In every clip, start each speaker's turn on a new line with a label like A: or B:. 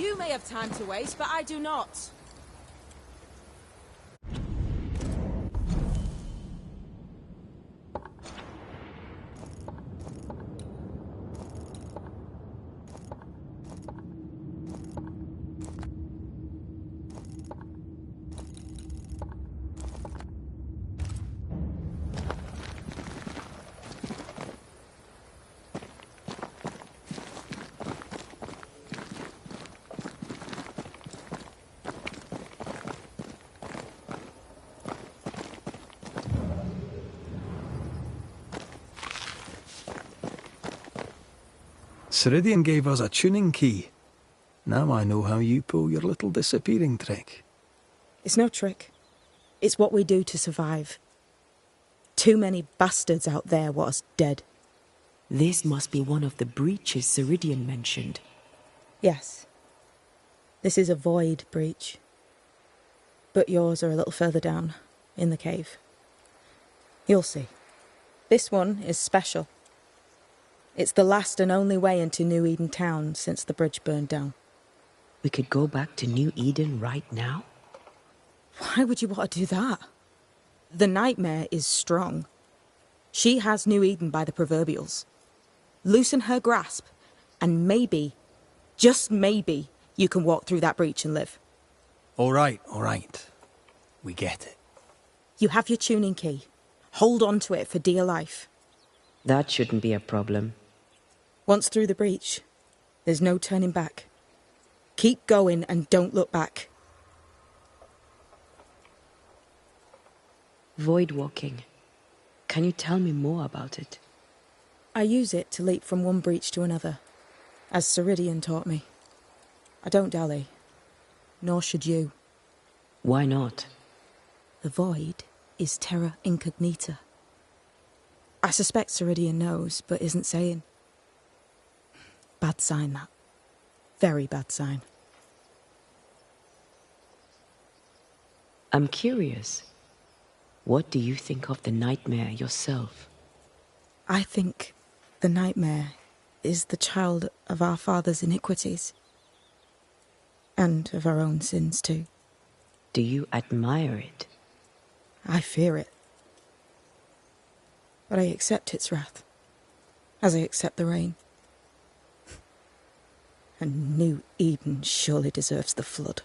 A: You may have time to waste, but I do not.
B: Ceridian gave us a tuning key. Now I know how you pull your little disappearing trick.
A: It's no trick. It's what we do to survive. Too many bastards out there want us dead.
C: This must be one of the breaches Ceridian mentioned.
A: Yes. This is a void breach. But yours are a little further down, in the cave. You'll see. This one is special. It's the last and only way into New Eden town since the bridge burned down.
C: We could go back to New Eden right now?
A: Why would you want to do that? The nightmare is strong. She has New Eden by the proverbials. Loosen her grasp, and maybe, just maybe, you can walk through that breach and live.
B: All right. We get it.
A: You have your tuning key. Hold on to it for dear life.
C: That shouldn't be a problem.
A: Once through the breach, there's no turning back. Keep going and don't look back.
C: Void walking. Can you tell me more about it?
A: I use it to leap from one breach to another, as Ceridian taught me. I don't dally, nor should you.
C: Why not?
A: The void is terra incognita. I suspect Ceridian knows, but isn't saying. Bad sign, that. Very bad sign.
C: I'm curious. What do you think of the nightmare yourself?
A: I think the nightmare is the child of our father's iniquities. And of our own sins, too.
C: Do you admire it?
A: I fear it. But I accept its wrath, as I accept the rain. And New Eden surely deserves the flood.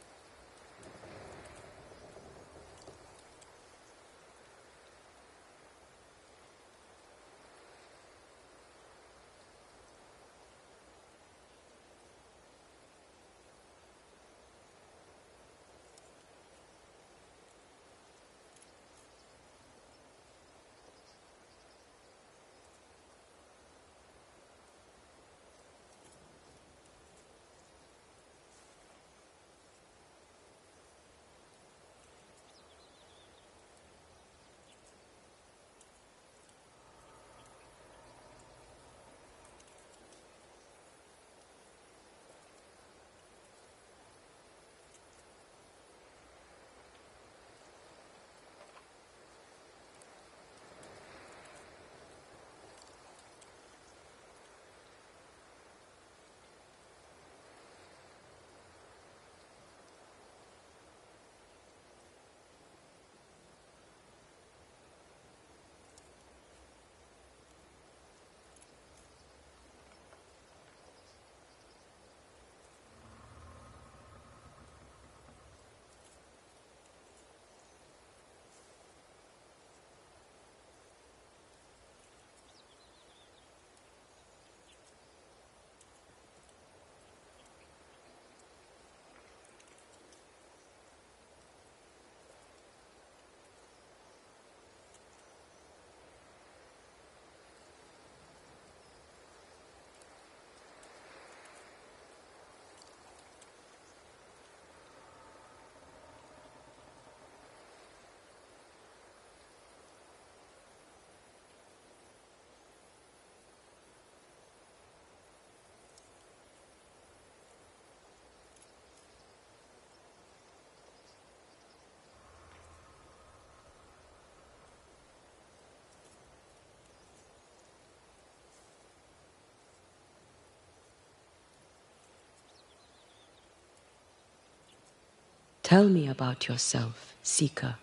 C: Tell me about yourself, Seeker.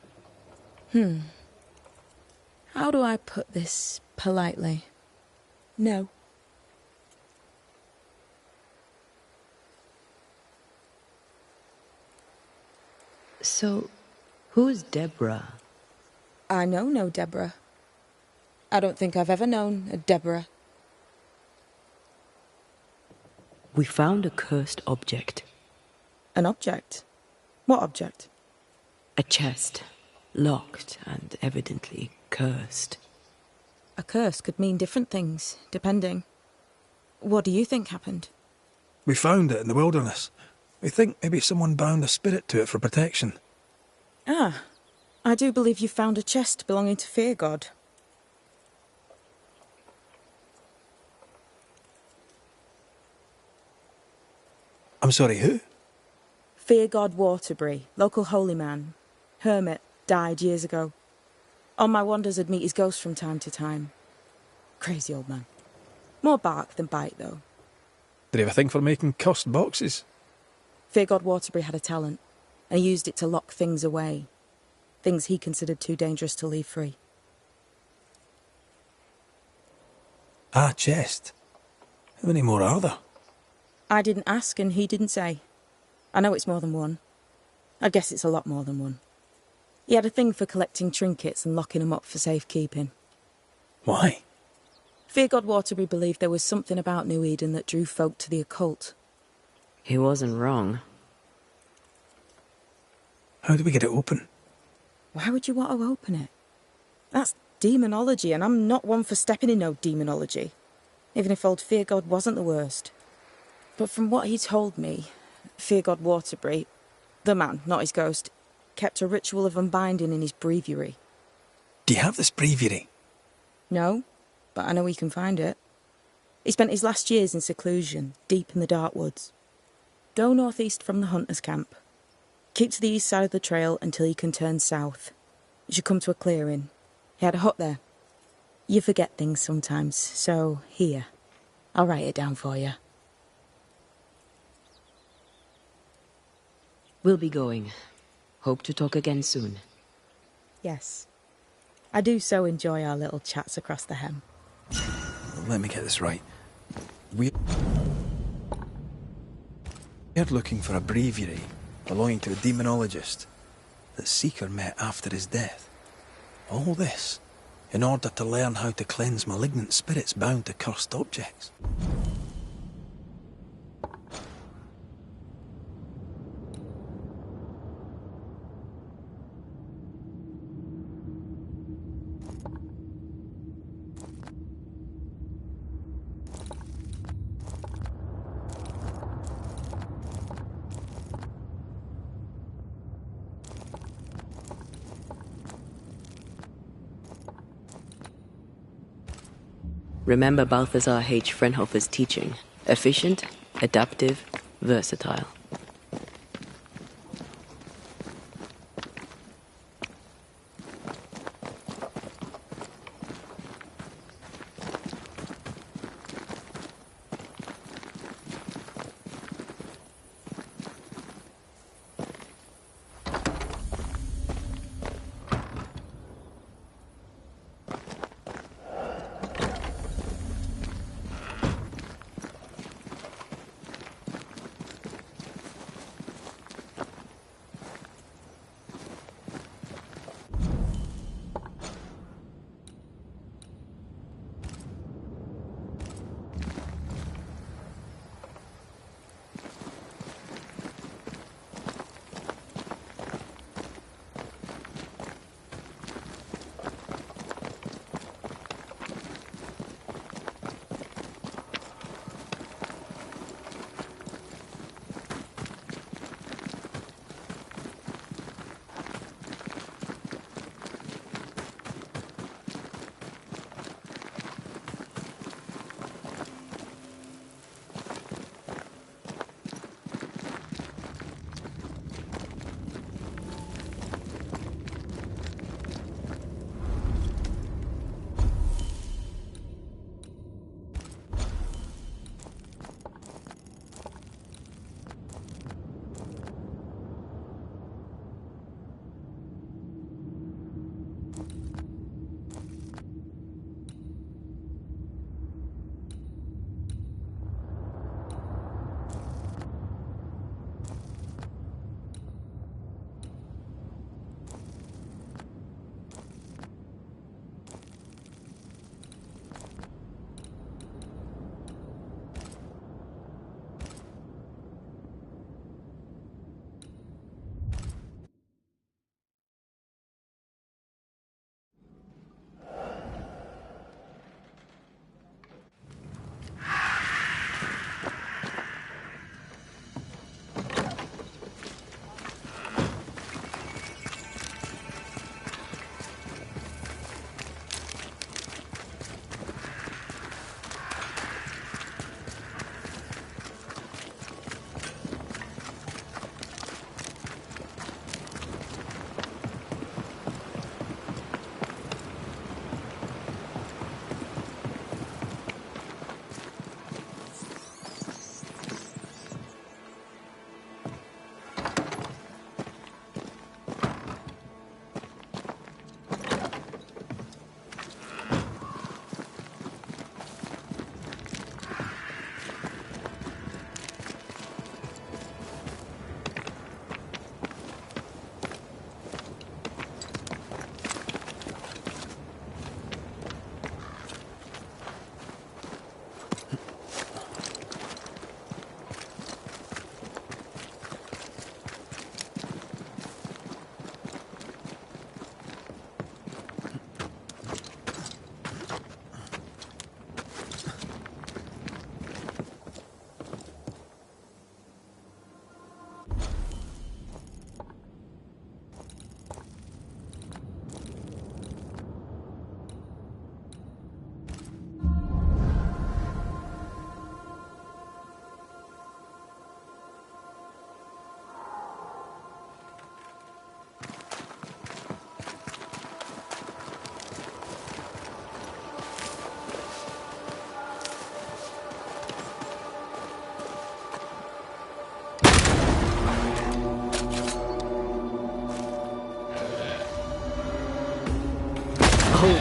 A: How do I put this politely? No.
C: So, who's Deborah?
A: I know no Deborah. I don't think I've ever known a Deborah.
C: We found a cursed object.
A: An object? What object?
C: A chest, locked and evidently cursed.
A: A curse could mean different things, depending. What do you think happened?
B: We found it in the wilderness. We think maybe someone bound a spirit to it for protection.
A: Ah, I do believe you found a chest belonging to Fear God.
B: I'm sorry, who?
A: Fear God Waterbury, local holy man. Hermit, died years ago. On my wanders I'd meet his ghost from time to time. Crazy old man. More bark than bite, though.
B: Did he have a thing for making cursed boxes?
A: Fear God Waterbury had a talent, and he used it to lock things away. Things he considered too dangerous to leave free.
B: Ah, chest. How many more are there?
A: I didn't ask and he didn't say. I know it's more than one. I guess it's a lot more than one. He had a thing for collecting trinkets and locking them up for safekeeping.
B: Why?
A: Fear God Waterbury believed there was something about New Eden that drew folk to the occult.
C: He wasn't wrong.
B: How do we get it open?
A: Why would you want to open it? That's demonology, and I'm not one for stepping in no demonology, even if old Fear God wasn't the worst. But from what he told me, Fear God Waterbury, the man, not his ghost, kept a ritual of unbinding in his breviary.
B: Do you have this breviary?
A: No, but I know he can find it. He spent his last years in seclusion, deep in the dark woods. Go northeast from the hunters' camp. Keep to the east side of the trail until you can turn south. You should come to a clearing. He had a hut there. You forget things sometimes, so here. I'll write it down for you.
C: We'll be going. Hope to talk again soon.
A: Yes. I do so enjoy our little chats across the hem.
B: Let me get this right. We're looking for a breviary belonging to a demonologist that Seeker met after his death. All this in order to learn how to cleanse malignant spirits bound to cursed objects.
C: Remember Balthazar H. Frenhofer's teaching. Efficient, adaptive, versatile.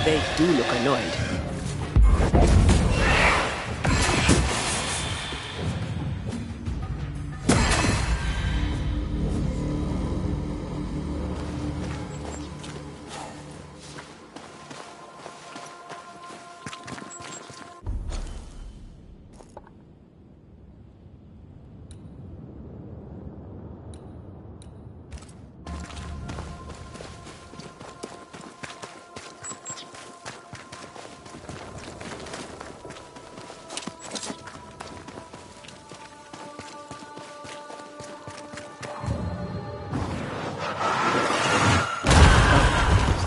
C: They do look annoyed.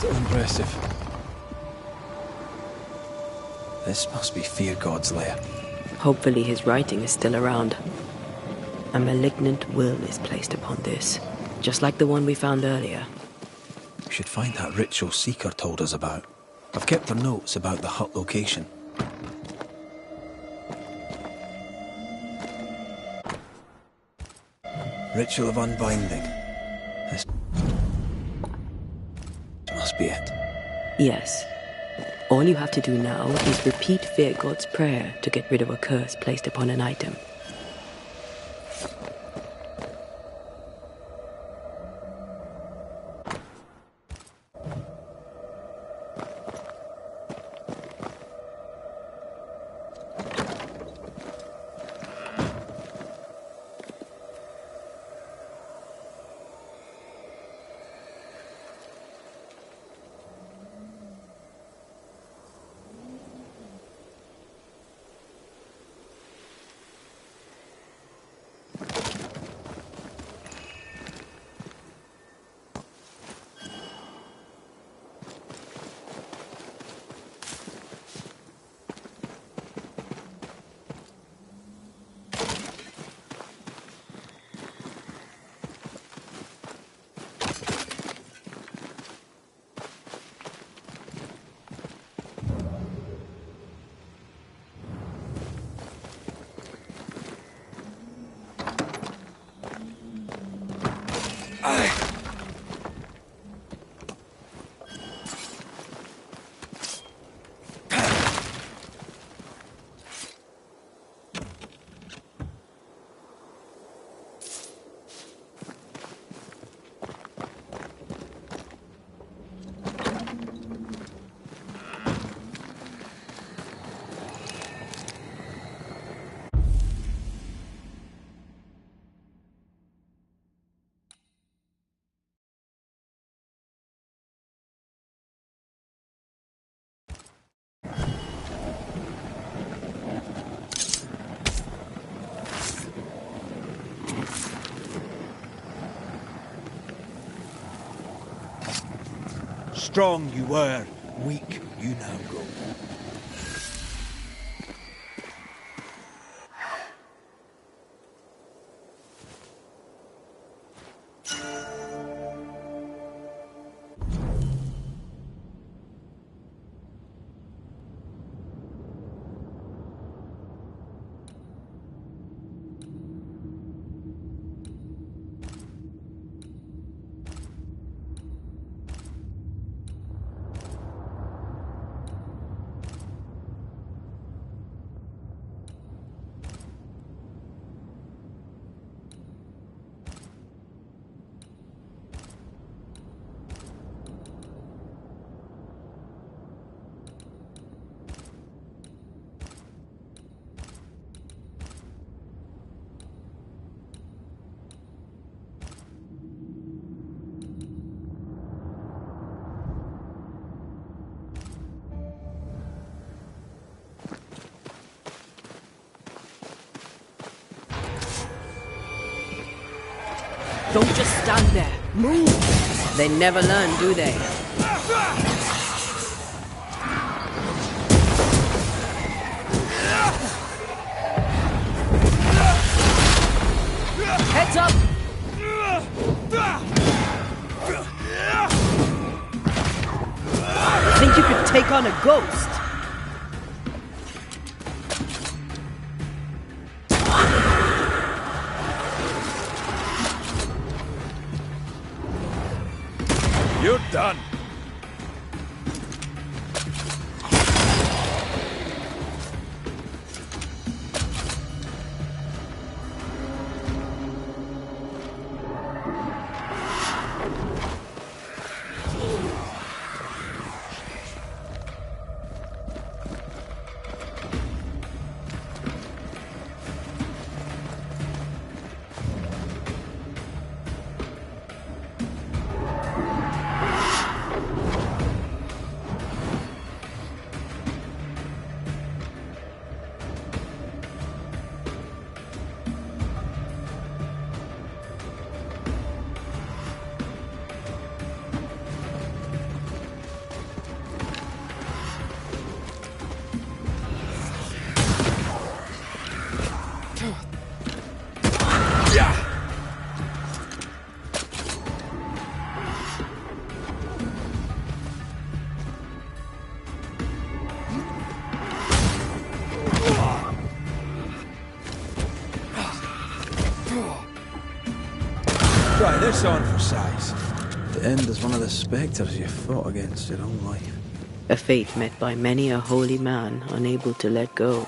B: Impressive. This must be Fear God's lair.
C: Hopefully his writing is still around. A malignant will is placed upon this, just like the one we found earlier.
B: We should find that ritual Seeker told us about. I've kept her notes about the hut location. Ritual of Unbinding. This must be it.
C: Yes. All you have to do now is repeat Fear God's prayer to get rid of a curse placed upon an item.
B: Strong you were, weak you now go.
C: Don't just stand there. Move! They never learn, do they? Heads up! Think you could take on a ghost?
B: You're done. Try this on for size. The end is one of the spectres you fought against your own life.
C: A fate met by many a holy man unable to let go.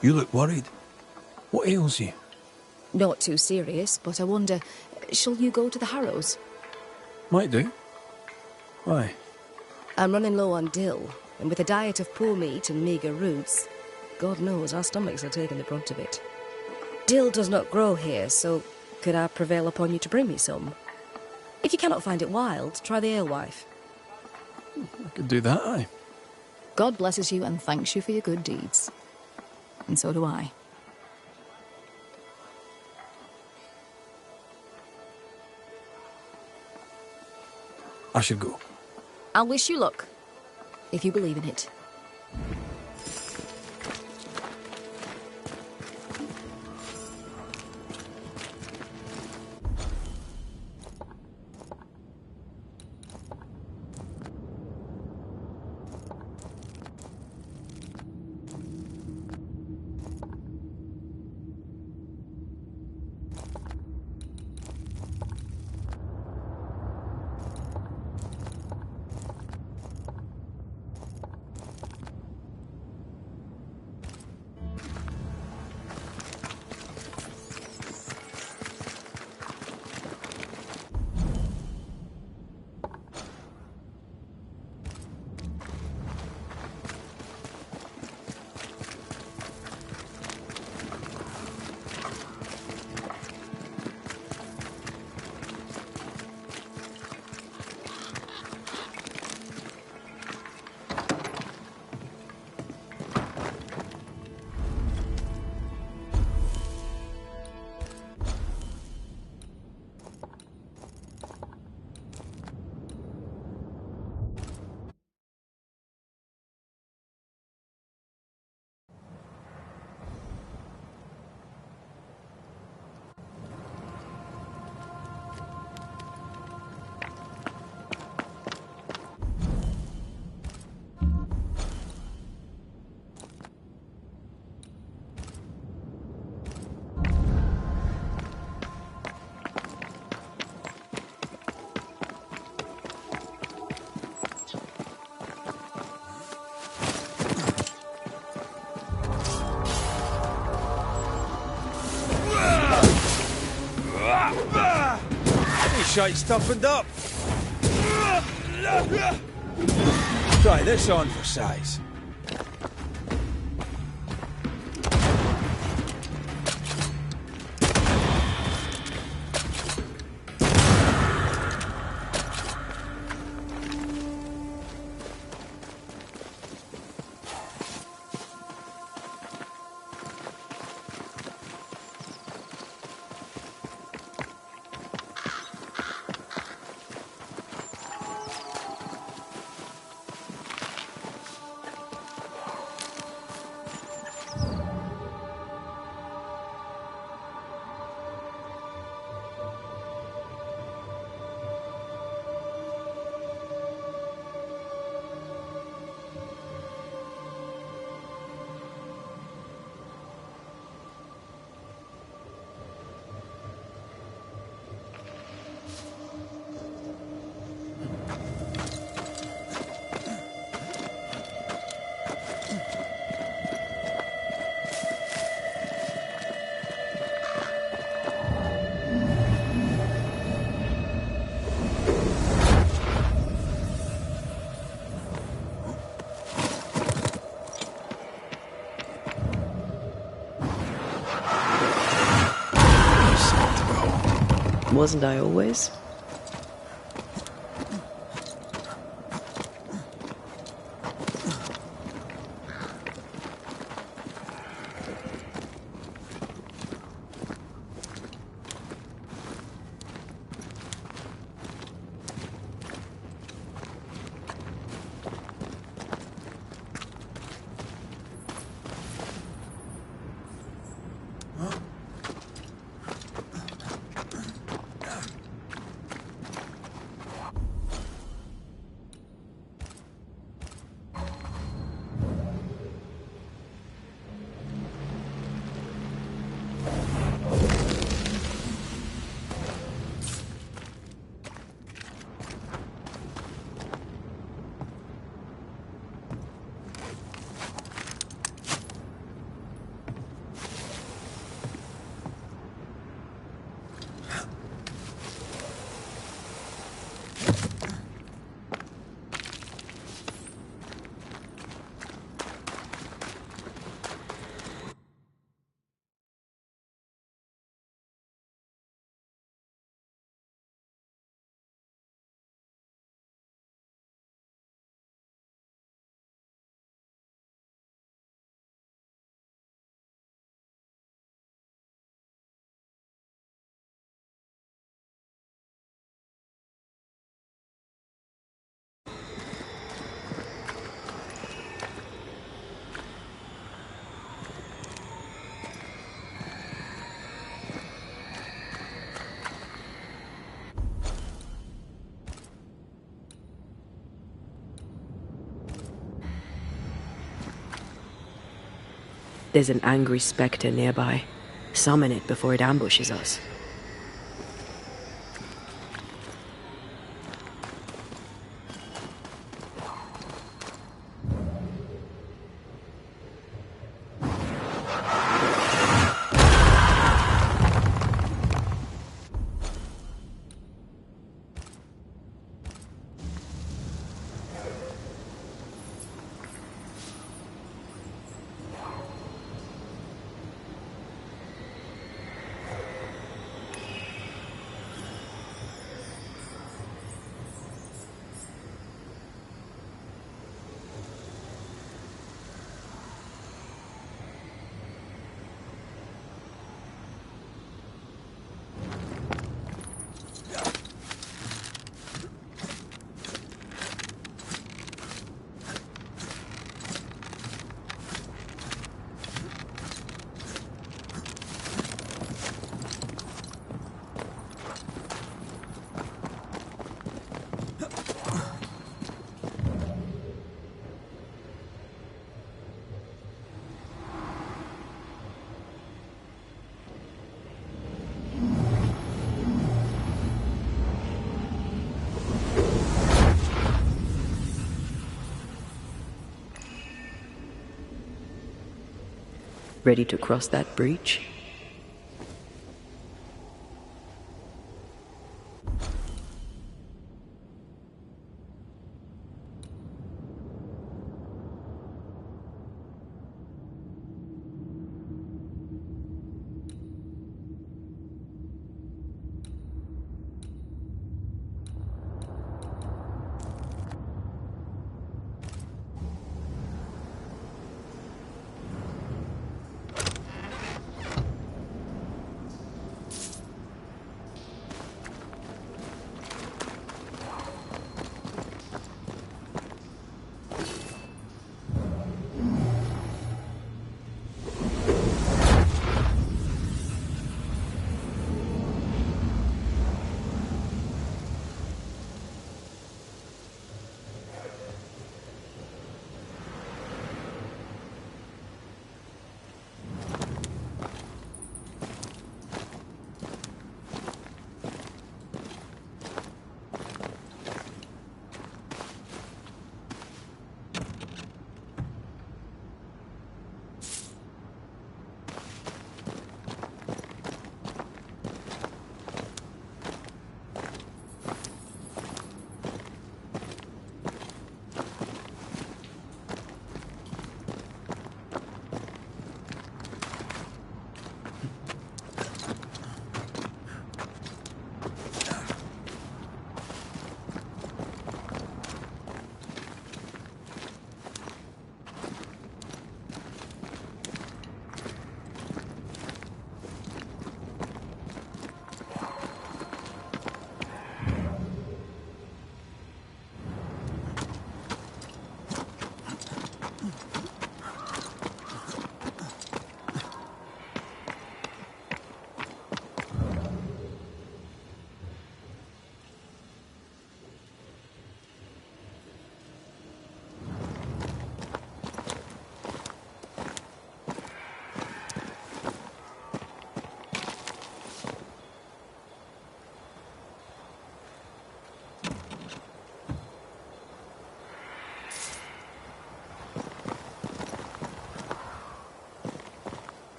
B: You look worried. What ails you?
D: Not too serious, but I wonder, shall you go to the Harrows?
B: Might do. Why?
D: I'm running low on dill, and with a diet of poor meat and meagre roots, God knows our stomachs are taking the brunt of it. Dill does not grow here, so could I prevail upon you to bring me some? If you cannot find it wild, try the alewife.
B: I could do that, aye.
E: God blesses you and thanks you for your good deeds. And so do I.
B: I should go.
E: I'll wish you luck, if you believe in it.
B: shite's toughened up. Try this on for size.
C: Wasn't I always? There's an angry spectre nearby. Summon it before it ambushes us. Ready to cross that breach?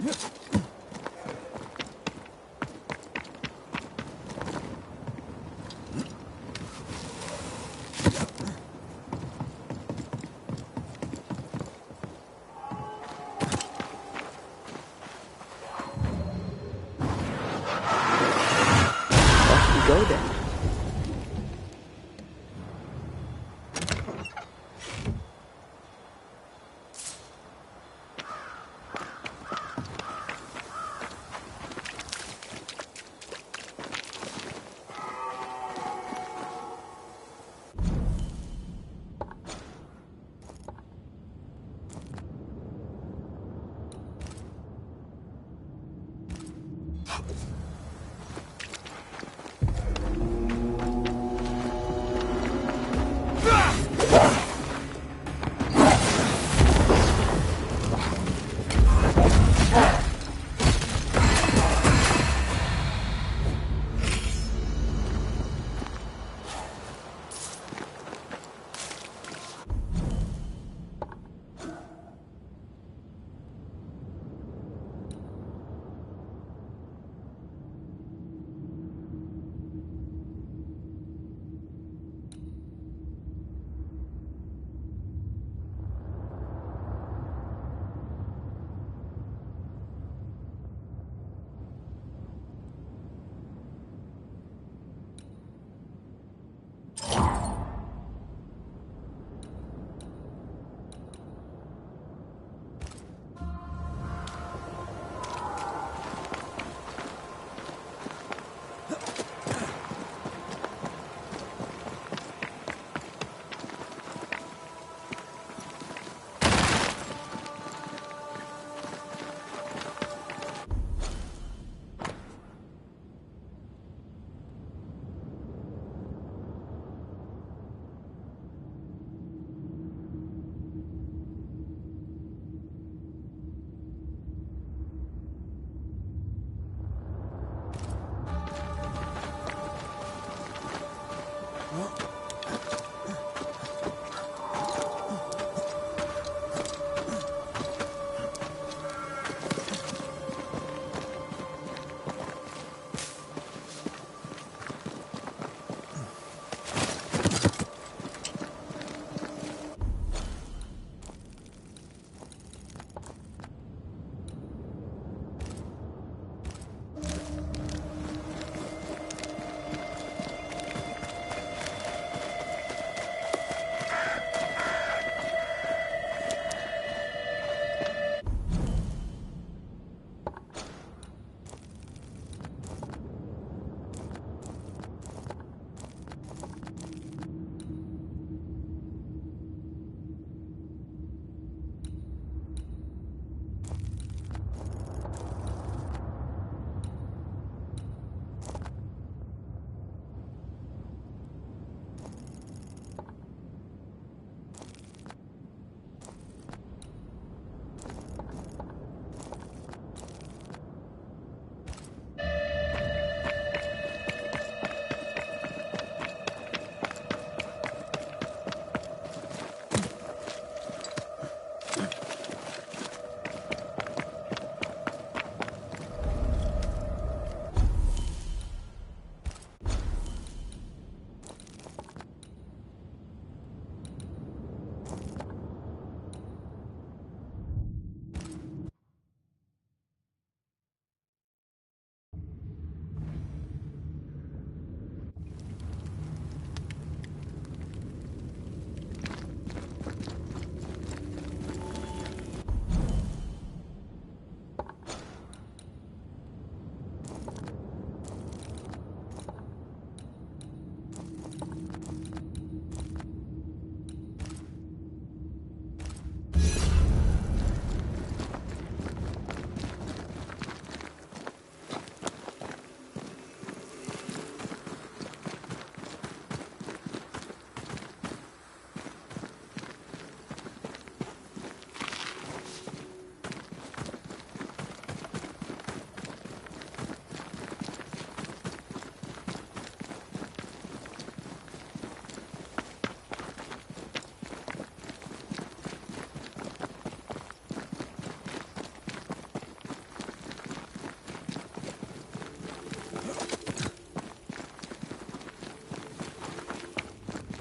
C: Off we go then.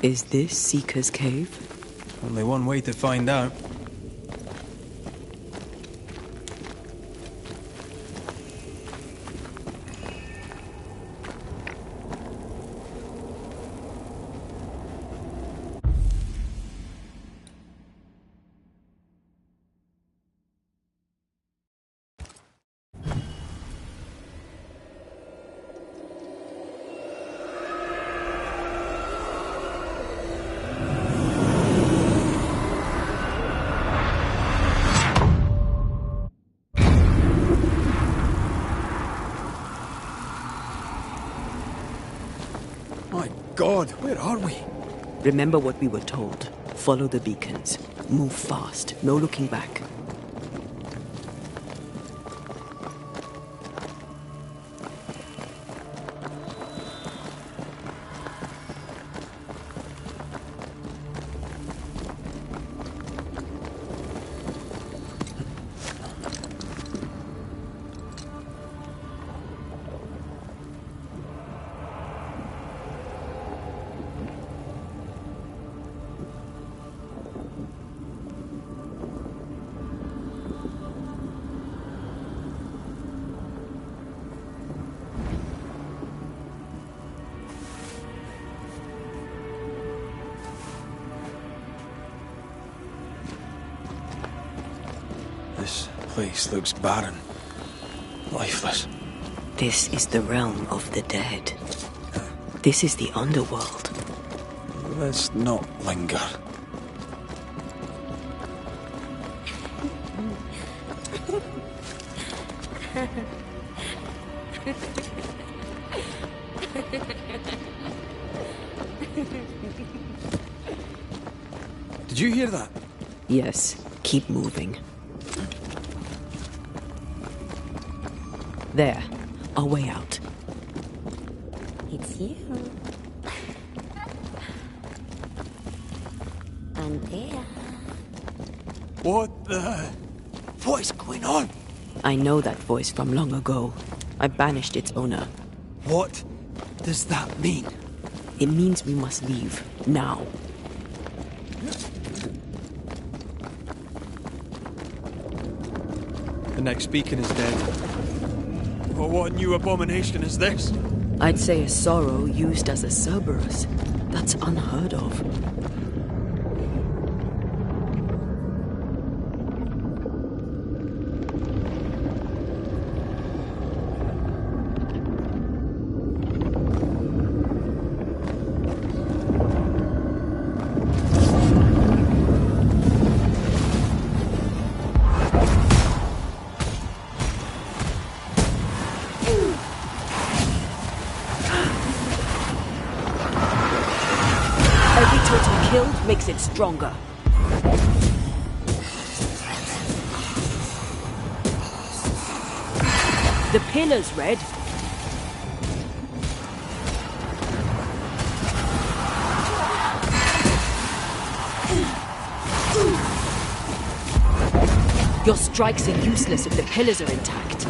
C: Is this Seeker's Cave?
B: Only one way to find out. My God, where are we?
C: Remember what we were told. Follow the beacons. Move fast. No looking back.
B: This place looks barren. Lifeless.
C: This is the realm of the dead. This is the underworld.
B: Let's not linger. Did you hear that?
C: Yes, keep moving. There, our way out.
F: It's you. And there.
B: What the... What is going on?
C: I know that voice from long ago. I banished its owner.
B: What does that mean?
C: It means we must leave, now.
B: The next beacon is dead. Oh, what new abomination is this?
C: I'd say a sorrow used as a Cerberus. That's unheard of. Every totem killed makes it stronger. The pillar's red. Your strikes are useless if the pillars are intact.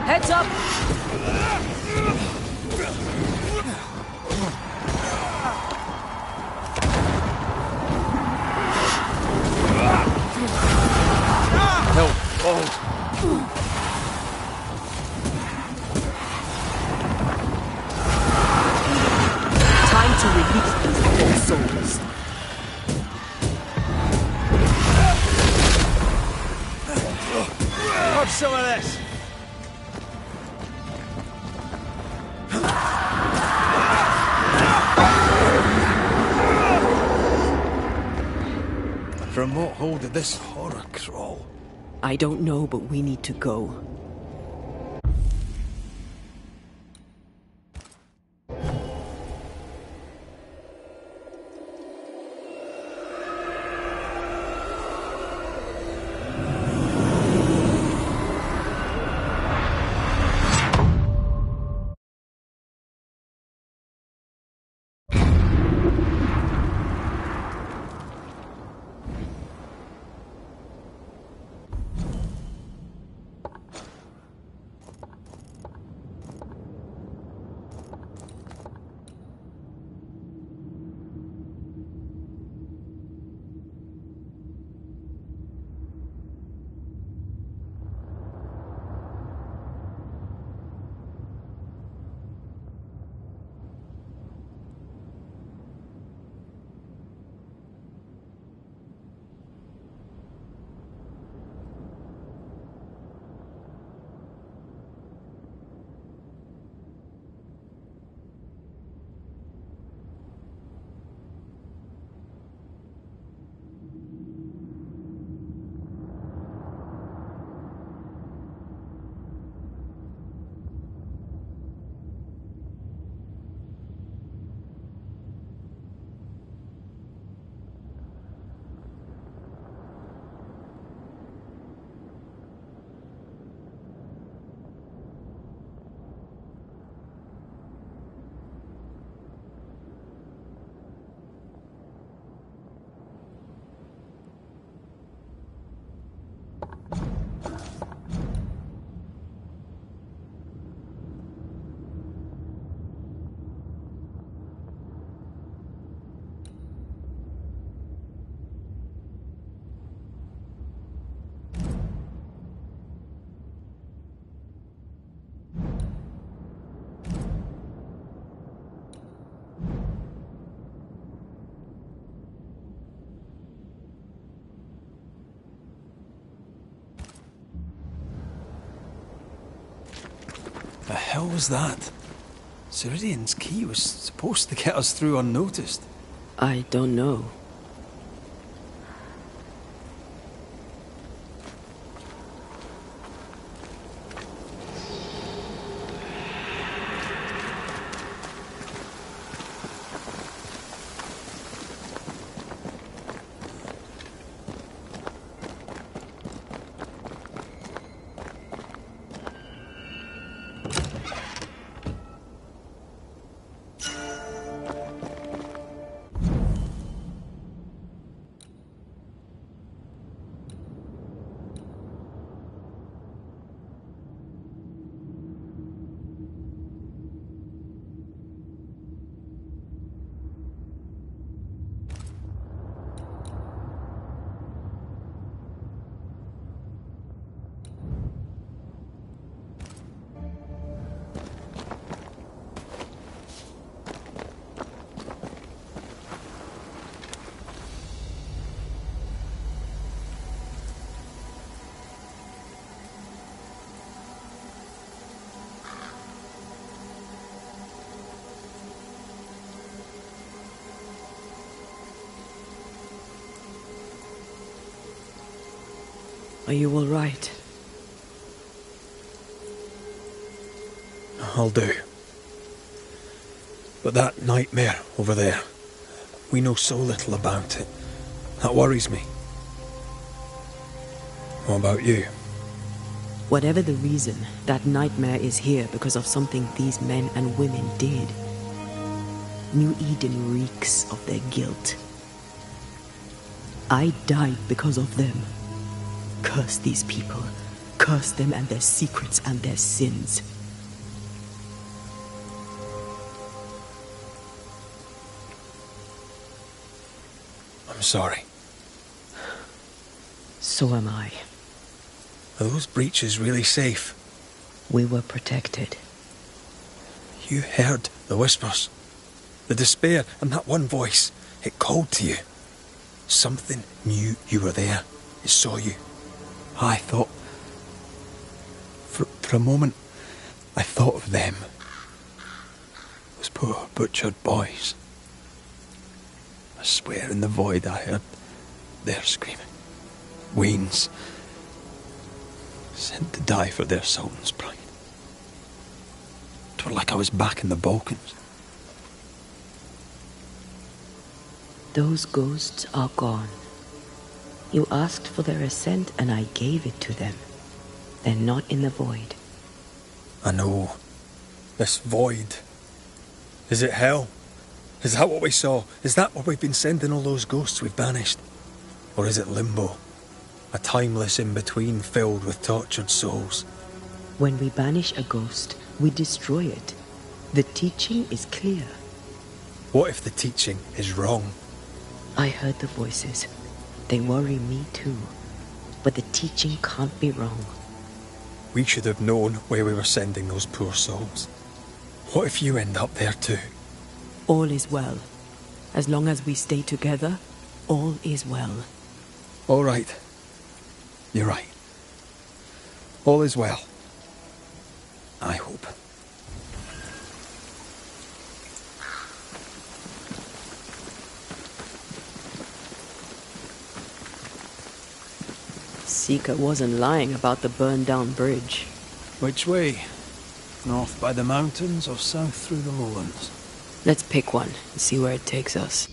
C: Heads up!
B: Help, hold.
C: Time to release these poor souls.
B: Have some of this. From what hole did this horror crawl?
C: I don't know, but we need to go.
B: hell was that? Ceridian's key was supposed to get us through unnoticed.
C: I don't know. Are you all right?
B: I'll do. But that nightmare over there, we know so little about it. That worries me. What about you?
C: Whatever the reason, that nightmare is here because of something these men and women did. New Eden reeks of their guilt. I died because of them. Curse these people. Curse them and their secrets and their sins.
B: I'm sorry.
C: So am I.
B: Are those breaches really safe?
C: We were protected.
B: You heard the whispers, the despair, and that one voice. It called to you. Something knew you were there. It saw you. I thought... For a moment, I thought of them. Those poor butchered boys. I swear in the void I heard their screaming. Wains. Sent to die for their sultan's pride. It was like I was back in the Balkans.
C: Those ghosts are gone. You asked for their ascent and I gave it to them. They're not in the void.
B: I know. This void. Is it hell? Is that what we saw? Is that where we've been sending all those ghosts we've banished? Or is it limbo? A timeless in-between filled with tortured souls?
C: When we banish a ghost, we destroy it. The teaching is clear.
B: What if the teaching is wrong?
C: I heard the voices. They worry me too. But the teaching can't be wrong.
B: We should have known where we were sending those poor souls. What if you end up there too?
C: All is well. As long as we stay together, all is well.
B: All right. You're right. All is well. I hope.
C: Seeker wasn't lying about the burned-down bridge.
B: Which way? North by the mountains or south through the lowlands?
C: Let's pick one and see where it takes us.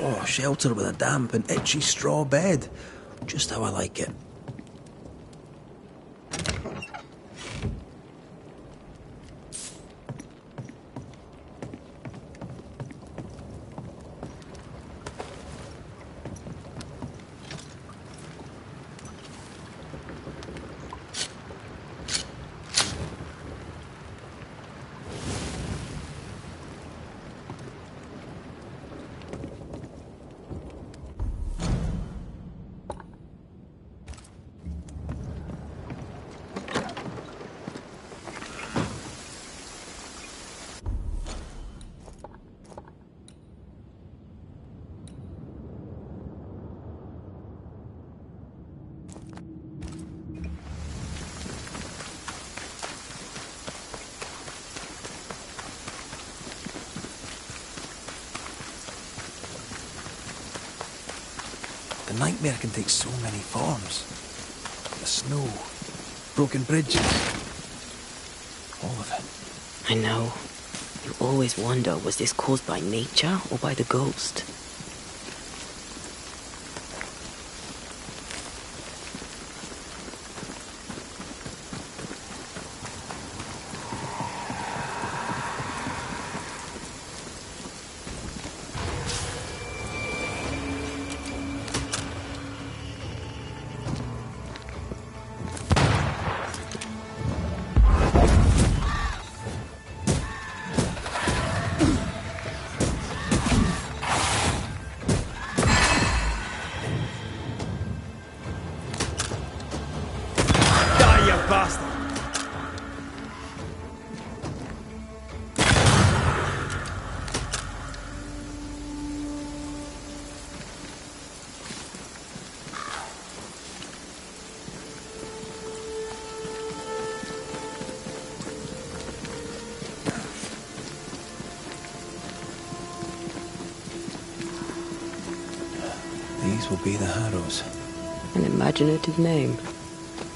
B: Oh, shelter with a damp and itchy straw bed. Just how I like it. nightmare can take so many forms. The snow, broken bridges, all of it.
C: I know. You always wonder, was this caused by nature or by the ghost?
B: These will be the Harrows.
C: An imaginative name.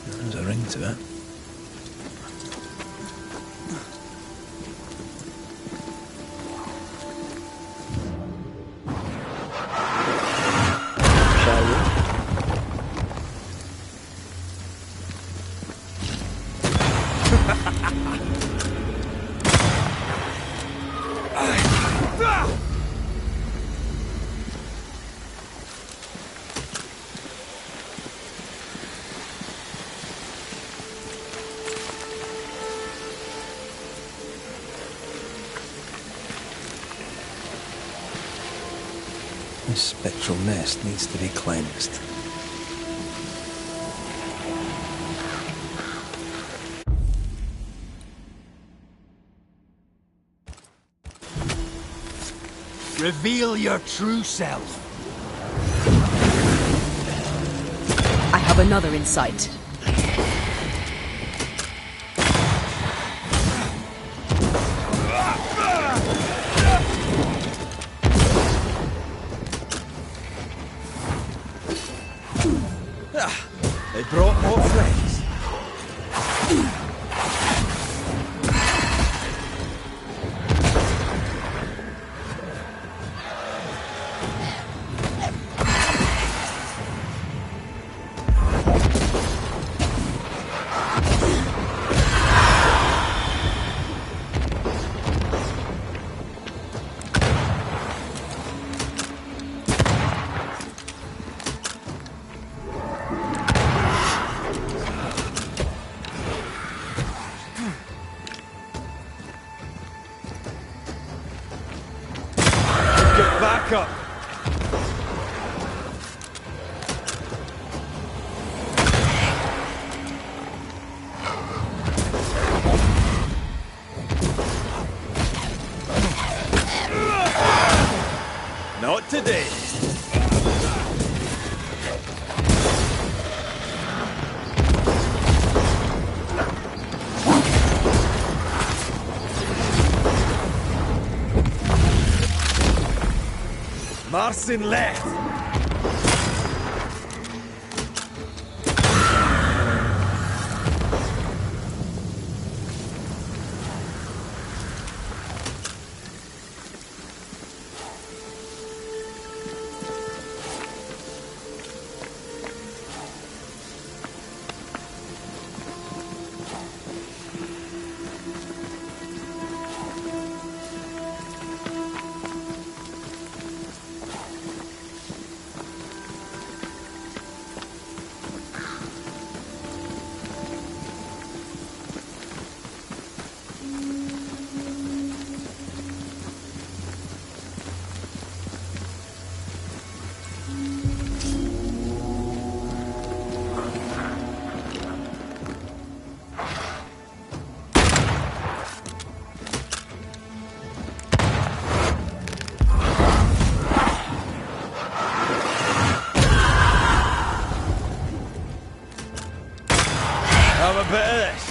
B: There's a ring to it.
C: Shall we?
B: This spectral nest needs to be cleansed.
G: Reveal your true self.
E: I have another in sight.
G: They brought more friends. Get back up! Not today. Marcin left. Have a bit of this.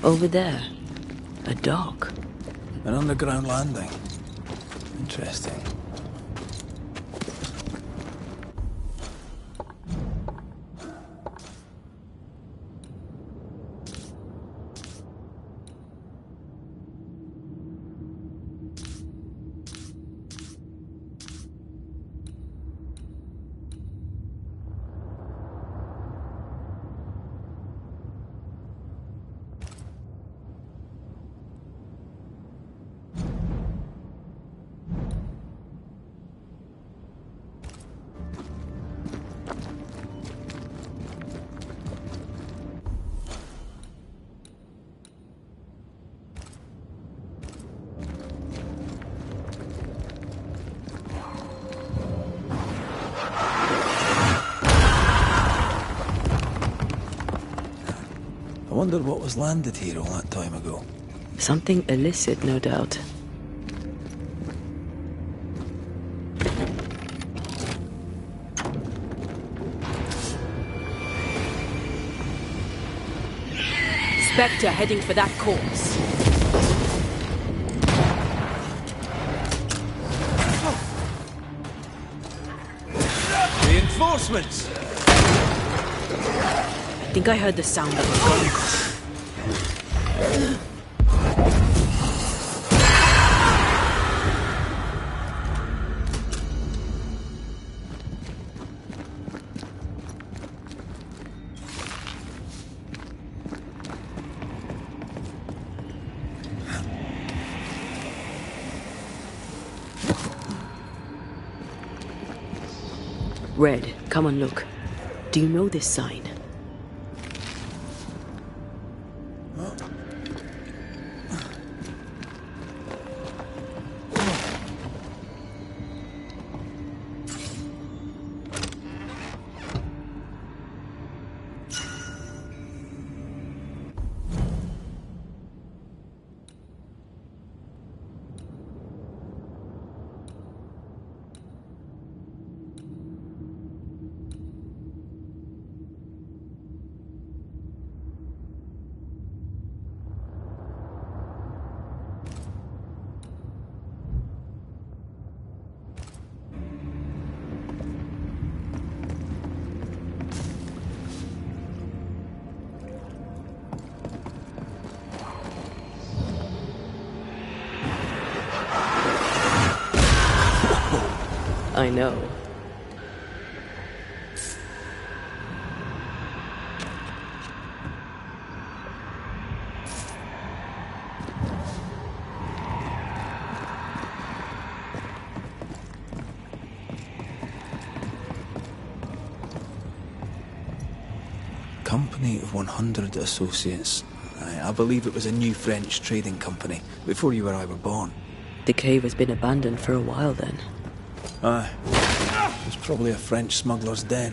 C: Over there. A dock.
B: An underground landing. Interesting. I wonder what was landed here all that time ago.
C: Something illicit, no doubt. Spectre heading for that corpse.
G: Reinforcements!
C: I think I heard the sound of a gun. Red, come and look. Do you know this sign? I know.
B: Company of 100 Associates. I believe it was a new French trading company, before you or I were born.
C: The cave has been abandoned for a while then.
B: Aye. It was probably a French smuggler's den.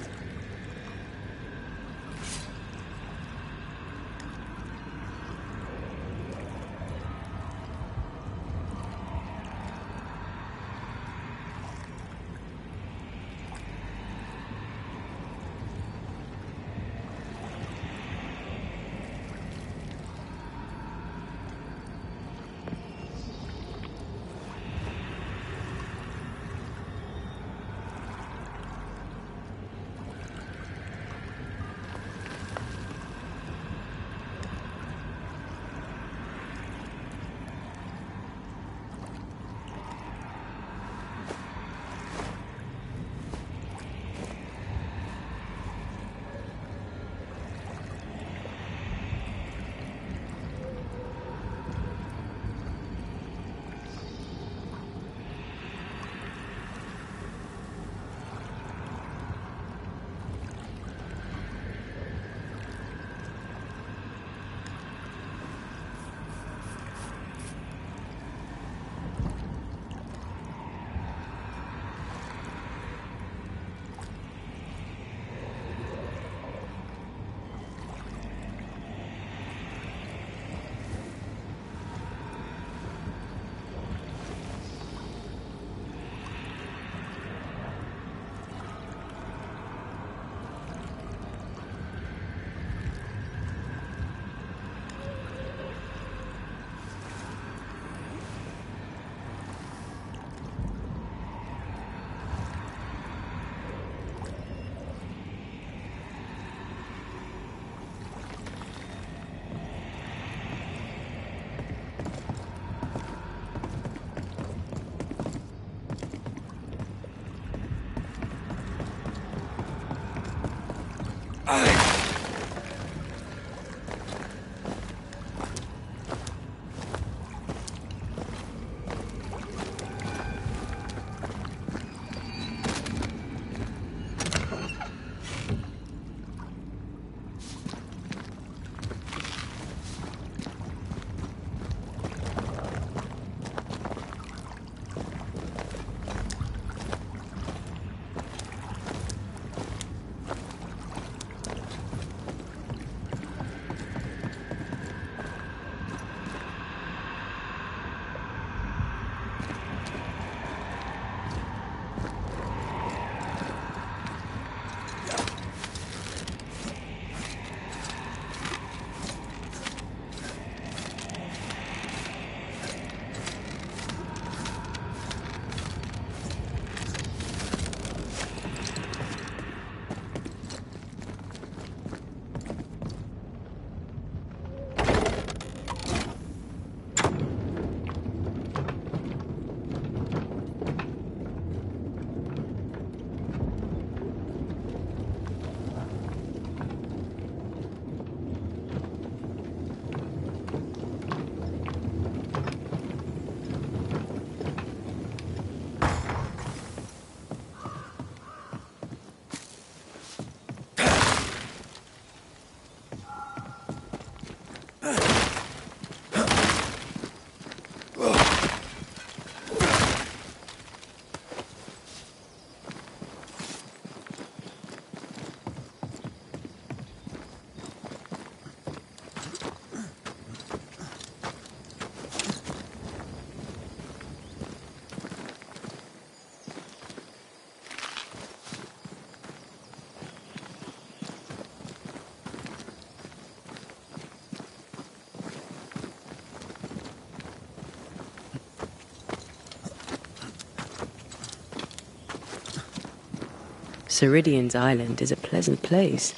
C: Ceridian's island is a pleasant place,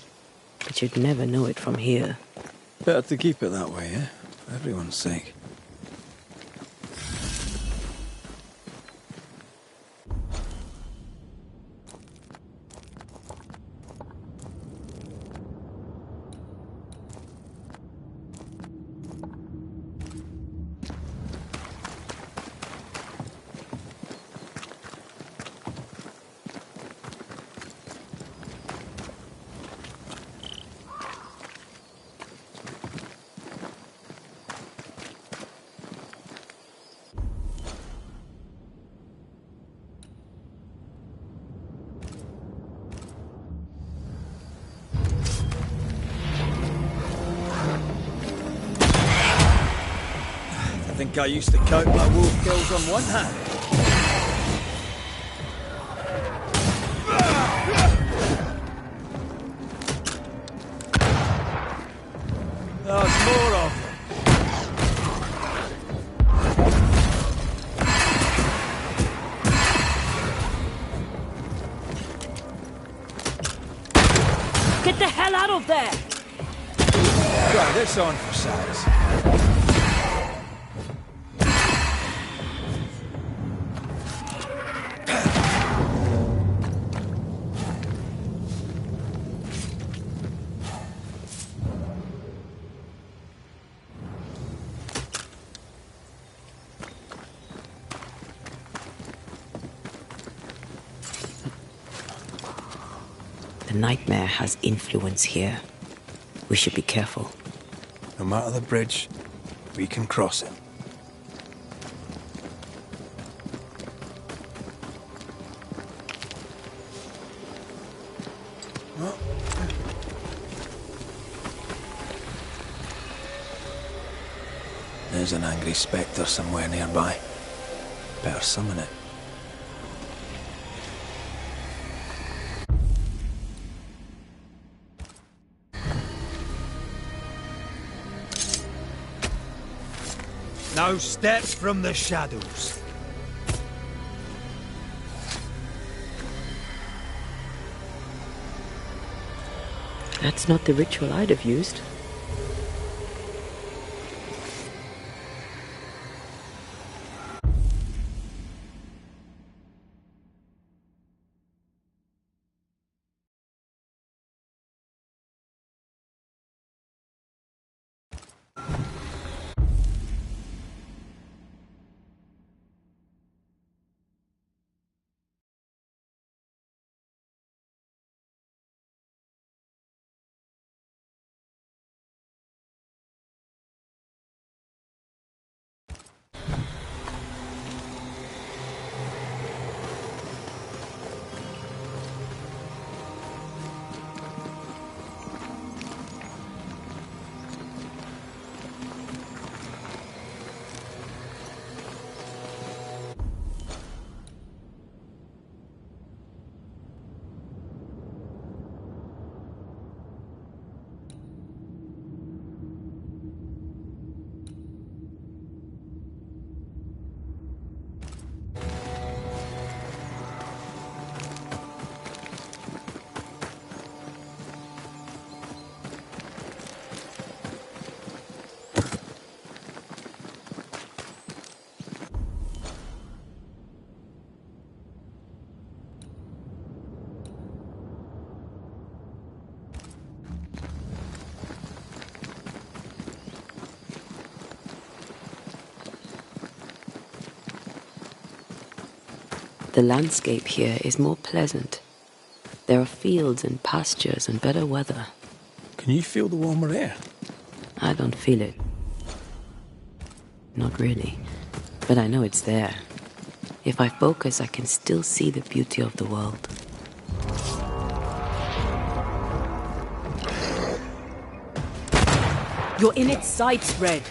C: but you'd never know it from here.
B: Better to keep it that way, eh? For everyone's sake.
G: I think I used to count my wolf kills on one hand. There's more of them.
C: Get the hell out of there!
G: Try this on for size.
C: The nightmare has influence here. We should be careful.
B: No matter the bridge, we can cross it. There's an angry spectre somewhere nearby. Better summon it.
G: Now step from the shadows.
C: That's not the ritual I'd have used. The landscape here is more pleasant. There are fields and pastures and better weather.
B: Can you feel the warmer air?
C: I don't feel it. Not really. But I know it's there. If I focus, I can still see the beauty of the world.
H: You're in its sights, Red.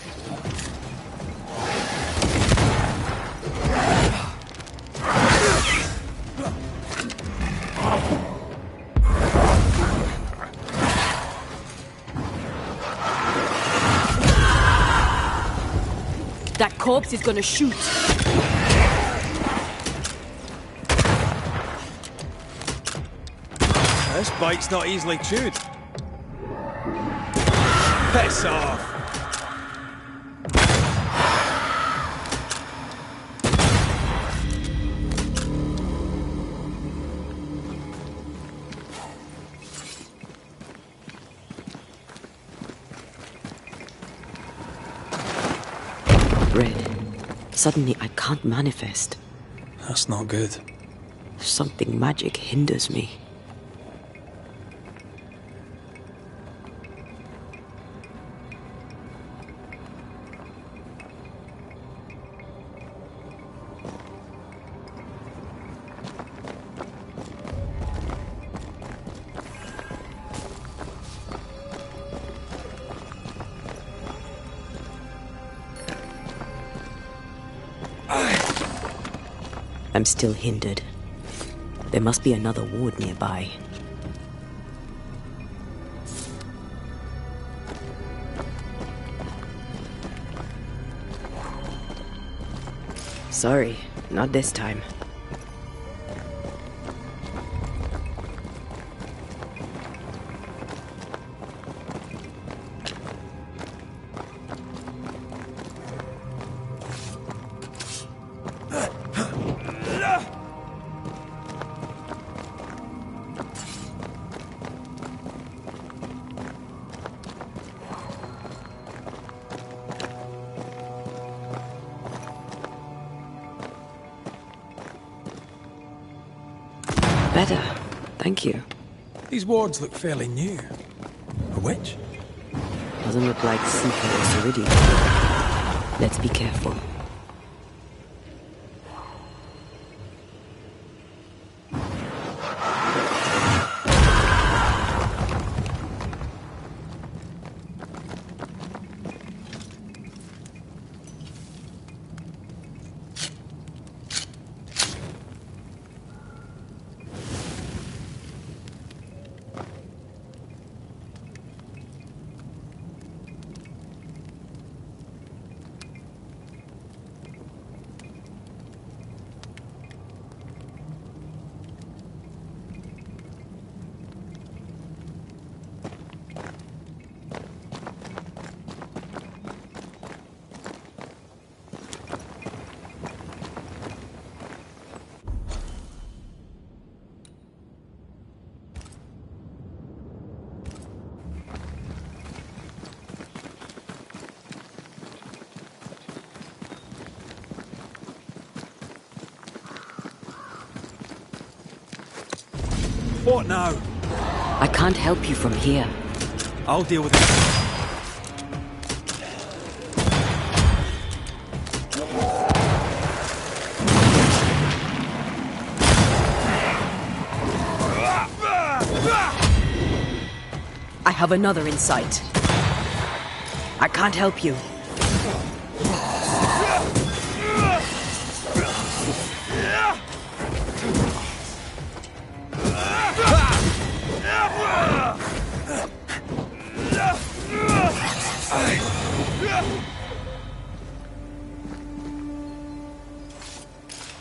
H: That corpse is gonna shoot.
G: This bite's not easily chewed. Piss off!
C: Red. Suddenly I can't manifest.
B: That's not good.
C: Something magic hinders me. I'm still hindered. There must be another ward nearby. Sorry, not this time. Better, thank you.
B: These wards look fairly new. A witch?
C: Doesn't look like Seeker or Ceridian. Let's be careful.
G: What now?
C: I can't help you from here.
G: I'll deal with it.
H: I have another in sight. I can't help you.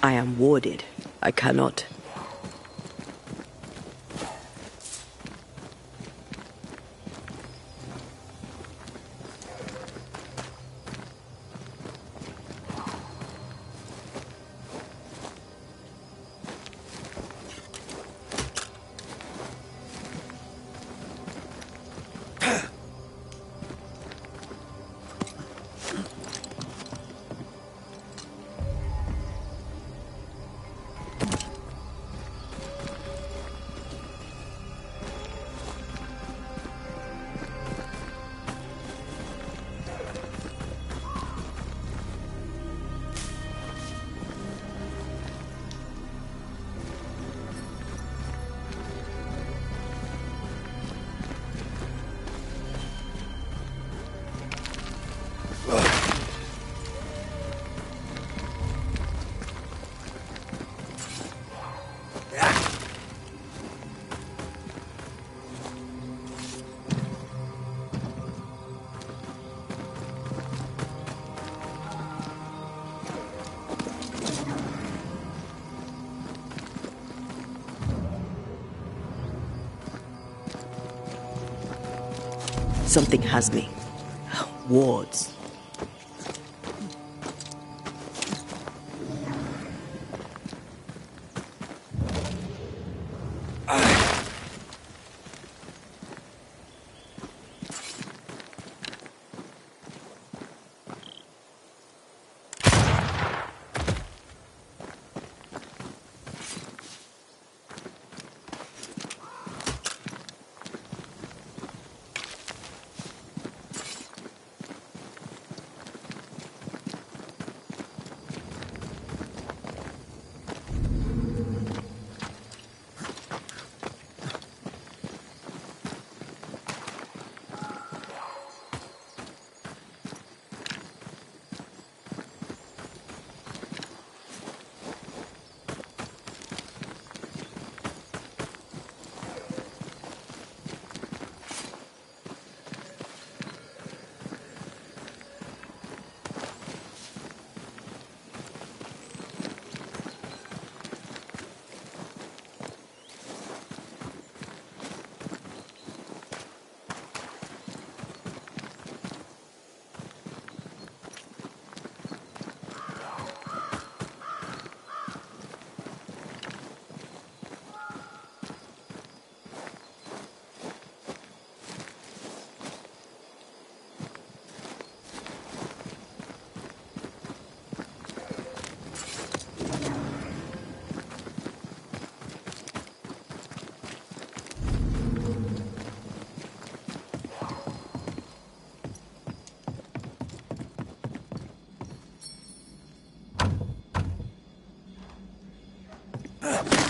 C: I am warded. I cannot. Something has me. Wards.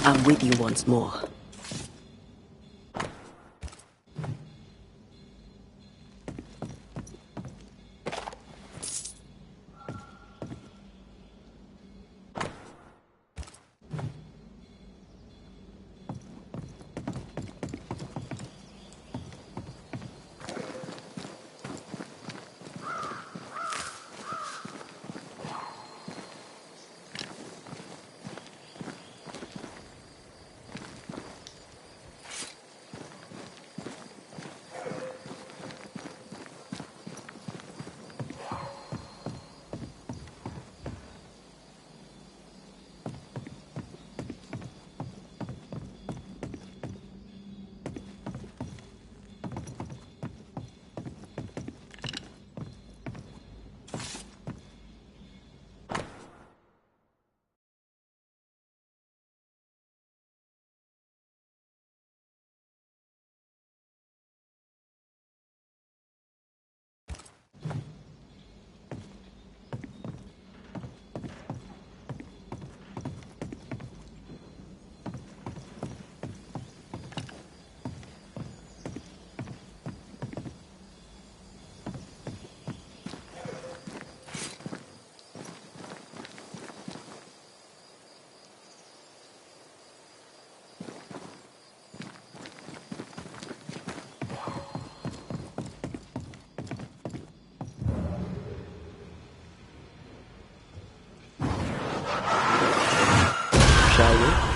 C: I'm with you once more. Shall we?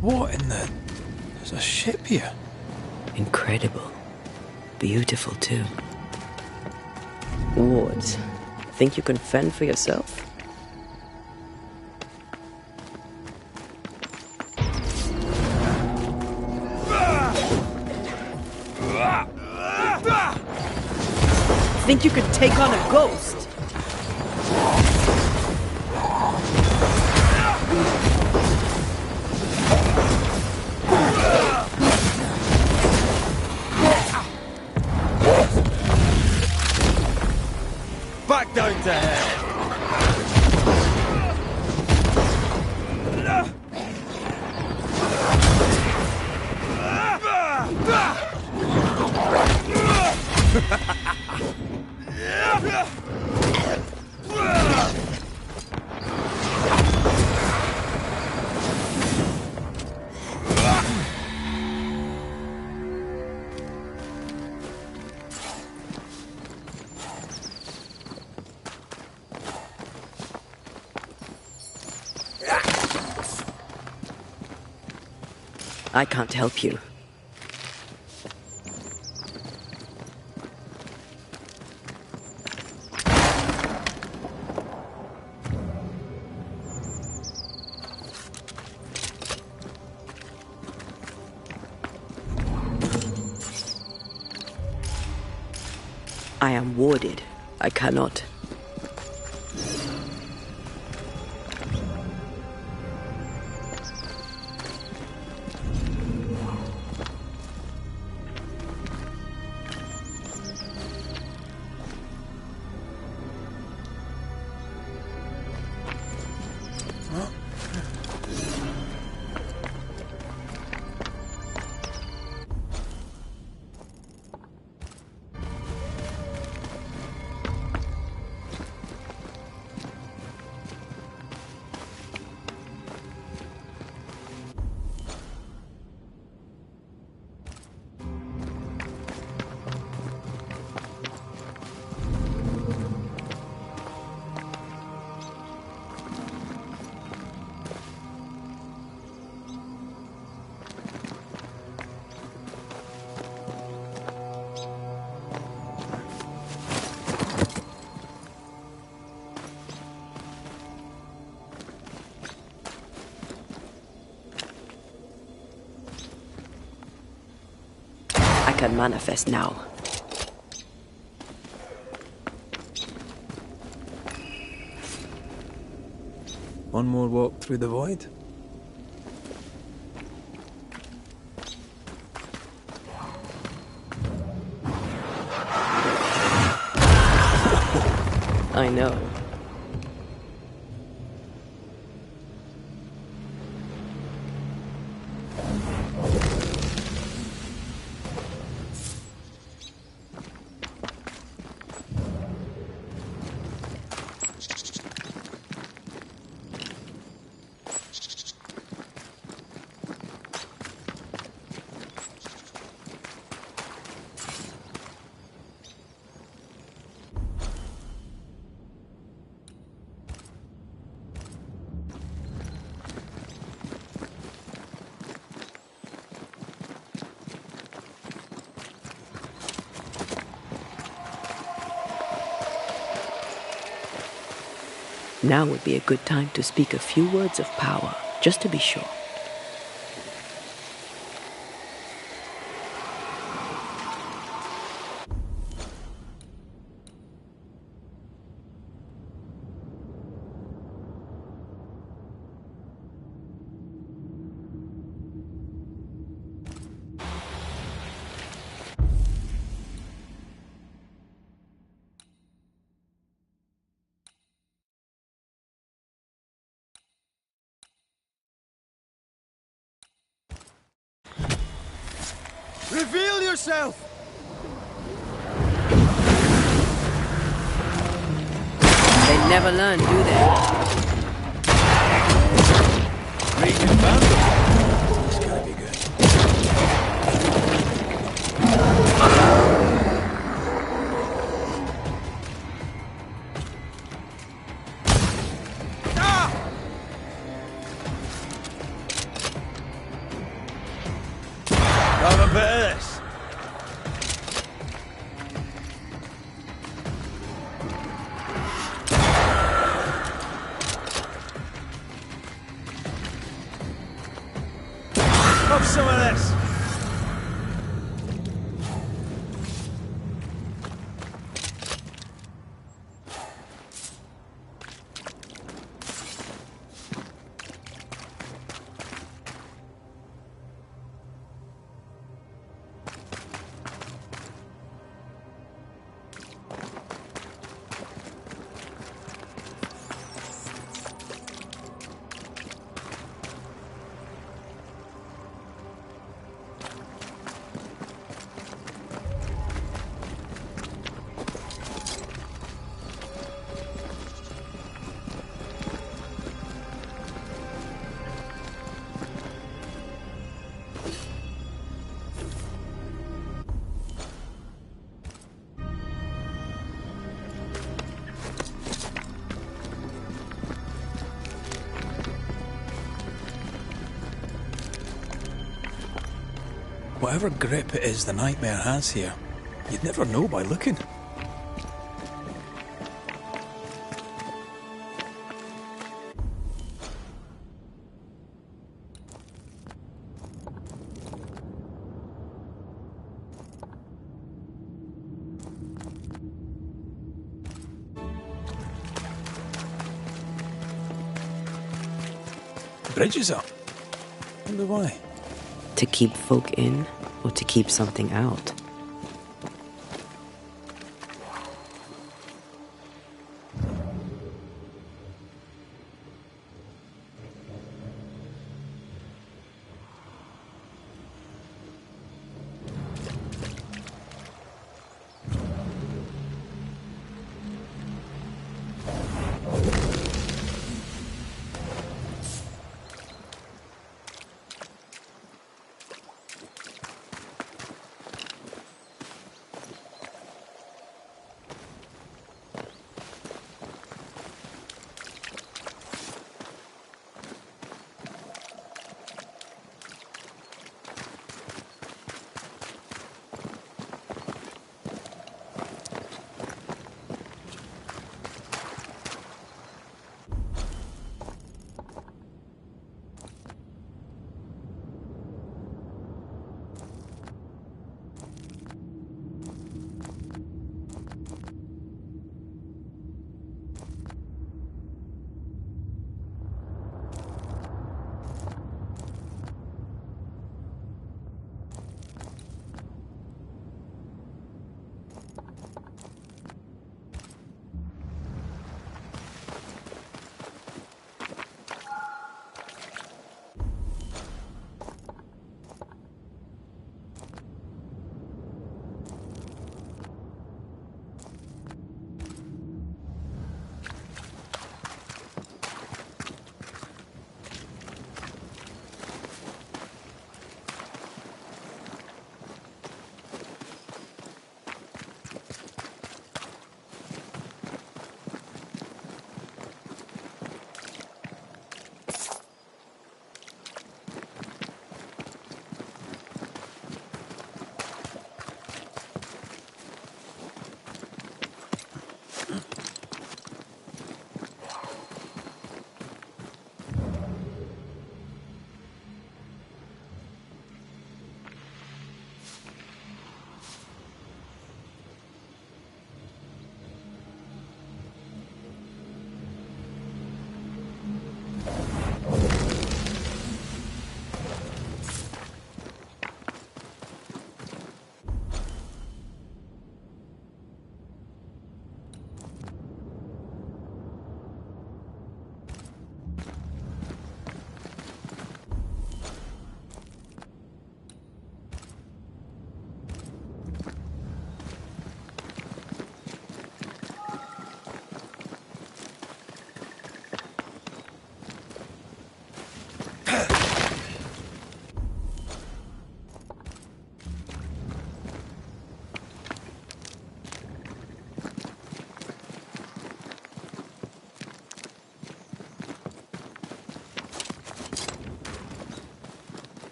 B: What in the... There's a ship here.
C: Incredible. Beautiful, too. Wards, think you can fend for yourself? Think you could take on a ghost?
G: Back down to hell!
C: I can't help you. I am warded. I cannot. I can manifest now.
B: One more walk through the void.
C: I know. Now would be a good time to speak a few words of power, just to be sure.
G: Reveal yourself!
C: They never learn, do they?
G: Raging vandal.
B: It's gonna be good. Whatever grip it is the nightmare has here, you'd never know by looking. The bridge is up. Wonder why.
C: To keep folk in, or to keep something out?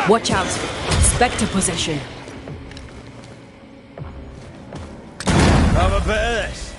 H: Watch out. Spectre possession.
G: Have a bit of this.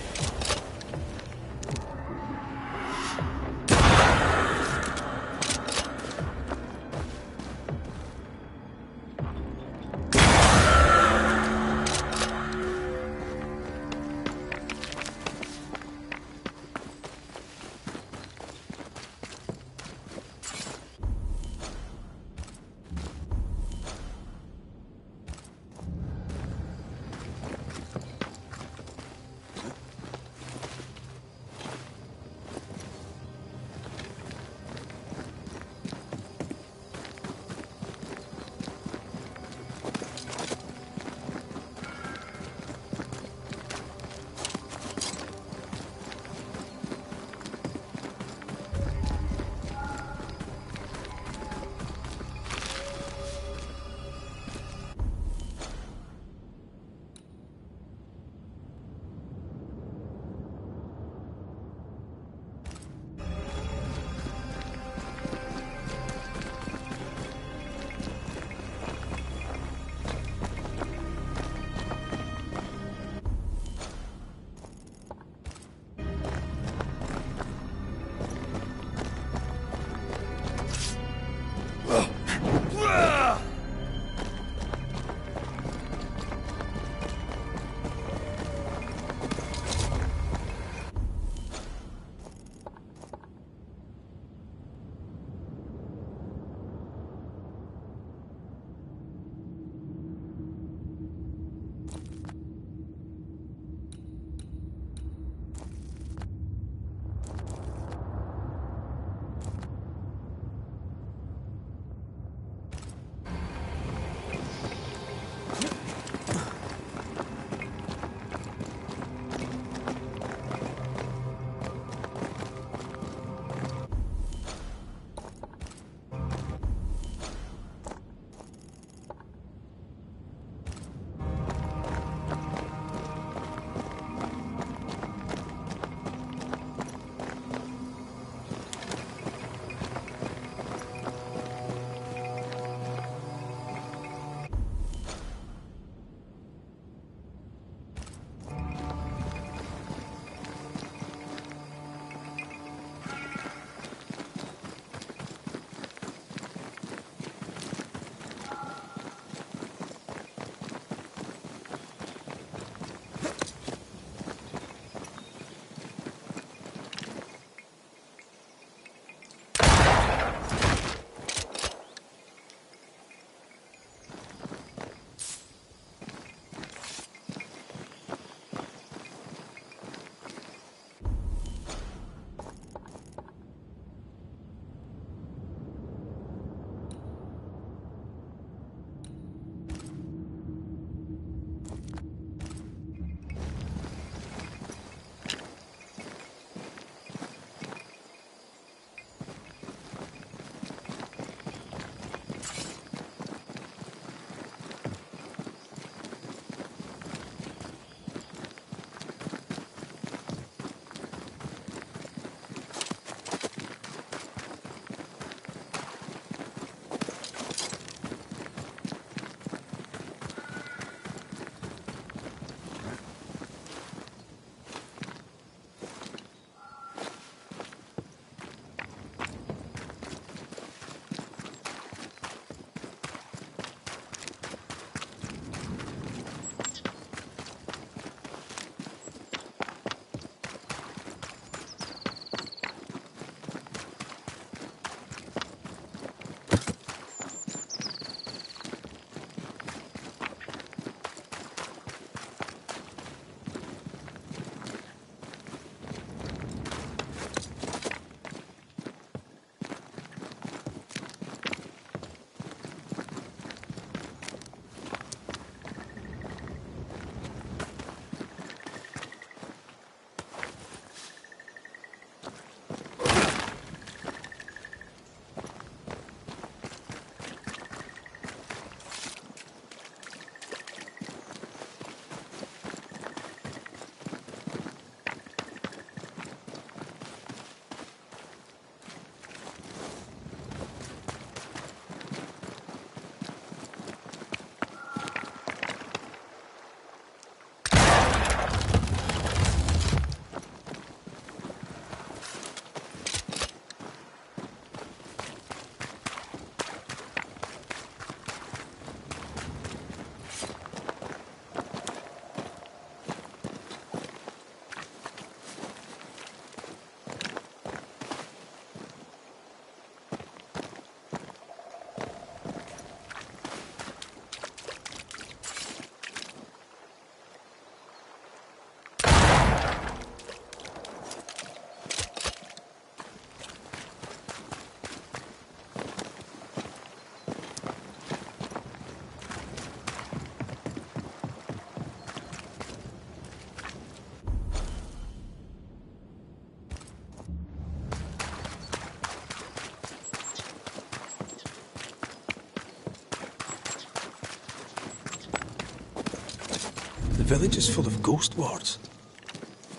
B: village is full of ghost wards.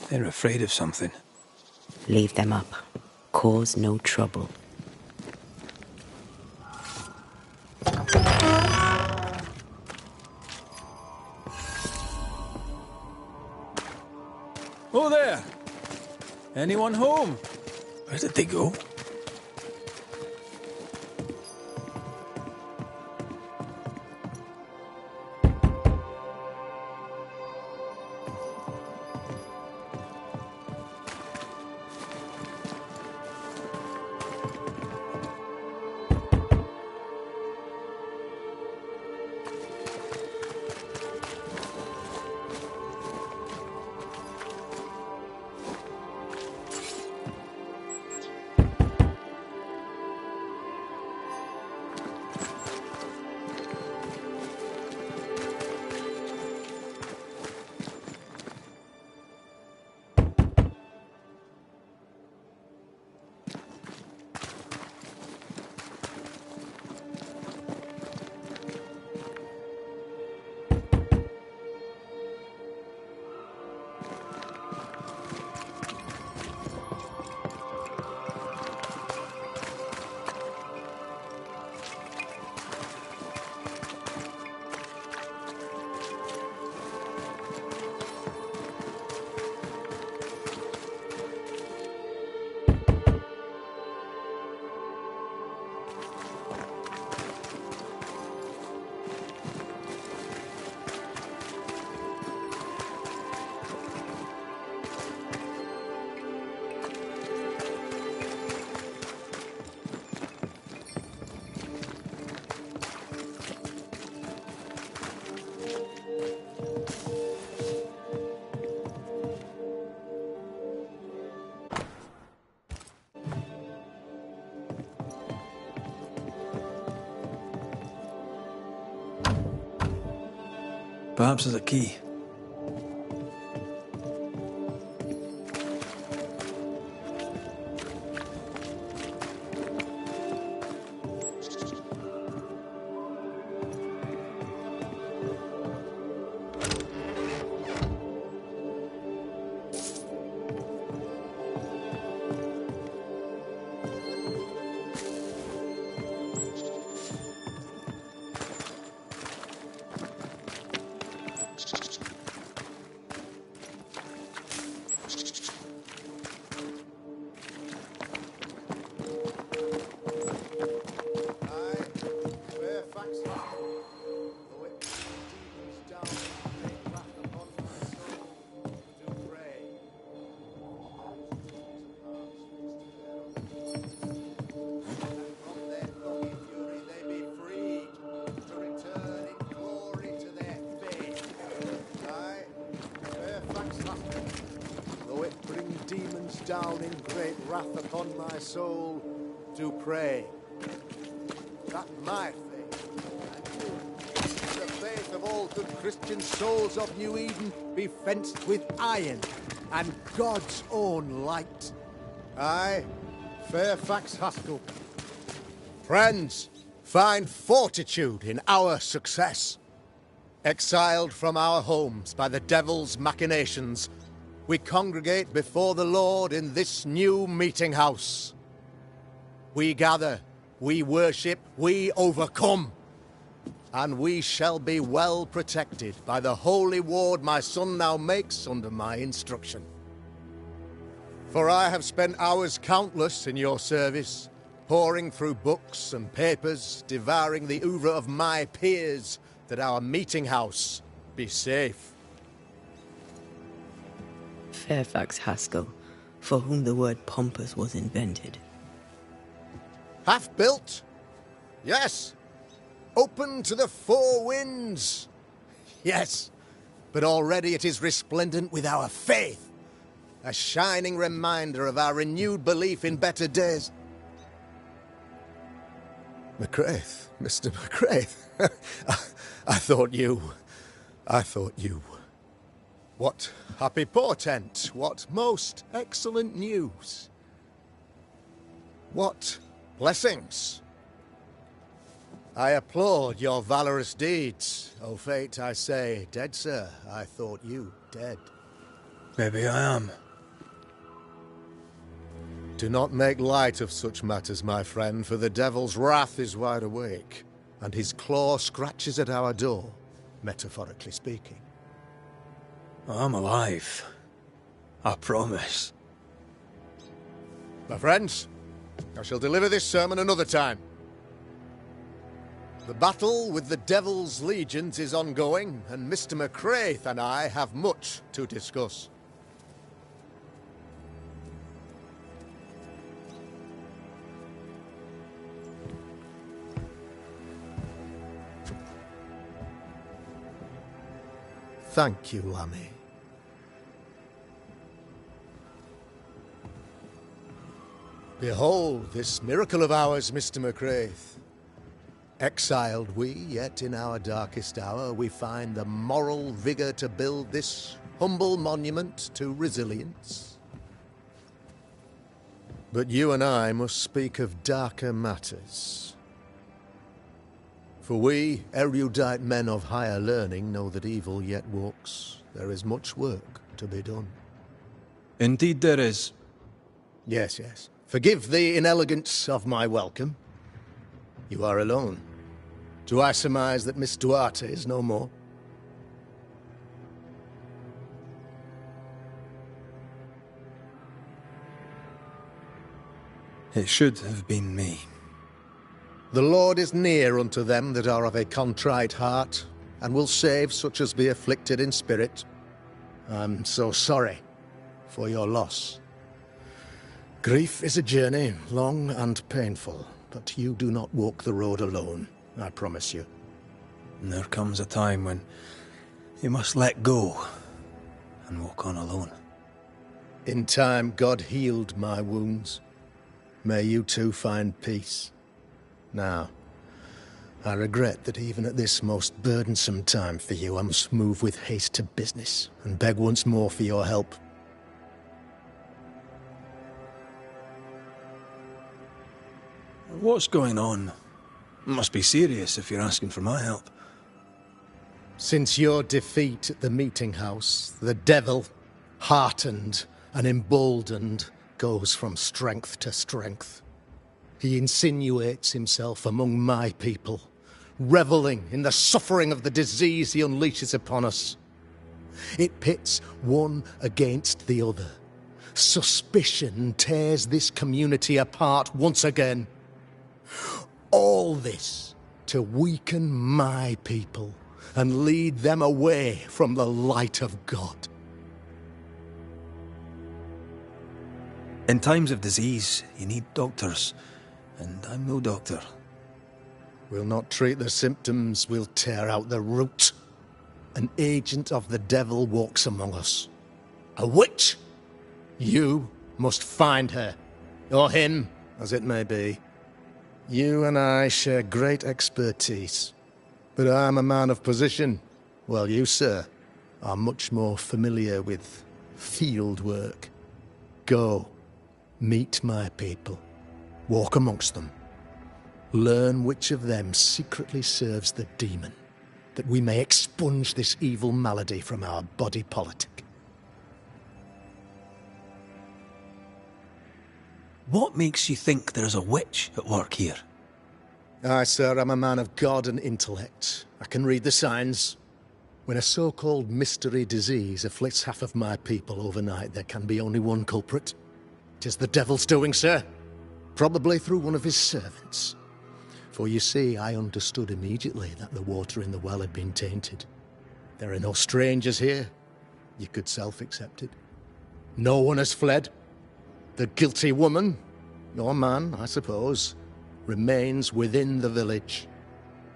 B: They're afraid of something.
C: Leave them up. Cause no trouble.
G: Oh there! Anyone home?
B: Where did they go? Perhaps there's a key.
I: Down in great wrath upon my soul, do pray that my faith and the faith of all good Christian souls of New Eden be fenced with iron and God's own light. I, Fairfax Haskell. Friends, find fortitude in our success. Exiled from our homes by the devil's machinations, we congregate before the Lord in this new meeting house. We gather, we worship, we overcome. And we shall be well protected by the holy ward my son now makes under my instruction. For I have spent hours countless in your service, poring through books and papers, devouring the oeuvre of my peers, that our meeting house be safe.
C: Fairfax Haskell, for whom the word pompous was invented.
I: Half-built? Yes. Open to the four winds? Yes. But already it is resplendent with our faith. A shining reminder of our renewed belief in better days. McCraith, Mr. McCraith. I thought you. What happy portent, what most excellent news. What blessings. I applaud your valorous deeds. O fate, I say, dead, sir. I thought you dead.
B: Maybe I am.
I: Do not make light of such matters, my friend, for the devil's wrath is wide awake, and his claw scratches at our door, metaphorically speaking.
B: I'm alive. I promise.
I: My friends, I shall deliver this sermon another time. The battle with the devil's legions is ongoing, and Mr. McCraith and I have much to discuss. Thank you, Lammy. Behold this miracle of ours, Mr. McCraith. Exiled we, yet in our darkest hour we find the moral vigour to build this humble monument to resilience. But you and I must speak of darker matters. For we, erudite men of higher learning, know that evil yet walks. There is much work to be done.
B: Indeed there is.
I: Yes, yes. Forgive the inelegance of my welcome. You are alone. Do I surmise that Miss Duarte is no more?
B: It should have been me.
I: The Lord is near unto them that are of a contrite heart, and will save such as be afflicted in spirit. I'm so sorry for your loss. Grief is a journey, long and painful, but you do not walk the road alone, I promise you.
B: And there comes a time when you must let go and walk on alone.
I: In time, God healed my wounds. May you too find peace. Now, I regret that even at this most burdensome time for you, I must move with haste to business and beg once more for your help.
B: What's going on? It must be serious if you're asking for my help.
I: Since your defeat at the meeting house, the devil, heartened and emboldened, goes from strength to strength. He insinuates himself among my people, reveling in the suffering of the disease he unleashes upon us. It pits one against the other. Suspicion tears this community apart once again. All this to weaken my people and lead them away from the light of God.
B: In times of disease, you need doctors, and I'm no doctor.
I: We'll not treat the symptoms, we'll tear out the root. An agent of the devil walks among us. A witch! You must find her, or him, as it may be. You and I share great expertise, but I'm a man of position, while you, sir, are much more familiar with field work. Go, meet my people, walk amongst them, learn which of them secretly serves the demon, that we may expunge this evil malady from our body politic.
B: What makes you think there's a witch at work here?
I: Aye, sir, I'm a man of God and intellect. I can read the signs. When a so-called mystery disease afflicts half of my people overnight, there can be only one culprit. 'Tis the devil's doing, sir. Probably through one of his servants. For you see, I understood immediately that the water in the well had been tainted. There are no strangers here. You could self-accept it. No one has fled. The guilty woman, or man, I suppose, remains within the village.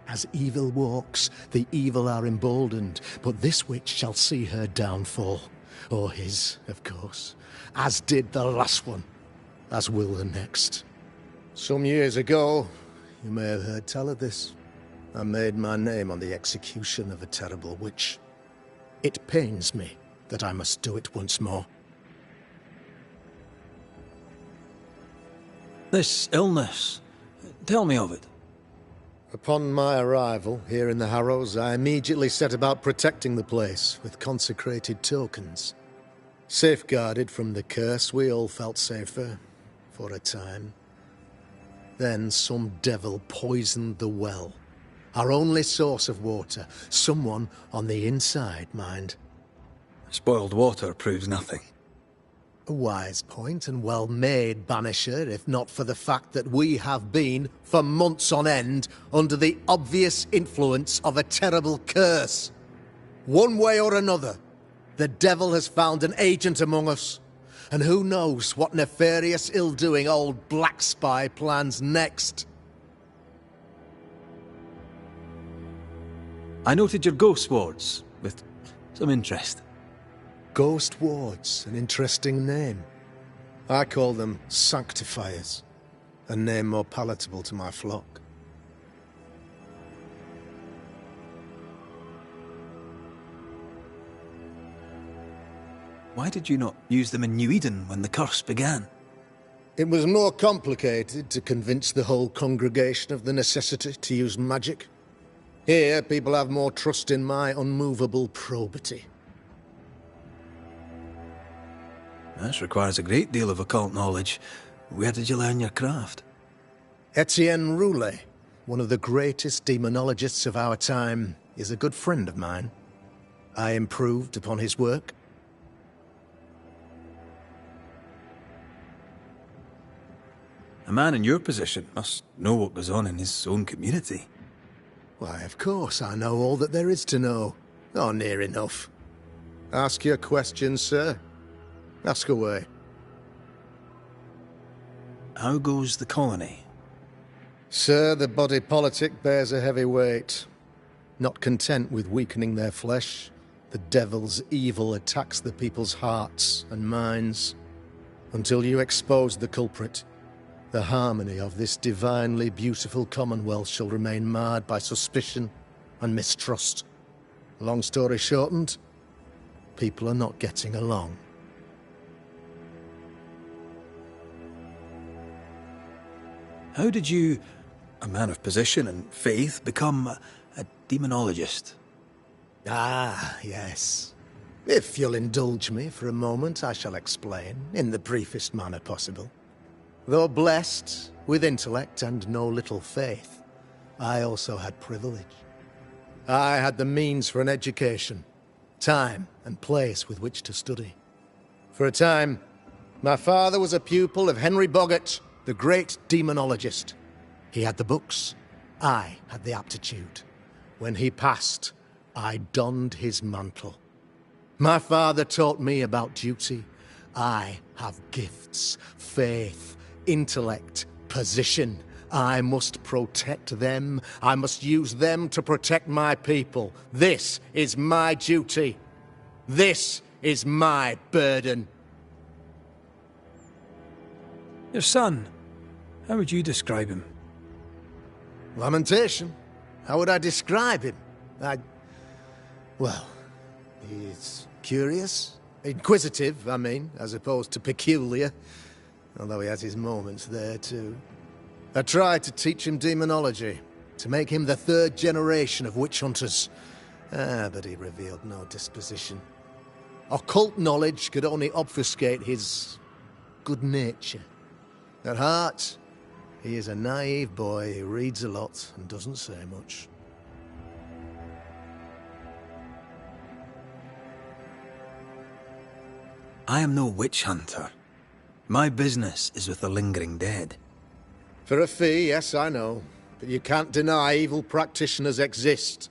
I: As evil walks, the evil are emboldened, but this witch shall see her downfall. Or his, of course, as did the last one, as will the next. Some years ago, you may have heard tell of this, I made my name on the execution of a terrible witch. It pains me that I must do it once more.
B: This illness, tell me of it.
I: Upon my arrival here in the Harrows, I immediately set about protecting the place with consecrated tokens. Safeguarded from the curse, we all felt safer, for a time. Then some devil poisoned the well, our only source of water. Someone on the inside, mind.
B: Spoiled water proves nothing.
I: A wise point and well made, Banisher, if not for the fact that we have been, for months on end, under the obvious influence of a terrible curse. One way or another, the devil has found an agent among us, and who knows what nefarious ill-doing old Black Spy plans next.
B: I noted your ghost wards with some interest.
I: Ghost wards, an interesting name. I call them sanctifiers, a name more palatable to my flock.
B: Why did you not use them in New Eden when the curse began?
I: It was more complicated to convince the whole congregation of the necessity to use magic. Here, people have more trust in my unmovable probity.
B: This requires a great deal of occult knowledge. Where did you learn your craft?
I: Etienne Roulet, one of the greatest demonologists of our time, is a good friend of mine. I improved upon his work.
B: A man in your position must know what goes on in his own community.
I: Why, of course I know all that there is to know. Or near enough. Ask your questions, sir. Ask away.
B: How goes the colony?
I: Sir, the body politic bears a heavy weight. Not content with weakening their flesh, the devil's evil attacks the people's hearts and minds. Until you expose the culprit, the harmony of this divinely beautiful commonwealth shall remain marred by suspicion and mistrust. Long story shortened, people are not getting along.
B: How did you, a man of position and faith, become a demonologist?
I: Ah, yes. If you'll indulge me for a moment, I shall explain, in the briefest manner possible. Though blessed with intellect and no little faith, I also had privilege. I had the means for an education, time and place with which to study. For a time, my father was a pupil of Henry Boggart, the great demonologist. He had the books, I had the aptitude. When he passed, I donned his mantle. My father taught me about duty. I have gifts, faith, intellect, position. I must protect them. I must use them to protect my people. This is my duty. This is my burden.
B: Your son, how would you describe him?
I: Lamentation. How would I describe him? Well, he's curious. Inquisitive, I mean, as opposed to peculiar. Although he has his moments there, too. I tried to teach him demonology, to make him the third generation of witch hunters. But he revealed no disposition. Occult knowledge could only obfuscate his good nature. At heart, he is a naive boy who reads a lot and doesn't say much.
B: I am no witch hunter. My business is with the lingering dead.
I: For a fee, yes, I know. But you can't deny evil practitioners exist.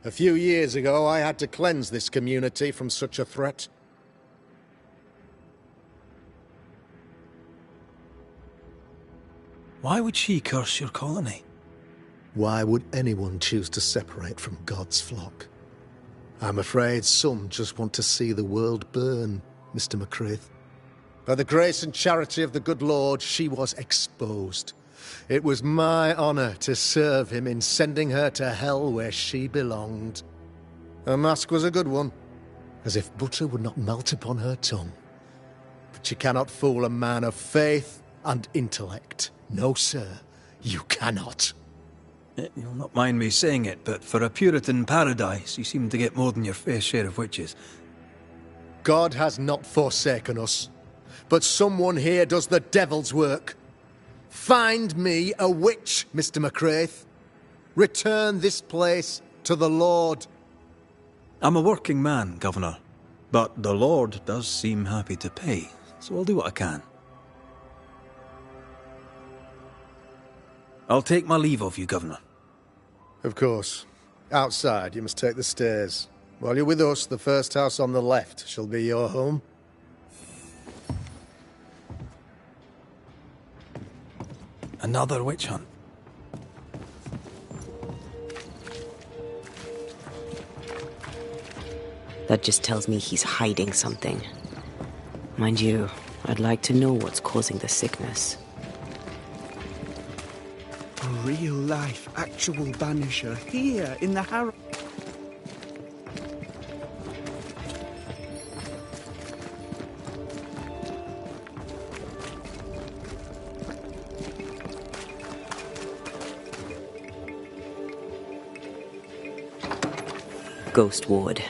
I: A few years ago, I had to cleanse this community from such a threat.
B: Why would she curse your colony?
I: Why would anyone choose to separate from God's flock? I'm afraid some just want to see the world burn, Mr. McCraith. By the grace and charity of the good Lord, she was exposed. It was my honor to serve him in sending her to hell where she belonged. Her mask was a good one, as if butter would not melt upon her tongue. But you cannot fool a man of faith and intellect. No, sir, you cannot.
B: You'll not mind me saying it, but for a Puritan paradise, you seem to get more than your fair share of witches.
I: God has not forsaken us, but someone here does the devil's work. Find me a witch, Mr. McCraith. Return this place to the Lord.
B: I'm a working man, Governor, but the Lord does seem happy to pay, so I'll do what I can. I'll take my leave of you, Governor.
I: Of course. Outside, you must take the stairs. While you're with us, the first house on the left shall be your home.
B: Another witch hunt.
C: That just tells me he's hiding something. Mind you, I'd like to know what's causing the sickness.
J: A real-life, actual banisher here in the Harrow.
C: Ghost Ward.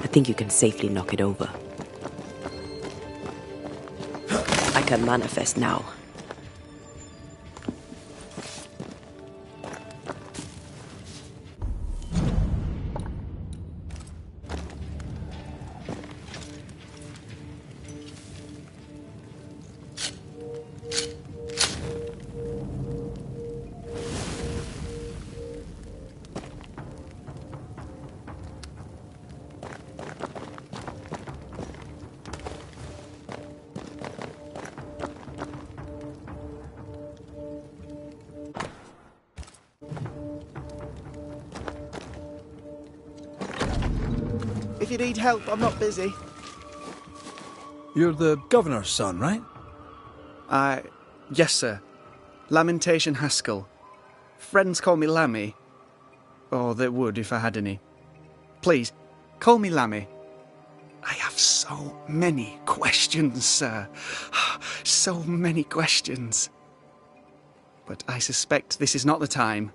C: I think you can safely knock it over. I can manifest now.
J: If you need help, I'm not busy.
B: You're the Governor's son, right?
J: Yes, sir. Lamentation Haskell. Friends call me Lammy. Or they would if I had any. Please, call me Lammy. I have so many questions, sir. So many questions. But I suspect this is not the time.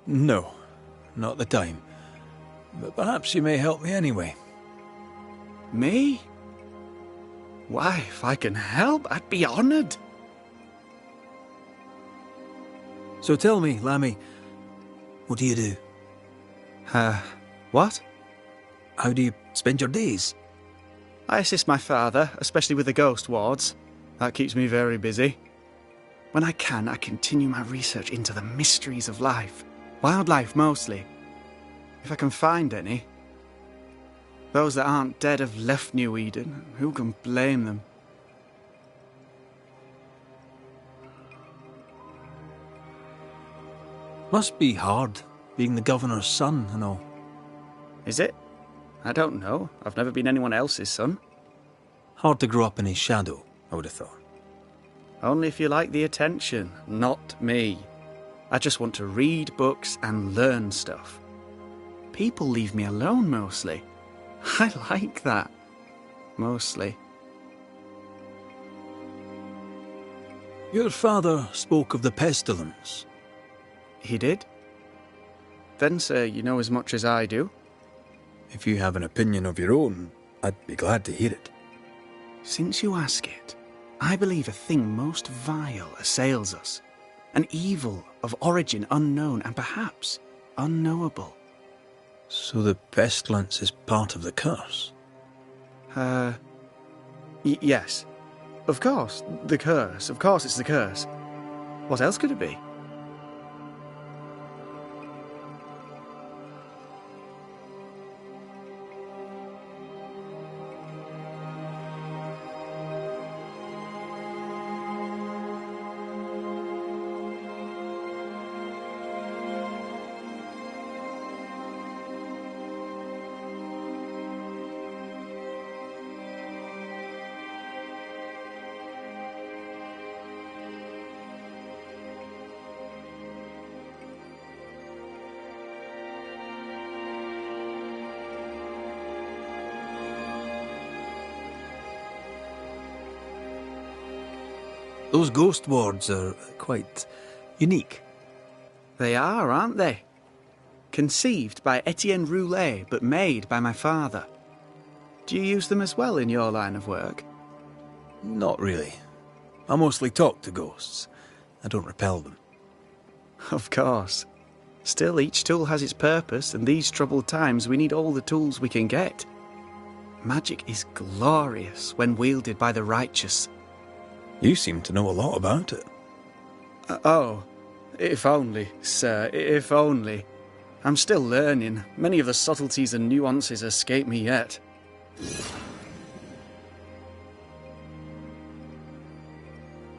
B: No, not the time. But perhaps you may help me anyway.
J: Me? Why, if I can help, I'd be honoured.
B: So tell me, Lammy, what do you do?
J: What?
B: How do you spend your days?
J: I assist my father, especially with the ghost wards. That keeps me very busy. When I can, I continue my research into the mysteries of life. Wildlife, mostly. If I can find any. Those that aren't dead have left New Eden. Who can blame them?
B: Must be hard, being the Governor's son and all.
J: Is it? I don't know. I've never been anyone else's son.
B: Hard to grow up in his shadow, I would have thought.
J: Only if you like the attention, not me. I just want to read books and learn stuff. People leave me alone, mostly. I like that. Mostly.
B: Your father spoke of the pestilence.
J: He did? Then, sir, you know as much as I do.
B: If you have an opinion of your own, I'd be glad to hear it.
J: Since you ask it, I believe a thing most vile assails us. An evil of origin unknown and perhaps unknowable.
B: So the pestilence is part of the curse?
J: Yes. Of course, the curse. Of course it's the curse. What else could it be?
B: Those ghost wards are quite unique.
J: They are, aren't they? Conceived by Etienne Roulet, but made by my father. Do you use them as well in your line of work?
B: Not really. I mostly talk to ghosts. I don't repel them.
J: Of course. Still, each tool has its purpose, and these troubled times we need all the tools we can get. Magic is glorious when wielded by the righteous.
B: You seem to know a lot about it.
J: Oh, if only, sir, if only. I'm still learning. Many of the subtleties and nuances escape me yet.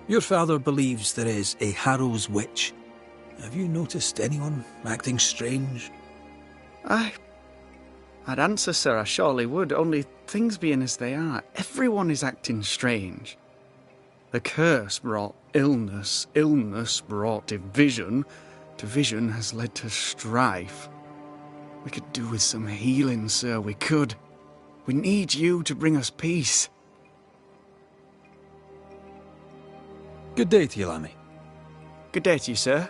B: Your father believes there is a Harrow's witch. Have you noticed anyone acting strange?
J: I'd answer, sir, I surely would, only things being as they are, everyone is acting strange. The curse brought illness, illness brought division, division has led to strife. We could do with some healing, sir, we could. We need you to bring us peace.
B: Good day to you, Lammy.
J: Good day to you, sir.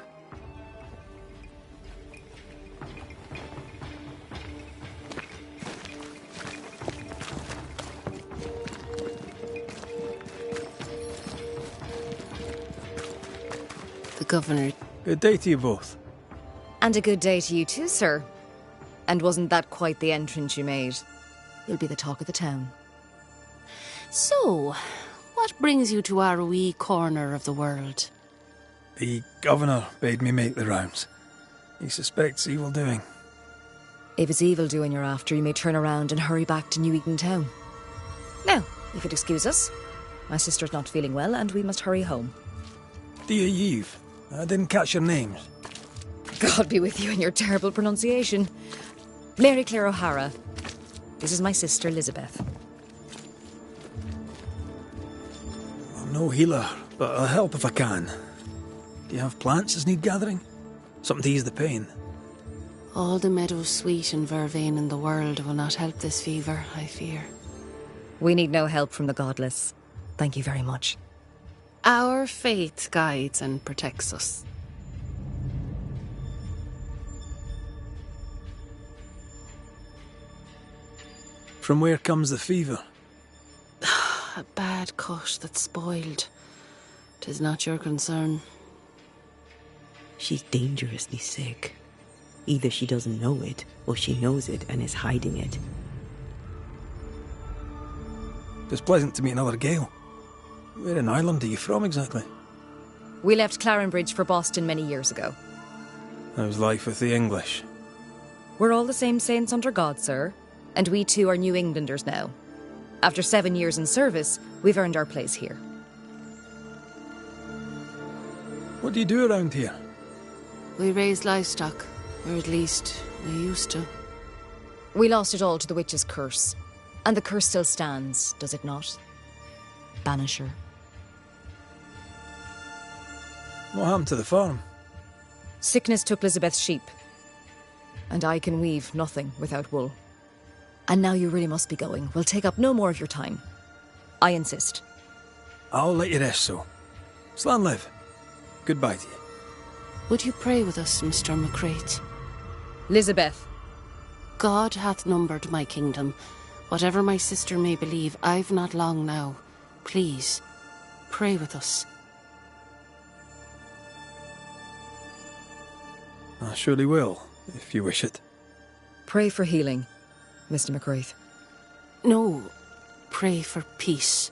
K: The Governor.
B: Good day to you both.
D: And a good day to you too, sir. And wasn't that quite the entrance you made? You'll be the talk of the town.
K: So, what brings you to our wee corner of the world?
B: The Governor bade me make the rounds. He suspects evil doing.
D: If it's evil doing you're after, you may turn around and hurry back to New Eden Town. Now, if you'd excuse us, my sister's not feeling well and we must hurry home.
B: Dear Eve, I didn't catch your names.
D: God be with you and your terrible pronunciation. Mary Claire O'Hara. This is my sister, Elizabeth.
B: I'm no healer, but I'll help if I can. Do you have plants as need gathering? Something to ease the pain?
K: All the meadow sweet and vervain in the world will not help this fever, I fear.
D: We need no help from the godless. Thank you very much.
K: Our faith guides and protects us.
B: From where comes the fever?
K: A bad cut that's spoiled. 'Tis not your concern.
C: She's dangerously sick. Either she doesn't know it, or she knows it and is hiding it.
B: It's pleasant to meet another Gale. Where in Ireland are you from exactly?
D: We left Clarenbridge for Boston many years ago.
B: How's life with the English?
D: We're all the same saints under God, sir. And we too are New Englanders now. After 7 years in service, we've earned our place here.
B: What do you do around here?
K: We raise livestock, or at least we used to.
D: We lost it all to the witch's curse. And the curse still stands, does it not? Banisher.
B: What happened to the farm?
D: Sickness took Elizabeth's sheep. And I can weave nothing without wool. And now you really must be going. We'll take up no more of your time. I insist.
B: I'll let you rest, so. Slan live. Goodbye to you.
K: Would you pray with us, Mr. McCrate?
D: Elizabeth.
K: God hath numbered my kingdom. Whatever my sister may believe, I've not long now. Please, pray with us.
B: I surely will, if you wish it.
D: Pray for healing, Mr. McCraith.
K: No, pray for peace.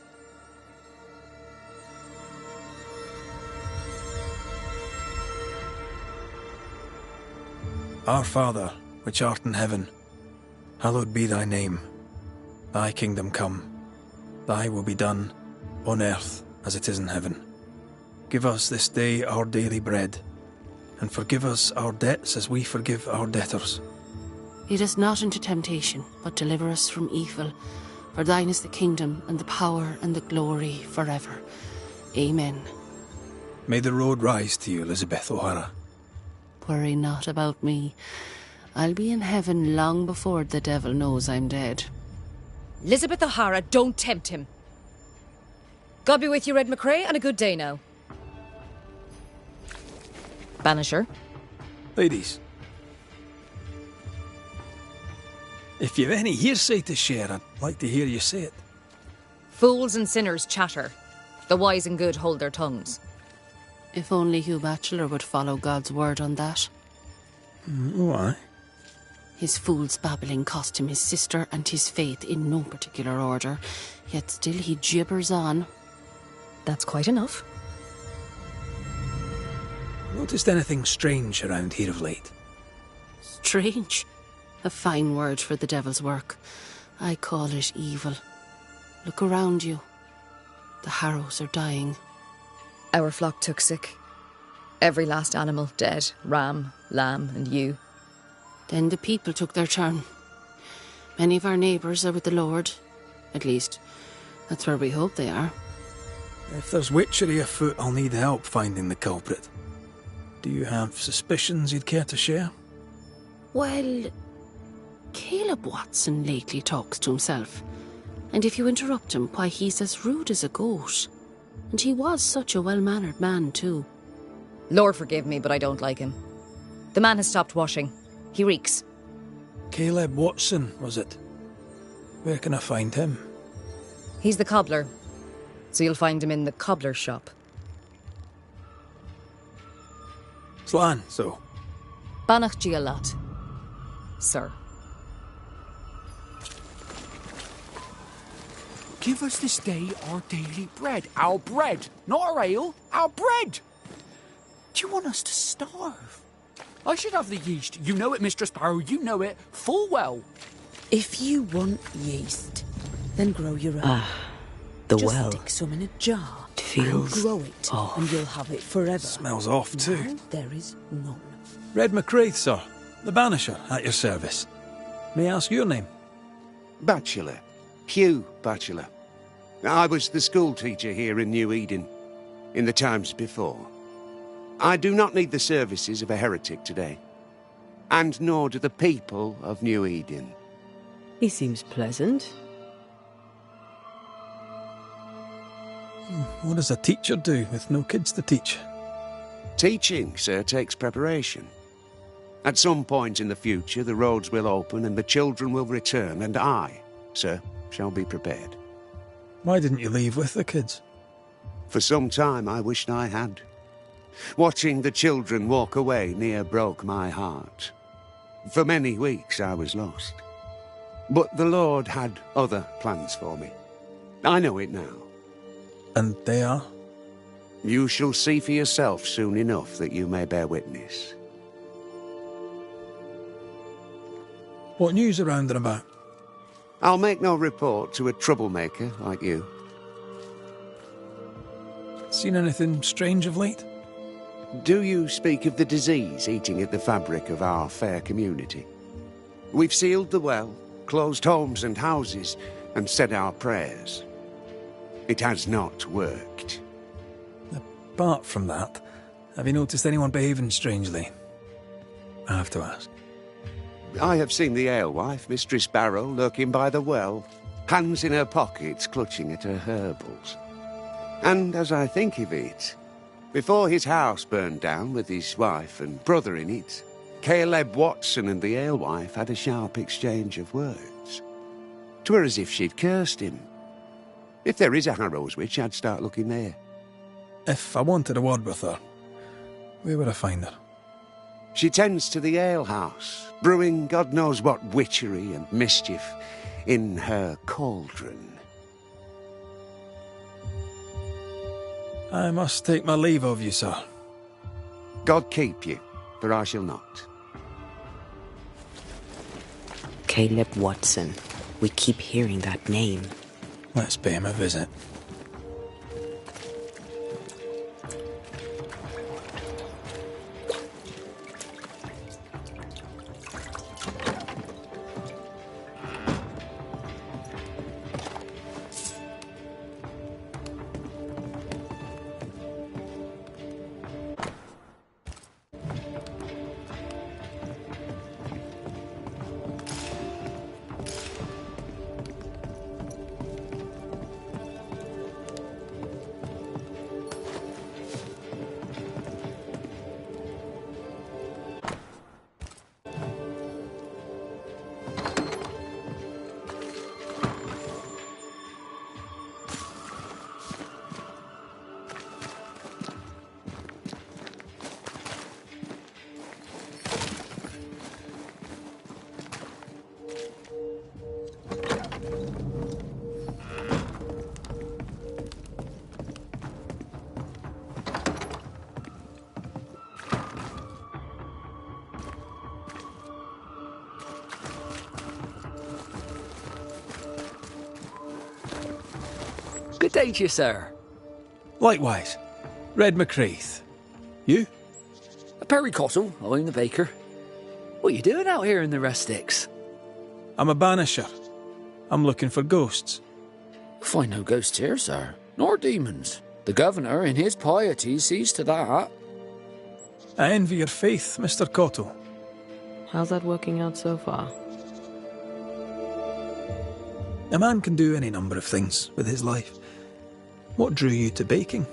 B: Our Father, which art in heaven, hallowed be thy name. Thy kingdom come. Thy will be done, on earth as it is in heaven. Give us this day our daily bread, and forgive us our debts as we forgive our debtors.
K: Lead us not into temptation, but deliver us from evil. For thine is the kingdom, and the power, and the glory, forever. Amen.
B: May the road rise to you, Elizabeth O'Hara.
K: Worry not about me. I'll be in heaven long before the devil knows I'm dead.
D: Elizabeth O'Hara, don't tempt him. God be with you, Red McCrae, and a good day now. Banisher.
B: Ladies, if you've any hearsay to share, I'd like to hear you say it.
E: Fools and sinners chatter. The wise and good hold their tongues.
K: If only Hugh Batchelor would follow God's word on that.
B: Why?
K: His fool's babbling cost him his sister and his faith in no particular order, yet still he gibbers on.
E: That's quite enough.
B: Noticed anything strange around here of late?
K: Strange. A fine word for the devil's work. I call it evil. Look around you. The harrows are dying.
E: Our flock took sick. Every last animal dead. Ram, lamb and ewe.
K: Then the people took their turn. Many of our neighbours are with the Lord. At least, that's where we hope they are.
B: If there's witchery afoot, I'll need help finding the culprit. Do you have suspicions you'd care to share?
K: Well, Caleb Watson lately talks to himself. And if you interrupt him, why, he's as rude as a goat. And he was such a well-mannered man, too.
E: Lord forgive me, but I don't like him. The man has stopped washing. He reeks.
B: Caleb Watson, was it? Where can I find him?
E: He's the cobbler. So you'll find him in the cobbler's shop.
B: Slan, so.
E: Banach Gialat. Sir.
L: Give us this day our daily bread. Our bread, not our ale, our bread. Do you want us to starve? I should have the yeast. You know it, Mistress Barrow, you know it full well.
C: If you want yeast, then grow your own.
H: The
C: Just
H: well.
C: stick some in a jar.
H: It feels
C: grow it,
H: off.
C: and you'll have it forever.
B: Smells off too.
C: Now there is none.
B: Red McCraith, sir. The banisher, at your service. May I ask your name?
M: Batchelor. Hugh Batchelor. I was the school teacher here in New Eden, in the times before. I do not need the services of a heretic today, and nor do the people of New Eden.
H: He seems pleasant.
B: What does a teacher do with no kids to teach?
M: Teaching, sir, takes preparation. At some point in the future, the roads will open and the children will return, and I, sir, shall be prepared.
B: Why didn't you leave with the kids?
M: For some time I wished I had. Watching the children walk away near broke my heart. For many weeks I was lost. But the Lord had other plans for me. I know it now.
B: And they are?
M: You shall see for yourself soon enough that you may bear witness.
B: What news around and about?
M: I'll make no report to a troublemaker like you.
B: Seen anything strange of late?
M: Do you speak of the disease eating at the fabric of our fair community? We've sealed the well, closed homes and houses, and said our prayers. It has not worked.
B: Apart from that, have you noticed anyone behaving strangely? I have to ask.
M: I have seen the alewife, Mistress Barrow, lurking by the well, hands in her pockets clutching at her herbals. And as I think of it, before his house burned down with his wife and brother in it, Caleb Watson and the alewife had a sharp exchange of words. 'Twere as if she'd cursed him. If there is a Harrow's witch, I'd start looking there.
B: If I wanted a word with her, where would I find her?
M: She tends to the alehouse, brewing God knows what witchery and mischief in her cauldron.
B: I must take my leave of you, sir.
M: God keep you, for I shall not.
H: Caleb Watson. We keep hearing that name.
B: Let's pay him a visit.
L: day to you, sir.
B: Likewise. Red McCraith. You?
L: Perry Cottle, I'm the baker. What are you doing out here in the rustics?
B: I'm a banisher. I'm looking for ghosts.
L: Find no ghosts here, sir, nor demons. The governor, in his piety, sees to that.
B: I envy your faith, Mr. Cottle.
C: How's that working out so far?
B: A man can do any number of things with his life. What drew you to baking?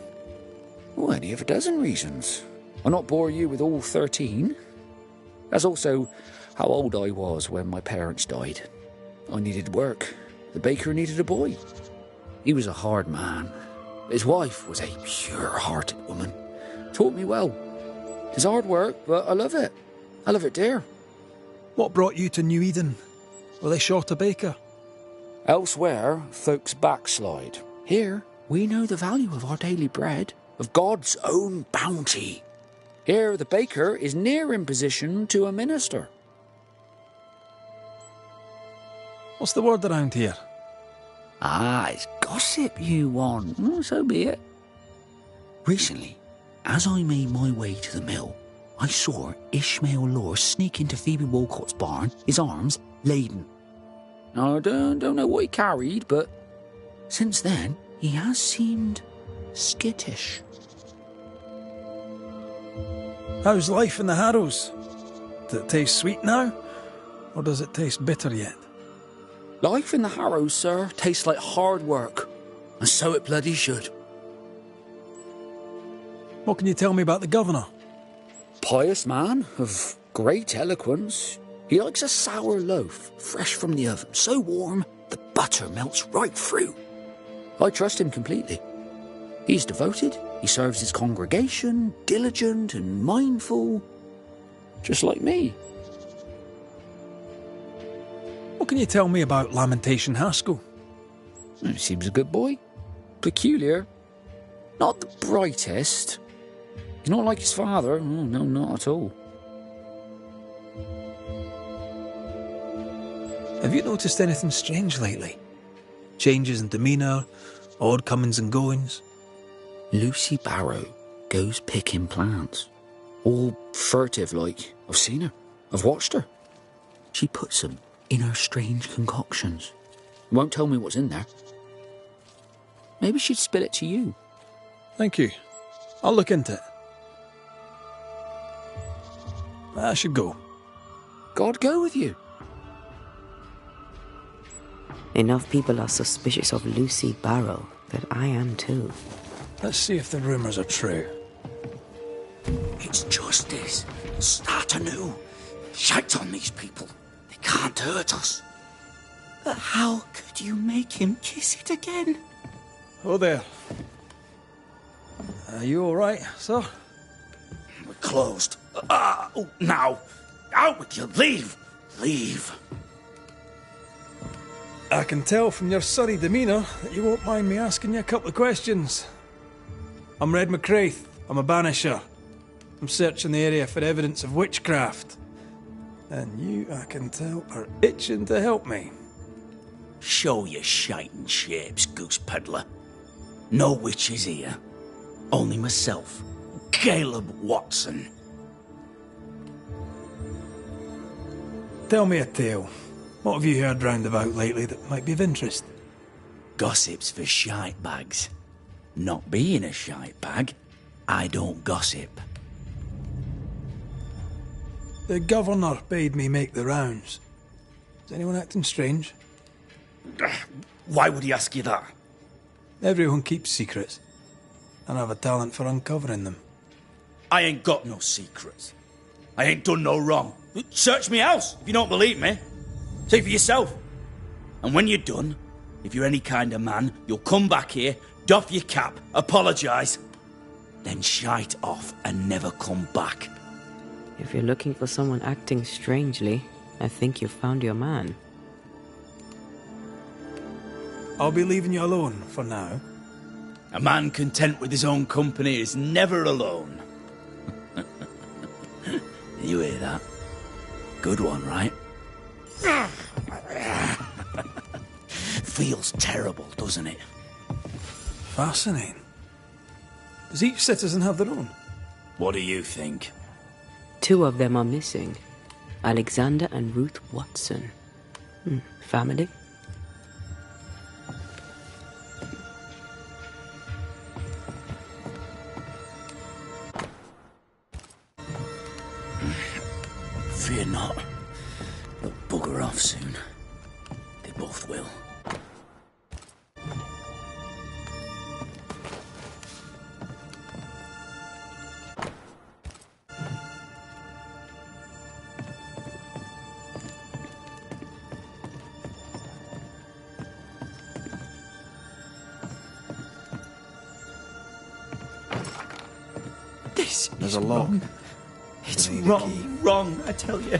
L: Oh, any of a dozen reasons. I'll not bore you with all 13. That's also how old I was when my parents died. I needed work. The baker needed a boy. He was a hard man. His wife was a pure-hearted woman. Taught me well. It's hard work, but I love it. I love it, dear.
B: What brought you to New Eden? Were they short a baker?
L: Elsewhere, folks backslide. Here, we know the value of our daily bread, of God's own bounty. Here, the baker is near in position to a minister.
B: What's the word around here?
L: Ah, it's gossip you want. Oh, so be it. Recently, as I made my way to the mill, I saw Ishmael Lore sneak into Phoebe Walcott's barn, his arms laden. Now, I don't know what he carried, but since then, he has seemed skittish.
B: How's life in the Harrows? Does it taste sweet now? Or does it taste bitter yet?
L: Life in the Harrows, sir, tastes like hard work. And so it bloody should.
B: What can you tell me about the governor?
L: Pious man of great eloquence. He likes a sour loaf, fresh from the oven, so warm the butter melts right through. I trust him completely. He's devoted, he serves his congregation, diligent and mindful, just like me.
B: What can you tell me about Lamentation Haskell?
L: He seems a good boy. Peculiar. Not the brightest. He's not like his father. Oh, no, not at all.
B: Have you noticed anything strange lately? Changes in demeanour, odd comings and goings?
L: Lucy Barrow goes picking plants. All furtive like. I've seen her. I've watched her. She puts them in her strange concoctions. Won't tell me what's in there. Maybe she'd spill it to you.
B: Thank you. I'll look into it. I should go.
L: God go with you.
C: Enough people are suspicious of Lucy Barrow that I am too.
B: Let's see if the rumours are true.
L: It's justice. Start anew. Shite on these people. They can't hurt us.
N: But how could you make him kiss it again?
B: Oh there. Are you all right, sir?
N: We're closed. Now. Out with you. Leave. Leave.
B: I can tell from your surly demeanour that you won't mind me asking you a couple of questions. I'm Red McCraith. I'm a banisher. I'm searching the area for evidence of witchcraft. And you, I can tell, are itching to help me.
N: Show your shiting shapes, goose peddler. No witches here. Only myself, Caleb Watson.
B: Tell me a tale. What have you heard round about lately that might be of interest?
N: Gossip's for shite bags. Not being a shite bag, I don't gossip.
B: The governor bade me make the rounds. Is anyone acting strange?
N: Why would he ask you that?
B: Everyone keeps secrets, and I have a talent for uncovering them.
N: I ain't got no secrets. I ain't done no wrong. Search me house if you don't believe me. See for yourself. And when you're done, if you're any kind of man, you'll come back here, doff your cap, apologise, then shite off and never come back.
C: If you're looking for someone acting strangely, I think you've found your man.
B: I'll be leaving you alone for now.
N: A man content with his own company is never alone. You hear that? Good one, right? Feels terrible, doesn't it?
B: Fascinating. Does each citizen have their own?
N: What do you think?
C: 2 of them are missing. Alexander and Ruth Watson. Family?
N: Fear not. They'll bugger off soon. They both will.
B: There's a lock.
N: It's wrong, I tell you.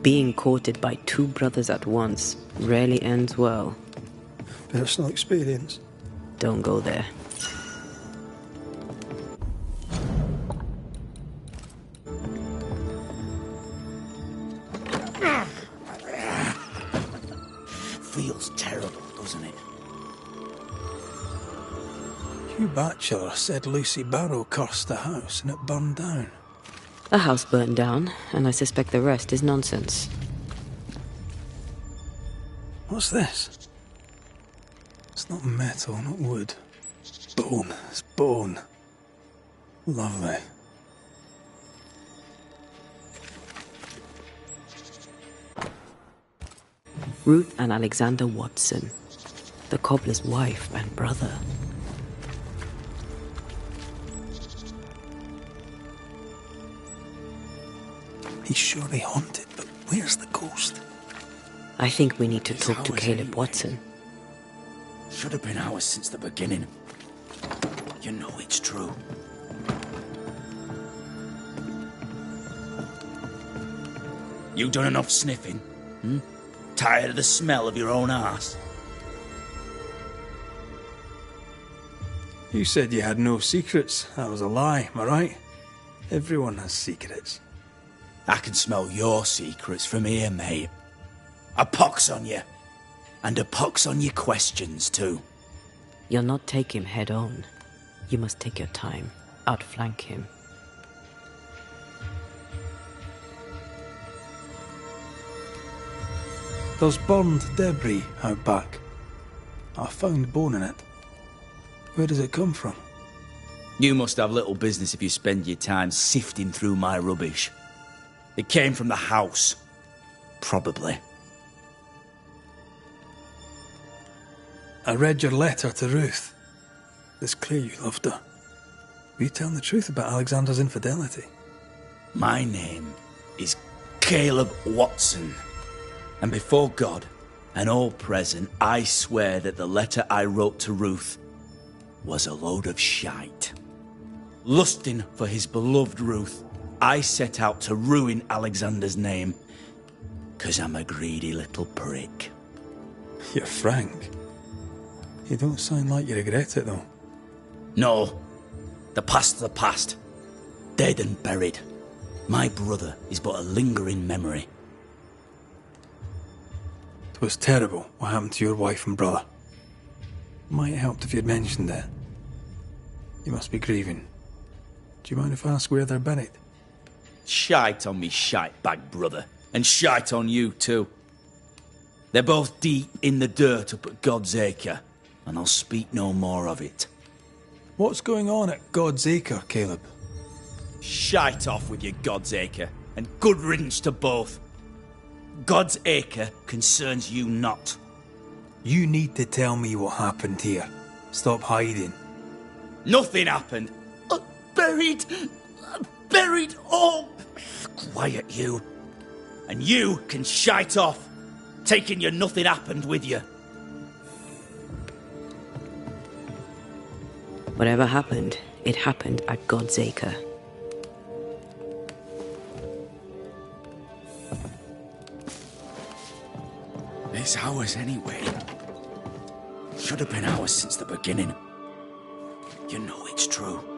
C: Being courted by 2 brothers at once rarely ends well.
B: Personal experience.
C: Don't go there.
N: Feels terrible, doesn't it?
B: Hugh Batchelor said Lucy Barrow cursed the house and it burned down.
C: The house burned down, and I suspect the rest is nonsense.
B: What's this? It's not metal, not wood. Bone. It's bone. Lovely.
C: Ruth and Alexander Watson, the cobbler's wife and brother.
B: He's surely haunted, but where's the ghost?
C: I think we need to talk to Caleb Watson.
N: Should have been ours since the beginning. You know it's true. You done enough sniffing? Tired of the smell of your own arse?
B: You said you had no secrets. That was a lie, am I right? Everyone has secrets.
N: I can smell your secrets from here, mate. A pox on you. And a pox on your questions, too.
C: You'll not take him head on. You must take your time, outflank him.
B: There's burned debris out back. I found bone in it. Where does it come from?
N: You must have little business if you spend your time sifting through my rubbish. It came from the house. Probably.
B: I read your letter to Ruth. It's clear you loved her. Were you telling the truth about Alexander's infidelity?
N: My name is Caleb Watson. And before God and all present, I swear that the letter I wrote to Ruth was a load of shite. Lusting for his beloved Ruth, I set out to ruin Alexander's name, 'cause I'm a greedy little prick.
B: You're frank. You don't sound like you regret it, though.
N: No. The past's the past. Dead and buried. My brother is but a lingering memory.
B: It was terrible what happened to your wife and brother. Might have helped if you'd mentioned it. You must be grieving. Do you mind if I ask where they're buried?
N: Shite on me shite-bag brother. And shite on you, too. They're both deep in the dirt up at God's Acre, and I'll speak no more of it.
B: What's going on at God's Acre, Caleb?
N: Shite off with your God's Acre, and good riddance to both. God's Acre concerns you not.
B: You need to tell me what happened here. Stop hiding.
N: Nothing happened. Buried all. Quiet, you. And you can shite off, taking your nothing happened with you.
C: Whatever happened, it happened at God's Acre.
N: It's ours anyway. Should have been ours since the beginning. You know it's true. true.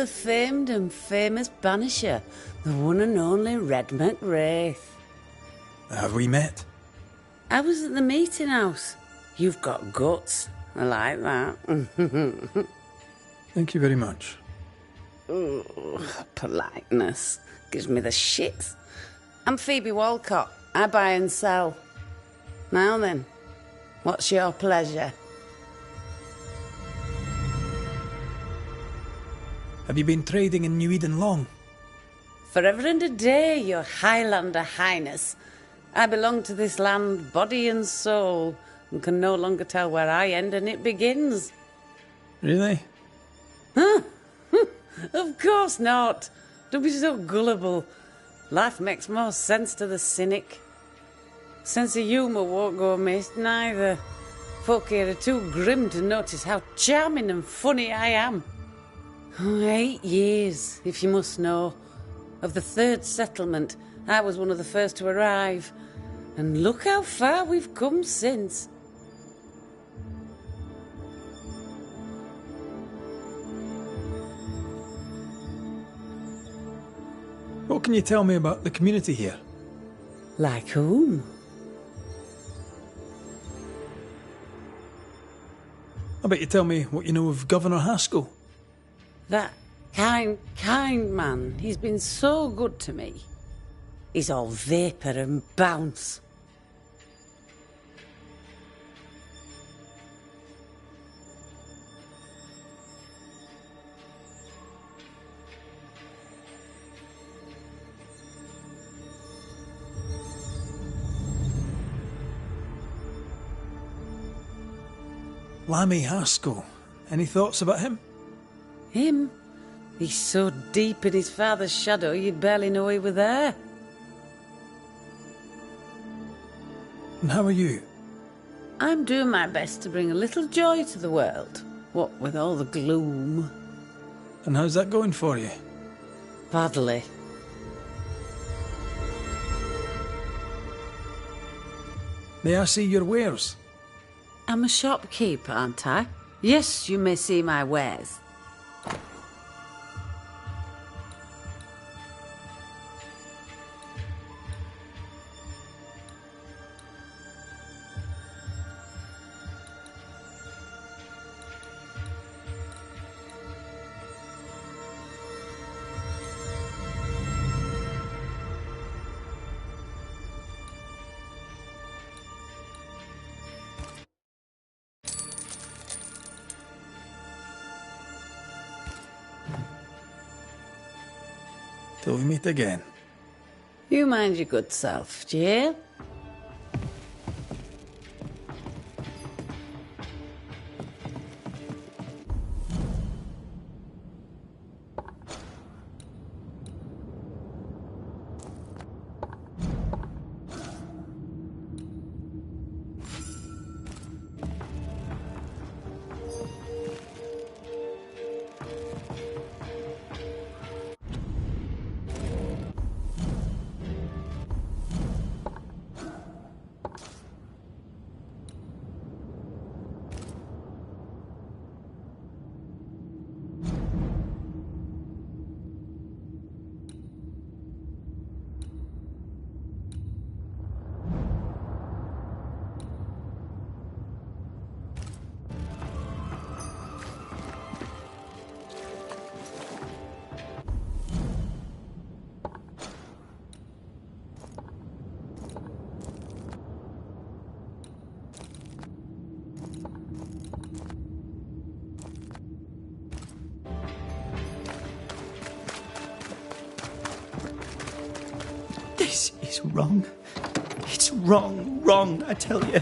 K: the famed and famous banisher, the one and only Red MacWraith.
B: Have we met?
K: I was at the meeting house. You've got guts. I like that.
B: Thank you very much.
K: Ooh, politeness. Gives me the shits. I'm Phoebe Walcott. I buy and sell. Now then, what's your pleasure?
B: Have you been trading in New Eden long?
K: Forever and a day, your Highlander Highness. I belong to this land, body and soul, and can no longer tell where I end and it begins.
B: Really?
K: Huh? Of course not. Don't be so gullible. Life makes more sense to the cynic. Sense of humour won't go amiss, neither. Folk here are too grim to notice how charming and funny I am. 8 years, if you must know. Of the third settlement, I was one of the first to arrive. And look how far we've come since.
B: What can you tell me about the community here?
K: Like whom?
B: I bet you tell me what you know of Governor Haskell.
K: That kind man. He's been so good to me. He's all vapour and bounce.
B: Lammy Haskell. Any thoughts about him?
K: Him? He's so deep in his father's shadow you'd barely know he were there.
B: And how are you?
K: I'm doing my best to bring a little joy to the world, what with all the gloom.
B: And how's that going for you?
K: Badly.
B: May I see your wares?
K: I'm a shopkeeper, aren't I? Yes, you may see my wares.
B: Till we meet again.
K: You mind your good self, do you hear?
O: This is wrong. It's wrong, I tell you.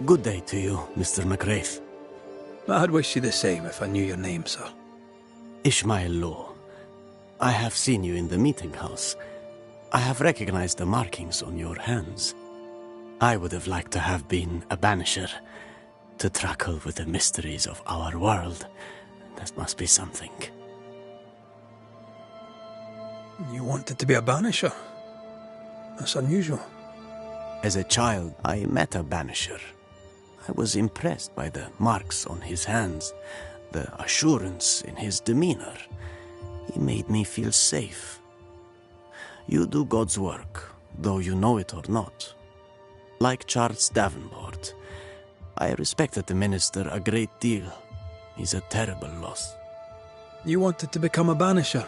P: Good day to you, Mr. MacWraith.
B: I'd wish you the same if I knew your name, sir.
P: Ishmael Law. I have seen you in the meeting house. I have recognized the markings on your hands. I would have liked to have been a banisher, to tackle with the mysteries of our world. That must be something.
B: You wanted to be a banisher? That's unusual.
P: As a child, I met a banisher. I was impressed by the marks on his hands, the assurance in his demeanor. He made me feel safe. You do God's work, though you know it or not. Like Charles Davenport, I respected the minister a great deal. He's a terrible loss.
B: You wanted to become a banisher.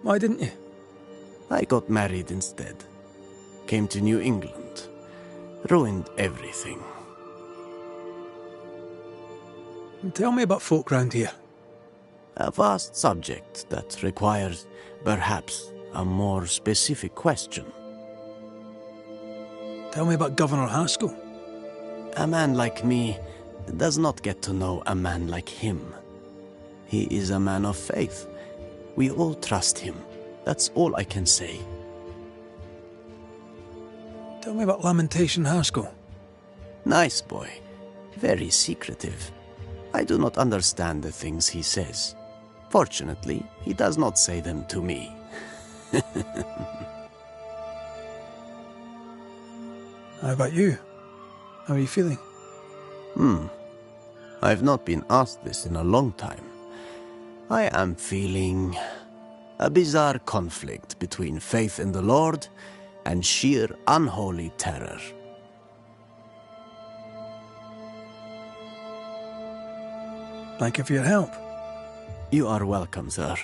B: Why didn't you?
P: I got married instead. Came to New England. Ruined everything.
B: Tell me about folk round here.
P: A vast subject that requires, perhaps, a more specific question.
B: Tell me about Governor Haskell.
P: A man like me does not get to know a man like him. He is a man of faith. We all trust him. That's all I can say.
B: Tell me about Lamentation Haskell.
P: Nice boy. Very secretive. I do not understand the things he says. Fortunately, he does not say them to me.
B: How about you? How are you feeling?
P: I've not been asked this in a long time. I am feeling a bizarre conflict between faith in the Lord and sheer unholy terror.
B: Thank you for your help.
P: You are welcome, sir.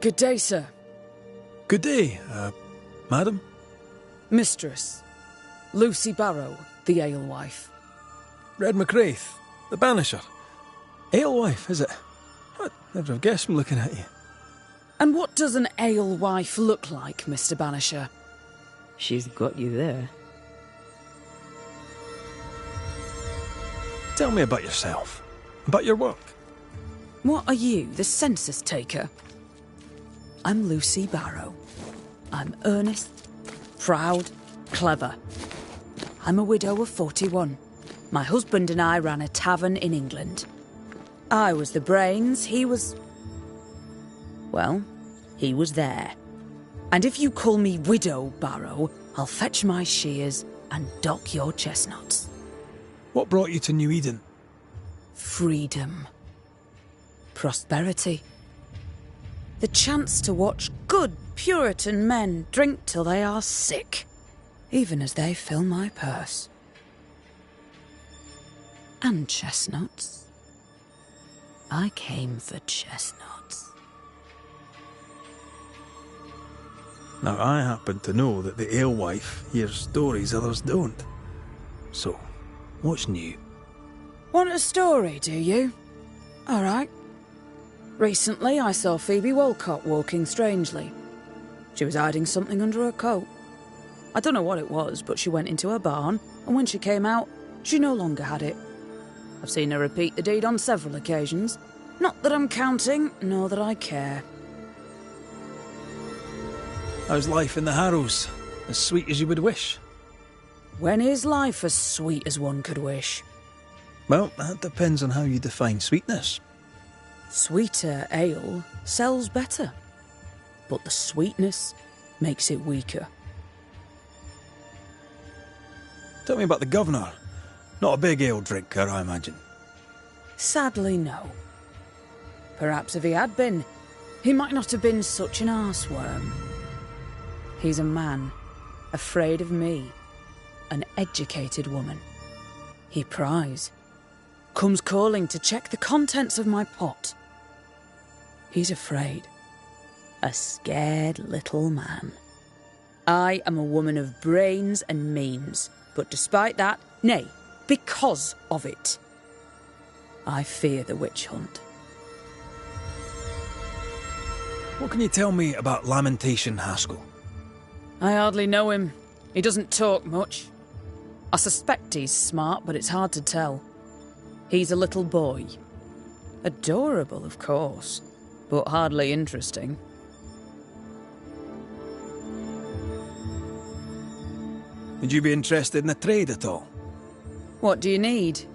Q: Good day, sir.
B: Good day, madam.
Q: Mistress. Lucy Barrow, the alewife.
B: Red McCraith, the banisher. Alewife, is it? I'd never have guessed from looking at you.
Q: And what does an alewife look like, Mr. Banisher?
C: She's got you there.
B: Tell me about yourself. About your work.
Q: What are you, the census taker? I'm Lucy Barrow. I'm earnest, proud, clever. I'm a widow of 41. My husband and I ran a tavern in England. I was the brains, he was... well, he was there. And if you call me Widow Barrow, I'll fetch my shears and dock your chestnuts.
B: What brought you to New Eden?
Q: Freedom. Prosperity. The chance to watch good Puritan men drink till they are sick, even as they fill my purse. And chestnuts. I came for chestnuts.
B: Now, I happen to know that the alewife hears stories others don't. So, what's new?
Q: Want a story, do you? All right. Recently, I saw Phoebe Walcott walking strangely. She was hiding something under her coat. I don't know what it was, but she went into her barn, and when she came out, she no longer had it. I've seen her repeat the deed on several occasions. Not that I'm counting, nor that I care.
B: How's life in the Harrows? As sweet as you would wish?
Q: When is life as sweet as one could wish?
B: Well, that depends on how you define sweetness.
Q: Sweeter ale sells better, but the sweetness makes it weaker.
B: Tell me about the governor. Not a big ale drinker, I imagine.
Q: Sadly, no. Perhaps if he had been, he might not have been such an arseworm. He's a man, afraid of me, an educated woman. He pries, comes calling to check the contents of my pot. He's afraid. A scared little man. I am a woman of brains and means, but despite that, nay, because of it, I fear the witch hunt.
B: What can you tell me about Lamentation Haskell?
Q: I hardly know him. He doesn't talk much. I suspect he's smart, but it's hard to tell. He's a little boy. Adorable, of course, but hardly interesting.
B: Would you be interested in a trade at all?
Q: What do you need?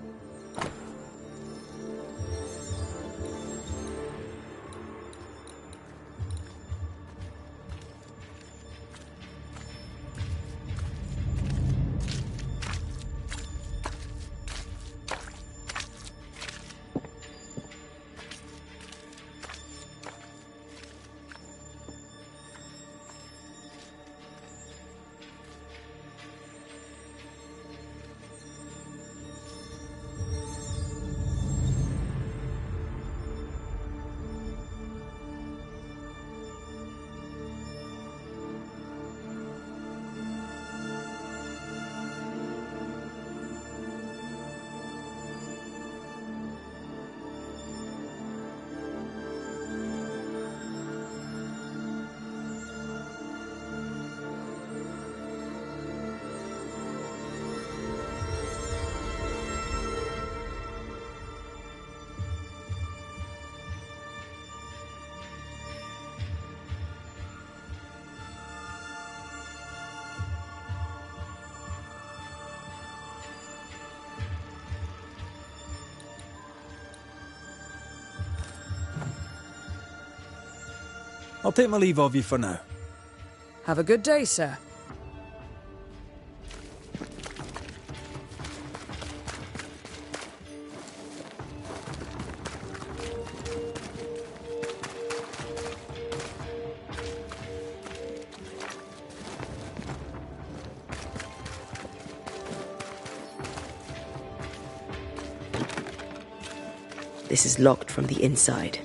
B: I'll take my leave of you for now.
Q: Have a good day, sir.
C: This is locked from the inside.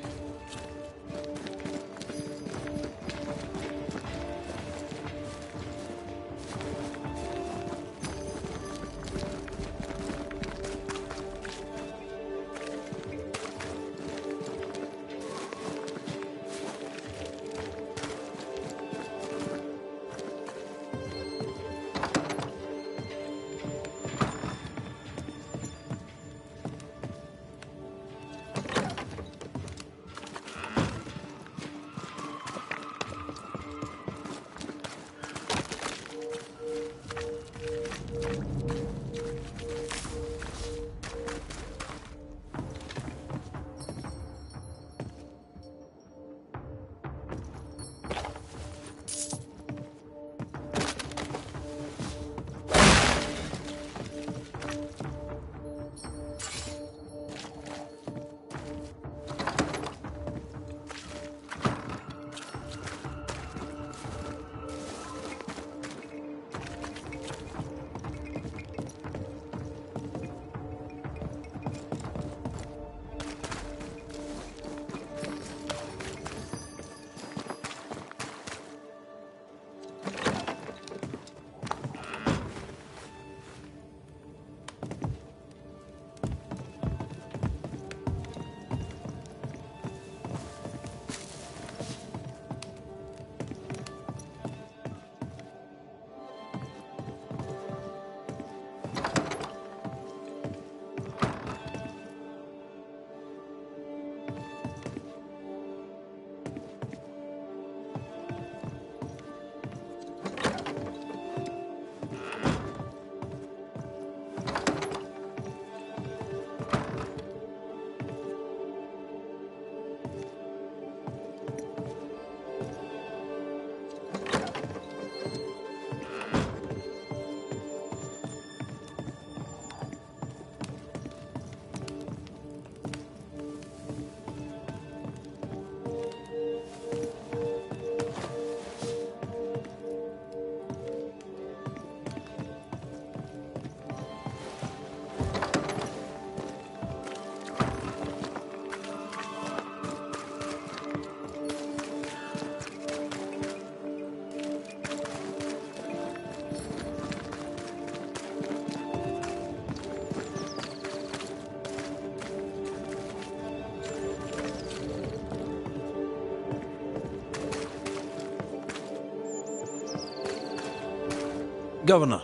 B: Governor.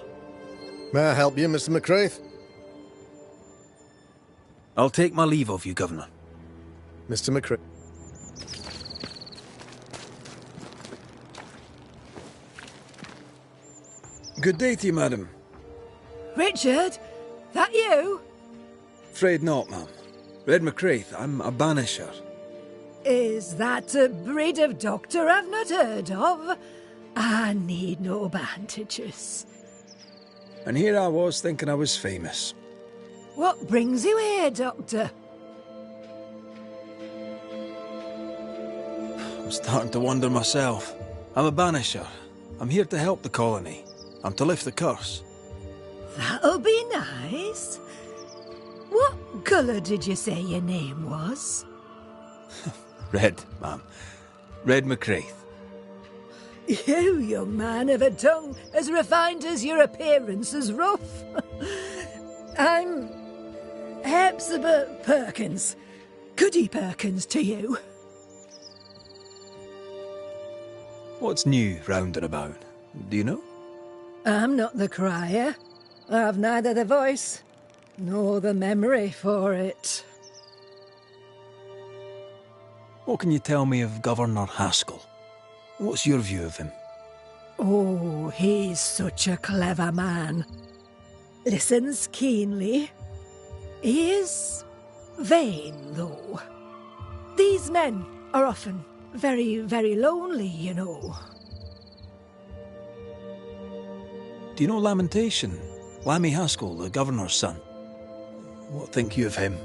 I: May I help you, Mr. McCraith?
B: I'll take my leave of you, Governor.
I: Mr. McCraith.
B: Good day to you, madam.
R: Richard? That you?
B: Afraid not, ma'am. Red McCraith, I'm a banisher.
R: Is that a breed of doctor I've not heard of? I need no bandages.
B: And here I was thinking I was famous.
R: What brings you here, Doctor?
B: I'm starting to wonder myself. I'm a banisher. I'm here to help the colony. I'm to lift the curse.
R: That'll be nice. What colour did you say your name was?
B: Red, ma'am. Red McCraith.
R: You, young man, have a tongue as refined as your appearance is rough. I'm Hepzibah Perkins. Goody Perkins to you.
B: What's new round and about? Do you know?
R: I'm not the crier. I've neither the voice nor the memory for it.
B: What can you tell me of Governor Haskell? What's your view of him?
R: Oh, he's such a clever man. Listens keenly. He is vain, though. These men are often very, very lonely, you know.
B: Do you know Lamentation? Lammy Haskell, the governor's son. What think you of him?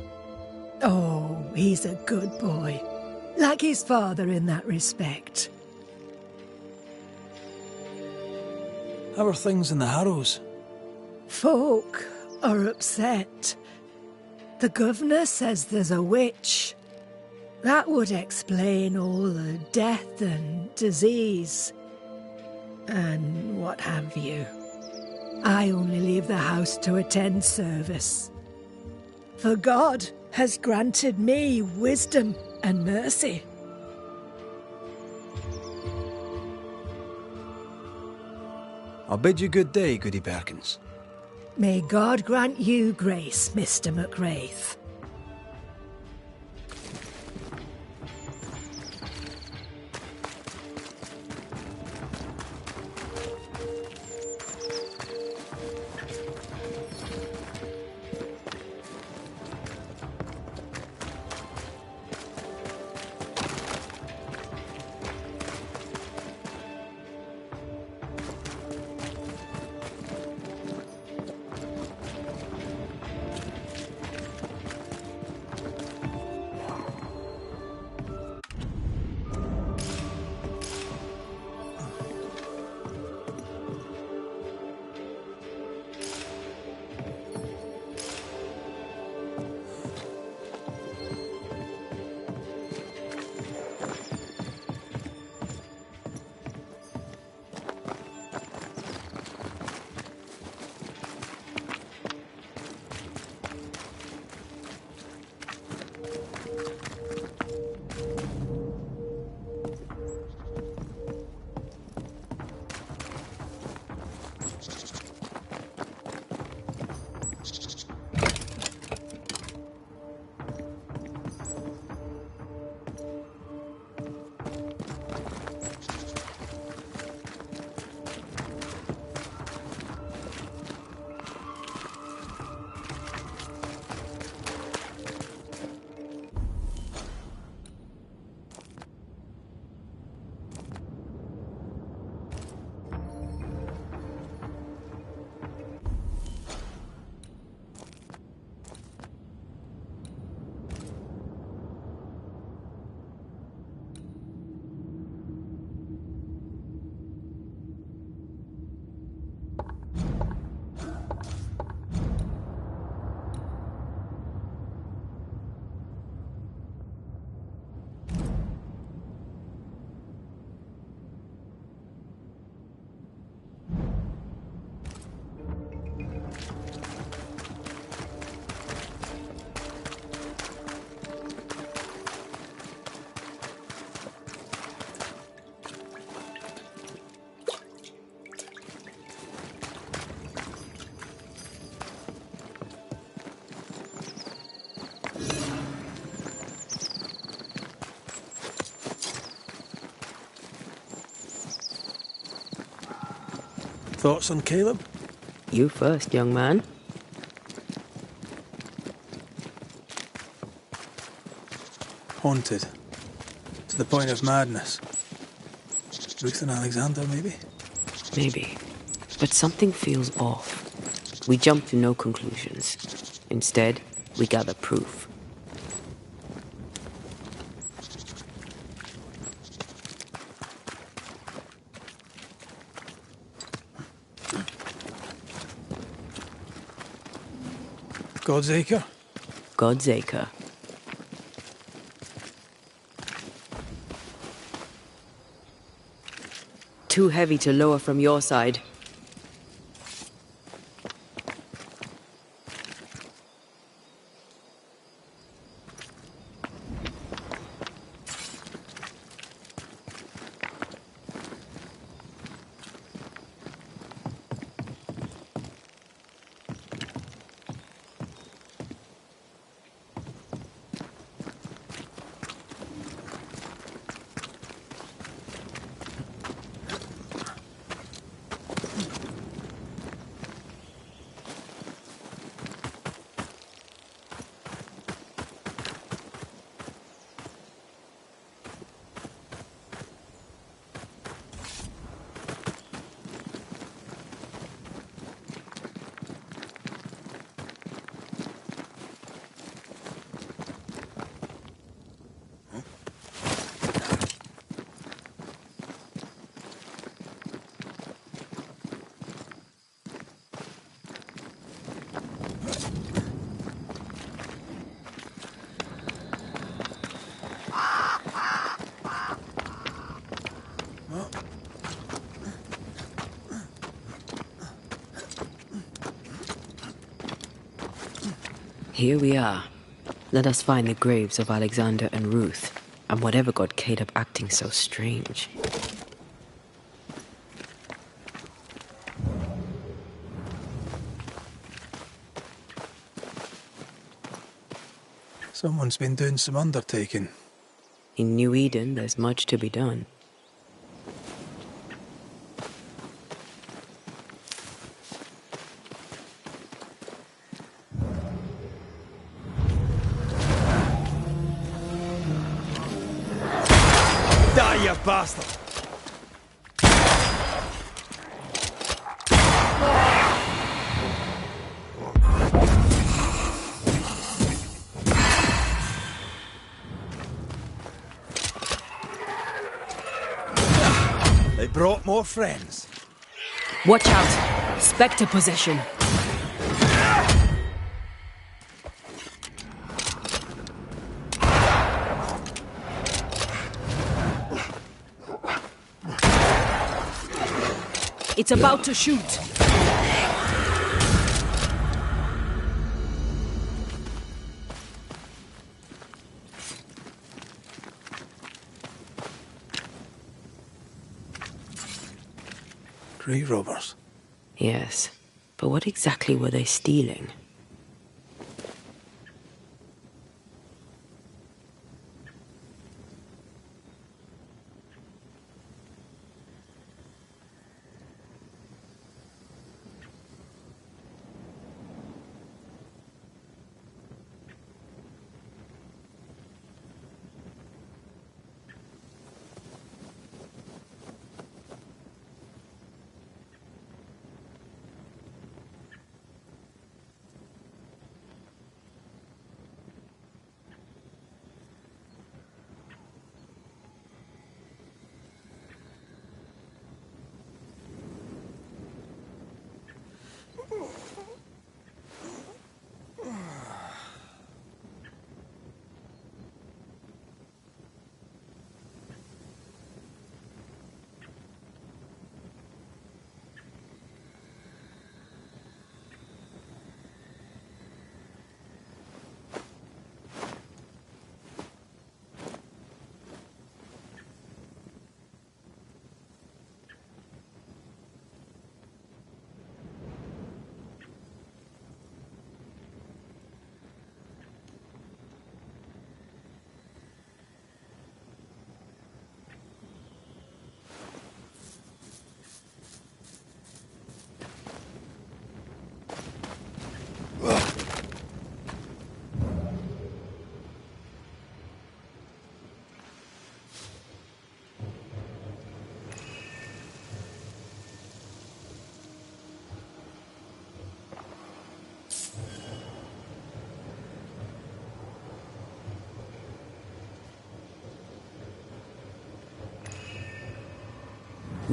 R: Oh, he's a good boy. Like his father in that respect.
B: How are things in the Harrows?
R: Folk are upset. The governor says there's a witch. That would explain all the death and disease. And what have you. I only leave the house to attend service. For God has granted me wisdom and mercy.
B: I'll bid you good day, Goody Perkins.
R: May God grant you grace, Mr. McCraith.
B: Thoughts on Caleb?
C: You first, young man.
B: Haunted. To the point of madness. Ruth and Alexander, maybe?
C: Maybe. But something feels off. We jump to no conclusions. Instead, we gather proof.
B: God's Acre?
C: God's Acre. Too heavy to lower from your side. Here we are. Let us find the graves of Alexander and Ruth, and whatever got Caleb acting so strange.
B: Someone's been doing some undertaking.
C: In New Eden, there's much to be done.
B: Die, you bastard! They brought more friends.
H: Watch out! Spectre possession. It's about to shoot.
B: Grave robbers.
C: Yes, but what exactly were they stealing?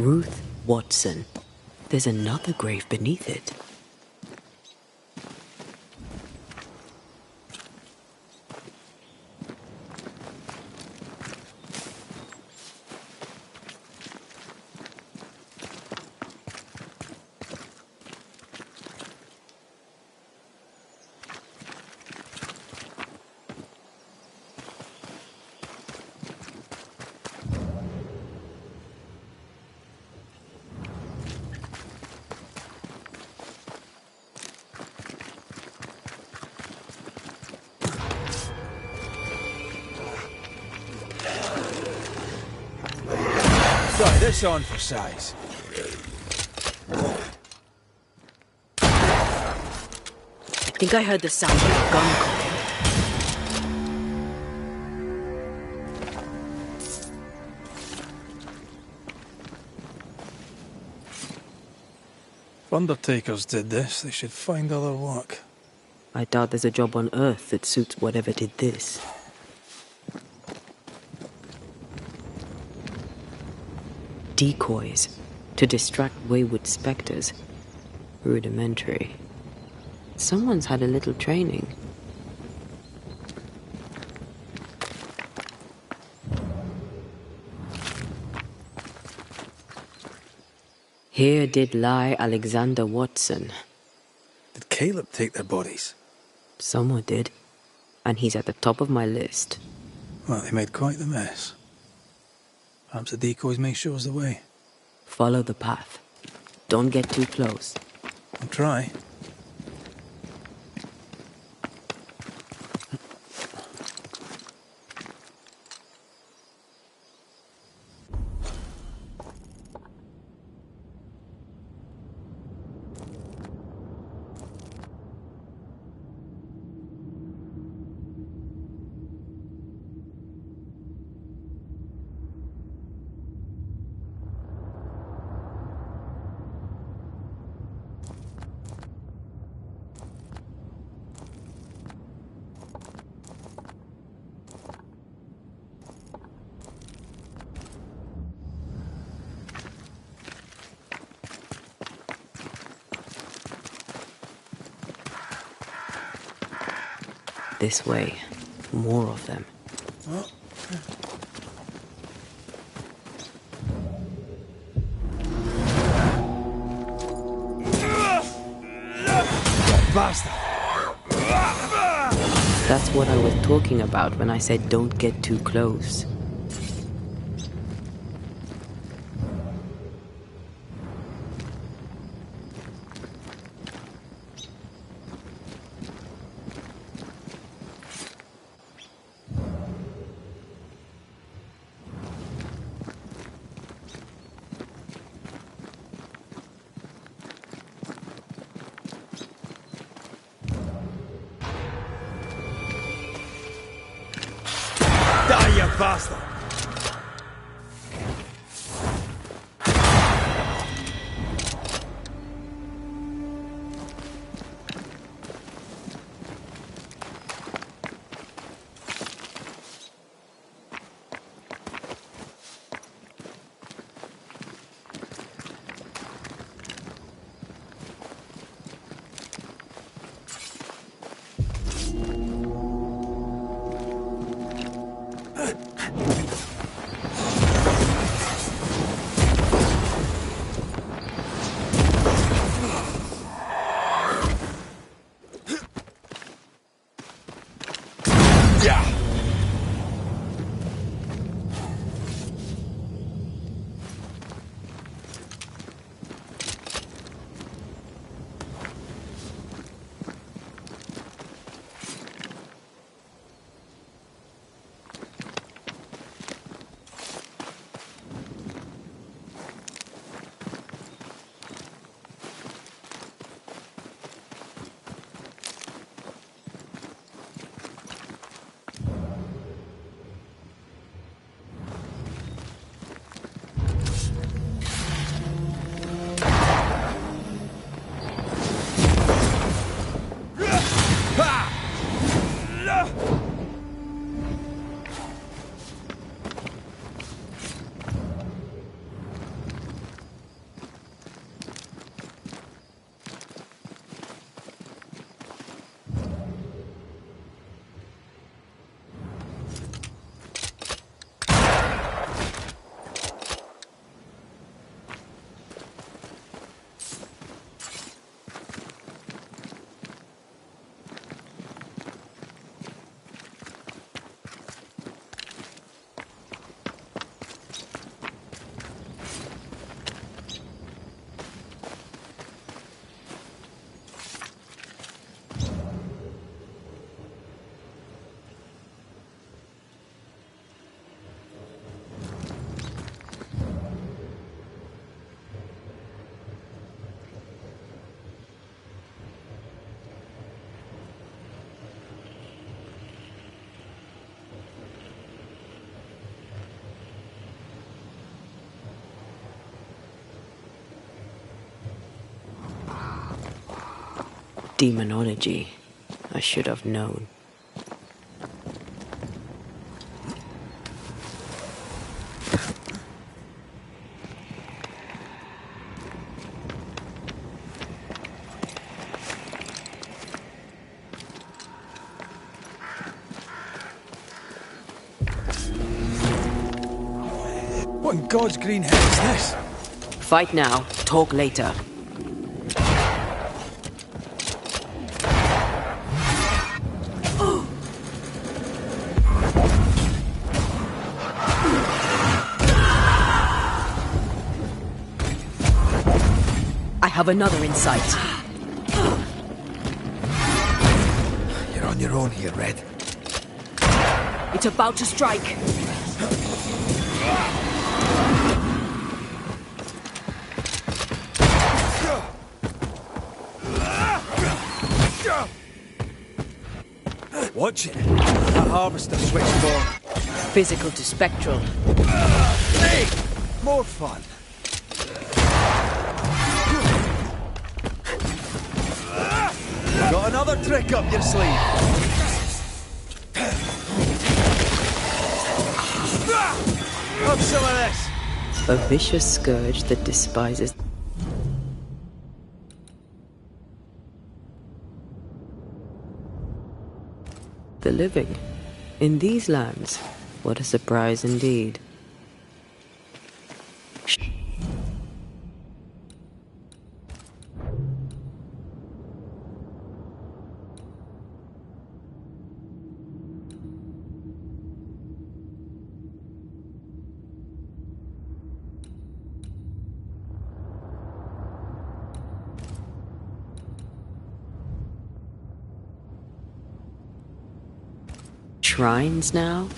C: Ruth Watson. There's another grave beneath it.
B: Try this on for size.
C: I think I heard the sound of a gun call.
B: If undertakers did this, they should find other work.
C: I doubt there's a job on Earth that suits whatever did this. Decoys to distract wayward specters. Rudimentary. Someone's had a little training. Here did lie Alexander Watson.
B: Did Caleb take their bodies?
C: Someone did. And he's at the top of my list.
B: Well, they made quite the mess. Perhaps the decoys may show us the way.
C: Follow the path. Don't get too close.
B: I'll try.
C: This way. More of them.
B: Oh. Bastard!
C: That's what I was talking about when I said don't get too close.
B: Die, you bastard!
C: Demonology. I should have known.
B: What in God's green hell is this?
C: Fight now, talk later. I have another in sight.
B: You're on your own here, Red.
C: It's about to strike.
B: Watch it. That harvester switchboard.
C: Physical to spectral.
B: Hey! More fun. Got another trick up your sleeve. Have some of this.
C: A vicious scourge that despises the living. In these lands, what a surprise indeed. Shrines now?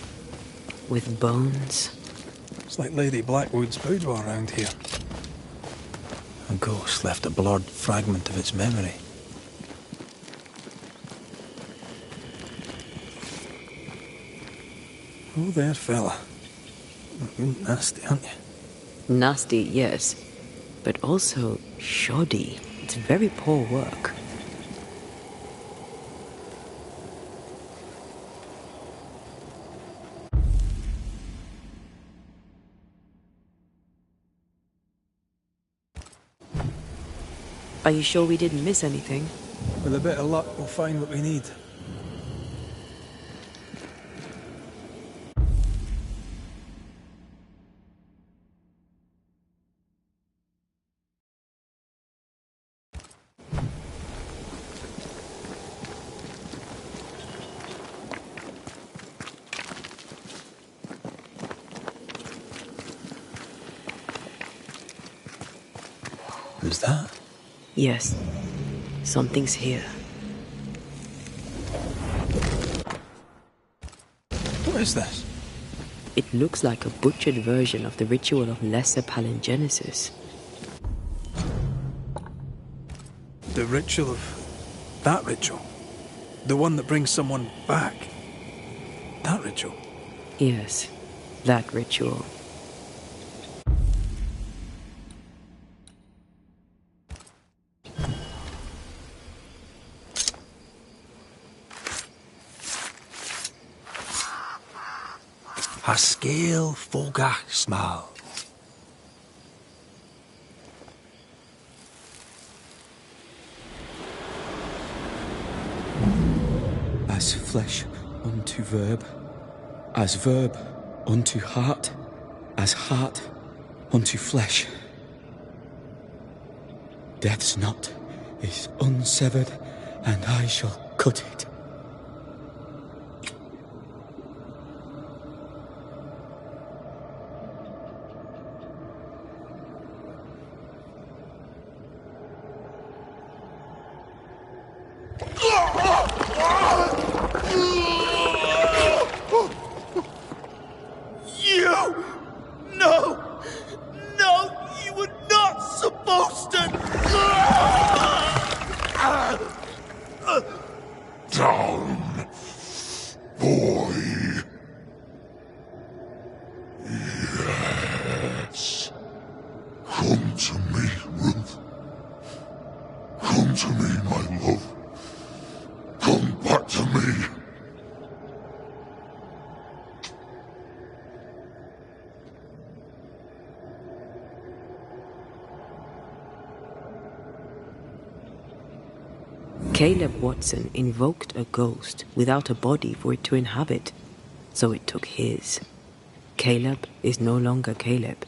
C: With bones?
B: It's like Lady Blackwood's boudoir around here. A ghost left a blurred fragment of its memory. Oh there, fella. You're nasty, aren't you?
C: Nasty, yes. But also shoddy. It's very poor work. Are you sure we didn't miss anything?
B: With a bit of luck, we'll find what we need. Who's that?
C: Yes. Something's here.
B: What is this?
C: It looks like a butchered version of the ritual of Lesser Palingenesis.
B: The ritual of... that ritual? The one that brings someone back? That ritual?
C: Yes, that ritual.
M: A scale fogach small.
O: As flesh unto verb, as verb unto heart, as heart unto flesh. Death's knot is unsevered, and I shall cut it.
S: Down, boy. Yes. Come to me, Ruth. Come to me, my love.
C: Caleb Watson invoked a ghost without a body for it to inhabit, so it took his. Caleb is no longer Caleb.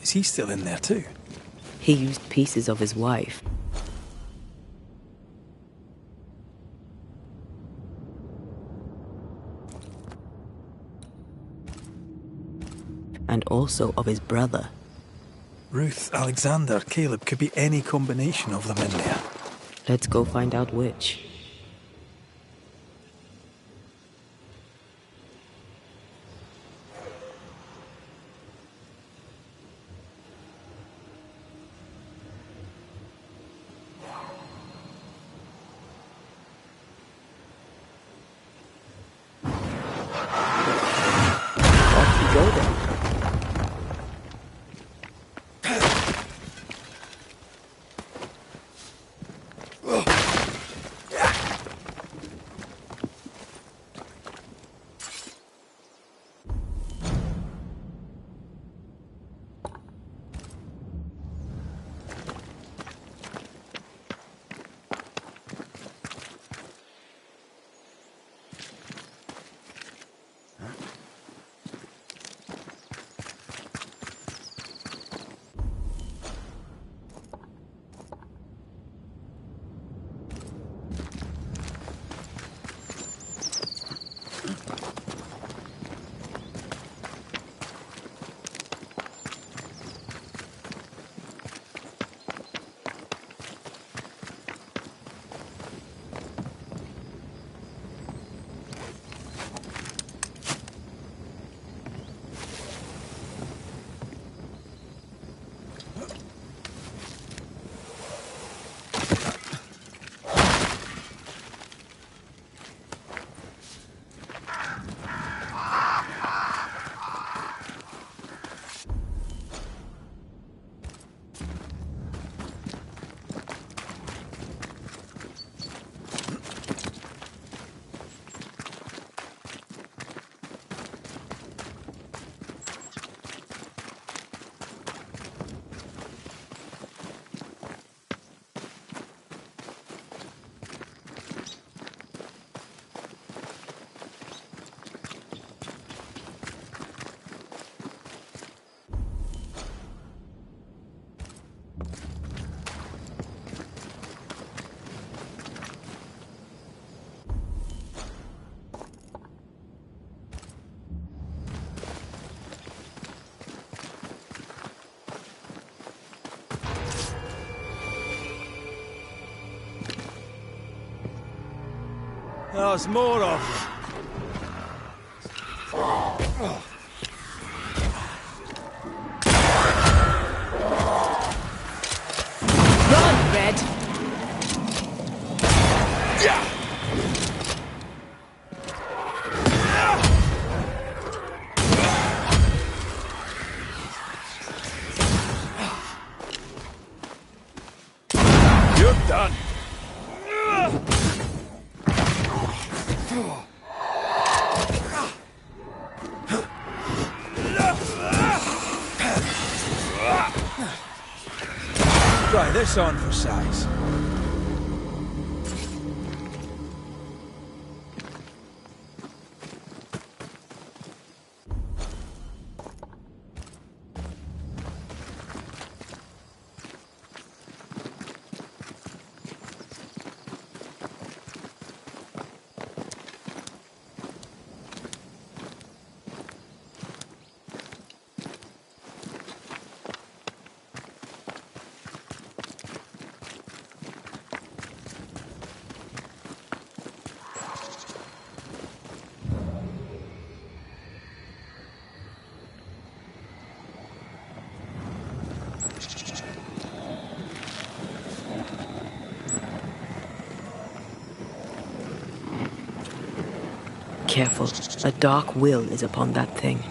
B: Is he still in there too?
C: He used pieces of his wife. And also of his brother.
B: Ruth, Alexander, Caleb could be any combination of them in there.
C: Let's go find out which. Off you go then.
G: There's more of them.
Q: Run, Red!
G: You're done. Try this on for size.
C: Careful, a dark will is upon that thing.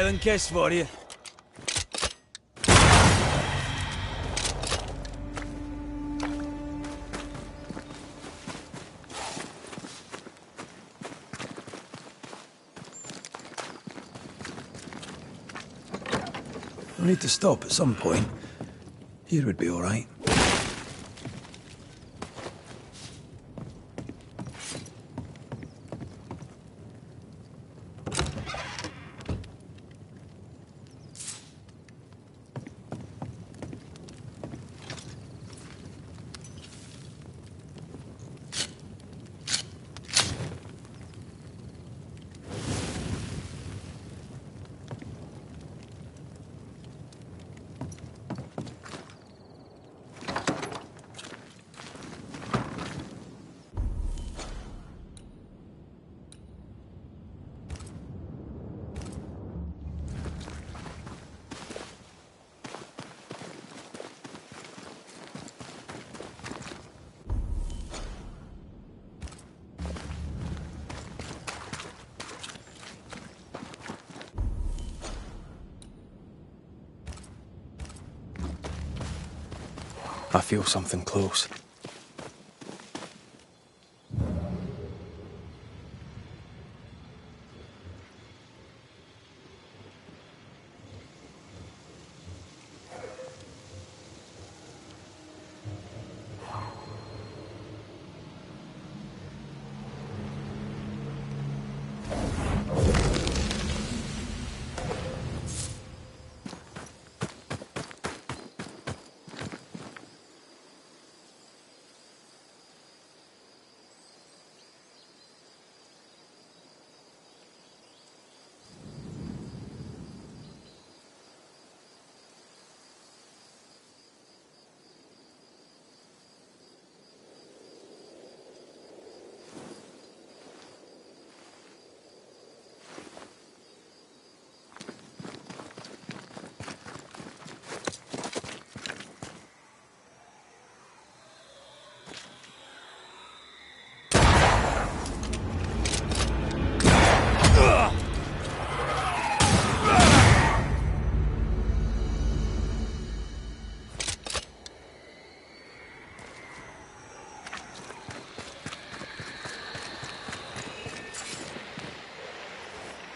G: Silent kiss for you.
B: We need to stop at some point. Here would be all right. I feel something close.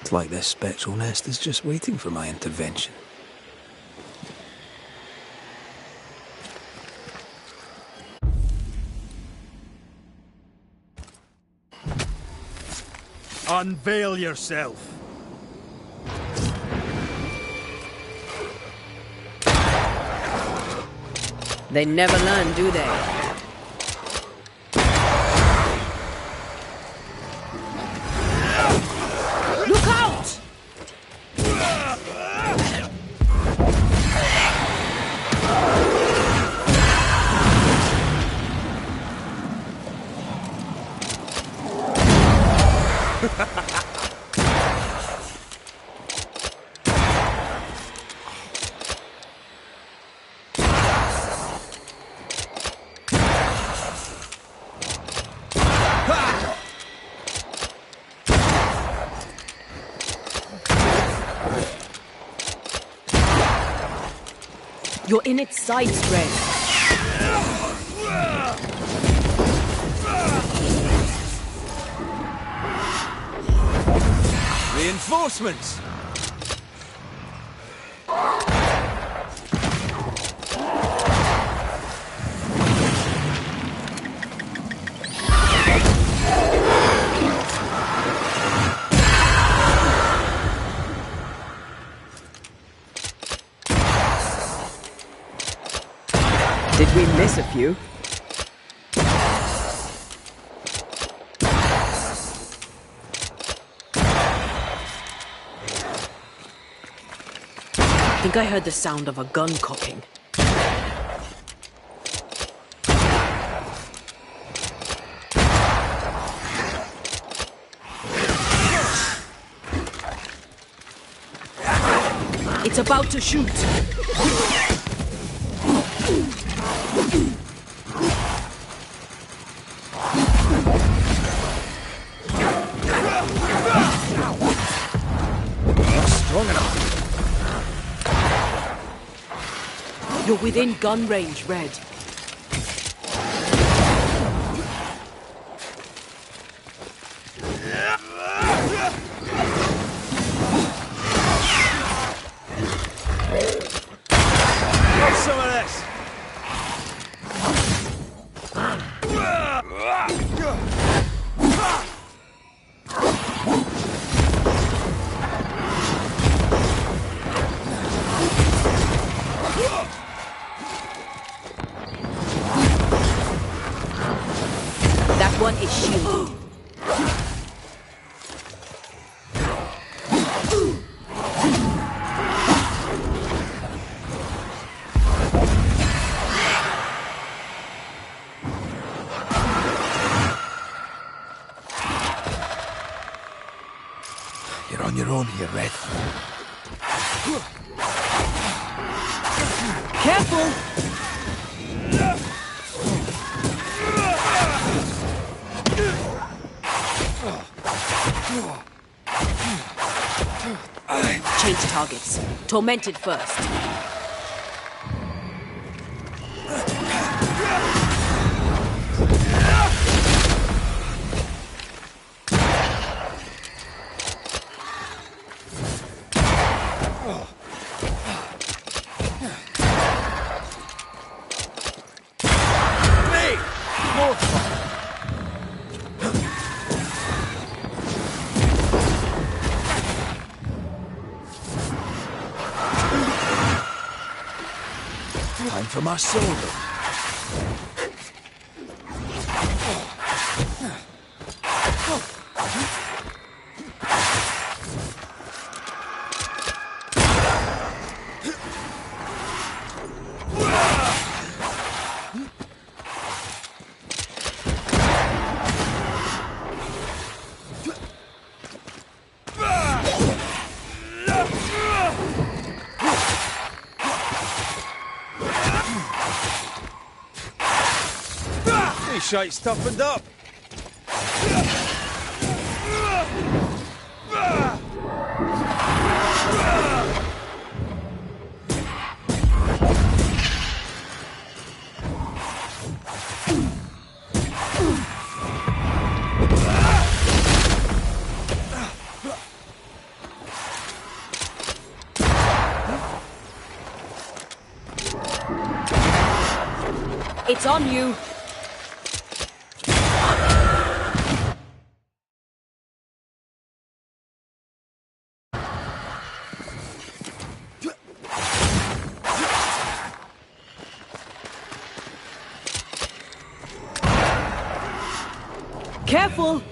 B: It's like this spectral nest is just waiting for my intervention.
G: Unveil yourself.
H: They never learn, do they?
K: Look out!
H: You're in its sights, Red.
G: Reinforcements!
H: Did we miss a few? I think I heard the sound of a gun cocking. It's about to shoot.
B: Long enough.
H: You're within gun range, Red.
G: Have some of this.
H: That one is shielded.
B: You're on your own here, Red.
H: Careful! Change targets. Tormented first.
B: Time for my sword.
G: This shite's toughened up.
H: It's on you. Careful!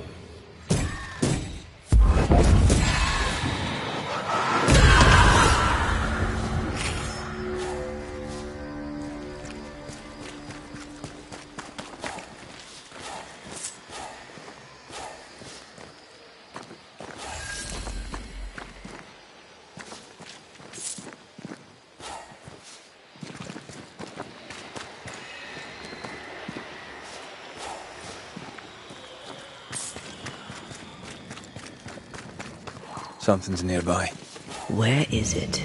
B: Something's nearby.
C: Where is it?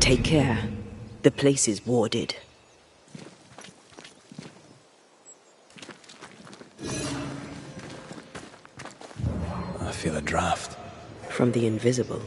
C: Take care. The place is warded.
B: I feel a draft.
C: From the invisible.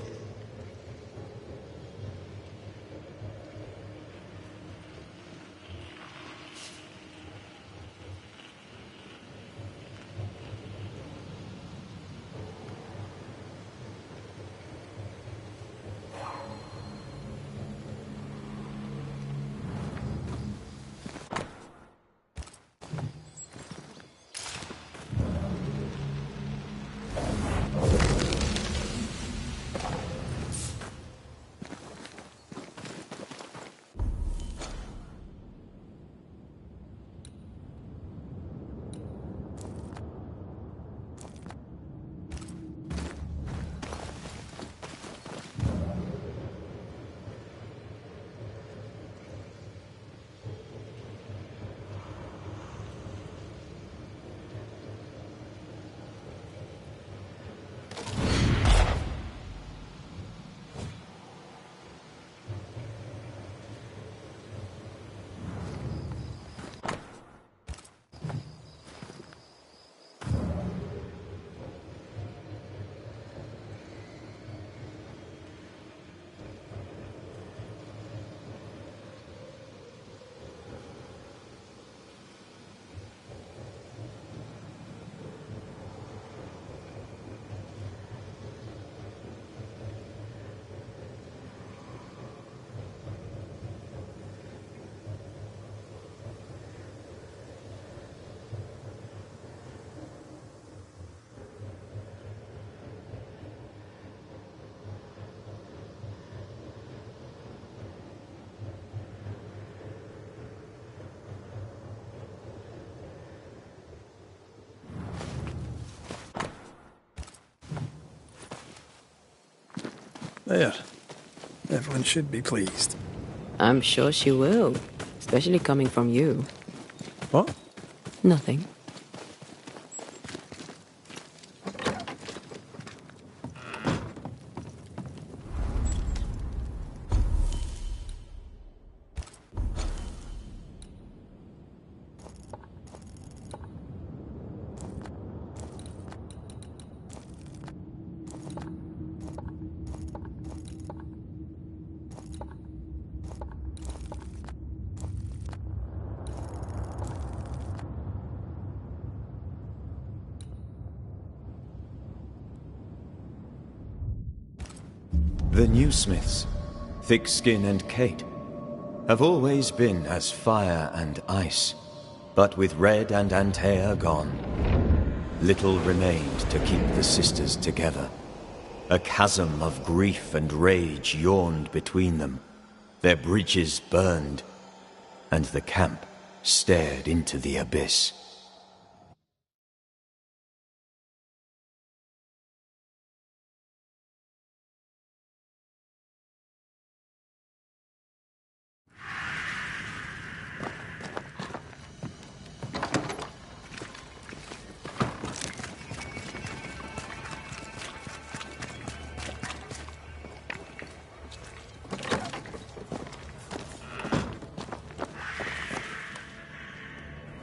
B: There. Evelyn should be pleased.
C: I'm sure she will. Especially coming from you.
B: What?
C: Nothing.
T: The new Smiths, Thickskin and Kate, have always been as fire and ice, but with Red and Antea gone, little remained to keep the sisters together. A chasm of grief and rage yawned between them, their bridges burned, and the camp stared into the abyss.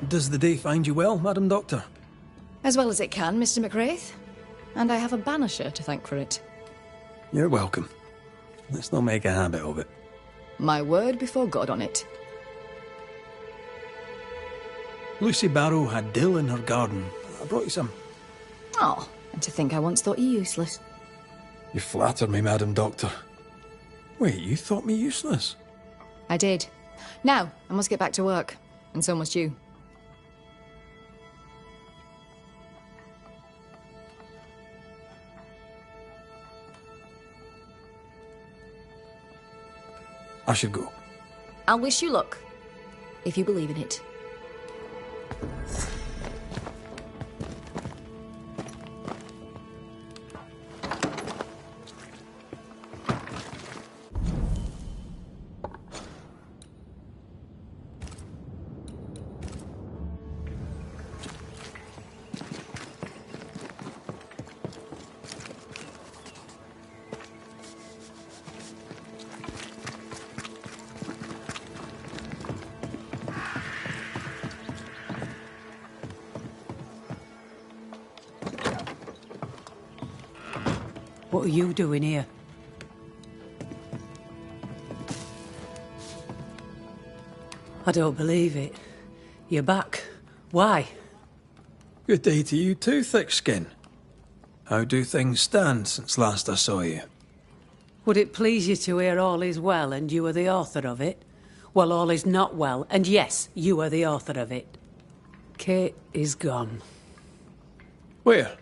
B: Does the day find you well, Madam Doctor?
E: As well as it can, Mr. McWraith. And I have a banisher to thank for it.
B: You're welcome. Let's not make a habit of it.
E: My word before God on it.
B: Lucy Barrow had dill in her garden. I brought you some.
E: Oh, and to think I once thought you useless.
B: You flatter me, Madam Doctor. Wait, you thought me useless?
E: I did. Now, I must get back to work. And so must you.
B: I should go.
E: I'll wish you luck, if you believe in it.
K: What are you doing here? I don't believe it. You're back. Why?
B: Good day to you too, Thick-Skin. How do things stand since last I saw you?
K: Would it please you to hear all is well and you are the author of it? Well, all is not well, and yes, you are the author of it. Kate is gone.
B: Where?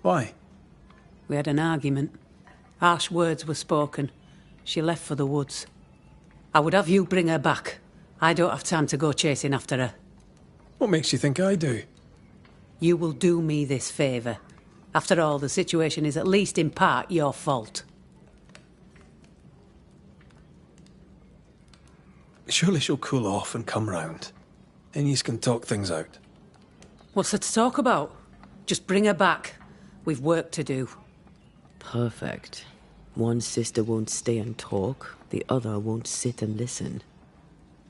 B: Why?
K: We had an argument. Harsh words were spoken. She left for the woods. I would have you bring her back. I don't have time to go chasing after her.
B: What makes you think I do?
K: You will do me this favour. After all, the situation is at least in part your fault.
B: Surely she'll cool off and come round. And yous can talk things out.
K: What's there to talk about? Just bring her back. We've work to do.
C: Perfect. One sister won't stay and talk, the other won't sit and listen.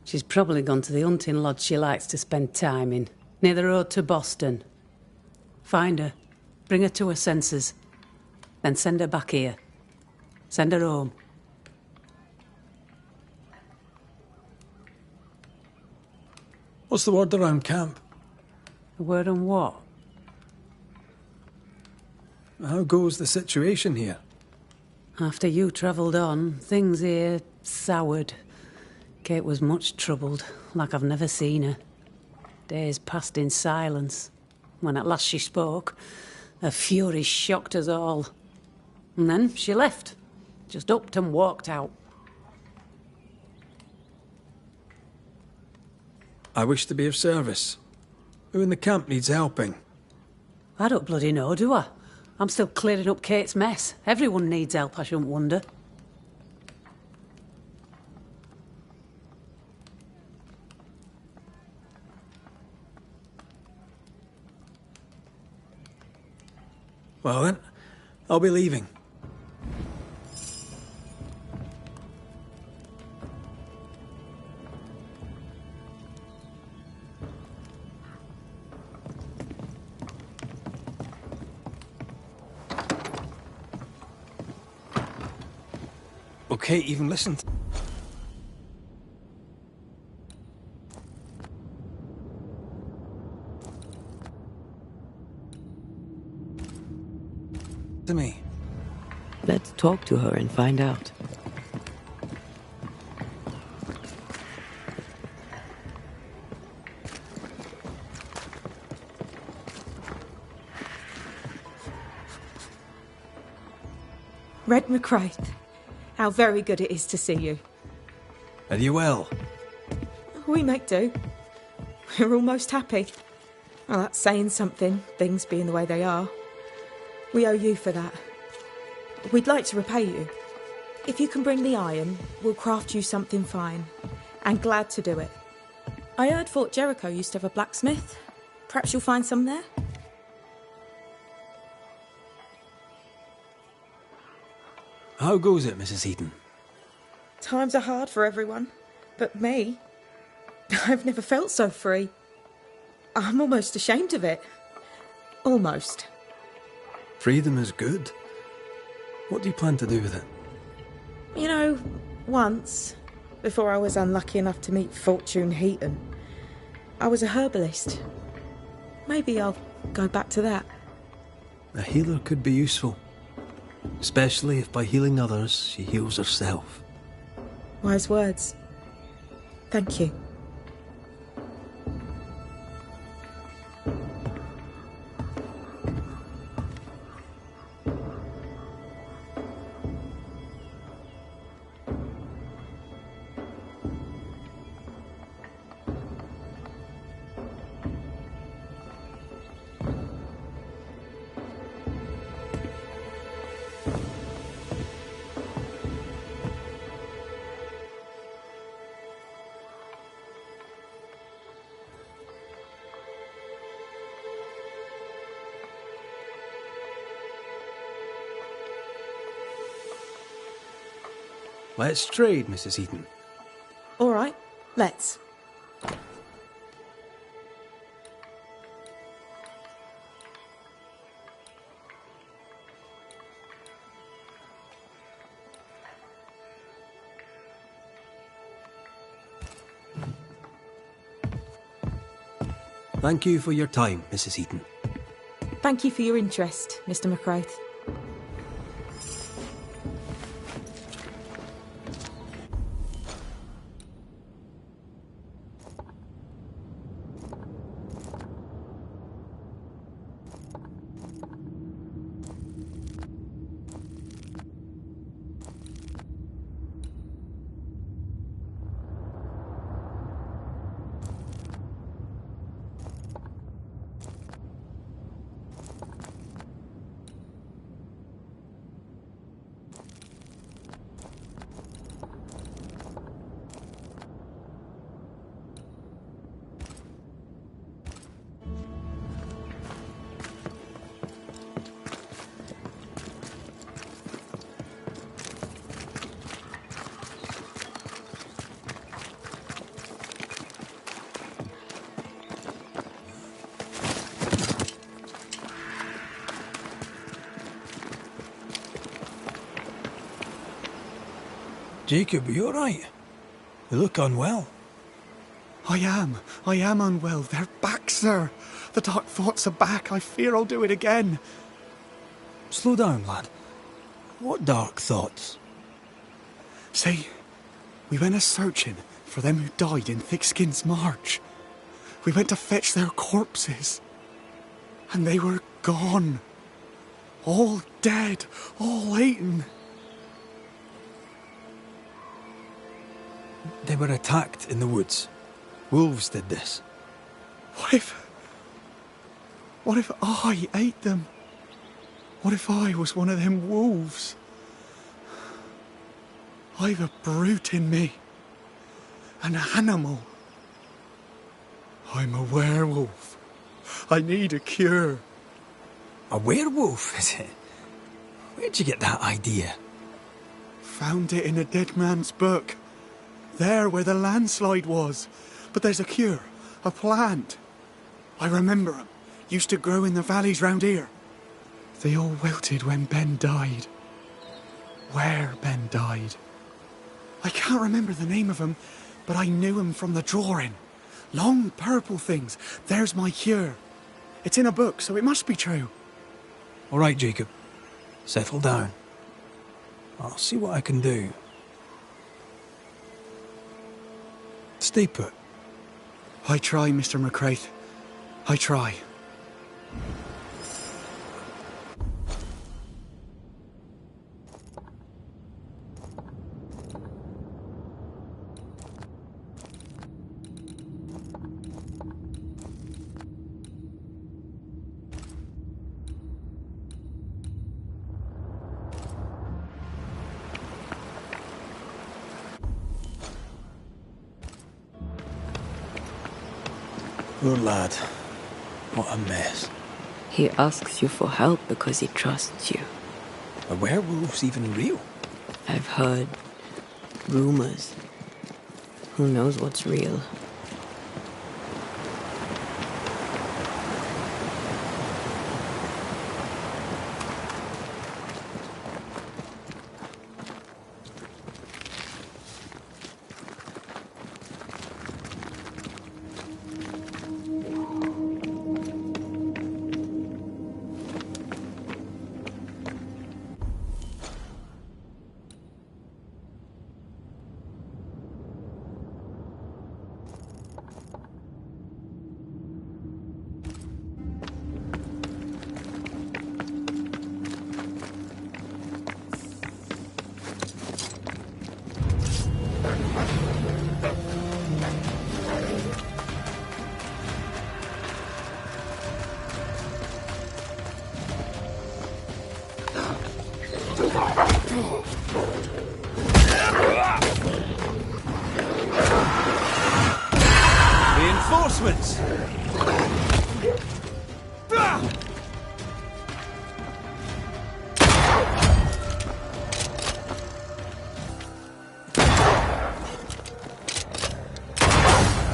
K: She's probably gone to the hunting lodge she likes to spend time in, near the road to Boston. Find her, bring her to her senses, then send her back here. Send her home.
B: What's the word around camp?
K: The word on what?
B: How goes the situation here?
K: After you travelled on, things here soured. Kate was much troubled, like I've never seen her. Days passed in silence. When at last she spoke, her fury shocked us all. And then she left. Just upped and walked out.
B: I wish to be of service. Who in the camp needs helping?
K: I don't bloody know, do I? I'm still clearing up Kate's mess. Everyone needs help, I shouldn't wonder.
B: Well then, I'll be leaving. Okay, even listen. To me.
C: Let's talk to her and find out.
A: Red McCraith, how very good it is to see you.
B: Are you well?
A: We make do. We're almost happy. Well, that's saying something, things being the way they are. We owe you for that. We'd like to repay you. If you can bring the iron, we'll craft you something fine. And glad to do it. I heard Fort Jericho used to have a blacksmith. Perhaps you'll find some there?
B: How goes it, Mrs. Eden?
A: Times are hard for everyone. But me, I've never felt so free. I'm almost ashamed of it. Almost.
B: Freedom is good. What do you plan to do with it?
A: You know, once, before I was unlucky enough to meet Fortune Heaton, I was a herbalist. Maybe I'll go back to that.
B: A healer could be useful. Especially if by healing others, she heals herself.
A: Wise words. Thank you.
B: Let's trade, Mrs. Eden.
A: All right, let's.
B: Thank you for your time, Mrs. Eaton.
A: Thank you for your interest, Mr. McCraith.
B: Jacob, are you alright? You look unwell.
J: I am unwell. They're back, sir. The dark thoughts are back. I fear I'll do it again.
B: Slow down, lad. What dark thoughts?
J: See, we went a-searching for them who died in Thickskin's march. We went to fetch their corpses. And they were gone. All dead, all eaten.
B: They were attacked in the woods. Wolves did this.
J: What if I ate them? What if I was one of them wolves? I've a brute in me. An animal. I'm a werewolf. I need a cure.
B: A werewolf, is it? Where'd you get that idea?
J: Found it in a dead man's book. There where the landslide was. But there's a cure. A plant. I remember 'em. Used to grow in the valleys round here. They all wilted when Ben died. Where Ben died. I can't remember the name of 'em, but I knew 'em from the drawing. Long purple things. There's my cure. It's in a book, so it must be true.
B: All right, Jacob. Settle down. I'll see what I can do. Stay put.
J: I try, Mr. McCraith. I try.
B: Poor lad. What a mess.
C: He asks you for help because he trusts you.
B: Are werewolves even real?
C: I've heard rumors. Who knows what's real?
N: Reinforcements!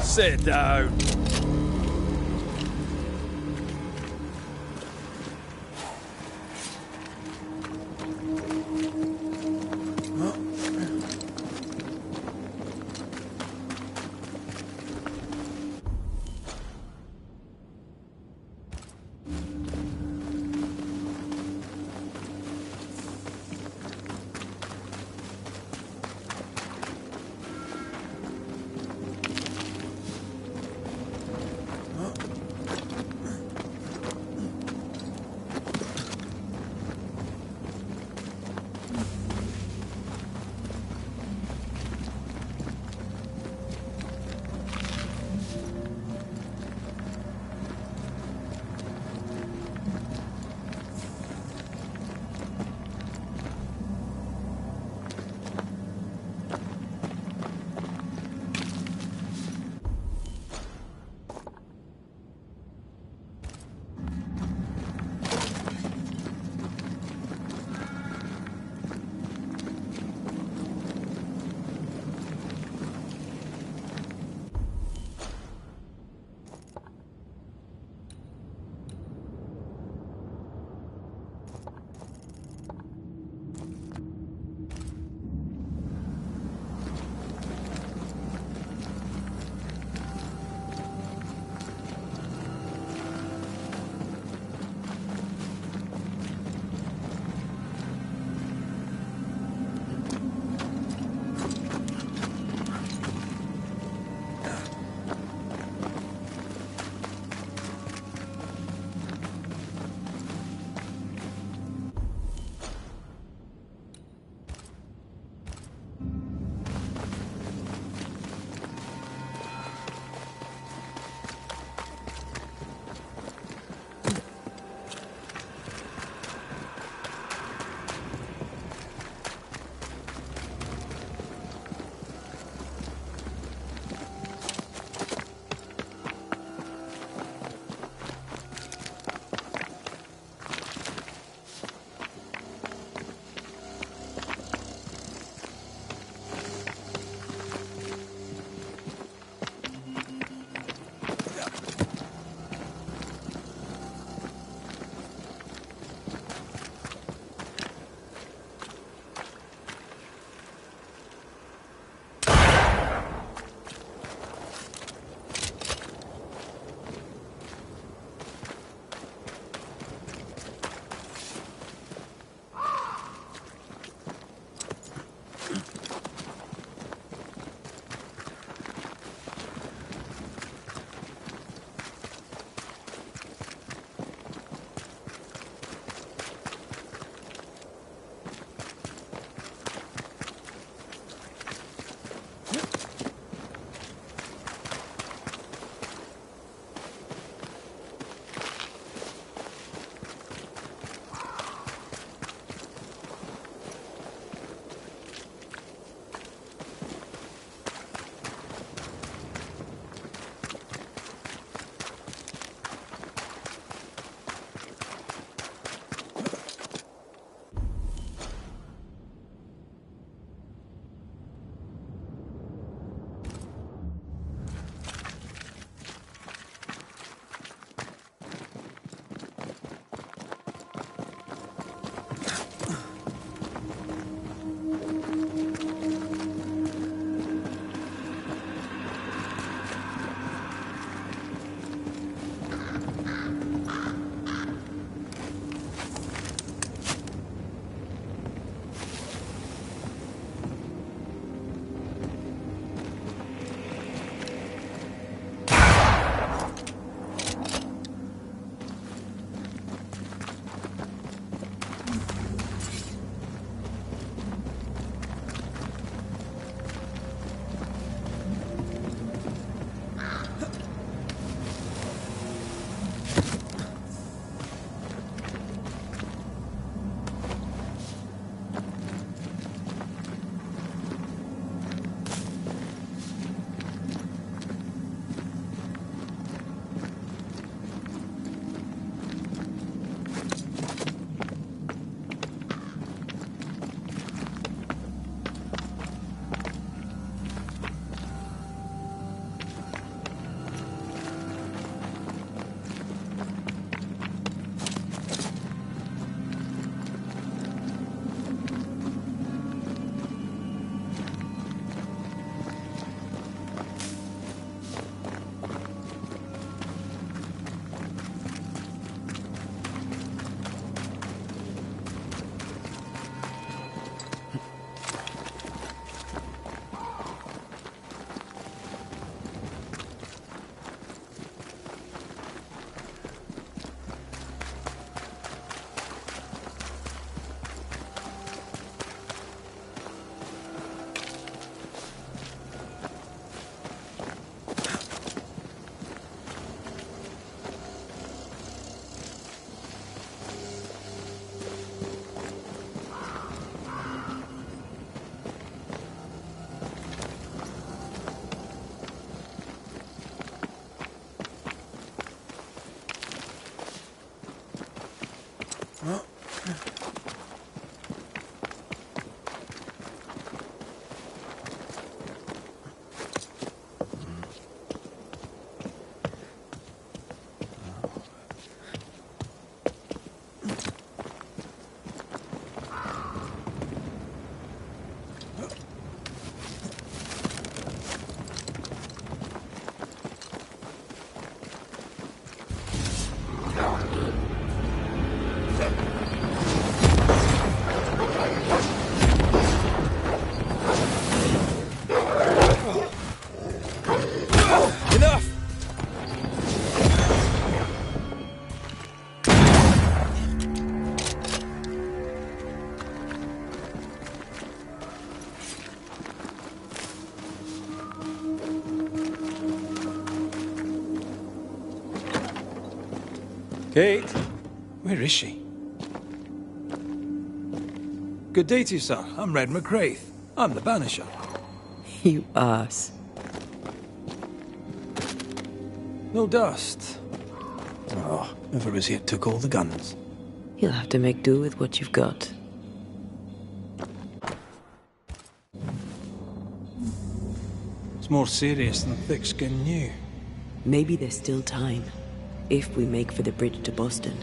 N: Sit down.
B: Kate? Where is she? Good day to you, sir. I'm Red McCraith. I'm the Banisher.
C: You ass.
B: No dust. Oh, whoever was here took all the guns.
C: You'll have to make do with what you've got.
B: It's more serious than thick-skinned knew.
C: Maybe there's still time, if we make for the bridge to Boston.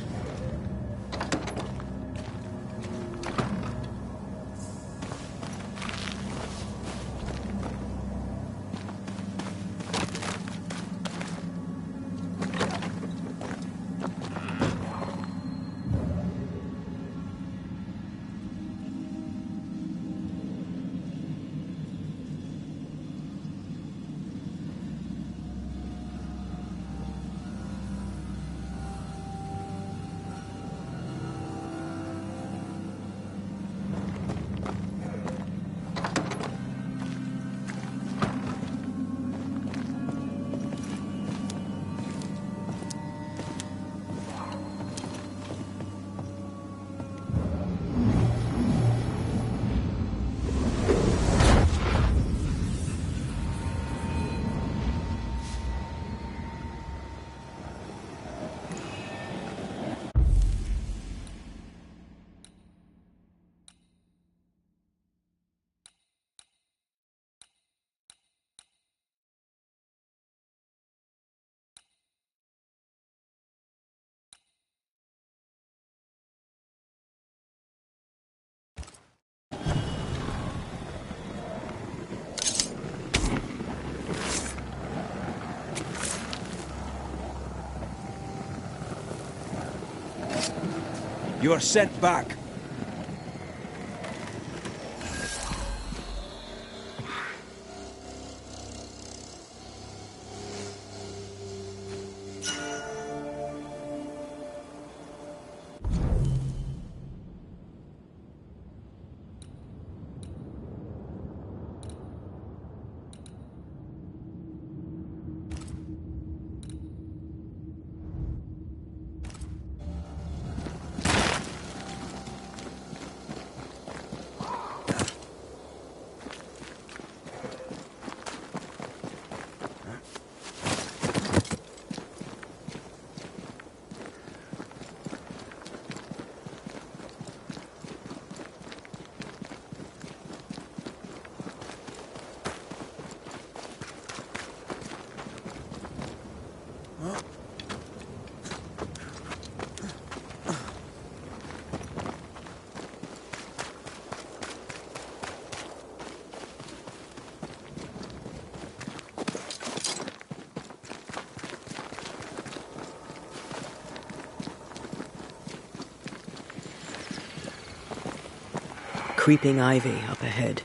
G: You are sent back.
C: Creeping ivy up ahead.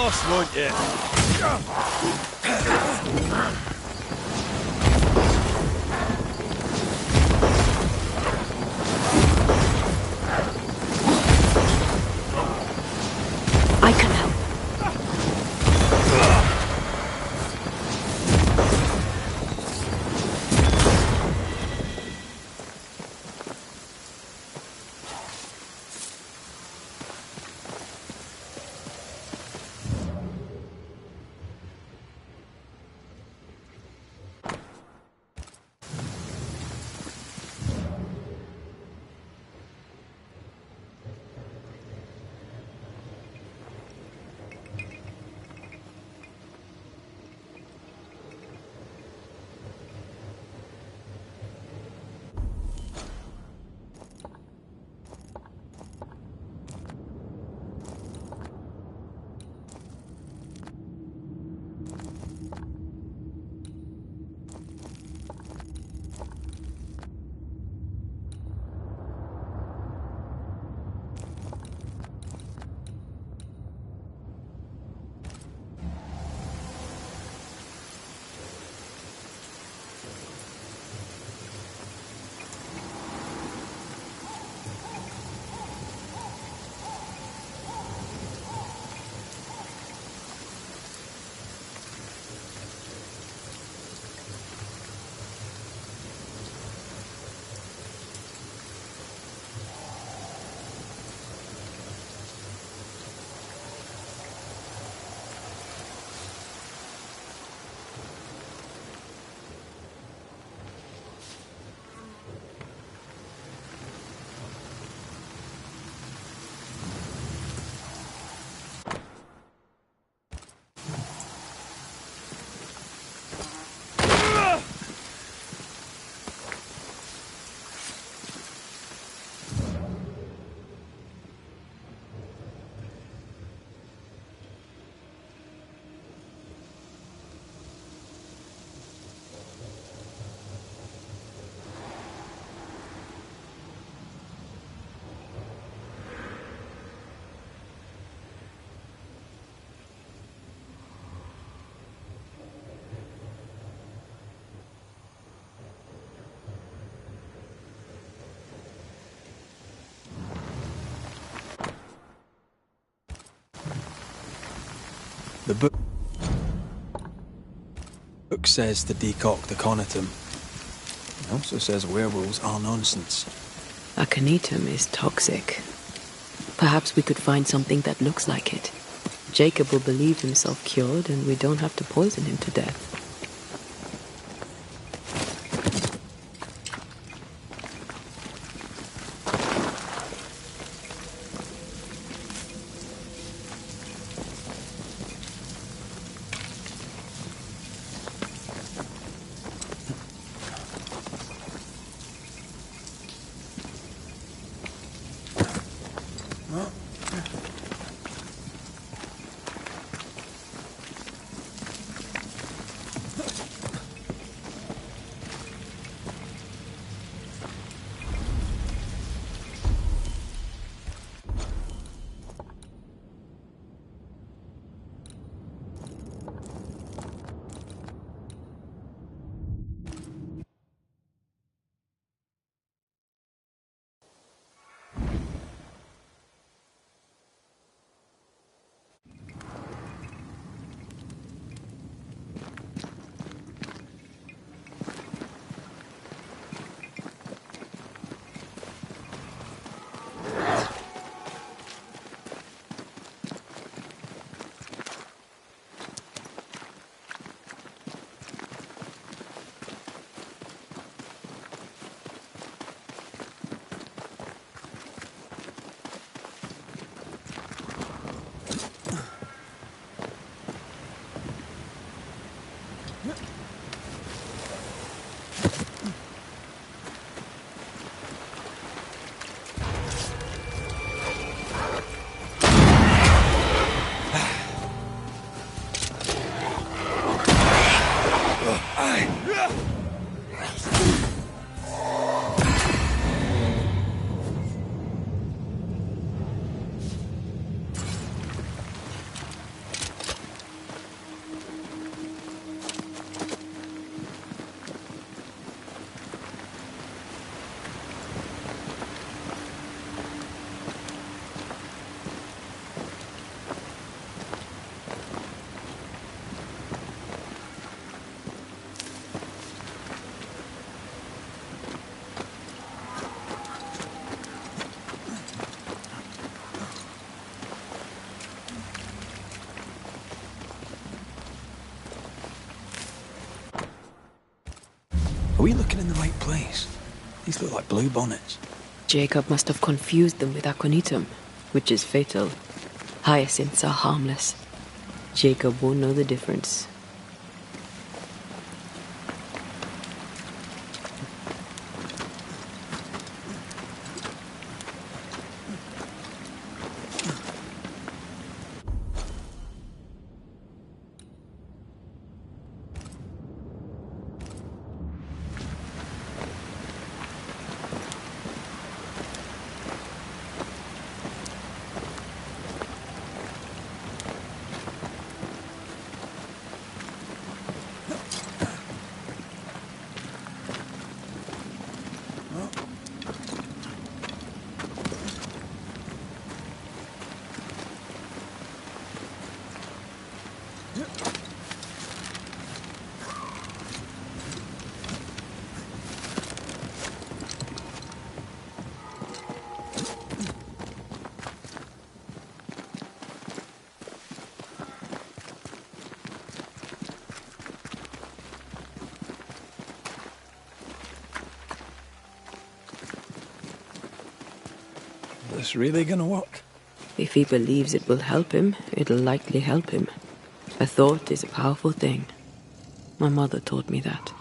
G: course, won't you?
H: I can help.
B: The book says to decoct the Conatum. It also says werewolves are nonsense.
C: Aconitum is toxic. Perhaps we could find something that looks like it. Jacob will believe himself cured, and we don't have to poison him to death.
B: Are we looking in the right place? These look like blue bonnets.
C: Jacob must have confused them with aconitum, which is fatal. Hyacinths are harmless. Jacob won't know the difference.
B: Is this really gonna work?
C: If he believes it will help him, it'll likely help him. A thought is a powerful thing. My mother taught me that.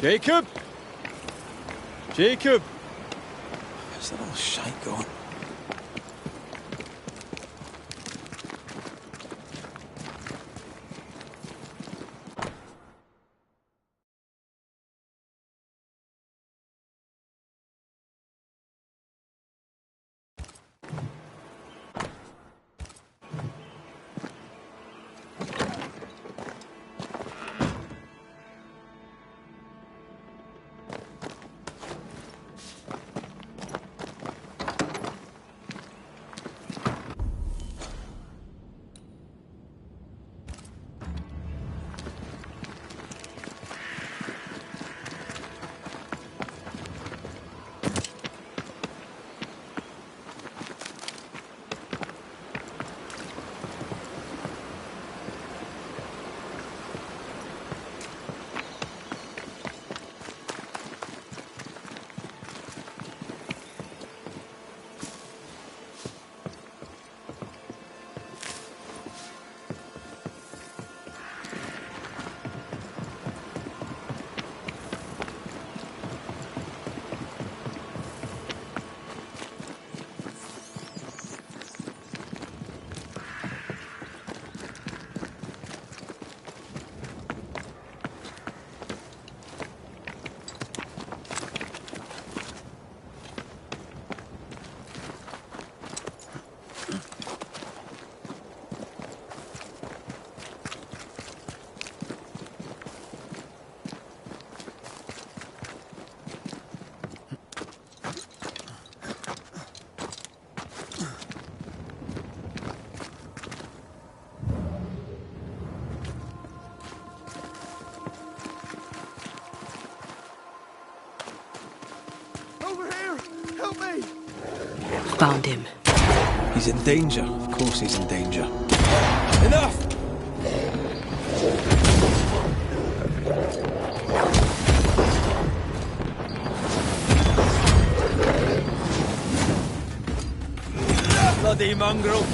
G: Jacob? Jacob?
B: Where's that old shite going? Found him. He's in danger. Of course he's in danger.
G: Enough! Bloody mongrel!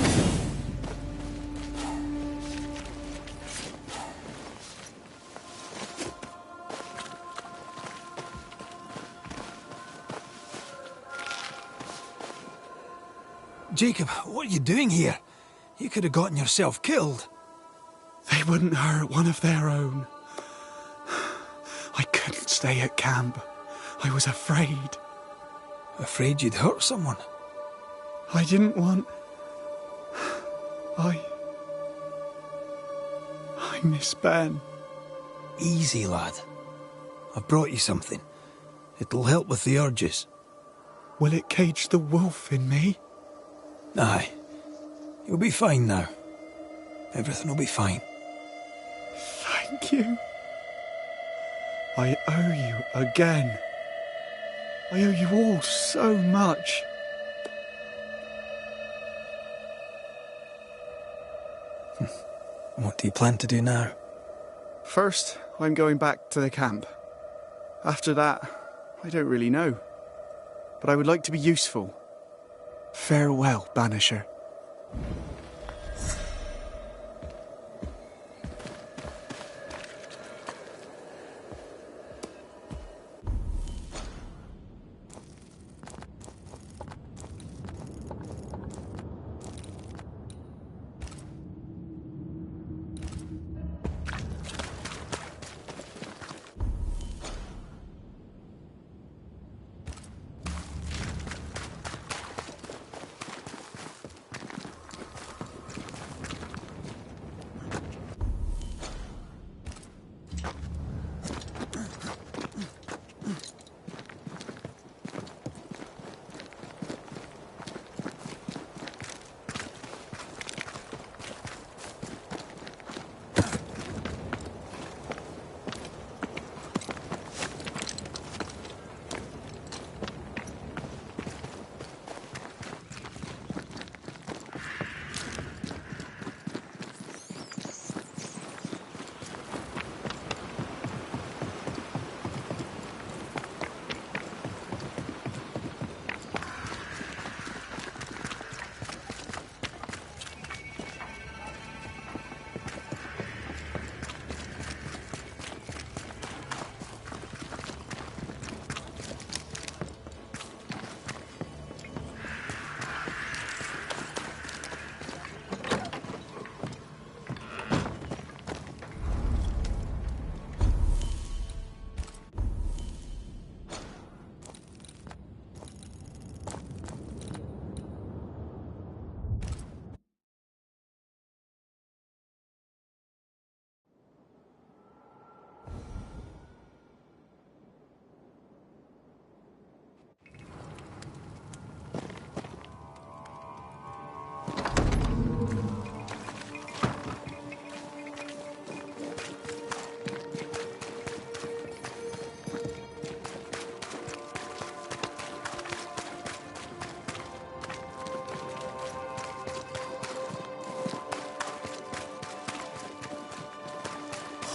B: Jacob, what are you doing here? You could have gotten yourself killed.
J: They wouldn't hurt one of their own. I couldn't stay at camp. I was afraid.
B: Afraid you'd hurt someone?
J: I didn't want... I miss Ben.
B: Easy, lad. I've brought you something. It'll help with the urges.
J: Will it cage the wolf in me?
B: Aye. You'll be fine now. Everything will be fine.
J: Thank you. I owe you again. I owe you all so much.
B: What do you plan to do now?
J: First, I'm going back to the camp. After that, I don't really know. But I would like to be useful. Farewell, Banisher.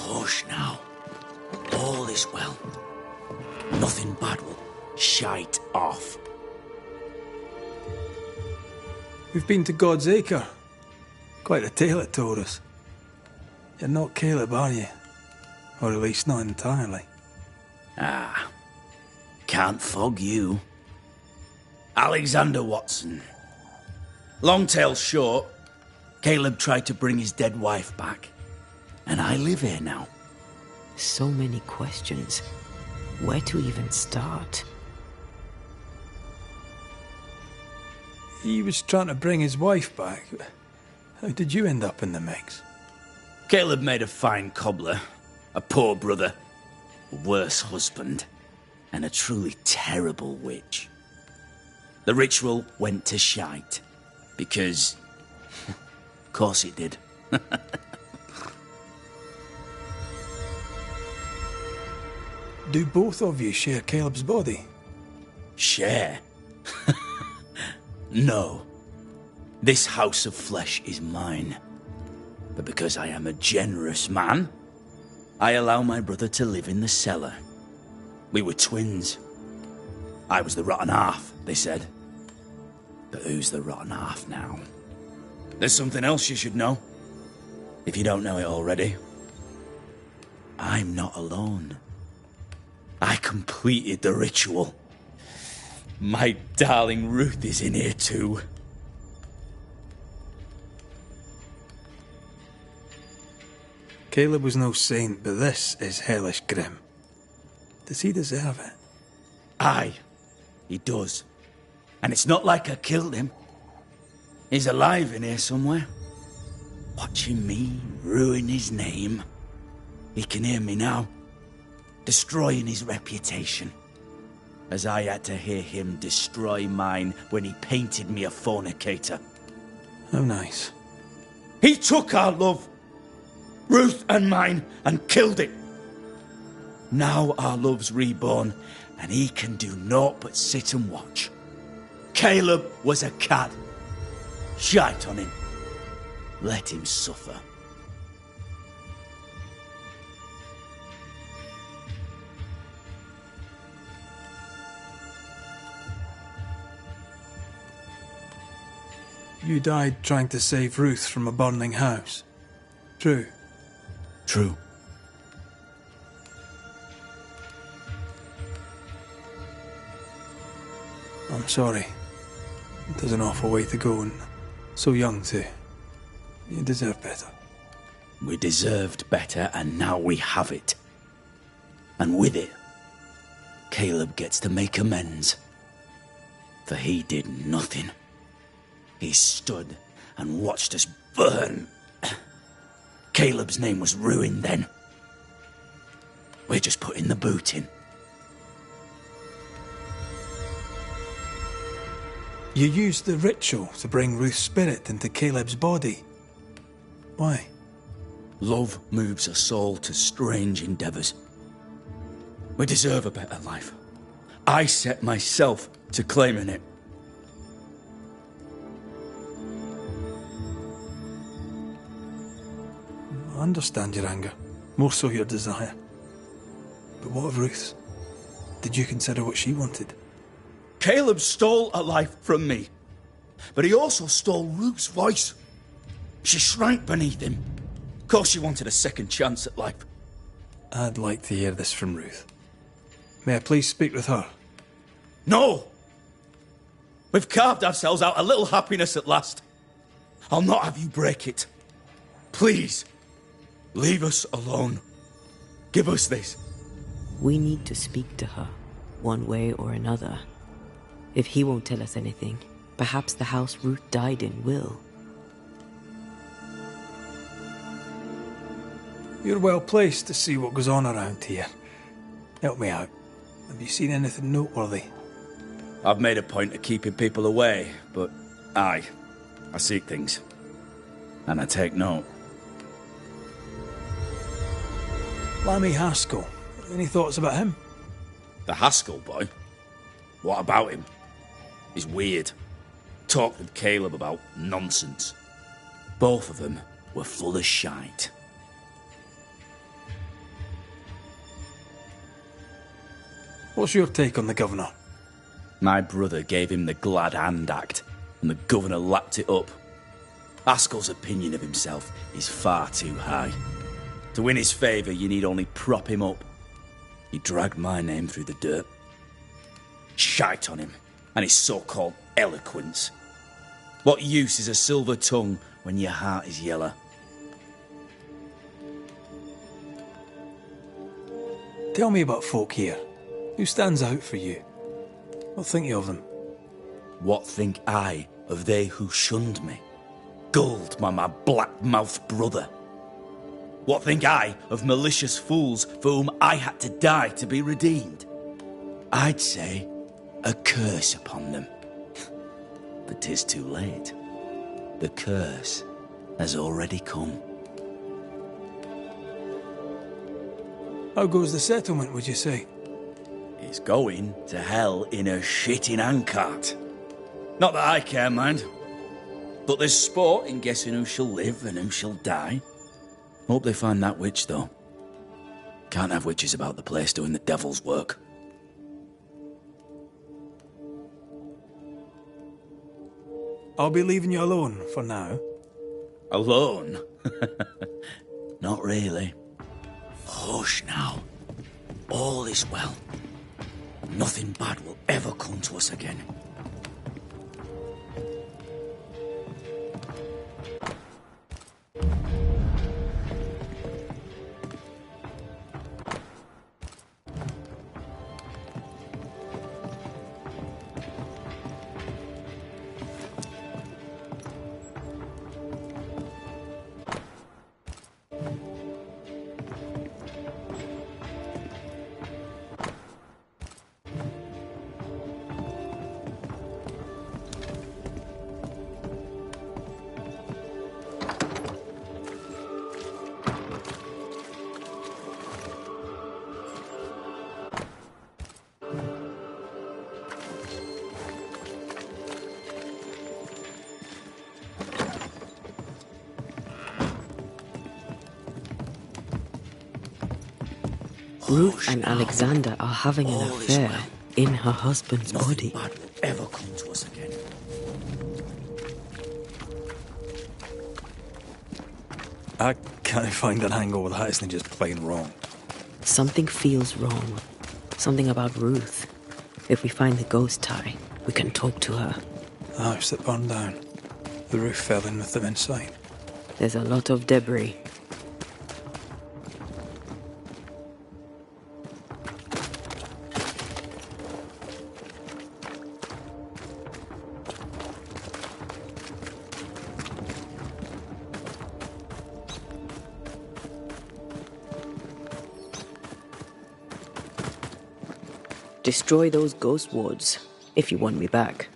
N: Hush now. All is well. Nothing bad will shite off.
B: We've been to God's Acre. Quite a tale it told us. You're not Caleb, are you? Or at least not entirely.
N: Ah, can't fog you. Alexander Watson. Long tale short, Caleb tried to bring his dead wife back. And I live here now.
C: So many questions. Where to even start?
B: He was trying to bring his wife back. How did you end up in the mix?
N: Caleb made a fine cobbler, a poor brother, a worse husband, and a truly terrible witch. The ritual went to shite, because... of course it did.
B: Do both of you share Caleb's body?
N: Share? No. This house of flesh is mine. But because I am a generous man, I allow my brother to live in the cellar. We were twins. I was the rotten half, they said. But who's the rotten half now? There's something else you should know. If you don't know it already. I'm not alone. I completed the ritual. My darling Ruth is in here too.
B: Caleb was no saint, but this is hellish grim. Does he deserve it?
N: Aye, he does. And it's not like I killed him. He's alive in here somewhere. Watching me ruin his name. He can hear me now. Destroying his reputation. As I had to hear him destroy mine when he painted me a fornicator.
B: How nice.
N: He took our love, Ruth and mine, and killed it. Now our love's reborn, and he can do naught but sit and watch. Caleb was a cad. Shite on him. Let him suffer.
B: You died trying to save Ruth from a burning house. True?
N: True.
B: I'm sorry. It was an awful way to go, and so young too. You deserve better.
N: We deserved better, and now we have it. And with it, Caleb gets to make amends. For he did nothing. He stood and watched us burn. Caleb's name was ruined then. We're just putting the boot in.
B: You used the ritual to bring Ruth's spirit into Caleb's body. Why?
N: Love moves a soul to strange endeavours. We deserve a better life. I set myself to claiming it.
B: I understand your anger, more so your desire. But what of Ruth's? Did you consider what she wanted?
N: Caleb stole a life from me, but he also stole Ruth's voice. She shrank beneath him. Of course she wanted a second chance at life.
B: I'd like to hear this from Ruth. May I please speak with her?
N: No! We've carved ourselves out a little happiness at last. I'll not have you break it. Please, leave us alone. Give us this.
C: We need to speak to her, one way or another. If he won't tell us anything, perhaps the house Ruth died in will.
B: You're well placed to see what goes on around here. Help me out. Have you seen anything noteworthy?
N: I've made a point of keeping people away, but I seek things. And I take note.
B: Lammy Haskell. Any thoughts about him?
N: The Haskell boy? What about him? He's weird. Talked with Caleb about nonsense. Both of them were full of shite.
B: What's your take on the governor?
N: My brother gave him the Glad Hand Act, and the governor lapped it up. Haskell's opinion of himself is far too high. To win his favour, you need only prop him up. He dragged my name through the dirt. Shite on him, and his so-called eloquence. What use is a silver tongue when your heart is yellow?
B: Tell me about folk here. Who stands out for you? What think you of them?
N: What think I of they who shunned me? Gulled by my black-mouthed brother? What think I of malicious fools for whom I had to die to be redeemed? I'd say a curse upon them. But 'tis too late. The curse has already come.
B: How goes the settlement, would you say?
N: It's going to hell in a shitting handcart. Not that I care, mind. But there's sport in guessing who shall live and who shall die. Hope they find that witch, though. Can't have witches about the place doing the devil's work.
B: I'll be leaving you alone for now.
N: Alone? Not really. Hush now. All is well. Nothing bad will ever come to us again.
C: Ruth and Alexander are having an affair in her husband's body.
N: Bad will ever come to us again.
B: I can't find an angle with that, isn't it just plain wrong?
C: Something feels wrong. Something about Ruth. If we find the ghost tie, we can talk to her.
B: The house that burned down. The roof fell in with them inside.
C: There's a lot of debris. Destroy those ghost wards, if you want me back.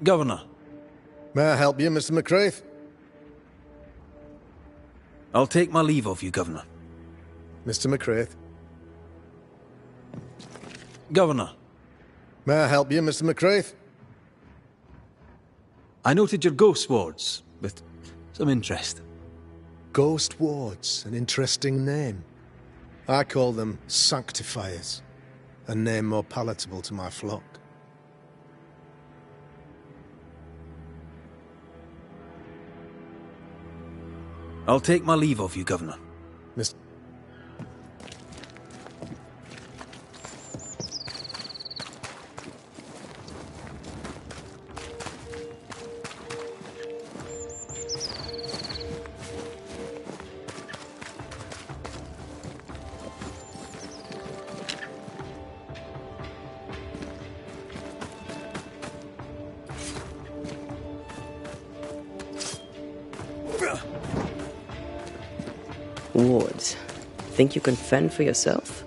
B: Governor.
I: May I help you, Mr. McCraith?
B: I'll take my leave of you, Governor.
I: Mr. McCraith?
B: Governor.
I: May I help you, Mr. McCraith?
B: I noted your ghost wards with some interest.
I: Ghost wards, an interesting name. I call them sanctifiers, a name more palatable to my flock.
B: I'll take my leave of you, Governor.
I: Mr.
C: Wards, think you can fend for yourself?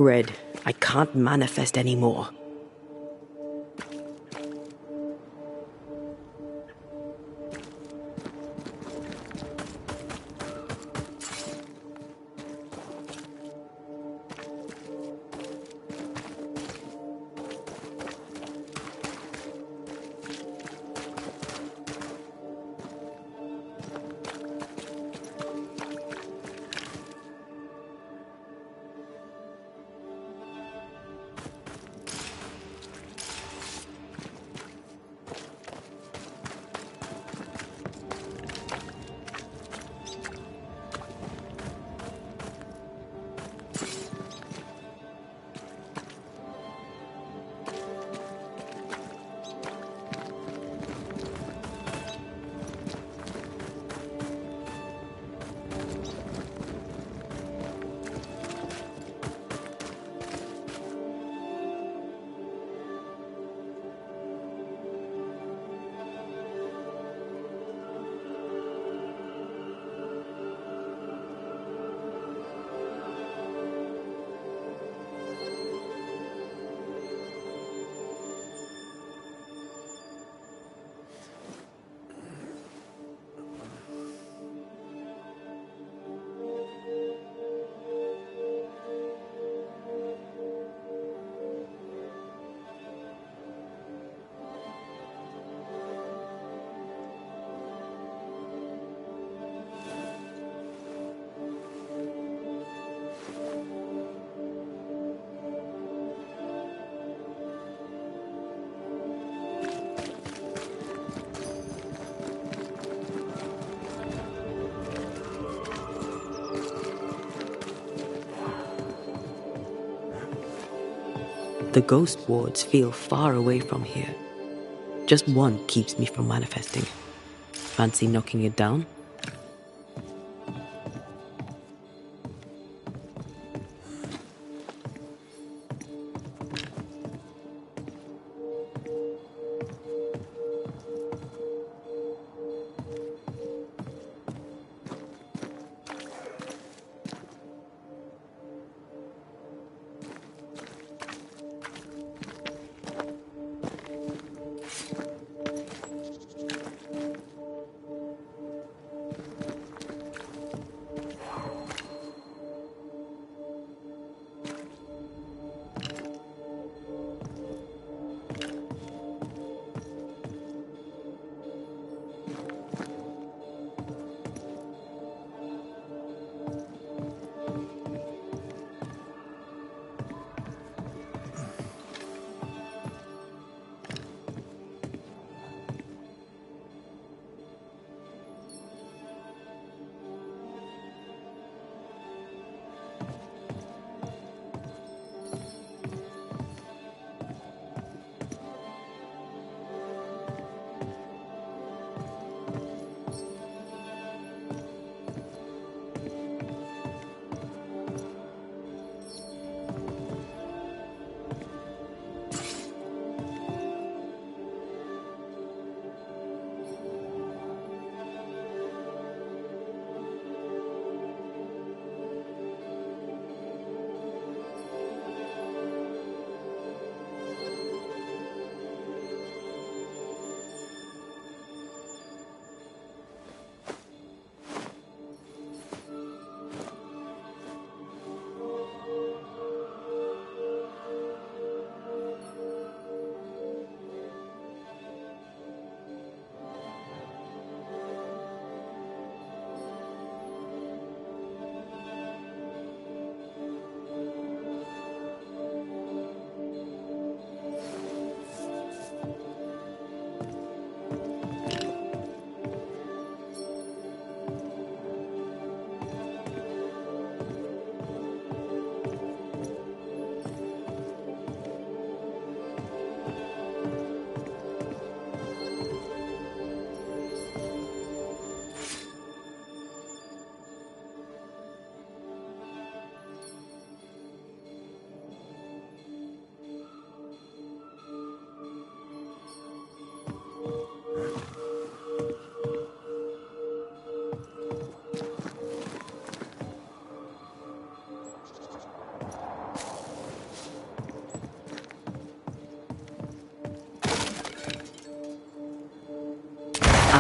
C: Red, I can't manifest anymore. The ghost wards feel far away from here. Just one keeps me from manifesting. Fancy knocking it down?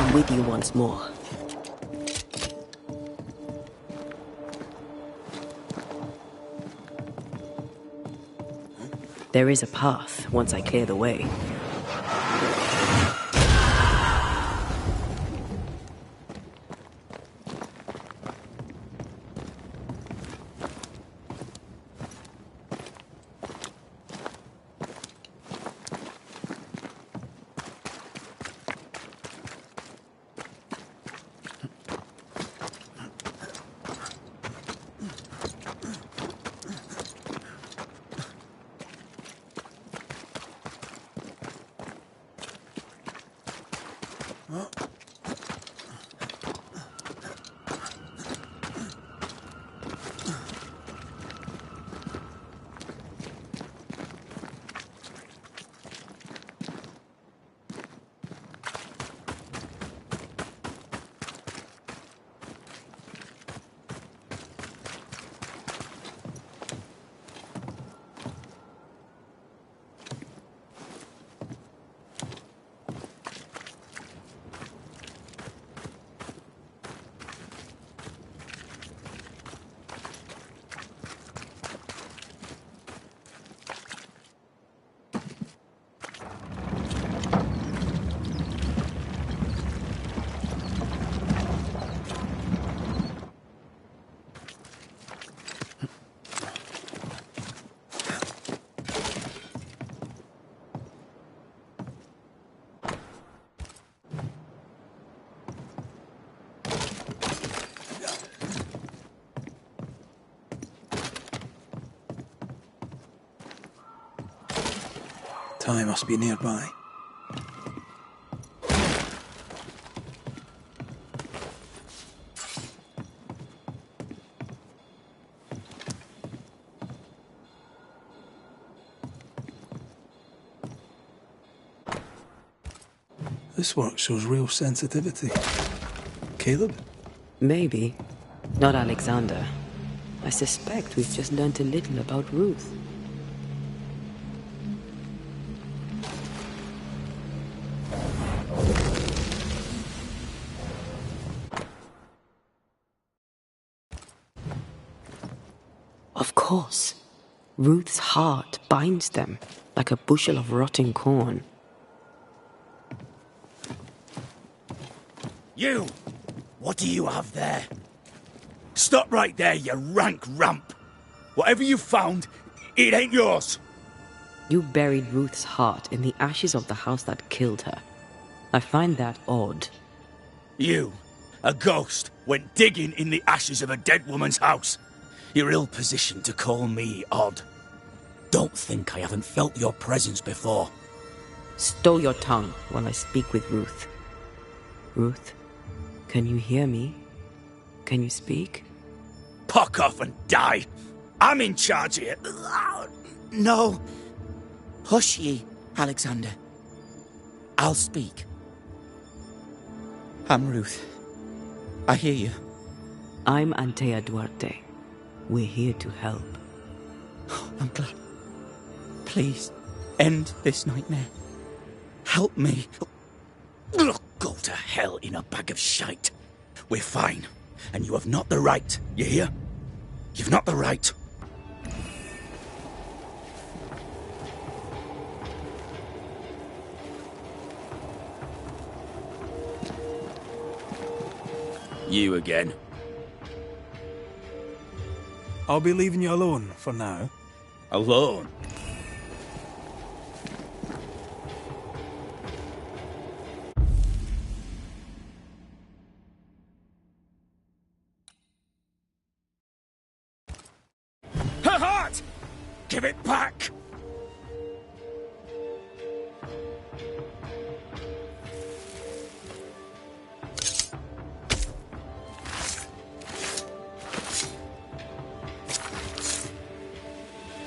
C: I'm with you once more. There is a path once I clear the way.
B: Ty must be nearby. This work shows real sensitivity. Caleb?
C: Maybe. Not Alexander. I suspect we've just learnt a little about Ruth. Of course. Ruth's heart binds them like a bushel of rotting corn.
N: You! What do you have there? Stop right there, you rank rump! Whatever you found, it ain't yours!
C: You buried Ruth's heart in the ashes of the house that killed her. I find that odd.
N: You, a ghost, went digging in the ashes of a dead woman's house. You're ill-positioned to call me odd. Don't think I haven't felt your presence before.
C: Stow your tongue while I speak with Ruth. Ruth, can you hear me? Can you speak?
N: Puck off and die! I'm in charge here.
O: No. Hush ye, Alexander. I'll speak. I'm Ruth. I hear you.
C: I'm Antea Duarte. We're here to help.
O: I'm glad. Please, end this nightmare. Help me.
N: Go to hell in a bag of shite. We're fine, and you have not the right, you hear? You've not the right. You again.
B: I'll be leaving you alone for now.
N: Alone? Her heart! Give it back!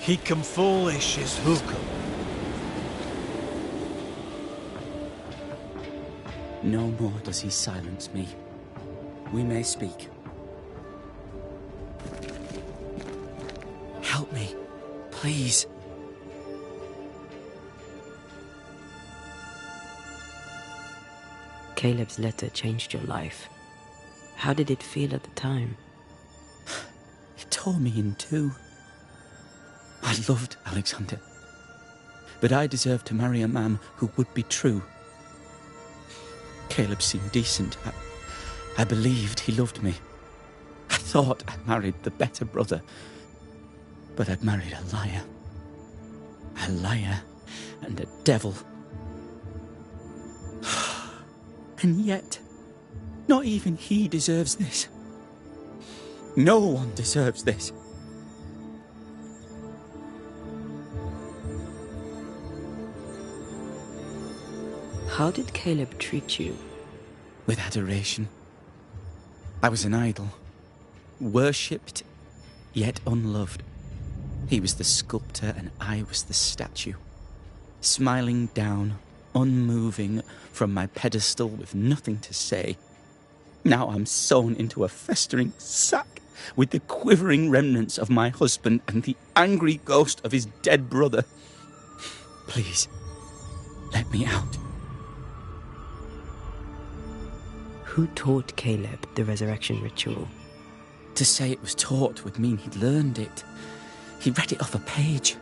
B: Hicum foolish is hookum.
O: No more does he silence me. We may speak. Help me, please.
C: Caleb's letter changed your life. How did it feel at the time?
O: It tore me in two. I loved Alexander, but I deserved to marry a man who would be true. Caleb seemed decent. I believed he loved me. I thought I married the better brother, but I'd married a liar. A liar and a devil. And yet, not even he deserves this. No one deserves this.
C: How did Caleb treat you?
O: With adoration. I was an idol. Worshipped, yet unloved. He was the sculptor and I was the statue. Smiling down, unmoving from my pedestal with nothing to say. Now I'm sewn into a festering sack with the quivering remnants of my husband and the angry ghost of his dead brother. Please, let me out.
C: Who taught Caleb the resurrection ritual?
O: To say it was taught would mean he'd learned it. He read it off a page.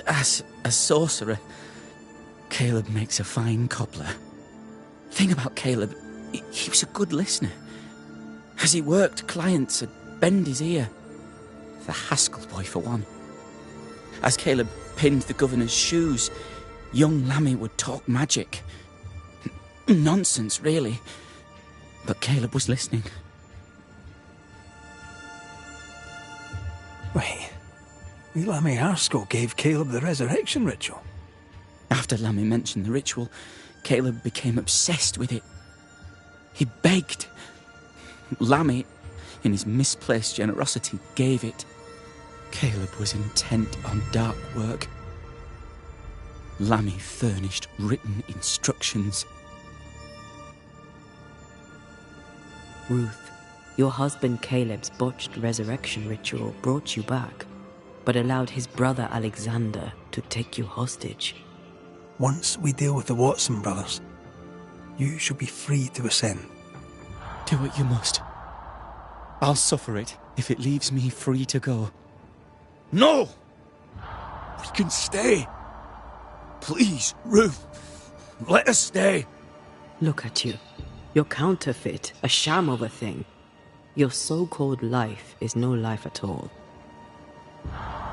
O: As a sorcerer, Caleb makes a fine cobbler. The thing about Caleb, he was a good listener. As he worked, clients would bend his ear. The Haskell boy, for one. As Caleb pinned the governor's shoes, young Lammy would talk magic. Nonsense, really. But Caleb was listening.
B: Wait, Lammy Haskell gave Caleb the resurrection ritual?
O: After Lammy mentioned the ritual, Caleb became obsessed with it. He begged. Lammy, in his misplaced generosity, gave it. Caleb was intent on dark work. Lammy furnished written instructions.
C: Ruth, your husband Caleb's botched resurrection ritual brought you back, but allowed his brother Alexander to take you hostage.
B: Once we deal with the Watson brothers, you shall be free to ascend.
O: Do what you must. I'll suffer it if it leaves me free to go.
N: No! We can stay. Please, Ruth, let us stay.
C: Look at you. You're counterfeit, a sham of a thing. Your so-called life is no life at all.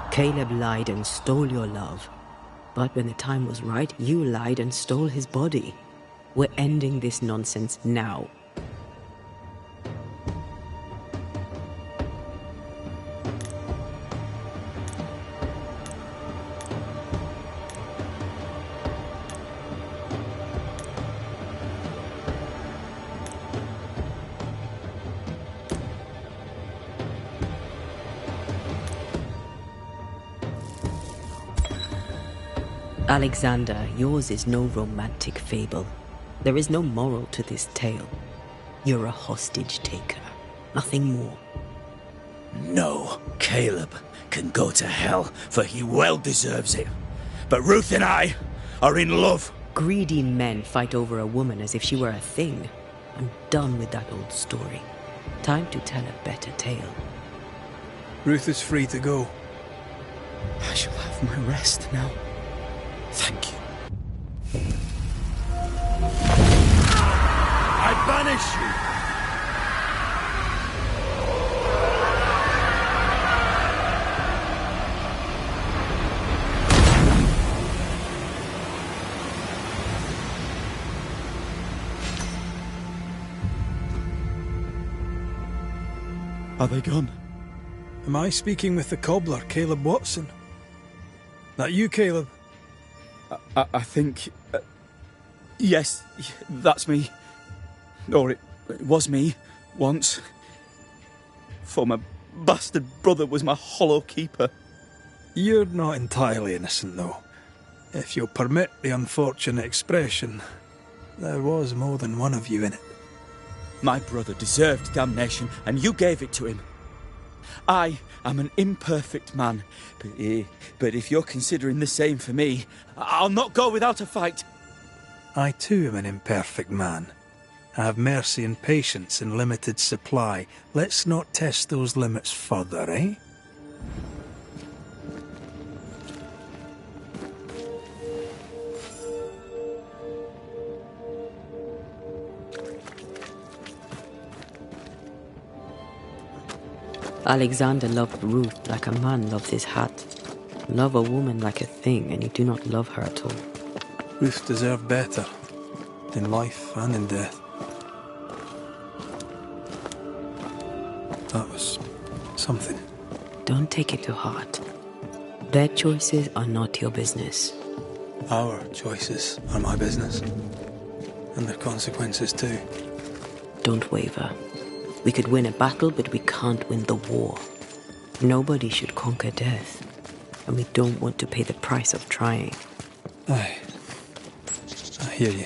C: Caleb lied and stole your love. But when the time was right, you lied and stole his body. We're ending this nonsense now. Alexander, yours is no romantic fable. There is no moral to this tale. You're a hostage taker, nothing more.
N: No, Caleb can go to hell, for he well deserves it. But Ruth and I are in love.
C: Greedy men fight over a woman as if she were a thing. I'm done with that old story. Time to tell a better tale.
B: Ruth is free to go.
O: I shall have my rest now. Thank you.
N: I banish you.
O: Are they gone?
B: Am I speaking with the cobbler, Caleb Watson? That you, Caleb?
O: I think... yes, that's me. Or it was me, once. For my bastard brother was my hollow keeper.
B: You're not entirely innocent, though. If you'll permit the unfortunate expression, there was more than one of you in it.
O: My brother deserved damnation, and you gave it to him. I am an imperfect man, but if you're considering the same for me, I'll not go without a fight.
B: I too am an imperfect man, I have mercy and patience in limited supply. Let's not test those limits further, eh?
C: Alexander loved Ruth like a man loves his hat. Love a woman like a thing, and you do not love her at all.
B: Ruth deserved better, in life and in death. That was something.
C: Don't take it to heart. Their choices are not your business.
B: Our choices are my business. And their consequences too.
C: Don't waver. We could win a battle, but we can't win the war. Nobody should conquer death. And we don't want to pay the price of trying.
B: Aye. I hear you.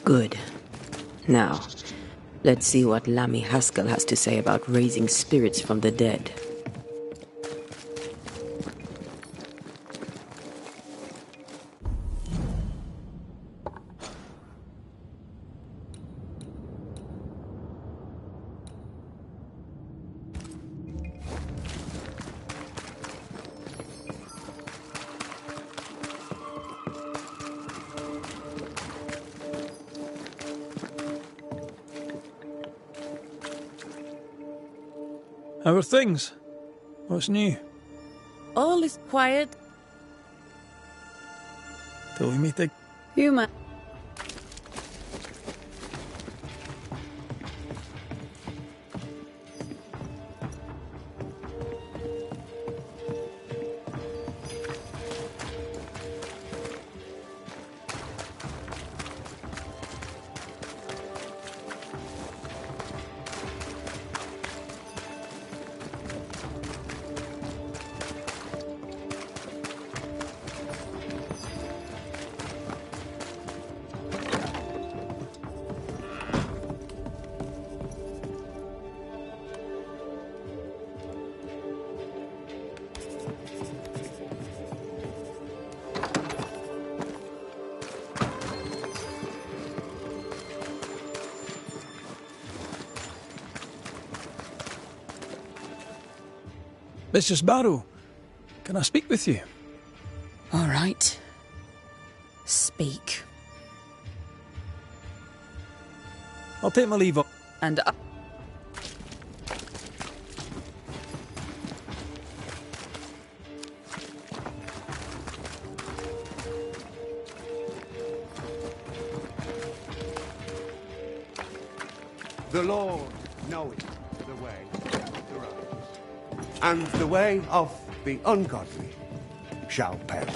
C: Good. Now, let's see what Lammy Haskell has to say about raising spirits from the dead.
B: How are things? What's new?
Q: All is quiet.
B: Till we meet again.
Q: Human.
B: Mistress Barrow, can I speak with you?
Q: All right. Speak.
B: I'll take my leave up.
Q: And
M: The Lord knoweth the way of the righteous, and the way of the ungodly shall perish.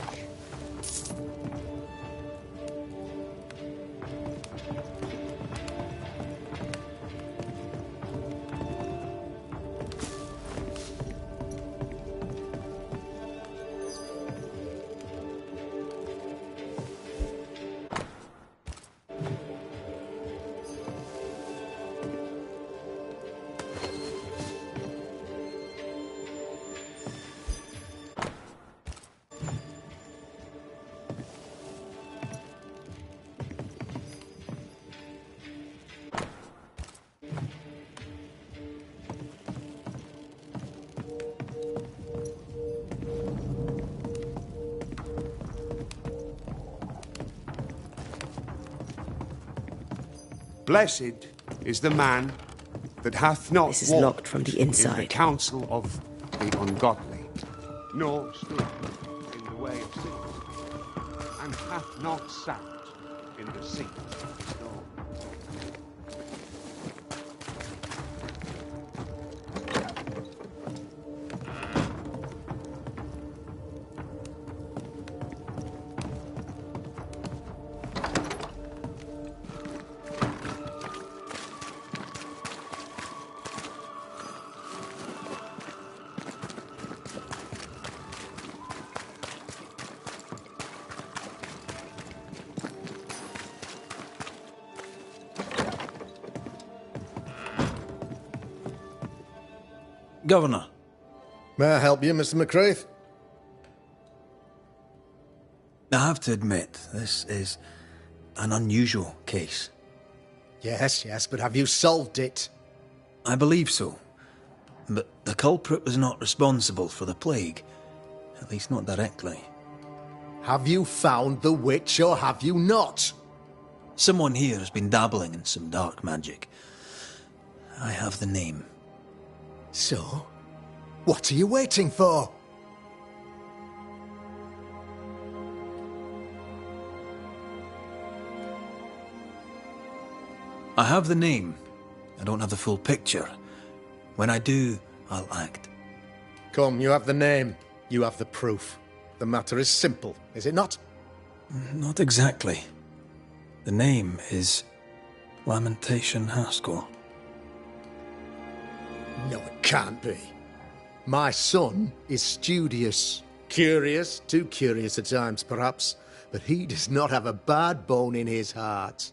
M: Blessed is the man that hath not
C: This is
M: walked
C: locked from the inside.
M: in the counsel of the ungodly, nor stood in the way of sinners, and hath not sat in the seat of the storm.
B: Governor.
I: May I help you, Mr. McCraith?
B: I have to admit, this is an unusual case.
I: Yes, but have you solved it?
B: I believe so. But the culprit was not responsible for the plague. At least not directly.
I: Have you found the witch or have you not?
B: Someone here has been dabbling in some dark magic. I have the name.
I: So? What are you waiting for?
B: I have the name. I don't have the full picture. When I do, I'll act.
I: Come, you have the name. You have the proof. The matter is simple, is it not?
B: Not exactly. The name is Lamentation Haskell.
I: No, it can't be. My son is studious. Curious, too curious at times, perhaps. But he does not have a bad bone in his heart.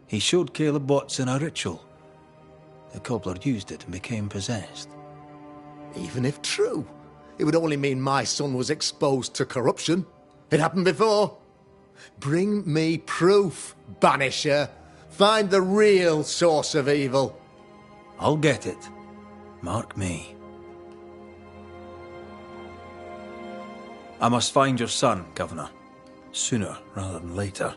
B: He showed Caleb Watson a ritual. The cobbler used it and became possessed.
I: Even if true, it would only mean my son was exposed to corruption. It happened before. Bring me proof, Banisher. Find the real source of evil.
B: I'll get it. Mark me. I must find your son, Governor. Sooner rather than later.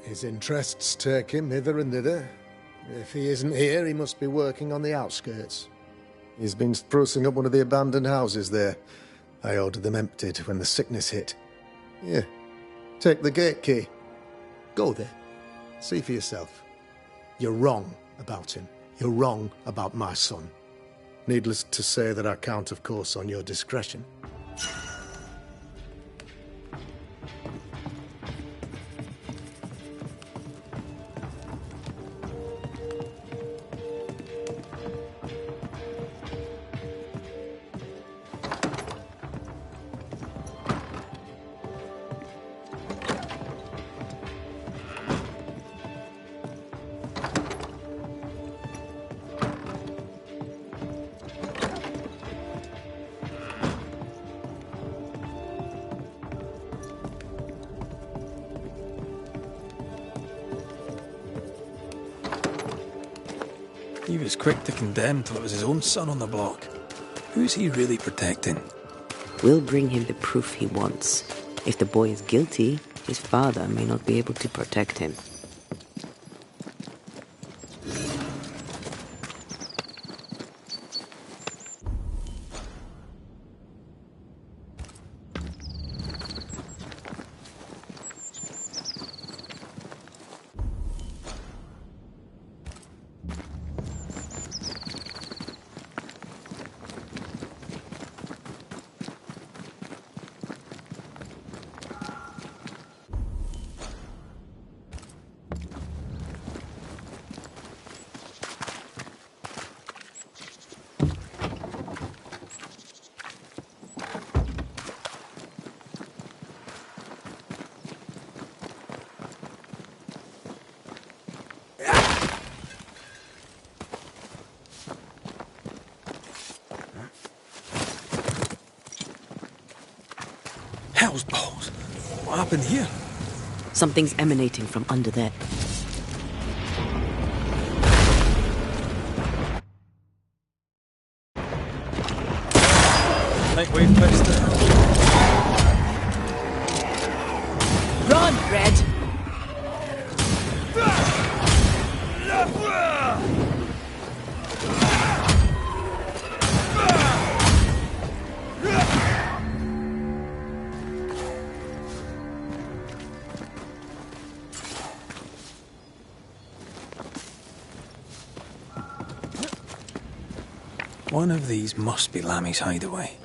I: His interests take him hither and thither. If he isn't here, he must be working on the outskirts. He's been sprucing up one of the abandoned houses there. I ordered them emptied when the sickness hit. Here, take the gate key. Go there. See for yourself. You're wrong about him. You're wrong about my son. Needless to say that I count, of course, on your discretion.
B: He was quick to condemn till it was his own son on the block. Who's he really protecting?
C: We'll bring him the proof he wants. If the boy is guilty, his father may not be able to protect him.
B: Hell's balls! What happened here?
C: Something's emanating from under there.
B: Lightweight pistol.
H: Run, Red!
B: One of these must be Lammy's hideaway.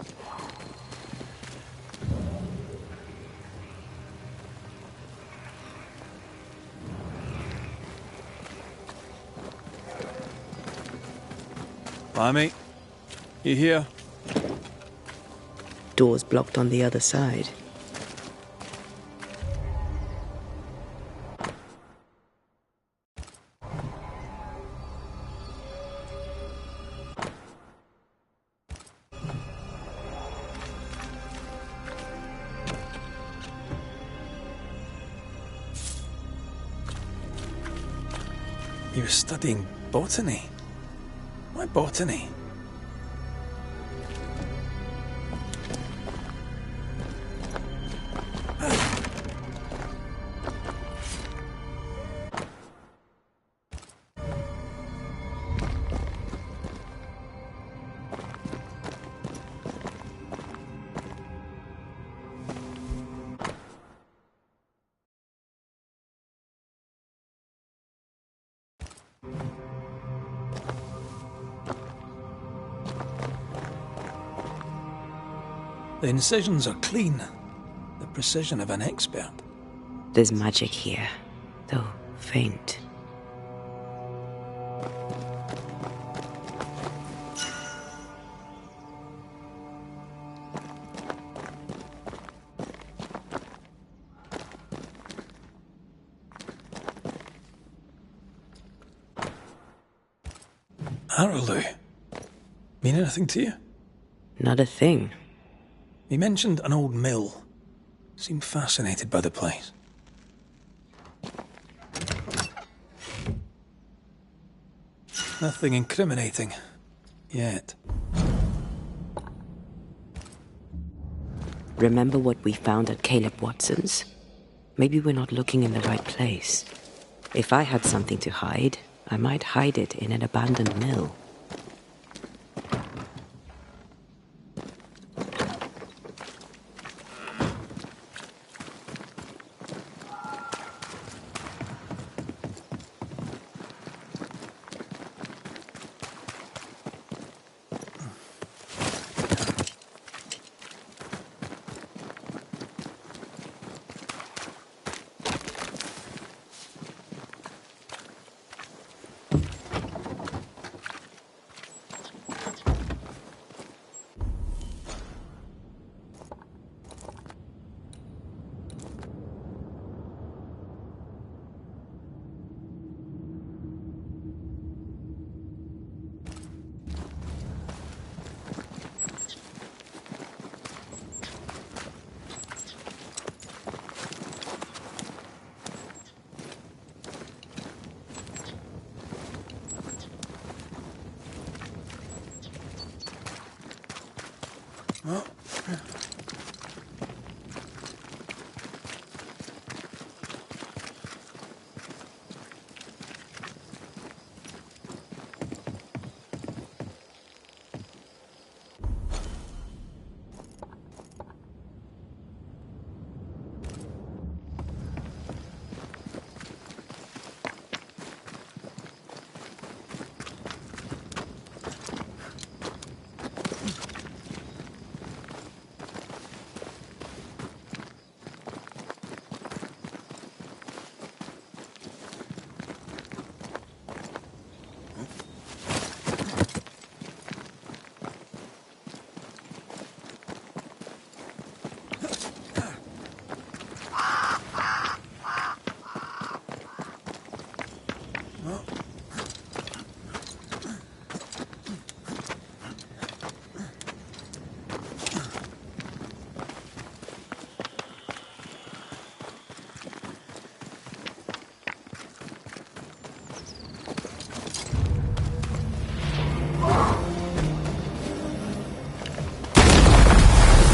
B: Lammy, you here?
C: Door's blocked on the other side.
B: He was studying botany. Why botany? The incisions are clean. The precision of an expert.
C: There's magic here, though faint.
B: Araloo. Mean anything to you?
C: Not a thing.
B: He mentioned an old mill. Seemed fascinated by the place. Nothing incriminating. Yet.
C: Remember what we found at Caleb Watson's? Maybe we're not looking in the right place. If I had something to hide, I might hide it in an abandoned mill.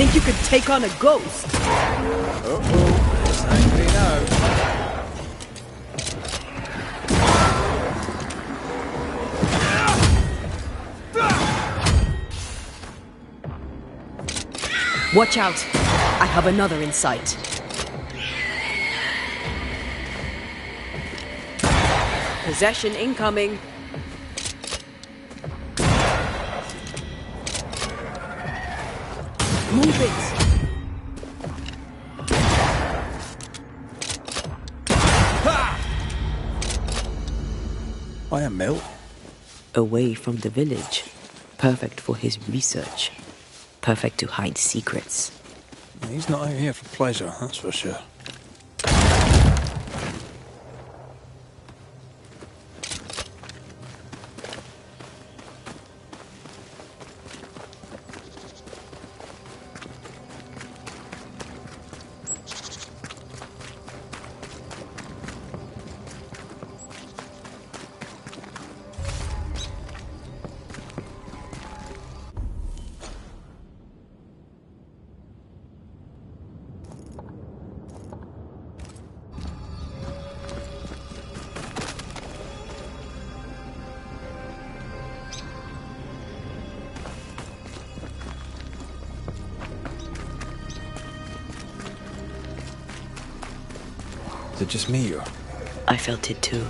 H: Think you could take on a ghost?
G: Uh-oh, it's angry now.
H: Watch out! I have another in sight. Possession incoming. Move it!
B: Why a mill?
C: Away from the village. Perfect for his research. Perfect to hide secrets.
B: He's not out here for pleasure, that's for sure. it just me, or?
C: I felt it too.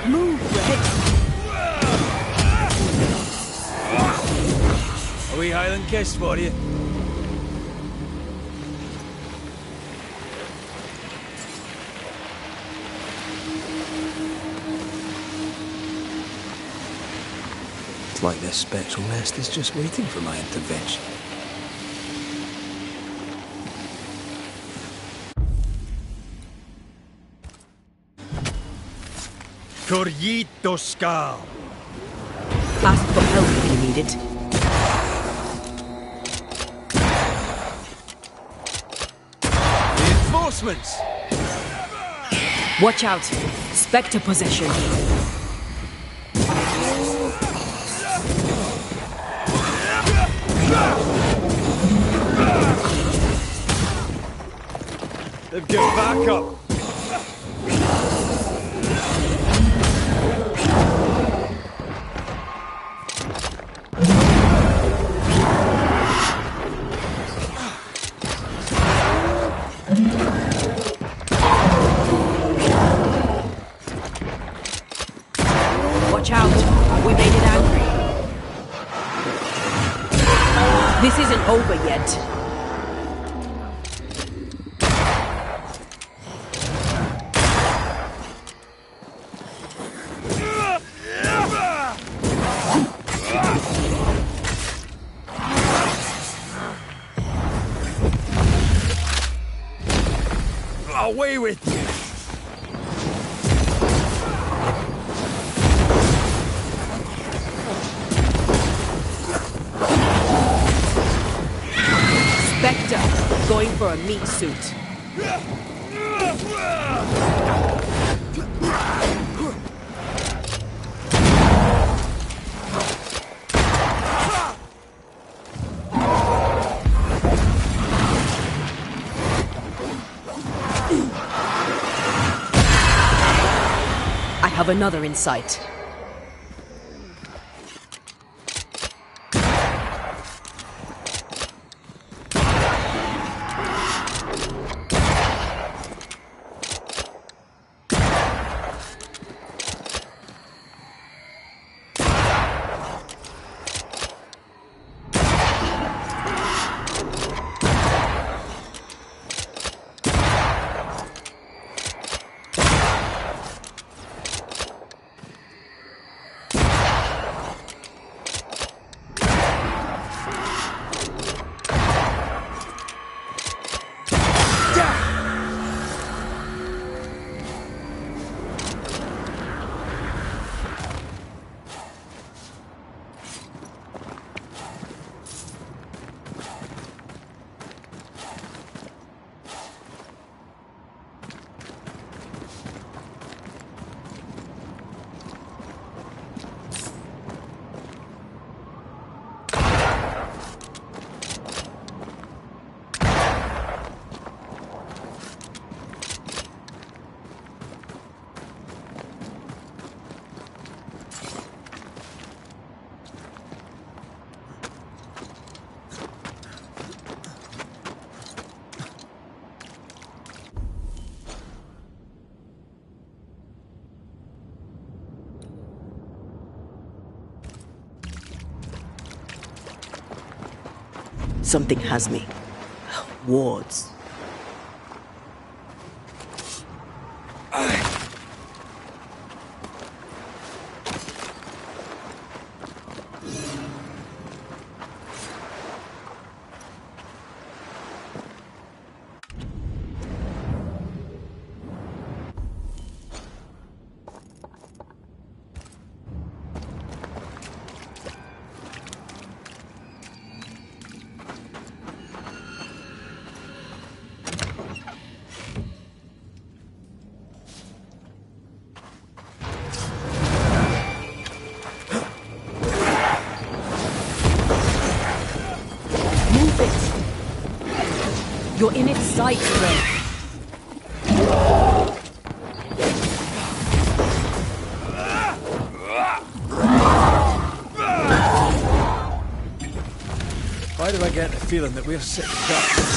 Q: Move, Red!
G: A wee Highland kiss for you.
B: It's like this spectral nest is just waiting for my intervention.
G: Corrito Skal.
H: Ask for help if you need it.
G: Reinforcements!
H: Watch out! Spectre possession.
G: They've given back up.
H: Watch out! We made it angry. This isn't over yet.
G: Away with you!
H: Spectre, going for a meat suit. I have another in sight.
C: Something has me. Wards.
H: You're in its sight, Ray.
B: Why do I get the feeling that we're sitting ducks?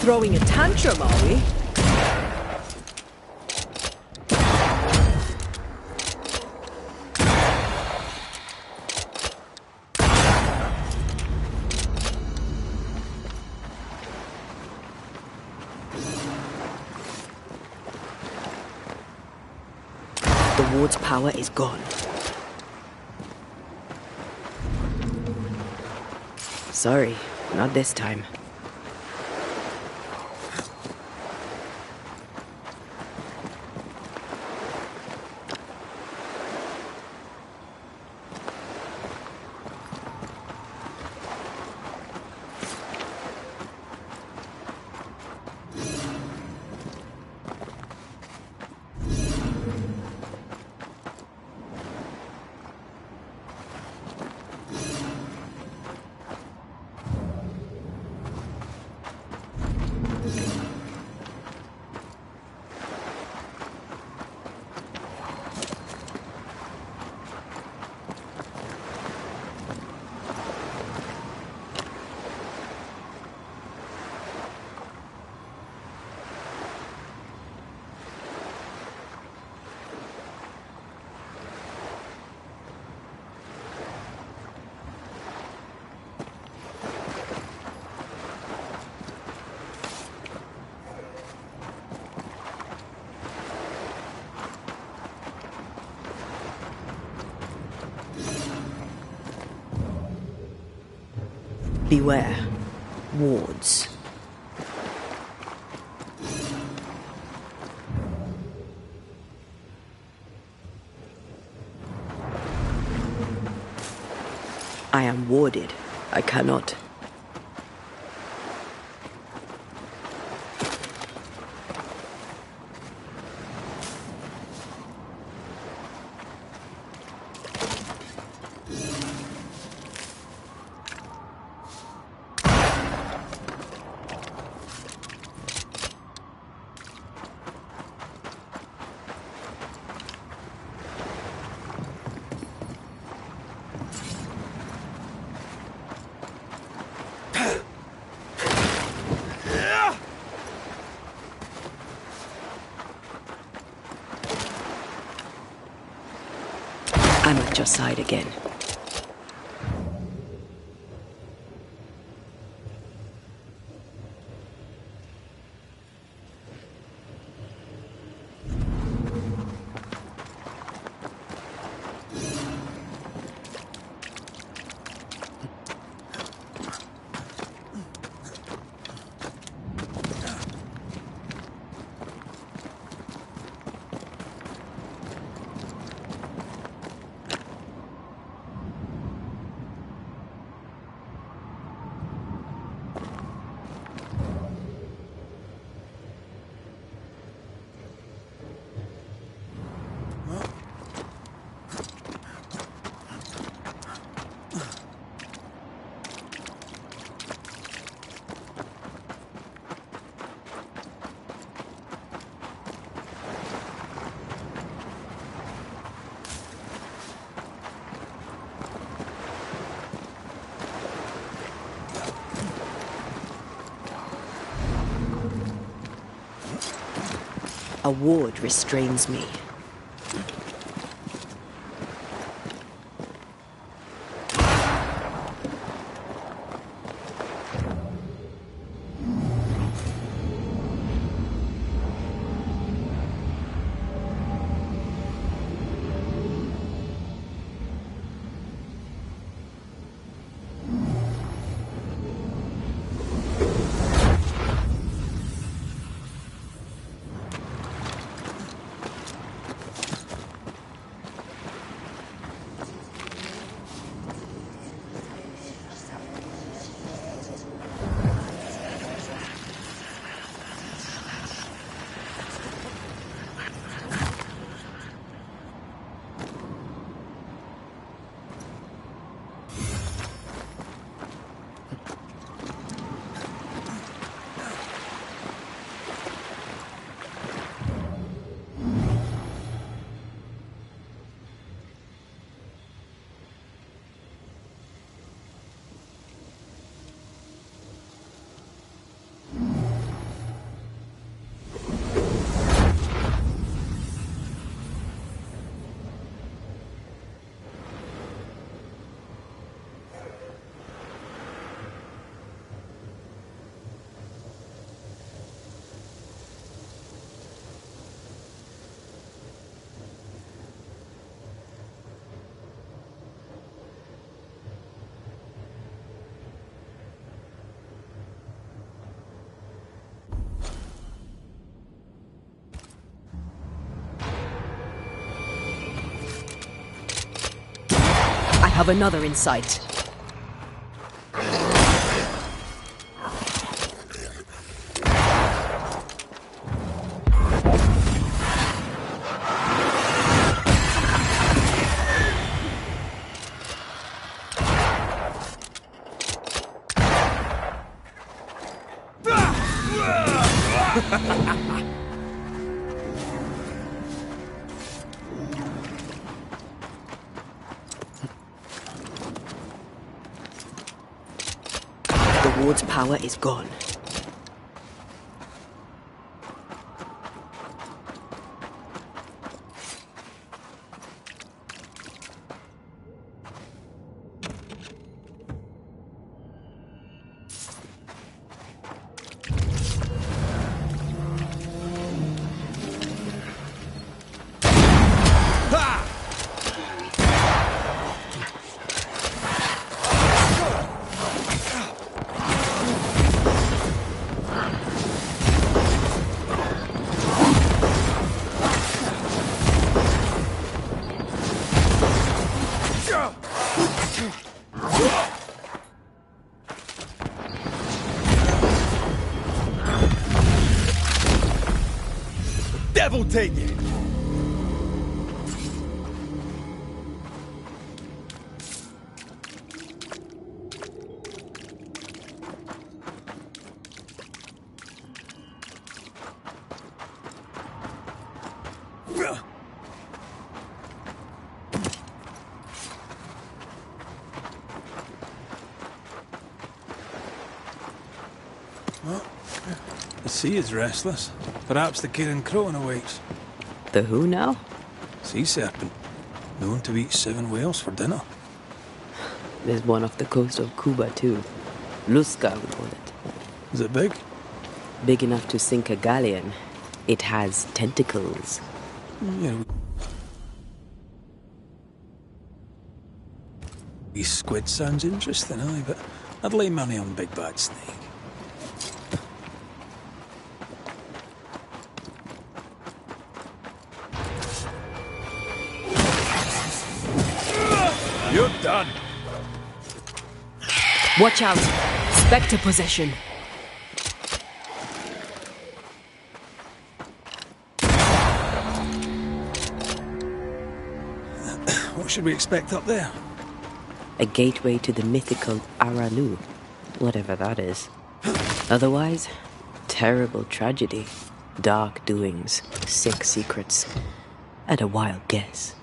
H: Throwing a tantrum, are we?
C: The ward's power is gone. Sorry, not this time. Beware. Wards. I am warded. I cannot. your side again. A ward restrains me.
H: I have another in sight.
C: The ward's power is gone.
G: Devil take it!
B: Well, the sea is restless. Perhaps the Kirin Crowan awaits.
C: The who now?
B: Sea serpent. known to eat 7 whales for dinner.
C: There's one off the coast of Cuba, too. Lusca, we call it.
B: Is it big?
C: Big enough to sink a galleon. It has tentacles.
B: Yeah. These squid sounds interesting, aye, but I'd lay money on big bad snake.
L: You're done.
H: Watch out! Spectre possession.
B: What should we expect up there?
C: A gateway to the mythical Aralu, whatever that is. Otherwise, terrible tragedy, dark doings, sick secrets, and a wild guess.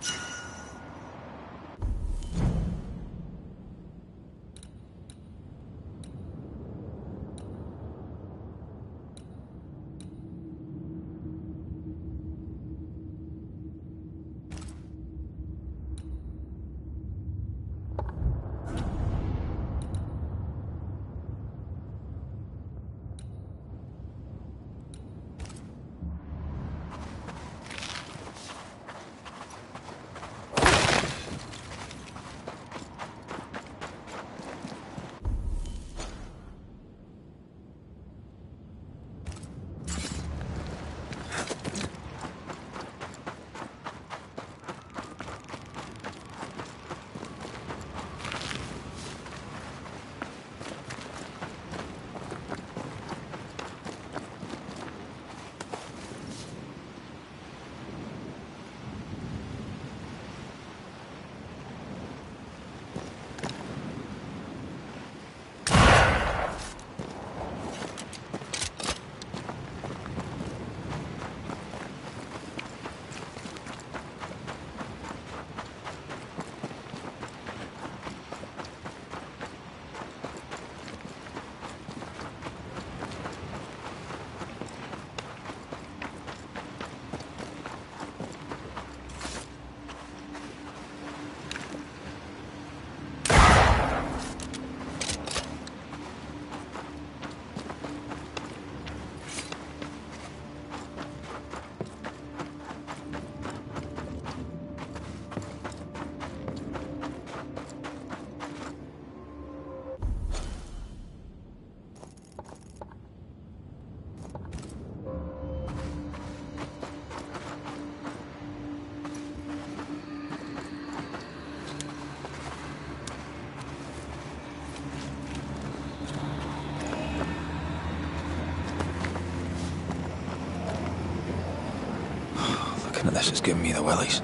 B: This is giving me the willies.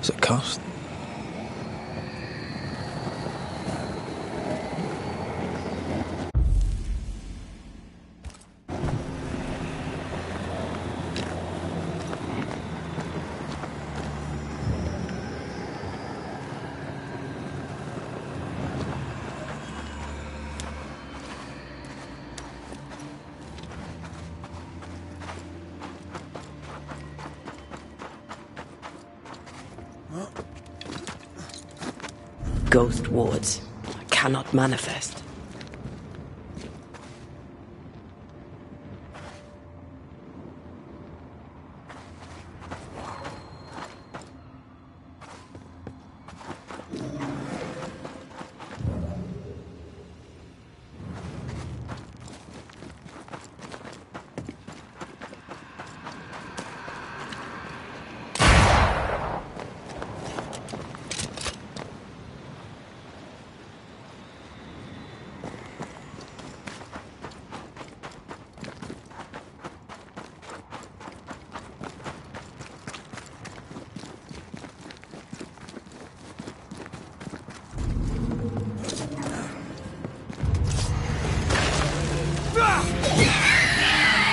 B: Is it cursed?
C: Ghost wards cannot manifest.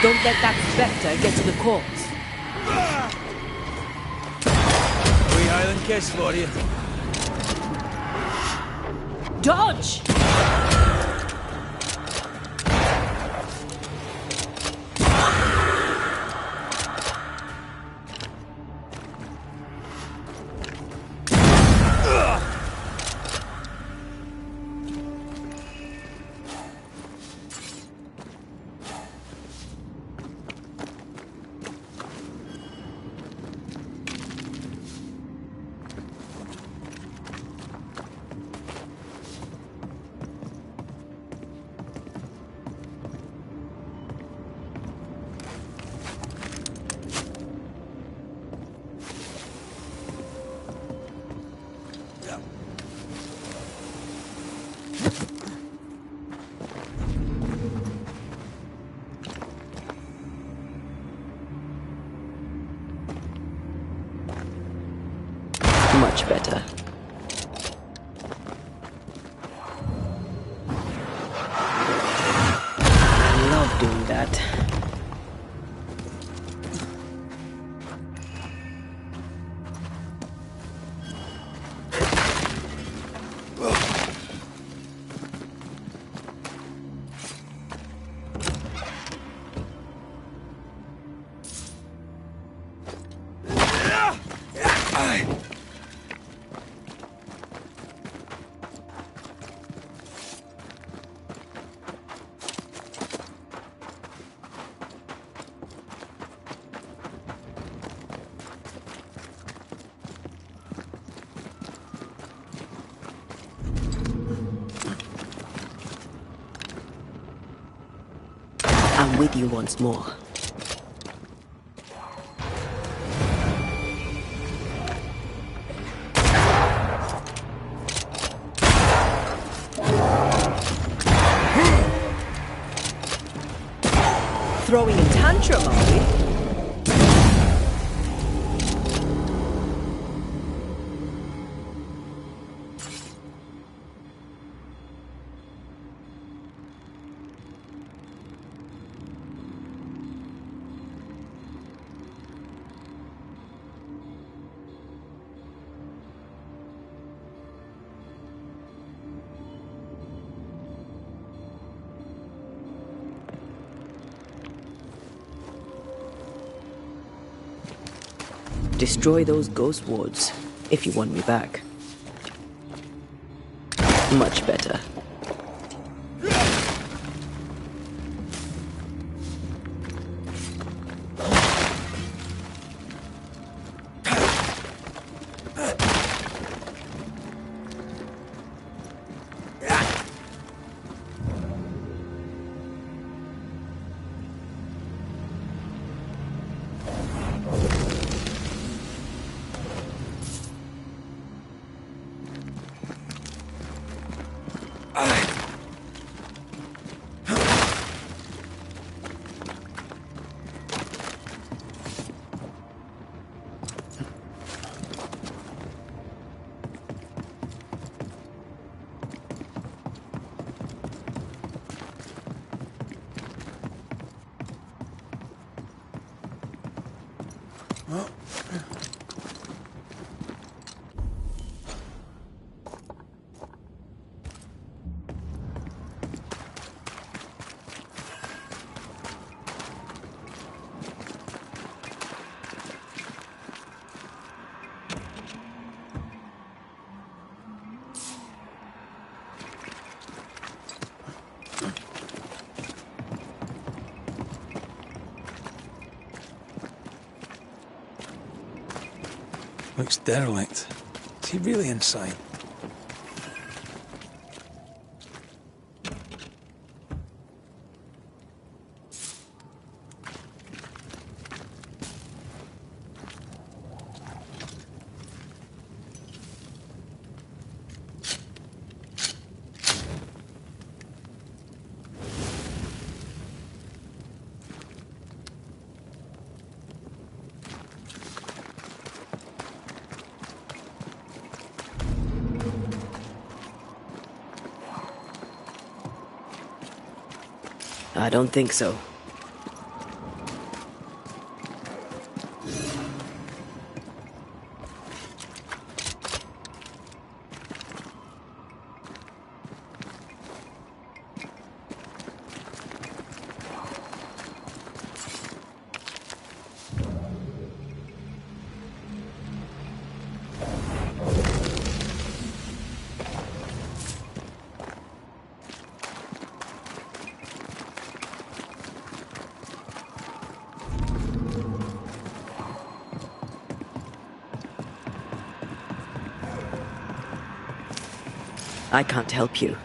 H: Don't let that spectre get to the corpse.
G: Wee Highland kiss for you.
H: Dodge!
C: Much better. I love doing that. I'm with you once more.
H: Throwing a tantrum, are we?
C: Destroy those ghost wards, if you want me back. Much better.
B: Looks derelict. Is he really inside?
C: I don't think so. I can't help you.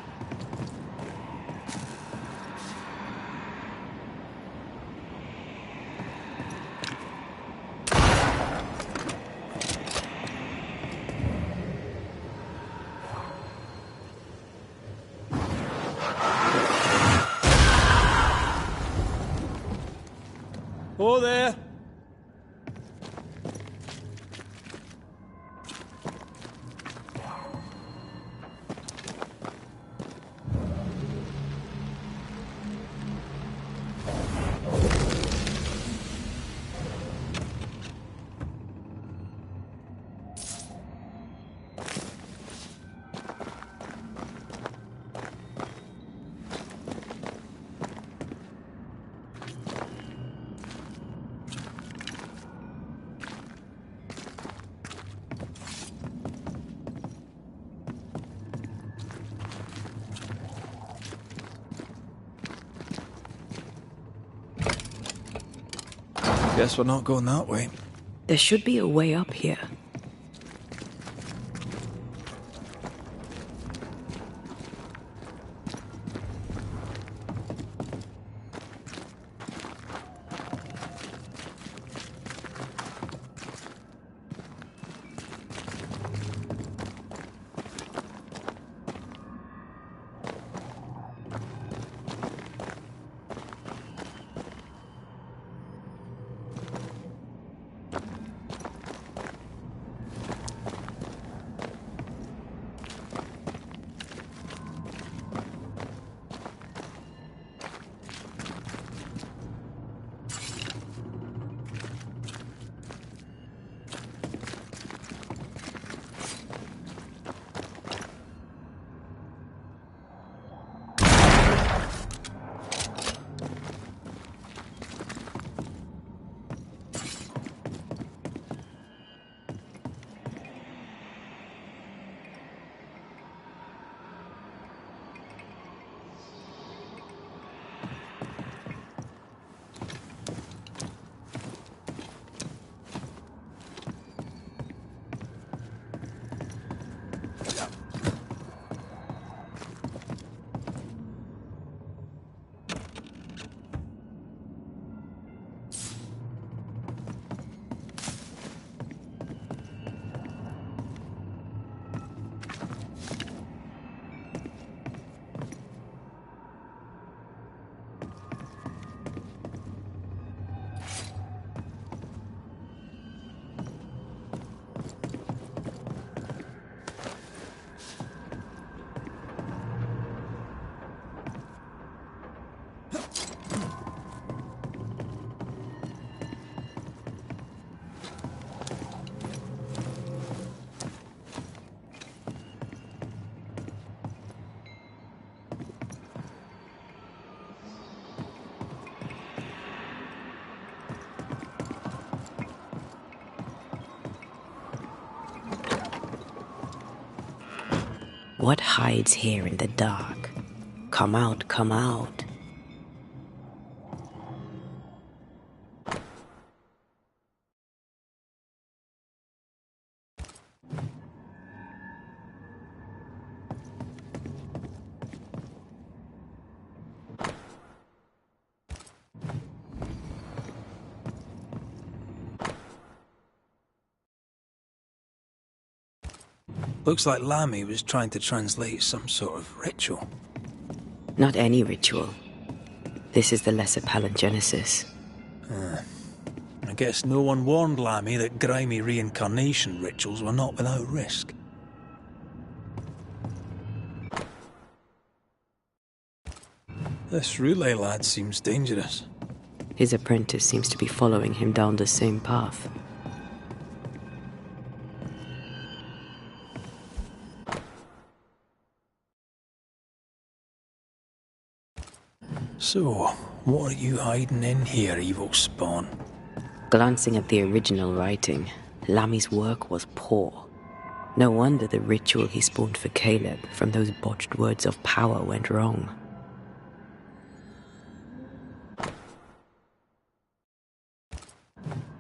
G: Oh, there.
B: Guess we're not going that way.
C: There should be a way up here. What hides here in the dark? Come out, come out.
B: Looks like Lammy was trying to translate some sort of ritual.
C: Not any ritual. This is the Lesser Palingenesis.
B: I guess no one warned Lammy that grimy reincarnation rituals were not without risk. This relay lad seems dangerous.
C: His apprentice seems to be following him down the same path.
B: So, what are you hiding in here, evil spawn?
C: Glancing at the original writing, Lammy's work was poor. No wonder the ritual he spawned for Caleb from those botched words of power went wrong.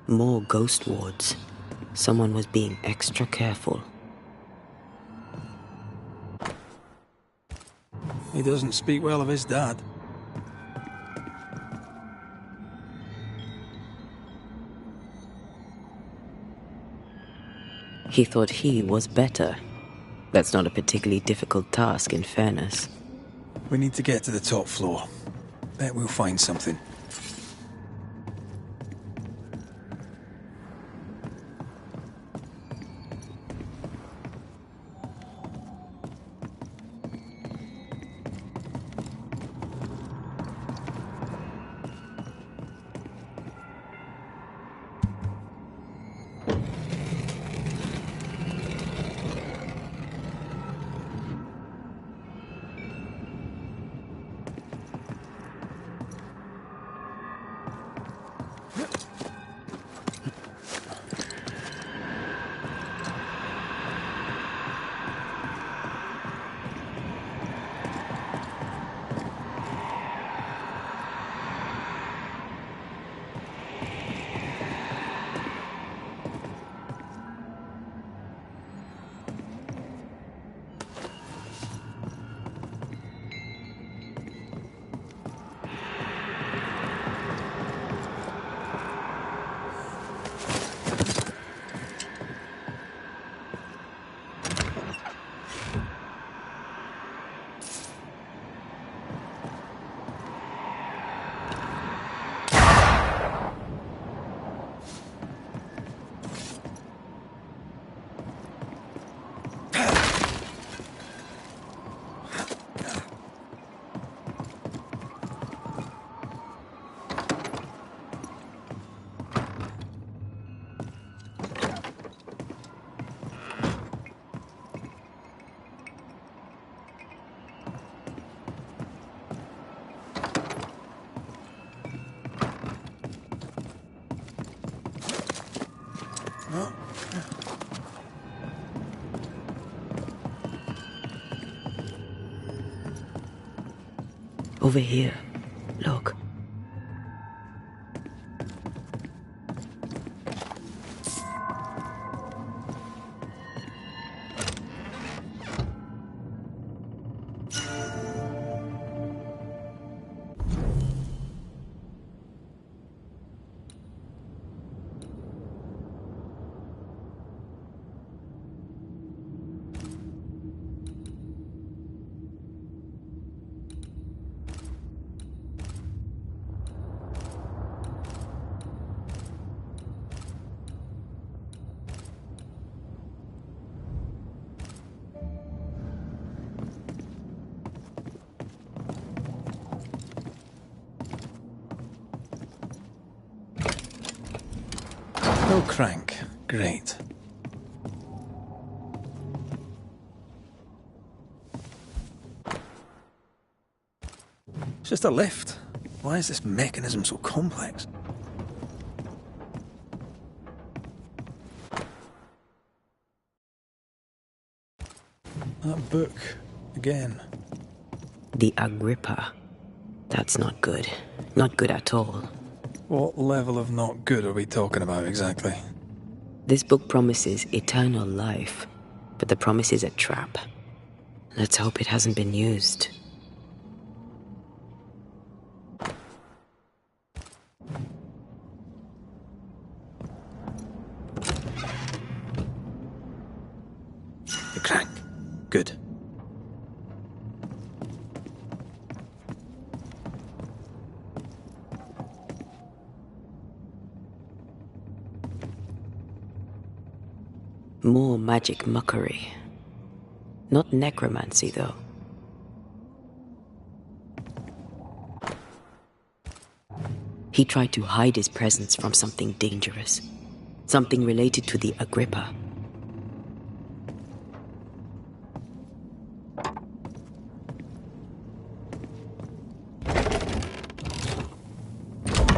C: More ghost wards. Someone was being extra careful.
B: He doesn't speak well of his dad.
C: He thought he was better. That's not a particularly difficult task, in fairness.
B: We need to get to the top floor. Bet we'll find something.
C: Over here. Look.
B: No crank. Great. It's just a lift. Why is this mechanism so complex? That book. Again.
C: The Agrippa. That's not good. Not good at all.
B: What level of not good are we talking about exactly?
C: This book promises eternal life, but the promise is a trap. Let's hope it hasn't been used.
B: The crank. Good.
C: More magic muckery. Not necromancy, though. He tried to hide his presence from something dangerous. Something related to the Agrippa.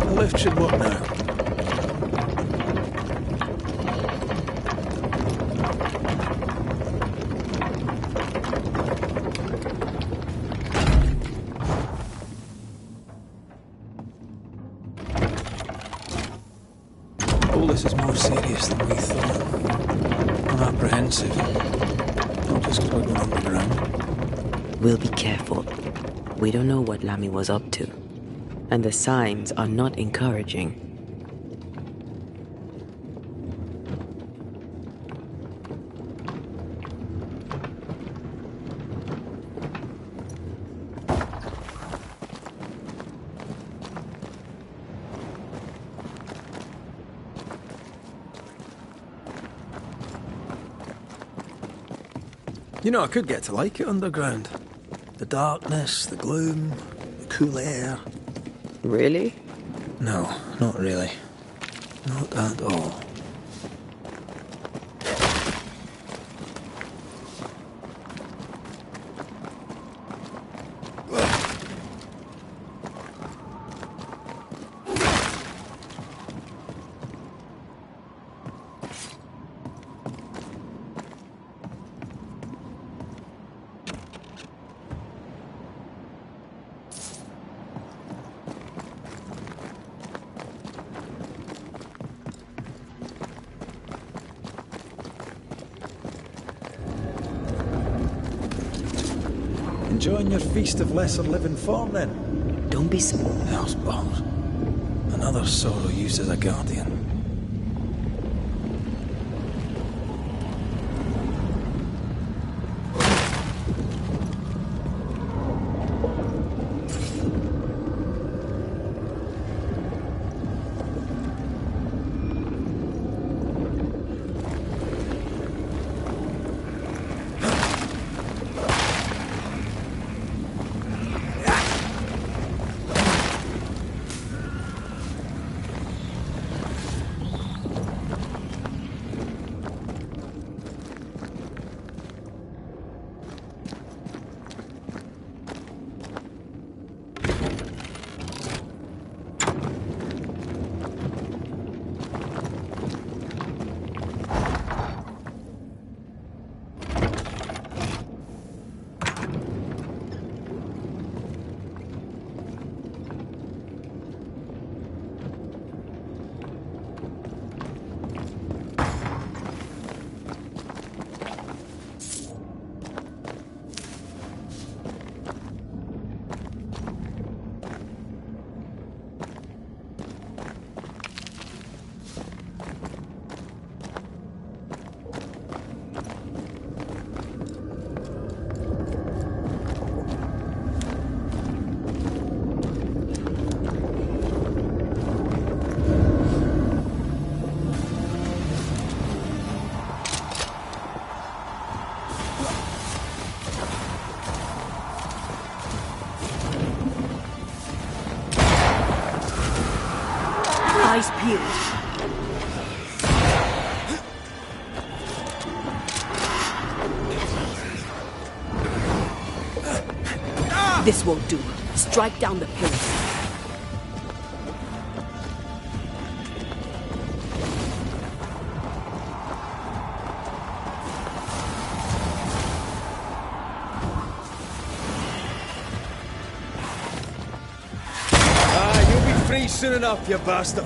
B: The lift should work now. All this is more serious than we thought. I'm apprehensive. Not just because we're going underground.
C: We'll be careful. We don't know what Lammy was up to. And the signs are not encouraging.
B: You know, I could get to like it underground. The darkness, the gloom, the cool air.
C: Really?
B: No, not really. Not at all. Enjoying your feast of lesser living form, then?
C: Don't be so...
B: Hell's balls. Another sorrow used as a guardian.
H: eyes peeled. This won't do. Strike down the pillars.
G: You'll be free soon enough, you bastard.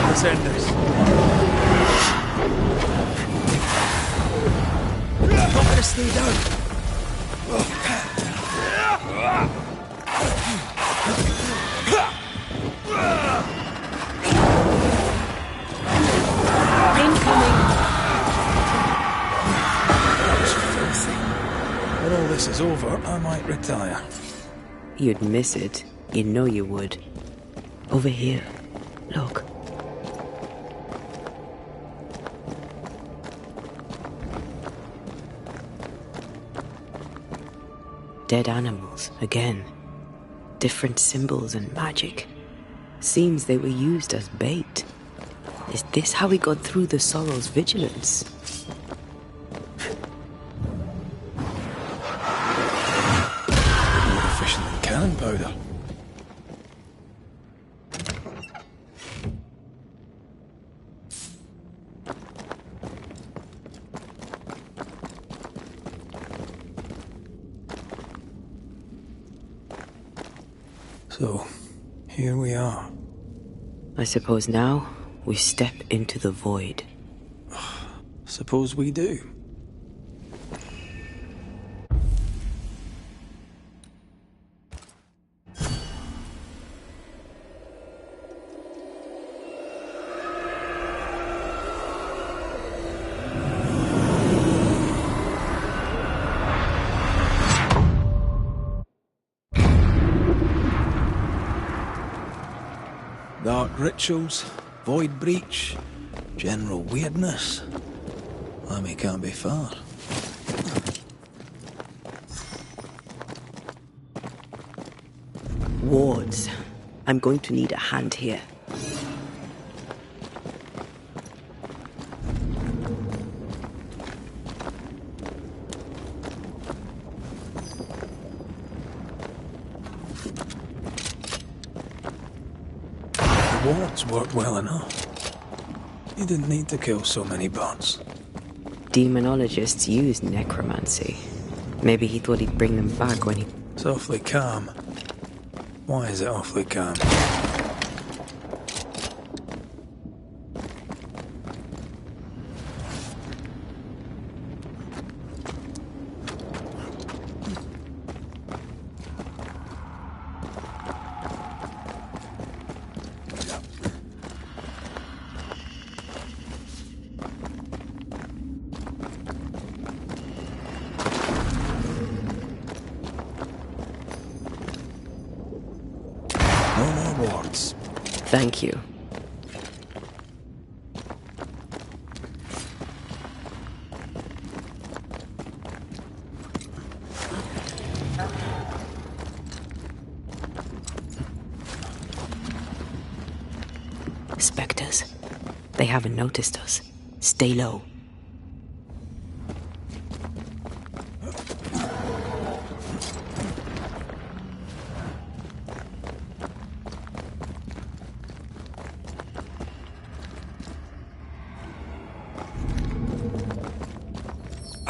G: Let's end this. Not gonna stay down.
K: Incoming.
B: That's filthy. When all this is over, I might retire.
C: You'd miss it. You know you would. Over here. Look. Dead animals, again. Different symbols and magic. Seems they were used as bait. Is this how we got through the Sorrel's vigilance?
B: More efficient than cannon powder. So, here we are.
C: I suppose now we step into the void.
B: Suppose we do. Dark rituals, void breach, general weirdness. Lammy can't be far.
C: Wards. I'm going to need a hand here.
B: The wards worked well enough. You didn't need to kill so many bots.
C: Demonologists use necromancy. Maybe he thought he'd bring them back when he...
B: It's awfully calm. Why is it awfully calm? Wards.
C: Thank you. Spectres. They haven't noticed us. Stay low.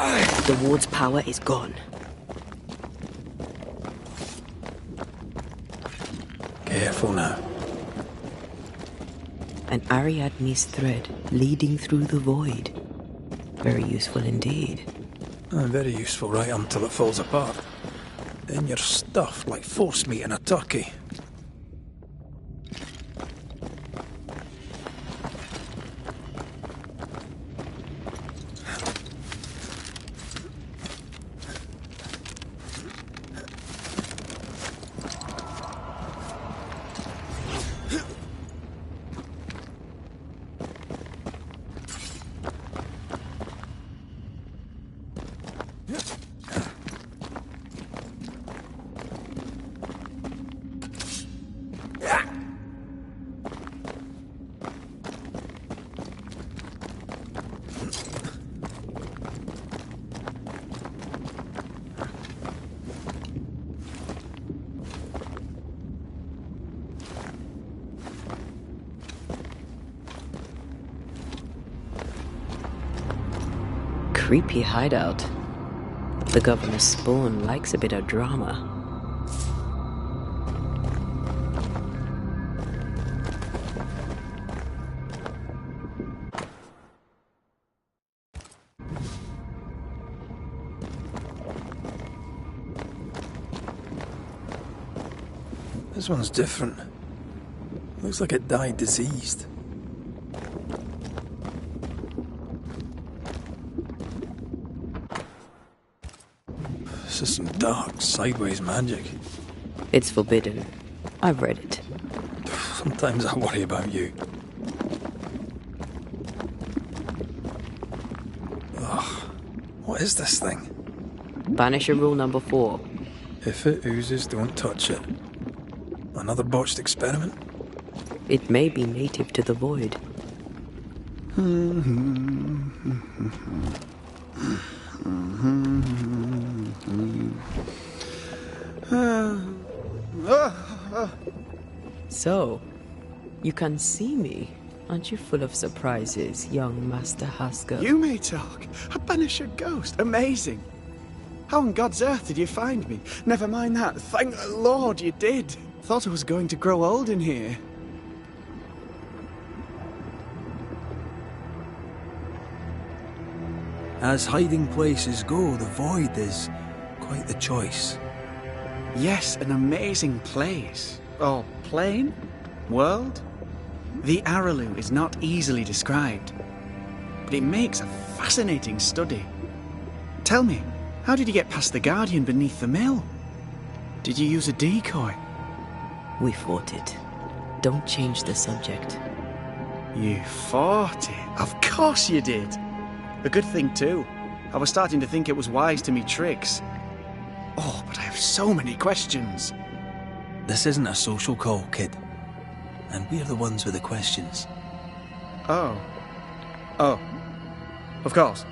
C: The ward's power is gone.
B: Careful now.
C: An Ariadne's thread leading through the void. Very useful indeed.
B: Very useful right until it falls apart. Then you're stuffed like force meat in a turkey.
C: Creepy hideout. The governor's spawn likes a bit of drama.
B: This one's different. Looks like it died diseased. This is some dark, sideways magic.
C: It's forbidden. I've read it.
B: Sometimes I worry about you. Ugh. What is this thing?
C: Banisher rule number 4.
B: If it oozes, don't touch it. Another botched experiment?
C: It may be native to the void. So, you can see me. Aren't you full of surprises, young Master Haskell?
J: You may talk. A Banisher ghost. Amazing. How on God's earth did you find me? Never mind that. Thank the Lord you did. Thought I was going to grow old in here.
B: As hiding places go, the void is quite the choice.
J: Yes, an amazing place. Or plane? World? The Araloo is not easily described, but it makes a fascinating study. Tell me, how did you get past the Guardian beneath the mill? Did you use a decoy?
C: We fought it. Don't change the subject.
J: You fought it? Of course you did. A good thing too. I was starting to think it was wise to me tricks. Oh, but I have so many questions.
B: This isn't a social call, kid. And we're the ones with the questions.
J: Oh. Oh. Of course.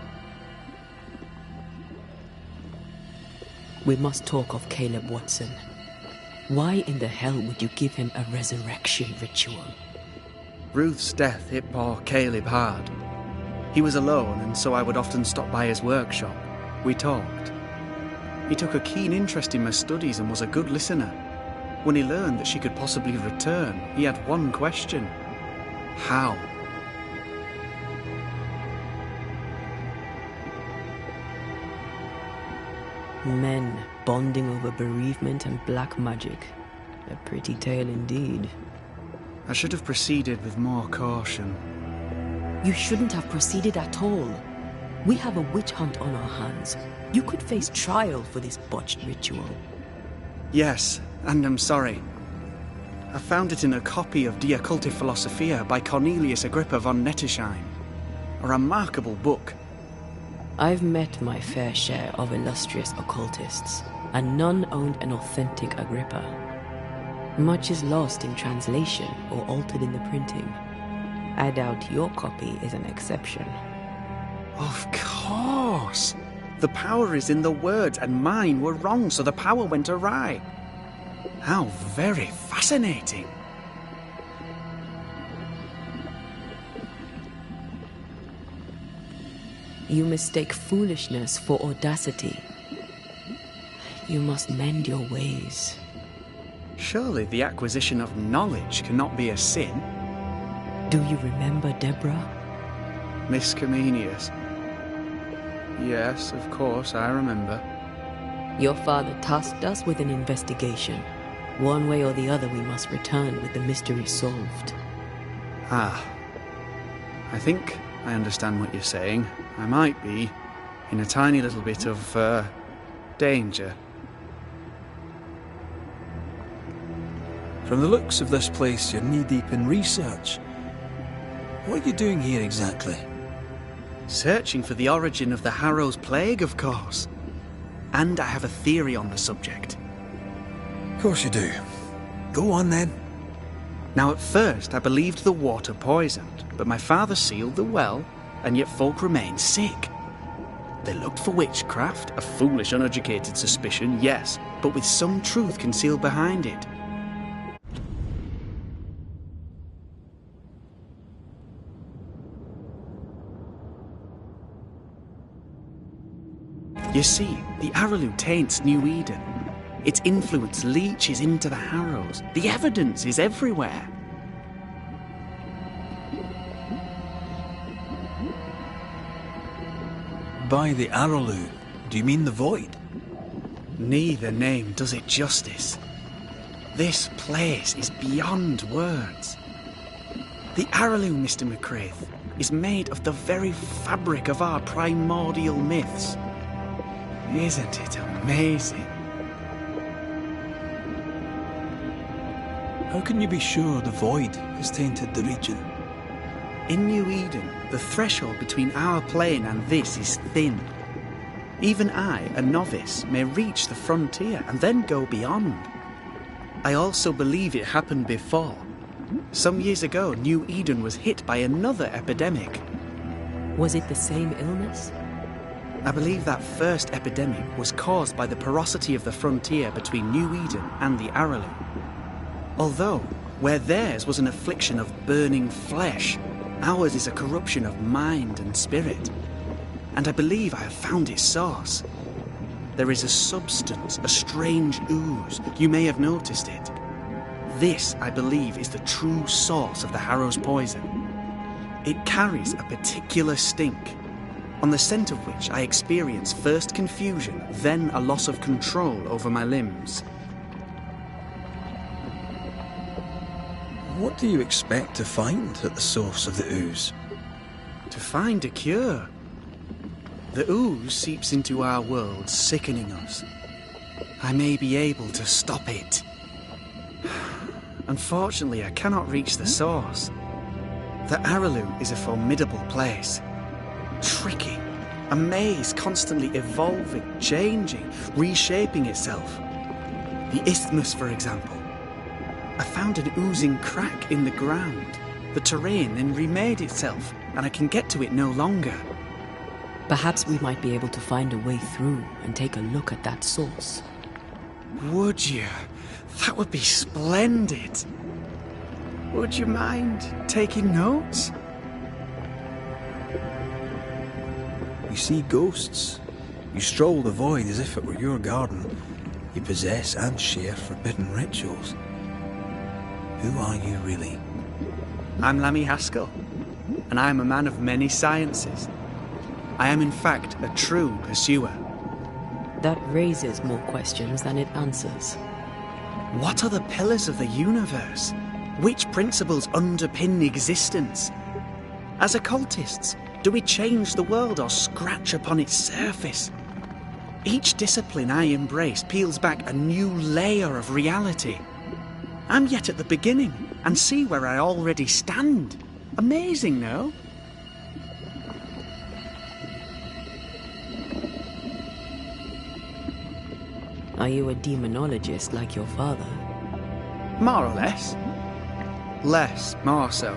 C: We must talk of Caleb Watson. Why in the hell would you give him a resurrection ritual?
J: Ruth's death hit poor Caleb hard. He was alone, and so I would often stop by his workshop. We talked. He took a keen interest in my studies and was a good listener. When he learned that she could possibly return, he had one question. How?
C: Men bonding over bereavement and black magic. A pretty tale indeed.
J: I should have proceeded with more caution.
C: You shouldn't have proceeded at all. We have a witch hunt on our hands. You could face trial for this botched ritual.
J: Yes, and I'm sorry. I found it in a copy of De Occulti Philosophia by Cornelius Agrippa von Nettesheim. A remarkable book.
C: I've met my fair share of illustrious occultists, and none owned an authentic Agrippa. Much is lost in translation or altered in the printing. I doubt your copy is an exception.
J: Of course! The power is in the words, and mine were wrong, so the power went awry. How very fascinating!
C: You mistake foolishness for audacity. You must mend your ways.
J: Surely the acquisition of knowledge cannot be a sin.
C: Do you remember Deborah?
J: Miss Comenius. Yes, of course, I remember.
C: Your father tasked us with an investigation. One way or the other, we must return with the mystery solved.
J: Ah. I think I understand what you're saying. I might be in a tiny little bit of, danger.
B: From the looks of this place, you're knee-deep in research. What are you doing here exactly?
J: Searching for the origin of the Harrow's Plague, of course. And I have a theory on the subject.
B: Of course you do. Go on then.
J: Now at first I believed the water poisoned, but my father sealed the well, and yet folk remained sick. They looked for witchcraft, a foolish, uneducated suspicion, yes, but with some truth concealed behind it. You see, the Araloo taints New Eden. Its influence leaches into the Harrows. The evidence is everywhere.
B: By the Araloo, do you mean the Void?
J: Neither name does it justice. This place is beyond words. The Araloo, Mr. McCraith, is made of the very fabric of our primordial myths. Isn't it amazing?
B: How can you be sure the Void has tainted the region?
J: In New Eden, the threshold between our plane and this is thin. Even I, a novice, may reach the frontier and then go beyond. I also believe it happened before. Some years ago, New Eden was hit by another epidemic.
C: Was it the same illness?
J: I believe that first epidemic was caused by the porosity of the frontier between New Eden and the Araloo. Although, where theirs was an affliction of burning flesh, ours is a corruption of mind and spirit. And I believe I have found its source. There is a substance, a strange ooze. You may have noticed it. This, I believe, is the true source of the Harrow's poison. It carries a particular stink, on the scent of which I experience first confusion, then a loss of control over my limbs.
B: What do you expect to find at the source of the ooze?
J: To find a cure. The ooze seeps into our world, sickening us. I may be able to stop it. Unfortunately, I cannot reach the source. The Araloo is a formidable place. Tricky. A maze constantly evolving, changing, reshaping itself. The isthmus, for example. I found an oozing crack in the ground. The terrain then remade itself, and I can get to it no longer.
C: Perhaps we might be able to find a way through and take a look at that source.
J: Would you? That would be splendid. Would you mind taking notes?
B: You see ghosts. You stroll the Void as if it were your garden. You possess and share forbidden rituals. Who are you really?
J: I'm Lammy Haskell, and I am a man of many sciences. I am in fact a true pursuer.
C: That raises more questions than it answers.
J: What are the pillars of the universe? Which principles underpin existence? As occultists, do we change the world or scratch upon its surface? Each discipline I embrace peels back a new layer of reality. I'm yet at the beginning, and see where I already stand. Amazing, no?
C: Are you a demonologist like your father?
J: More or less. Less, more so.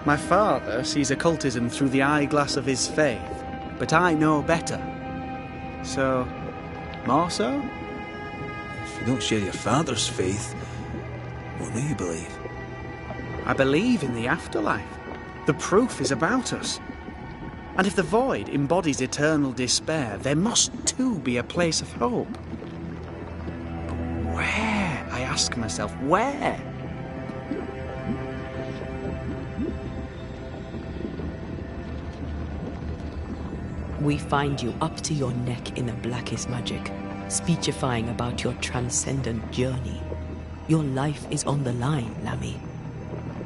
J: My father sees occultism through the eyeglass of his faith, but I know better. So, more so?
B: If you don't share your father's faith, what do you believe?
J: I believe in the afterlife. The proof is about us. And if the void embodies eternal despair, there must too be a place of hope. But where? I ask myself, where?
C: We find you up to your neck in the blackest magic, speechifying about your transcendent journey. Your life is on the line, Lammy.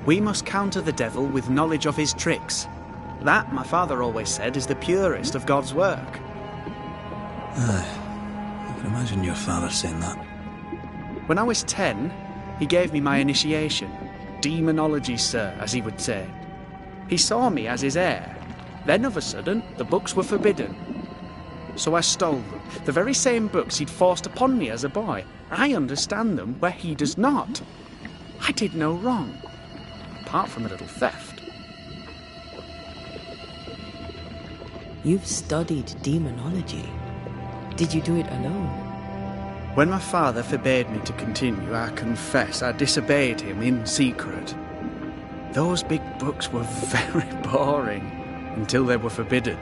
J: We must counter the devil with knowledge of his tricks. That, my father always said, is the purest of God's work.
B: I can imagine your father saying that.
J: When I was 10, he gave me my initiation. Demonology, sir, as he would say. He saw me as his heir. Then, of a sudden, the books were forbidden. So I stole them. The very same books he'd forced upon me as a boy. I understand them where he does not. I did no wrong, apart from a little theft.
C: You've studied demonology. Did you do it alone?
J: When my father forbade me to continue, I confess I disobeyed him in secret. Those big books were very boring until they were forbidden.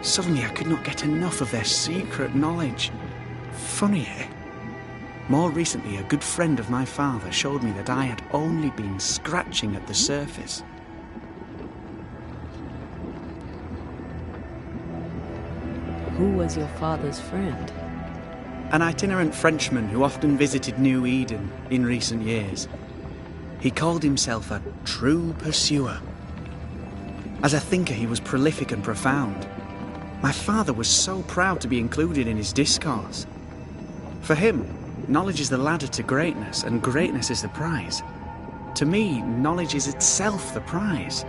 J: Suddenly I could not get enough of their secret knowledge. Funny, eh? More recently, a good friend of my father showed me that I had only been scratching at the surface.
C: Who was your father's friend?
J: An itinerant Frenchman who often visited New Eden in recent years. He called himself a true pursuer. As a thinker, he was prolific and profound. My father was so proud to be included in his discourse. For him, knowledge is the ladder to greatness, and greatness is the prize. To me, knowledge is itself the prize.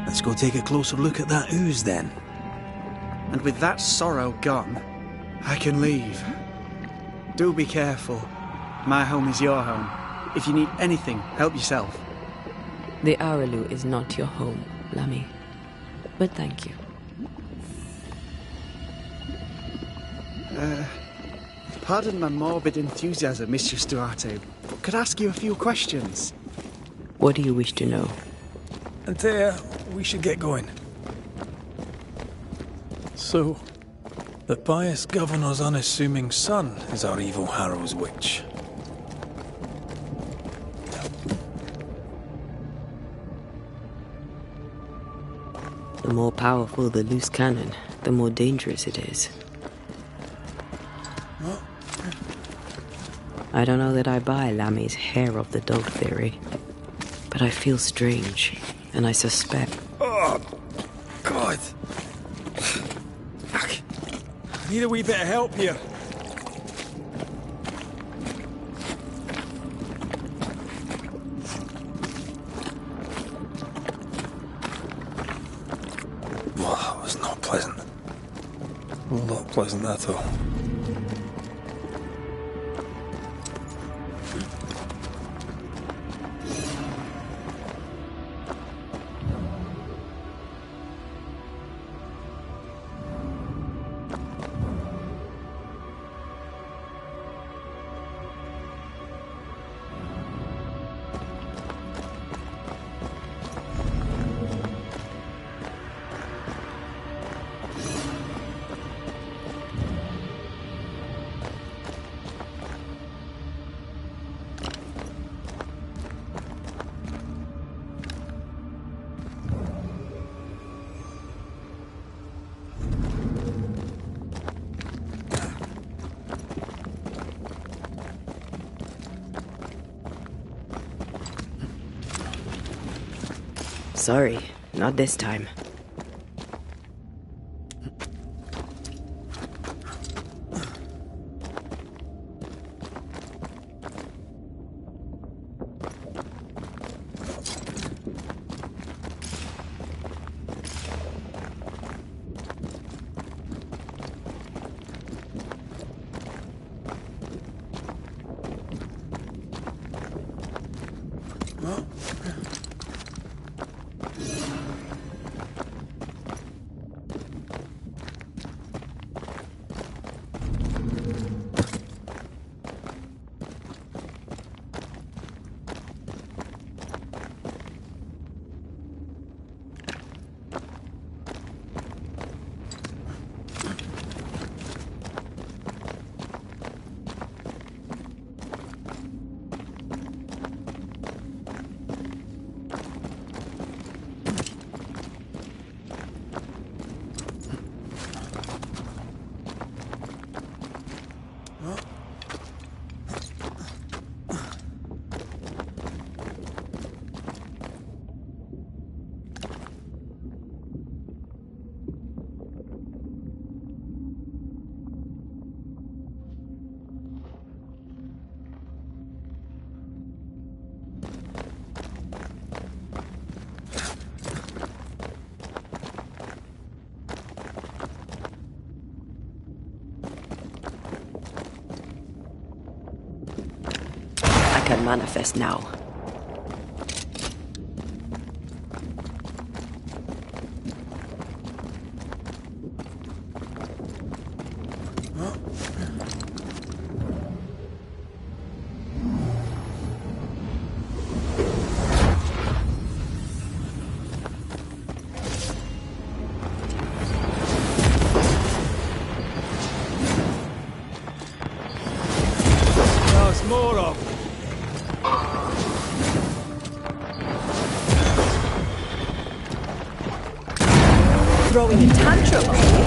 B: Let's go take a closer look at that ooze then.
J: And with that sorrow gone, I can leave. Do be careful. My home is your home. If you need anything, help yourself.
C: The Aralu is not your home, Lammy. But thank you.
J: Pardon my morbid enthusiasm, Mistress Duarte, but could I ask you a few questions?
C: What do you wish to know?
B: Antea, we should get going. So, the pious governor's unassuming son is our evil Harrow's witch.
C: The more powerful the loose cannon, the more dangerous it is. I don't know that I buy Lammy's hair of the dog theory, but I feel strange, and I suspect...
B: Oh, God! I need a wee bit of help here. Well, that was not pleasant. Well, not pleasant at all.
C: Sorry, not this time. manifest now.
G: There's more of them.
Q: Throwing a tantrum, are you?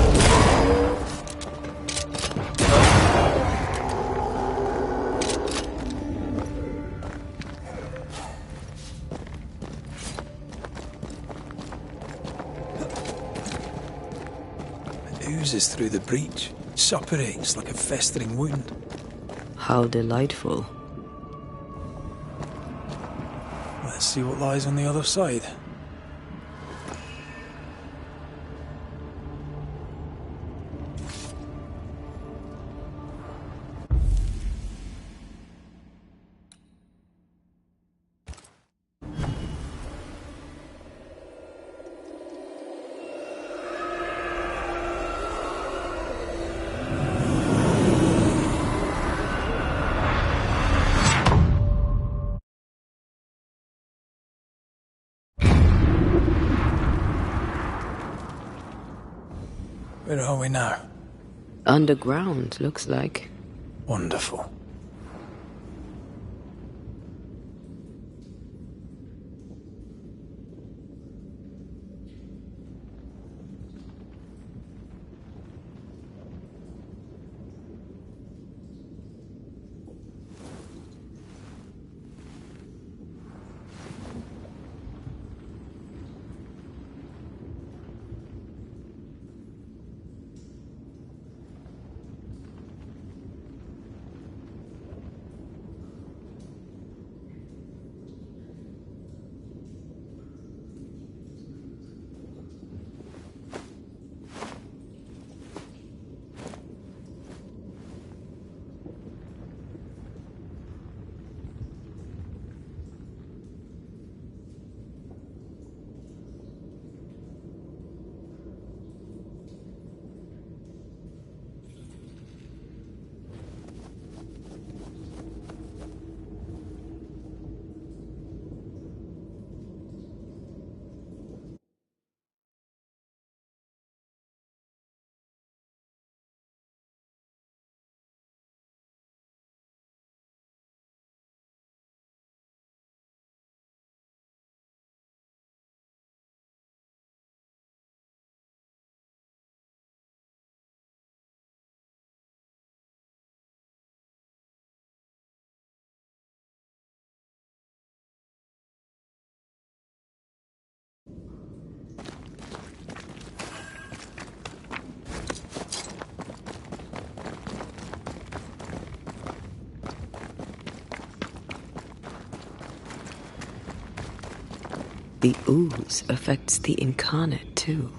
B: It oozes through the breach, suppurates like a festering wound.
C: How delightful.
B: Let's see what lies on the other side. Where are we now?
C: Underground, looks like.
B: Wonderful.
C: The ooze affects the incarnate too.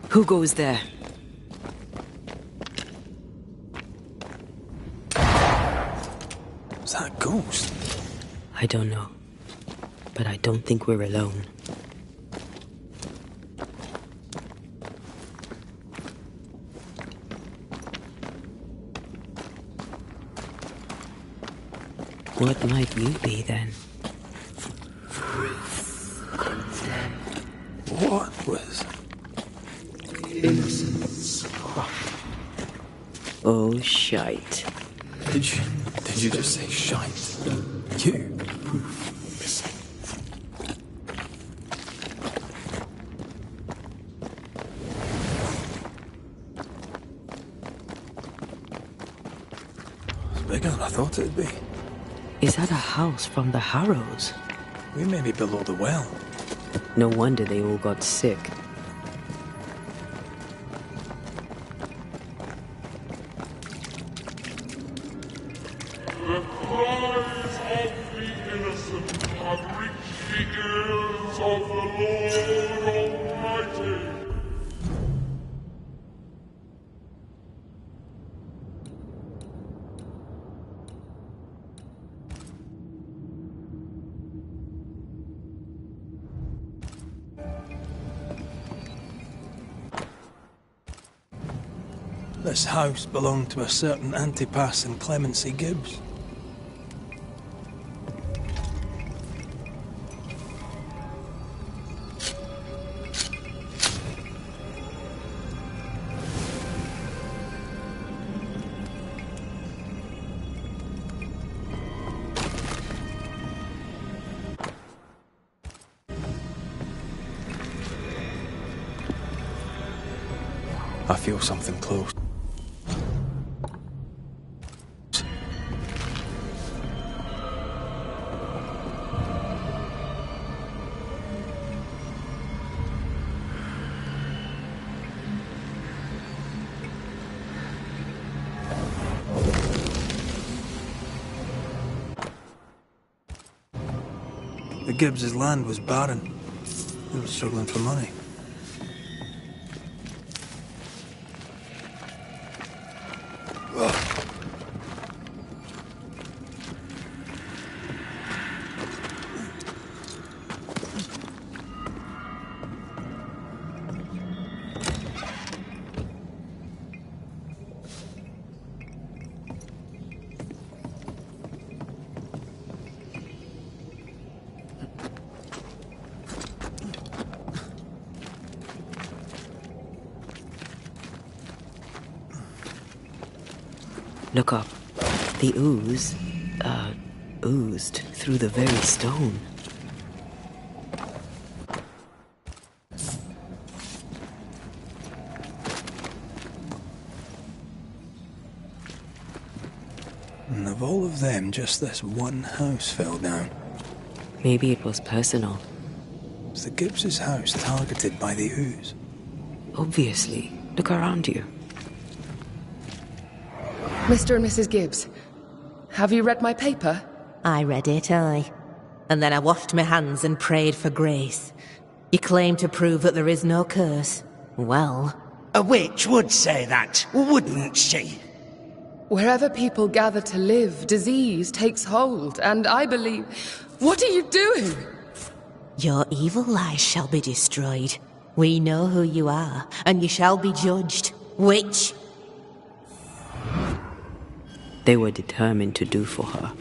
C: Who goes there?
B: Is that a ghost?
C: I don't know. But I don't think we're alone. What might you be then?
B: What was...
C: Innocence. Oh, shite.
B: Did you just say shite? You? It's bigger than I thought it'd be.
C: Is that a house from the Harrows?
B: We may be below the well.
C: No wonder they all got sick.
S: The cries of the innocent have reached the ears of the Lord Almighty.
B: This house belonged to a certain Antipas and Clemency Gibbs. I feel something close. The Gibbs' land was barren. They were struggling for money.
C: Look up. The ooze, oozed through the very stone.
B: And of all of them, just this one house fell down.
C: Maybe it was personal.
B: Was the Gibbs' house targeted by the ooze?
C: Obviously. Look around you.
U: Mr. and Mrs. Gibbs, have you read my paper?
F: I read it, aye. And then I washed my hands and prayed for grace. You claim to prove that there is no curse. Well...
V: A witch would say that, wouldn't she?
U: Wherever people gather to live, disease takes hold, and I believe... What are you doing?
F: Your evil lies shall be destroyed. We know who you are, and you shall be judged. Witch!
C: They were determined to do for her.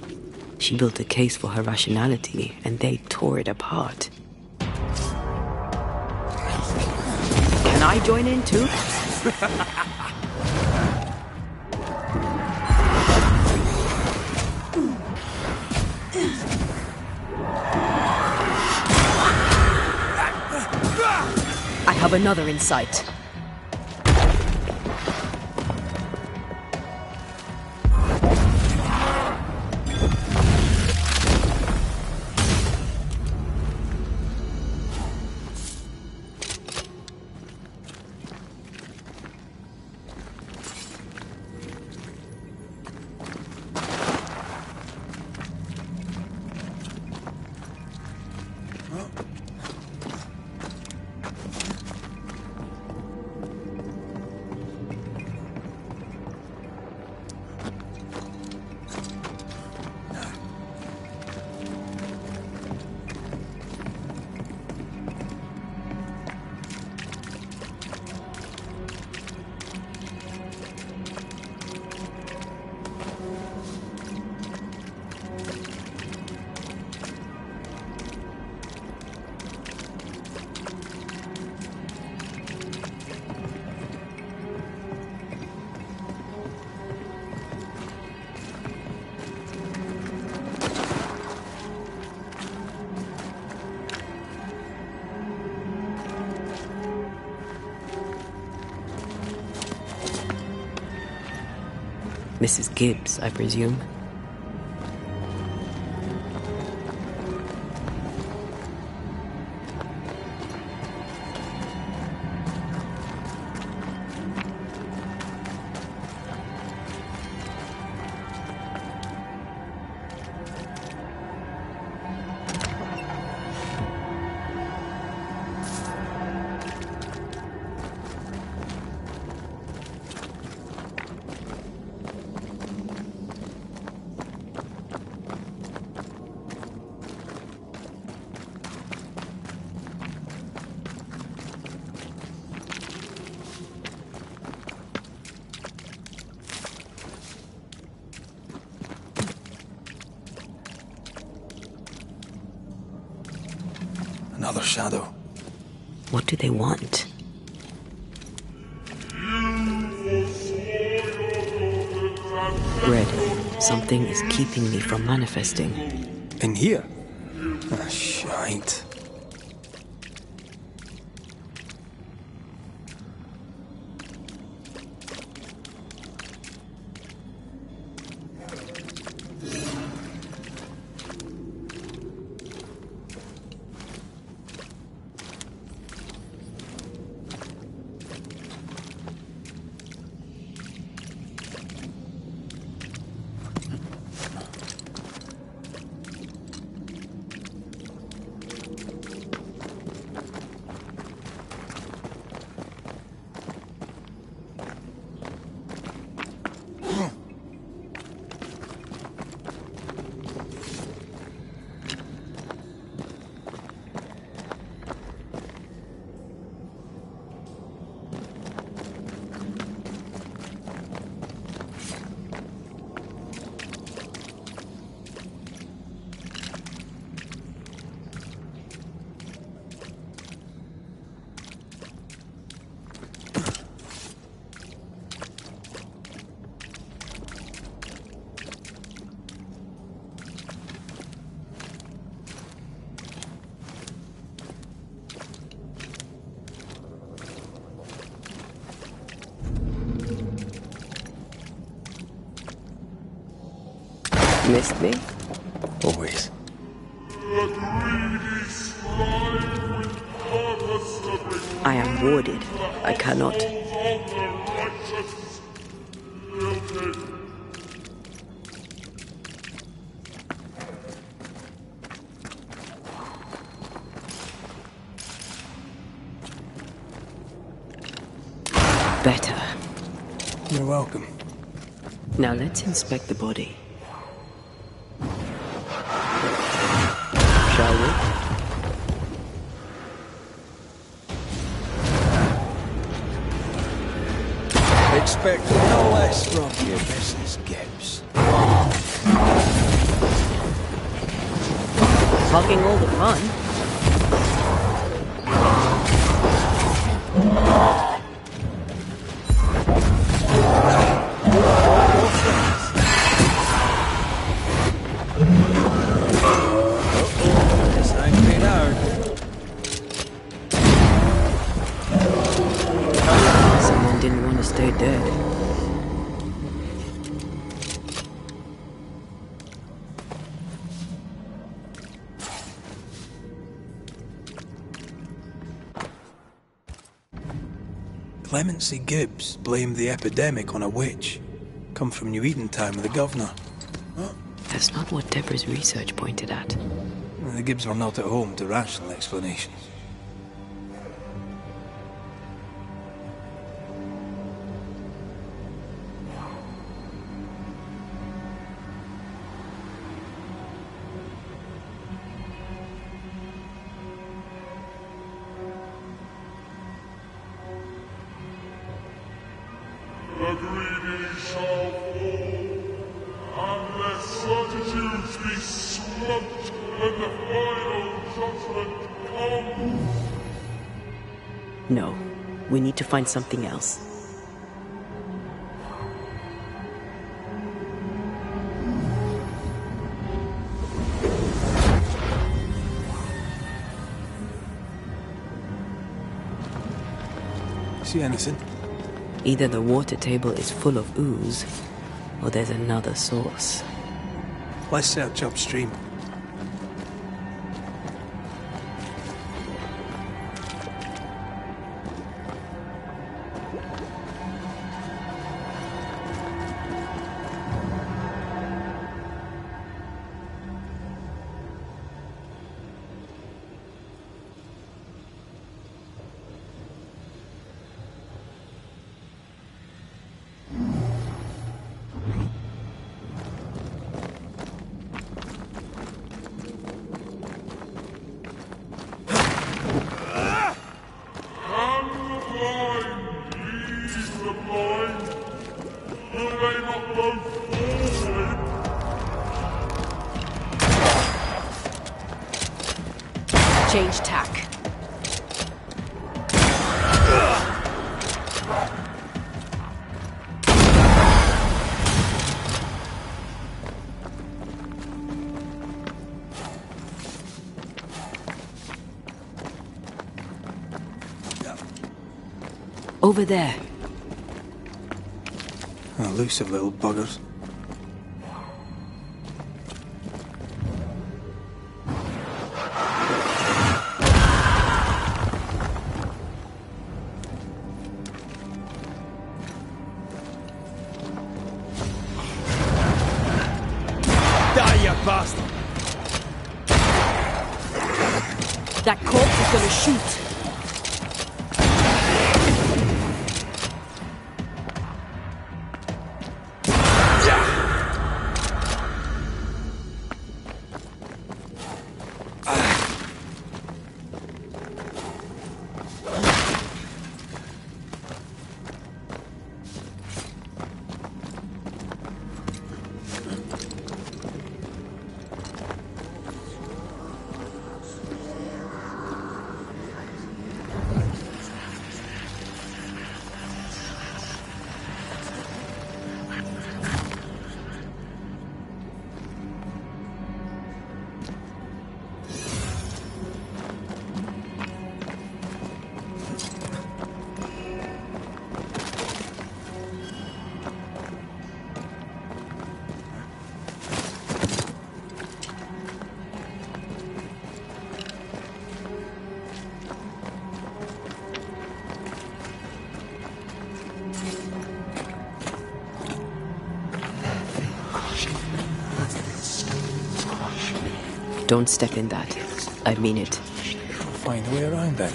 C: She built a case for her rationality, and they tore it apart. Can I join in too?
H: I have another in sight.
C: Mrs. Gibbs, I presume.
B: Another shadow.
C: What do they want? Red, something is keeping me from manifesting.
B: In here? Ah, shite.
C: Missed me?
B: Always.
C: I am warded. I cannot. Better.
B: You're welcome.
C: Now let's inspect the body. Shall we?
B: Expect no less from you, Mrs. Gibbs.
C: Talking all the fun. Someone didn't want to stay dead.
B: Clemency Gibbs blamed the epidemic on a witch. Come from New Eden Town with the governor.
C: That's not what Deborah's research pointed at.
B: The Gibbs were not at home to rational explanations.
S: The greedy shall fall, unless certitudes be swamped and the final judgment comes.
C: No, we need to find something else.
B: See anything?
C: Either the water table is full of ooze, or there's another source.
B: Let's search upstream.
K: Change tack. Over there.
B: Elusive little buggers.
G: Die, you bastard!
K: That corpse is gonna shoot.
C: Don't step in that. I mean it.
B: Find a way around then.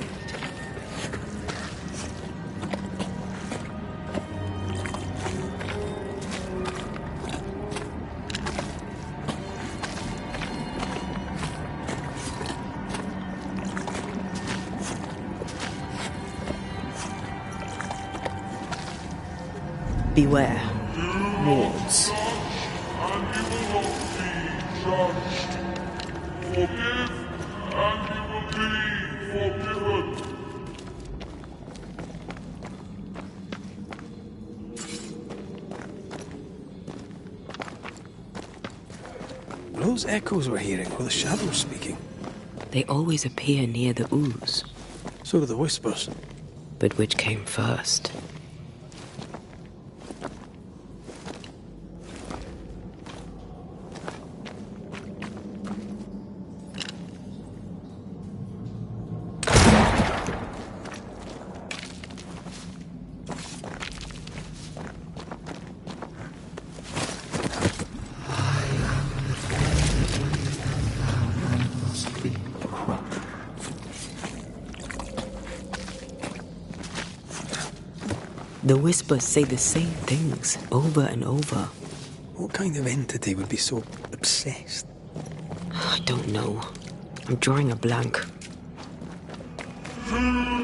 C: Beware. Wards.
S: Forgive, and you will be forgiven.
B: Those echoes we're hearing, or the shadows speaking?
C: They always appear near the ooze.
B: So do the whispers.
C: But which came first? The whispers say the same things over and over.
B: What kind of entity would be so obsessed?
C: I don't know. I'm drawing a blank.
S: To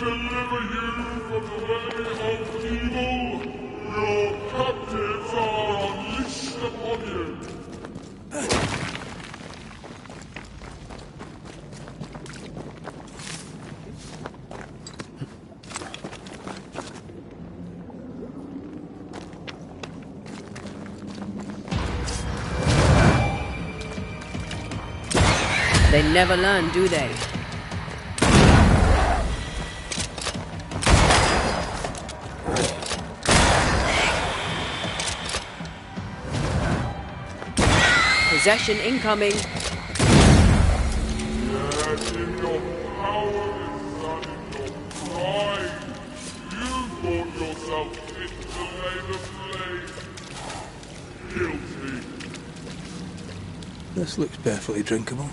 S: deliver you from the way of evil, your captives are unleashed upon you.
K: They never learn, do they? Possession incoming.
S: Yet in your powerless and in your pride, you brought yourself into the lane of flame. Guilty.
B: This looks perfectly drinkable.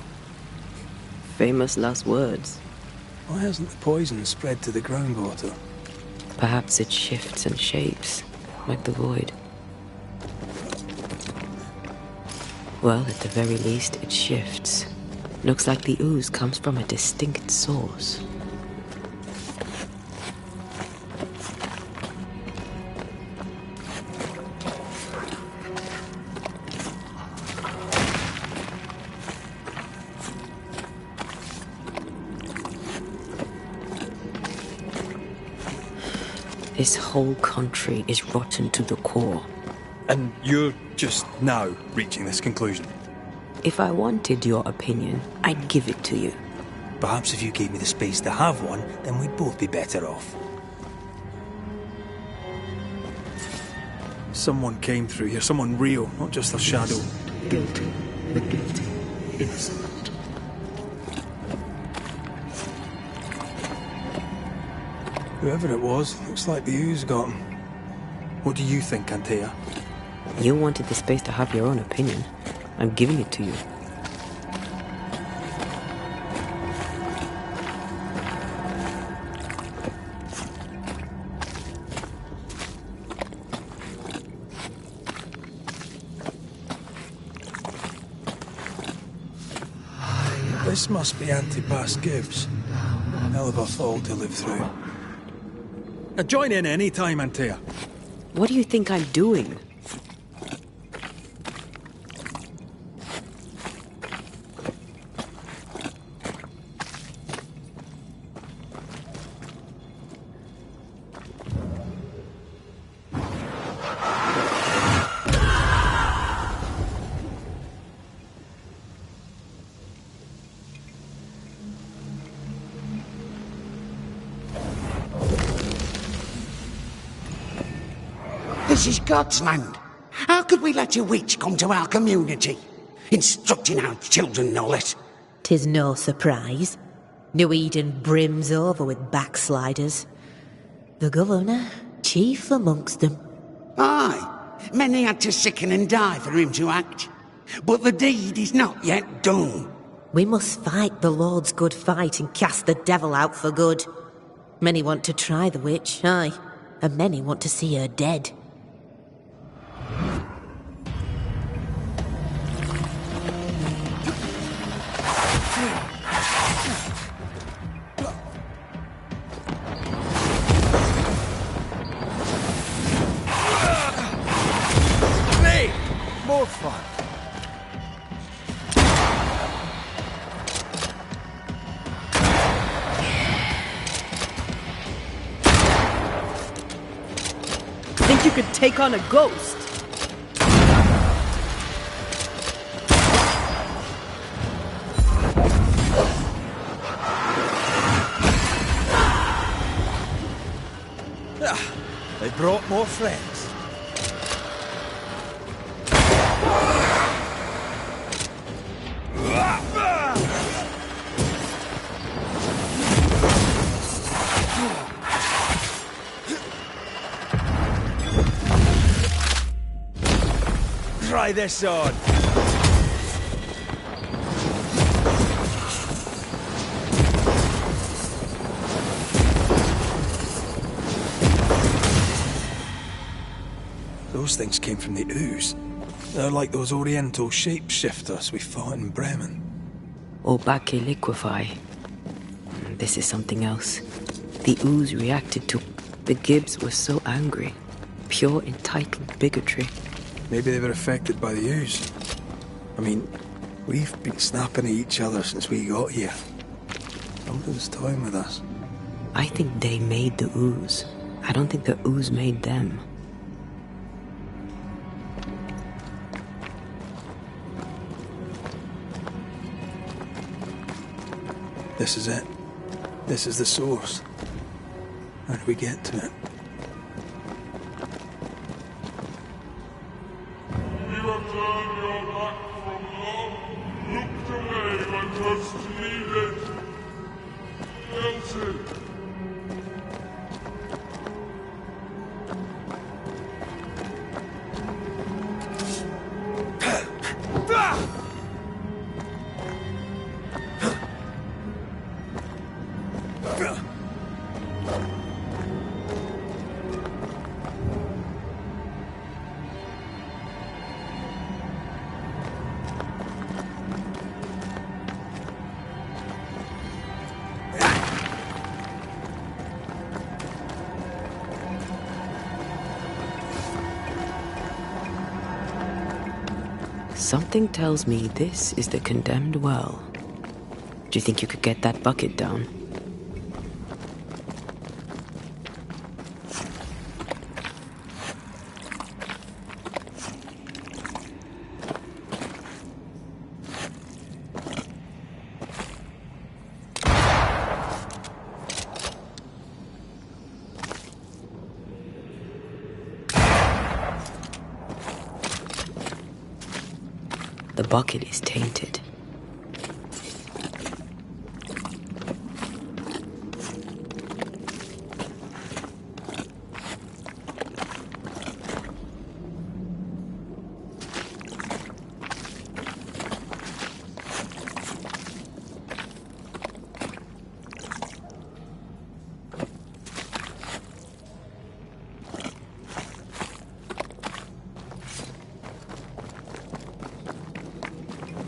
C: Famous last words.
B: Why hasn't the poison spread to the groundwater?
C: Perhaps it shifts and shapes, like the void. Well, at the very least, it shifts. Looks like the ooze comes from a distinct source. This whole country is rotten to the core.
B: And you're just now reaching this conclusion?
C: If I wanted your opinion, I'd give it to you.
B: Perhaps if you gave me the space to have one, then we'd both be better off. Someone came through here, someone real, not just a shadow.
D: Guilty, the guilty, innocent.
B: Whoever it was, looks like the ooze got him. What do you think, Antea?
C: You wanted the space to have your own opinion. I'm giving it to you.
B: This must be Antipas Gibbs. Hell of a fall to live through. Join in any time, Antea.
C: What do you think I'm doing?
V: This is God's land. How could we let a witch come to our community? Instructing our children, no less.
F: 'Tis no surprise. New Eden brims over with backsliders. The governor, chief amongst them.
V: Aye, many had to sicken and die for him to act. But the deed is not yet done.
F: We must fight the Lord's good fight and cast the devil out for good. Many want to try the witch, aye, and many want to see her dead.
I: More fun.
H: Think you could take on a ghost?
G: They brought more friends. Try this on.
B: Those things came from the ooze. They're like those oriental shapeshifters we fought in Bremen.
C: Obake liquefy. This is something else. The ooze reacted to... The Gibbs were so angry. Pure entitled bigotry.
B: Maybe they were affected by the ooze. I mean, we've been snapping at each other since we got here. Something's toying with us.
C: I think they made the ooze. I don't think the ooze made them.
B: This is it. This is the source. How do we get to it?
S: You have turned your back from love, looked away when just needed. Elsie.
C: Something tells me this is the condemned well. Do you think you could get that bucket down? bucket is tainted.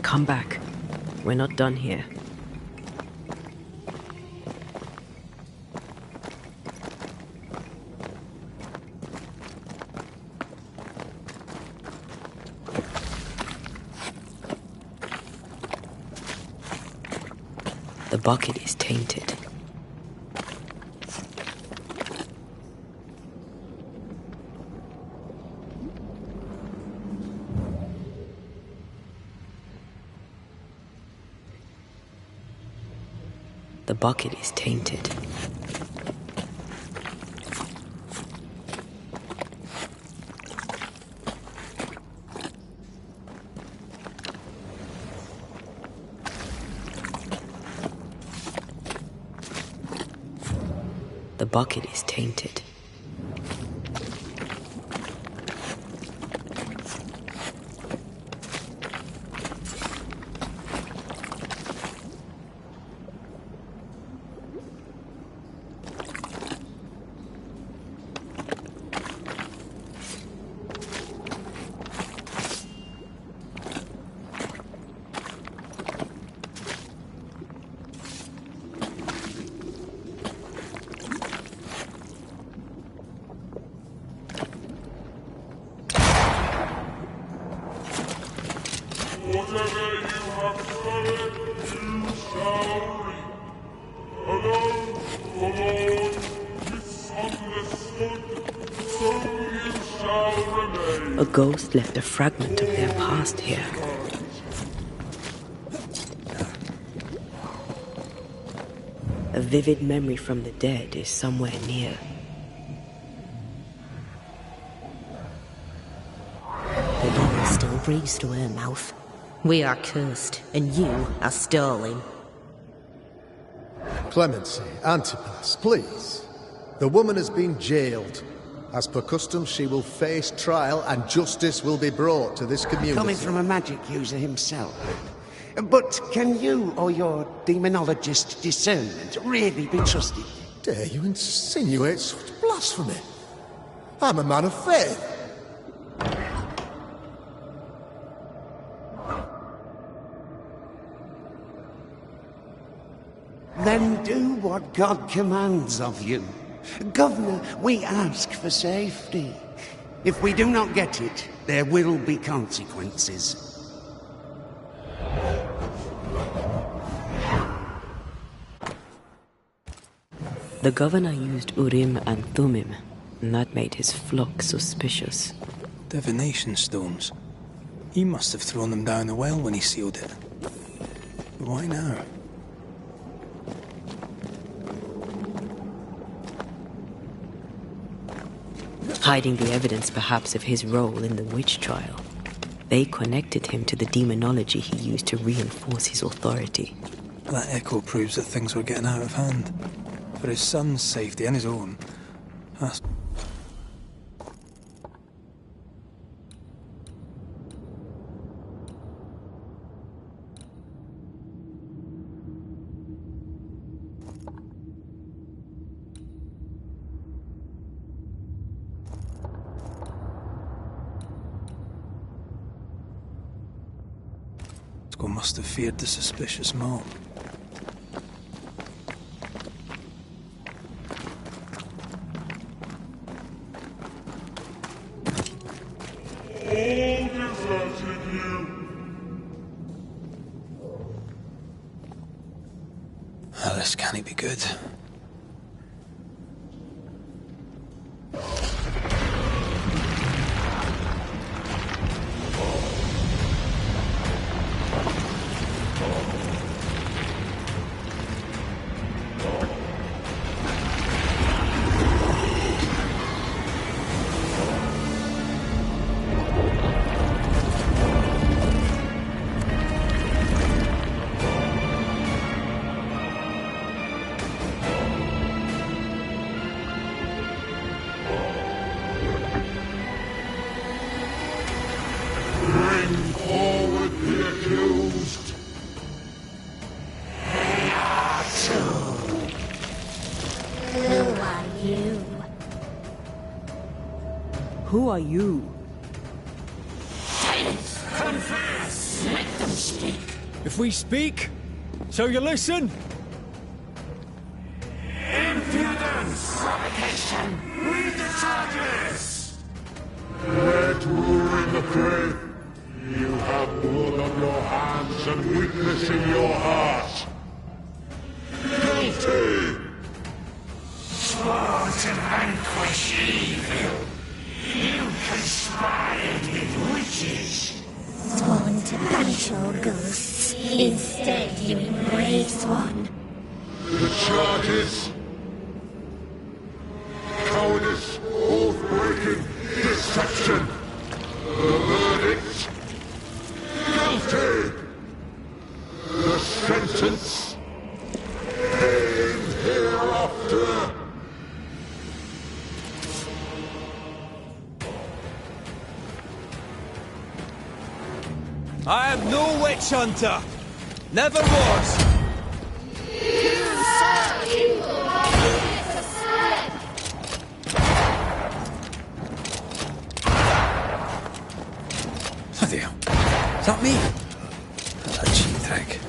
C: Come back. We're not done here. The bucket is tainted. The bucket is tainted. The bucket is tainted.
S: Whatever you have sown, you shall reap. Alone, forlorn, misunderstood, so you shall remain.
C: A ghost left a fragment of their past here. A vivid memory from the dead is somewhere near.
F: The devil still breathes through her mouth. We are cursed, and you are stolen.
I: Clemency, Antipas, please. The woman has been jailed. As per custom, she will face trial and justice will be brought to this community.
V: Coming from a magic user himself. But can you or your demonologist discernment really be trusted?
I: Dare you insinuate such blasphemy? I'm a man of faith.
V: Then do what God commands of you. Governor, we ask for safety. If we do not get it, there will be consequences.
C: The governor used Urim and Thummim, and that made his flock suspicious.
B: Divination stones. He must have thrown them down the well when he sealed it. But why now?
C: Hiding the evidence perhaps of his role in the witch trial. They connected him to the demonology he used to reinforce his authority.
B: That echo proves that things were getting out of hand. For his son's safety and his own. That's... must have feared the suspicious mob.
S: All deserted you.
B: Oh, this can't be good.
Q: Who are you?
S: Confess! Let them speak.
G: If we speak, so you listen?
S: Impudence! Provocation! Read the charges! Red rule in the grave. You have blood on your hands and weakness in your heart. Guilty! Sworn to vanquish evil. You conspired with witches.
P: Sworn to banish all ghosts. Instead, you embrace one.
S: The charges. Cowardice, oath-breaking, deception. The verdict. Guilty. The sentence. Pain hereafter.
G: I am no witch hunter. Never was.
B: Bloody hell. Is that me? That's a cheap trick.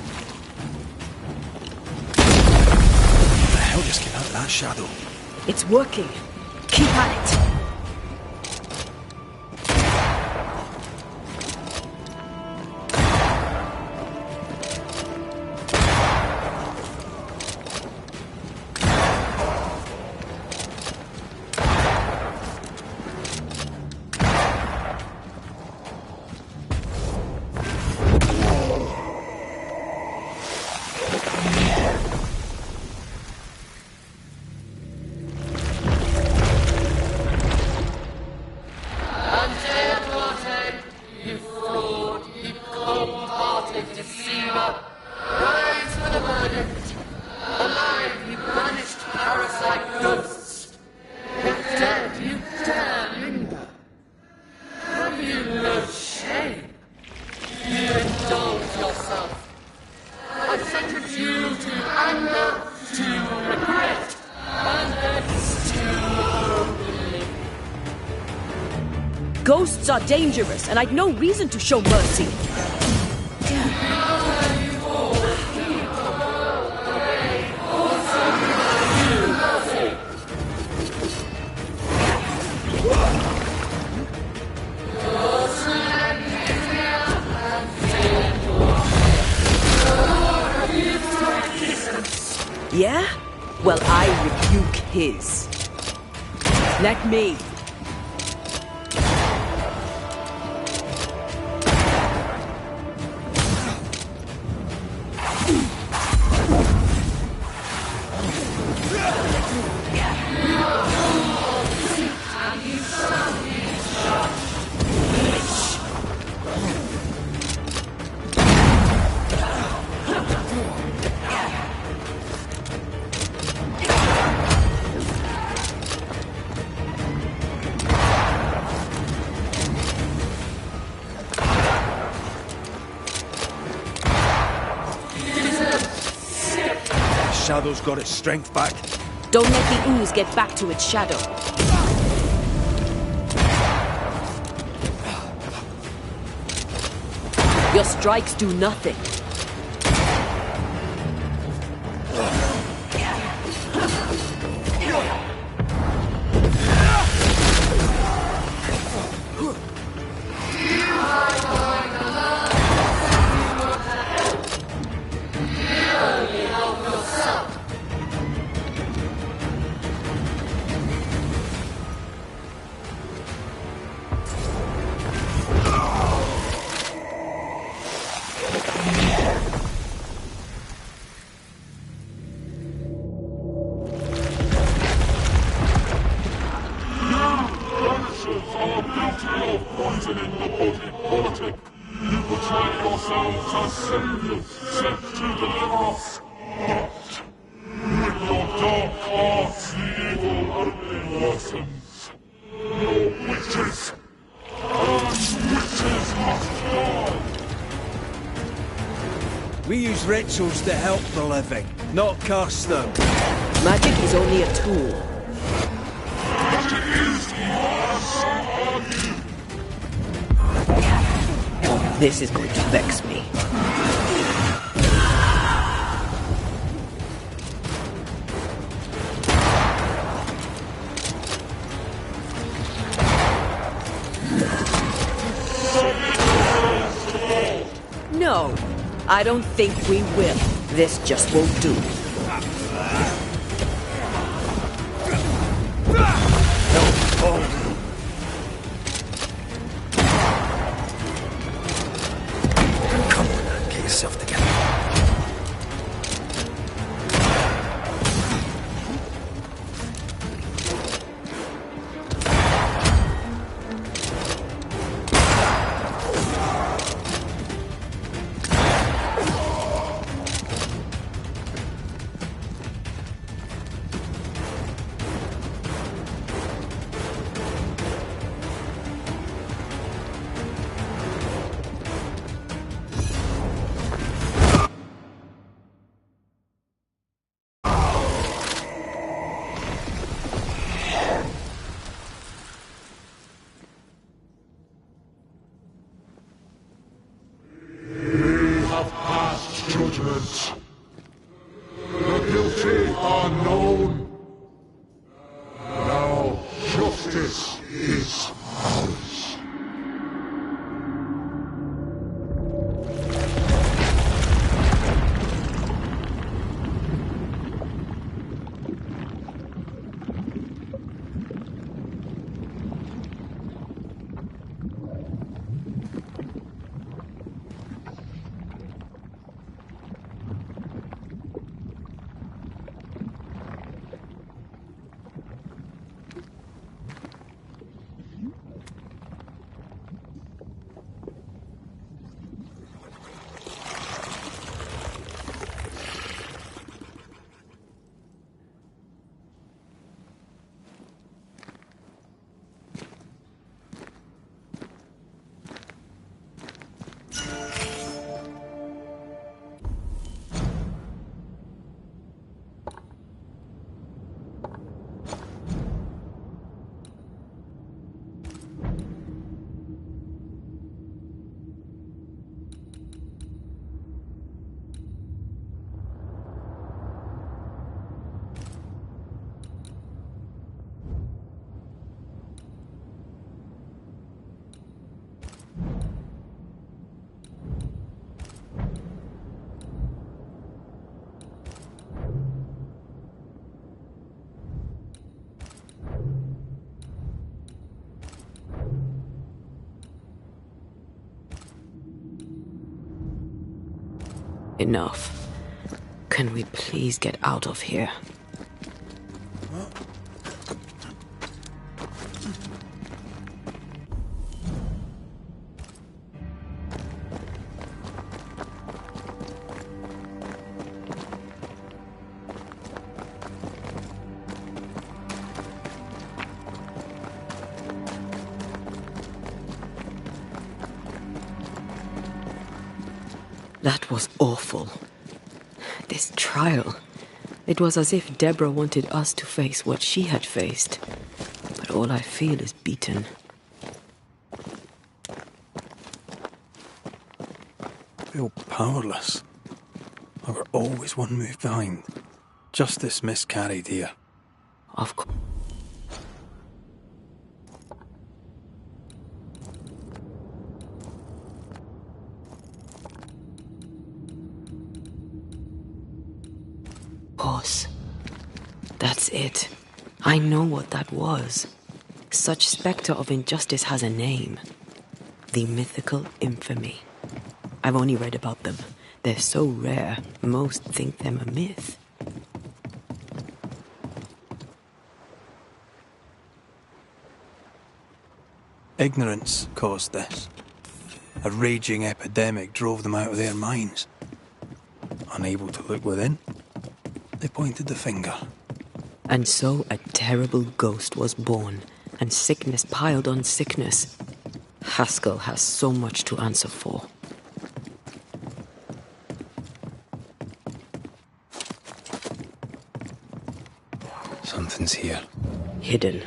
B: What the hell just came out of that shadow?
Q: It's working. Keep at it.
H: Ghosts are dangerous, and I'd no reason to show mercy. Yeah? Well, I rebuke his. Let me.
B: Shadow's got its strength back.
H: Don't let the ooze get back to its shadow. Your strikes do nothing.
G: We use rituals to help the living, not curse them.
H: Magic is only a tool.
S: Magic is
C: This is going to vex me.
H: No, I don't think we will. This just won't do.
B: Come on, get yourself together.
S: We have passed judgment. The guilty are known. Now justice is ours.
C: Enough. Can we please get out of here? That was awful. This trial. It was as if Deborah wanted us to face what she had faced. But all I feel is beaten.
B: I feel powerless. I were always one move behind. Justice miscarried here.
C: Of course. That's it. I know what that was. Such spectre of injustice has a name. The mythical infamy. I've only read about them. They're so rare, most think them a myth.
B: Ignorance caused this. A raging epidemic drove them out of their minds. Unable to look within, they pointed the finger.
C: And so a terrible ghost was born, and sickness piled on sickness. Haskell has so much to answer for.
B: Something's here.
C: Hidden.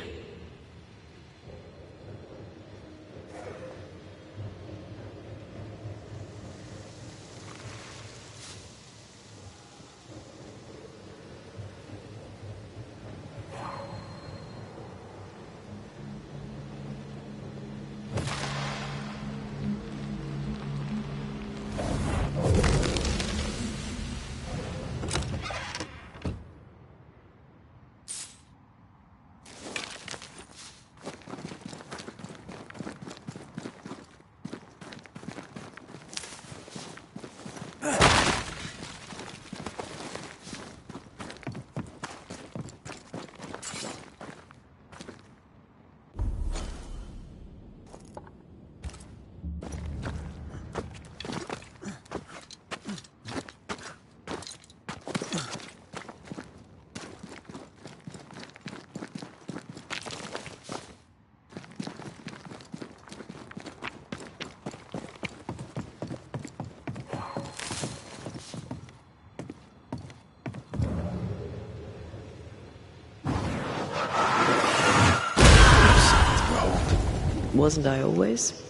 C: Wasn't I always?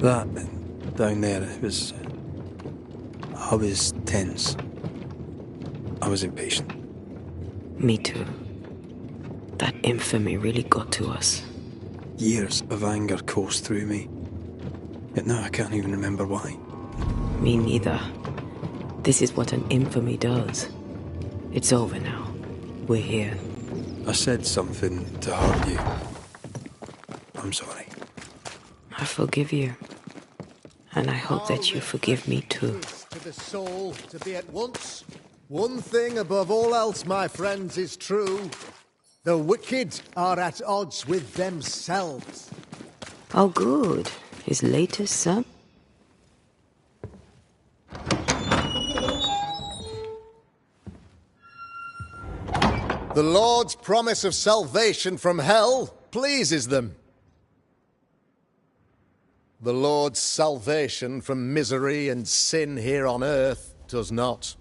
B: That down there, I was tense. I was impatient.
C: Me too. That infamy really got to us.
B: Years of anger coursed through me. Yet now I can't even remember why.
C: Me neither. This is what an infamy does. It's over now. We're here.
B: I said something to hurt you. I'm sorry.
C: I forgive you. And I hope that you forgive me too.
I: To the soul to be at once. One thing above all else, my friends, is true. The wicked are at odds with themselves.
C: Oh, good. His latest son?
I: The Lord's promise of salvation from hell pleases them. The Lord's salvation from misery and sin here on earth does not.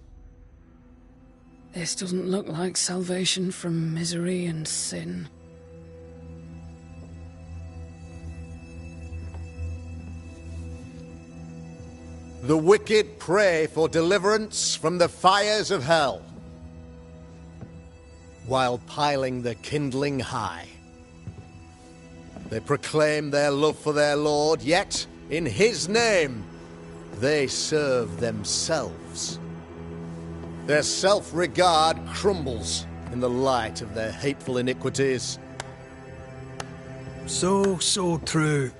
K: This doesn't look like salvation from misery and sin.
I: The wicked pray for deliverance from the fires of hell, while piling the kindling high. They proclaim their love for their Lord, yet, in His name, they serve themselves. Their self-regard crumbles in the light of their hateful iniquities.
B: So true.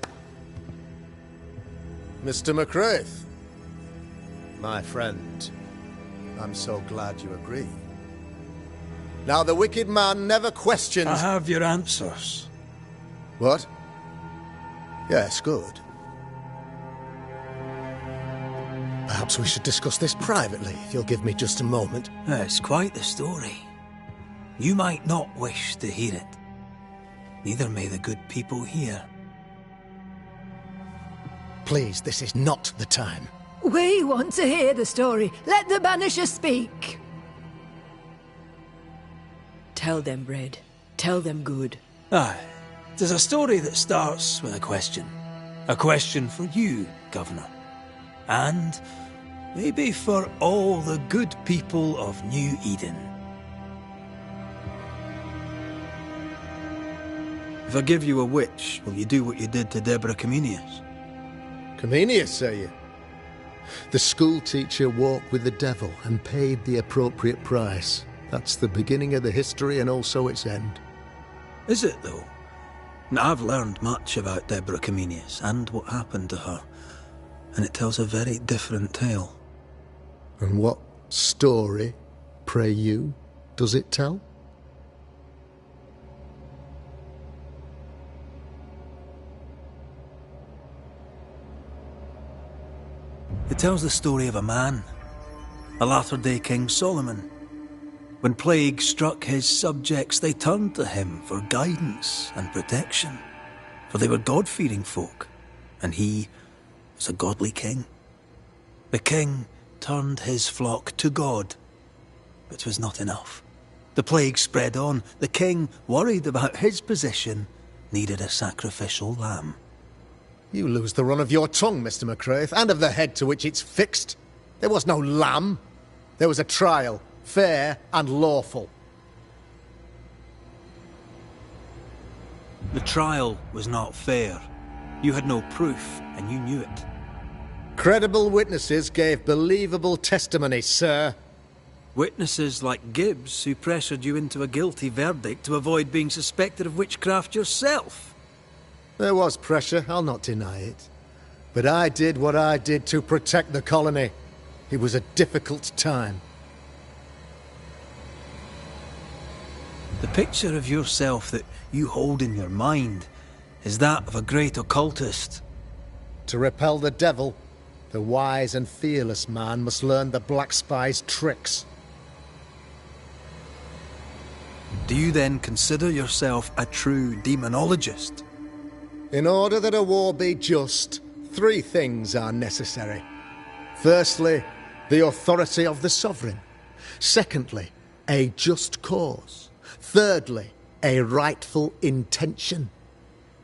I: Mr. McCraith, my friend, I'm so glad you agree. Now, the wicked man never questions...
B: I have your answers.
I: What? Yes, good. Perhaps we should discuss this privately, if you'll give me just a moment.
B: It's quite the story. You might not wish to hear it. Neither may the good people hear.
I: Please, this is not the time.
R: We want to hear the story. Let the Banisher speak.
H: Tell them, Red. Tell them good.
B: Aye. It is a story that starts with a question. A question for you, Governor. And maybe for all the good people of New Eden. If I give you a witch, will you do what you did to Deborah Comenius?
I: Comenius, say you? The school teacher walked with the devil and paid the appropriate price. That's the beginning of the history and also its end.
B: Is it, though? Now, I've learned much about Deborah Comenius and what happened to her, and it tells a very different tale.
I: And what story, pray you, does it tell?
B: It tells the story of a man, a latter-day King Solomon. When plague struck his subjects, they turned to him for guidance and protection, for they were God-fearing folk, and he was a godly king. The king turned his flock to God, but 'twas not enough. The plague spread on. The king, worried about his position, needed a sacrificial lamb.
I: You lose the run of your tongue, Mr. McCraith, and of the head to which it's fixed. There was no lamb. There was a trial, fair and lawful.
B: The trial was not fair. You had no proof, and you knew it.
I: Credible witnesses gave believable testimony, sir.
B: Witnesses like Gibbs, who pressured you into a guilty verdict to avoid being suspected of witchcraft yourself.
I: There was pressure, I'll not deny it. But I did what I did to protect the colony. It was a difficult time.
B: The picture of yourself that you hold in your mind is that of a great occultist.
I: To repel the devil, the wise and fearless man must learn the Black Spy's tricks.
B: Do you then consider yourself a true demonologist?
I: In order that a war be just, 3 things are necessary. Firstly, the authority of the sovereign. Secondly, a just cause. Thirdly, a rightful intention.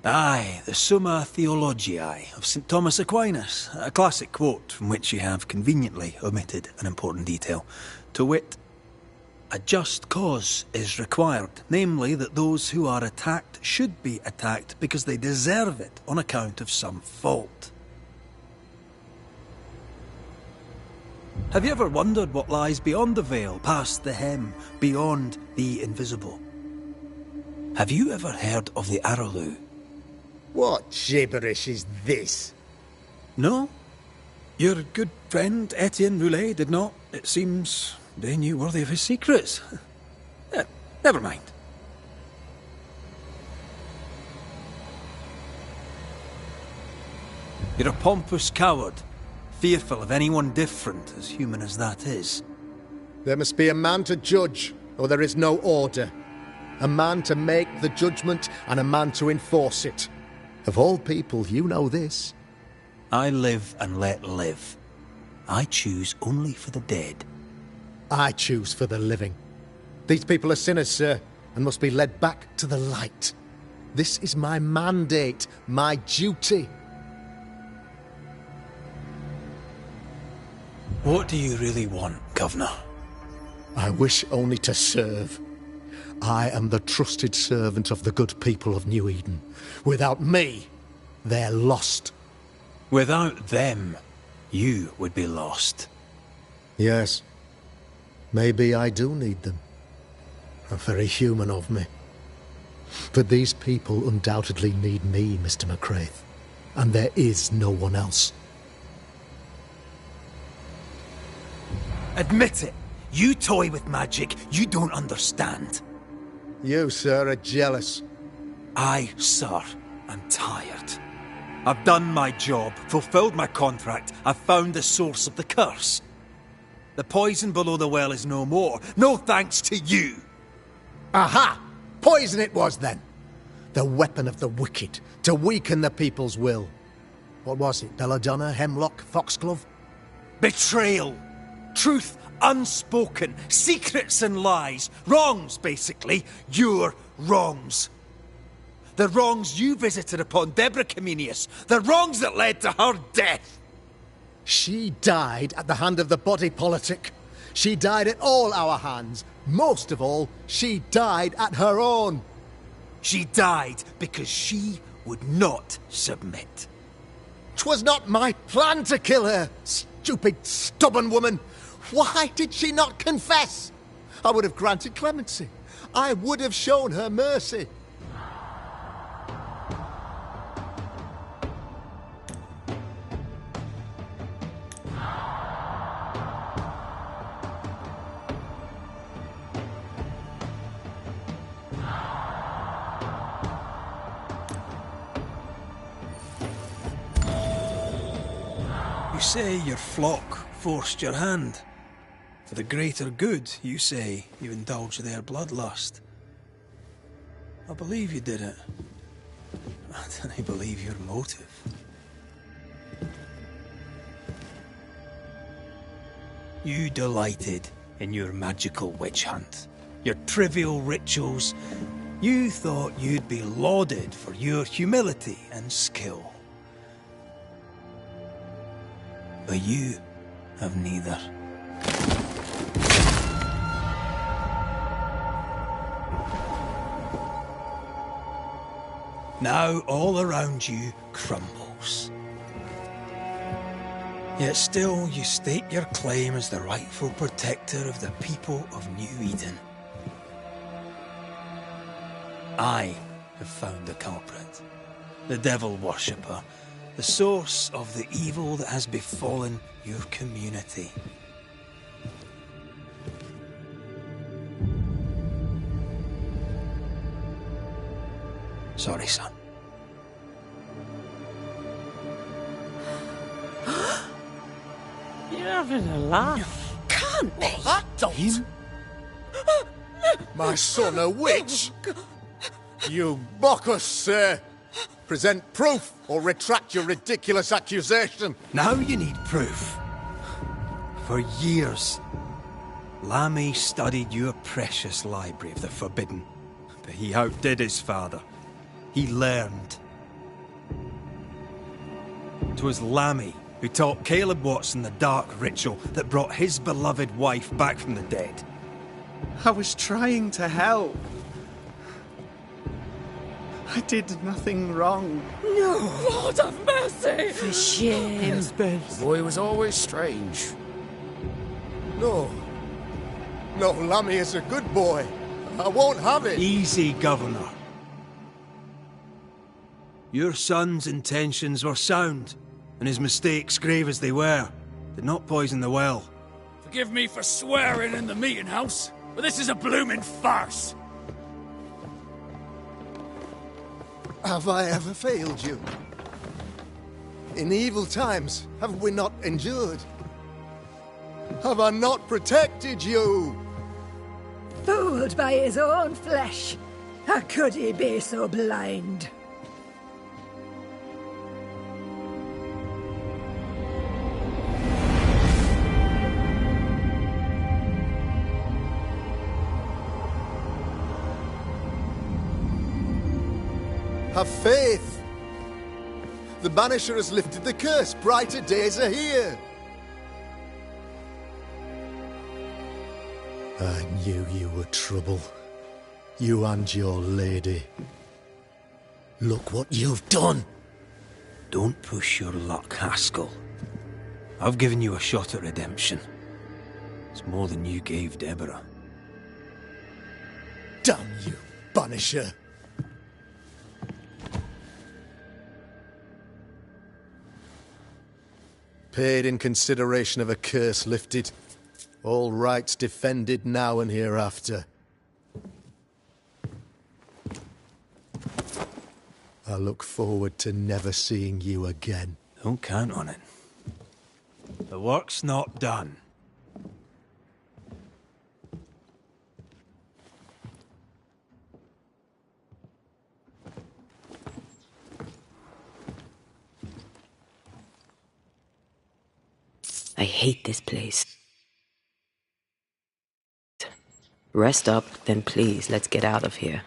B: Aye, the Summa Theologiae of St. Thomas Aquinas, a classic quote from which you have conveniently omitted an important detail. To wit, a just cause is required, namely that those who are attacked should be attacked because they deserve it on account of some fault. Have you ever wondered what lies beyond the veil, past the hem, beyond the invisible? Have you ever heard of the Araloo?
I: What gibberish is this?
B: No? Your good friend Etienne Roulet did not, it seems, deign you worthy of his secrets. Never mind. You're a pompous coward, fearful of anyone different, as human as that is.
I: There must be a man to judge, or there is no order. A man to make the judgment, and a man to enforce it. Of all people, you know this.
B: I live and let live. I choose only for the dead.
I: I choose for the living. These people are sinners, sir, and must be led back to the light. This is my mandate, my duty.
B: What do you really want, Governor?
I: I wish only to serve. I am the trusted servant of the good people of New Eden. Without me, they're lost.
B: Without them, you would be lost.
I: Yes. Maybe I do need them. Very human of me. But these people undoubtedly need me, Mr. McCraith. And there is no one else.
B: Admit it. You toy with magic you don't understand.
I: You, sir, are jealous.
B: I, sir, am tired. I've done my job, fulfilled my contract, I've found the source of the curse. The poison below the well is no more. No thanks to you.
I: Aha! Poison it was, then. The weapon of the wicked, to weaken the people's will. What was it? Belladonna, hemlock, foxglove?
B: Betrayal. Truth unspoken. Secrets and lies. Wrongs, basically. Your wrongs. The wrongs you visited upon Deborah Comenius. The wrongs that led to her death.
I: She died at the hand of the body politic. She died at all our hands. Most of all, she died at her own.
B: She died because she would not submit.
I: 'Twas not my plan to kill her, stupid, stubborn woman. Why did she not confess? I would have granted clemency. I would have shown her mercy.
B: You say your flock forced your hand. For the greater good, you say, you indulged their bloodlust. I believe you did it. I don't believe your motive. You delighted in your magical witch hunt, your trivial rituals. You thought you'd be lauded for your humility and skill. But you have neither. Now all around you crumbles. Yet still you stake your claim as the rightful protector of the people of New Eden. I have found the culprit, the devil worshipper, the source of the evil that has befallen your community. Sorry, son.
H: You're having a laugh.
Q: Can't be.
I: That don't. My son a witch? You mock us, sir. Present proof or retract your ridiculous accusation.
B: Now you need proof. For years, Lammy studied your precious library of the forbidden, but he outdid his father. He learned. 'Twas Lammy who taught Caleb Watson the dark ritual that brought his beloved wife back from the dead.
J: I was trying to help. I did nothing wrong.
Q: No! Lord have mercy!
K: For shame.
L: The boy was always strange.
I: No. No, Lammy is a good boy. I won't have it.
B: Easy, Governor. Your son's intentions were sound, and his mistakes, grave as they were, did not poison the well.
L: Forgive me for swearing in the meeting house, but this is a blooming farce.
I: Have I ever failed you? In evil times, have we not endured? Have I not protected you?
R: Fooled by his own flesh. How could he be so blind?
I: Have faith. The Banisher has lifted the curse. Brighter days are here. I knew you were trouble. You and your lady. Look what you've done.
B: Don't push your luck, Haskell. I've given you a shot at redemption. It's more than you gave Deborah.
I: Damn you, Banisher. Paid in consideration of a curse lifted. All rights defended now and hereafter. I look forward to never seeing you again.
B: Don't count on it. The work's not done.
C: I hate this place. Rest up, then please, let's get out of here.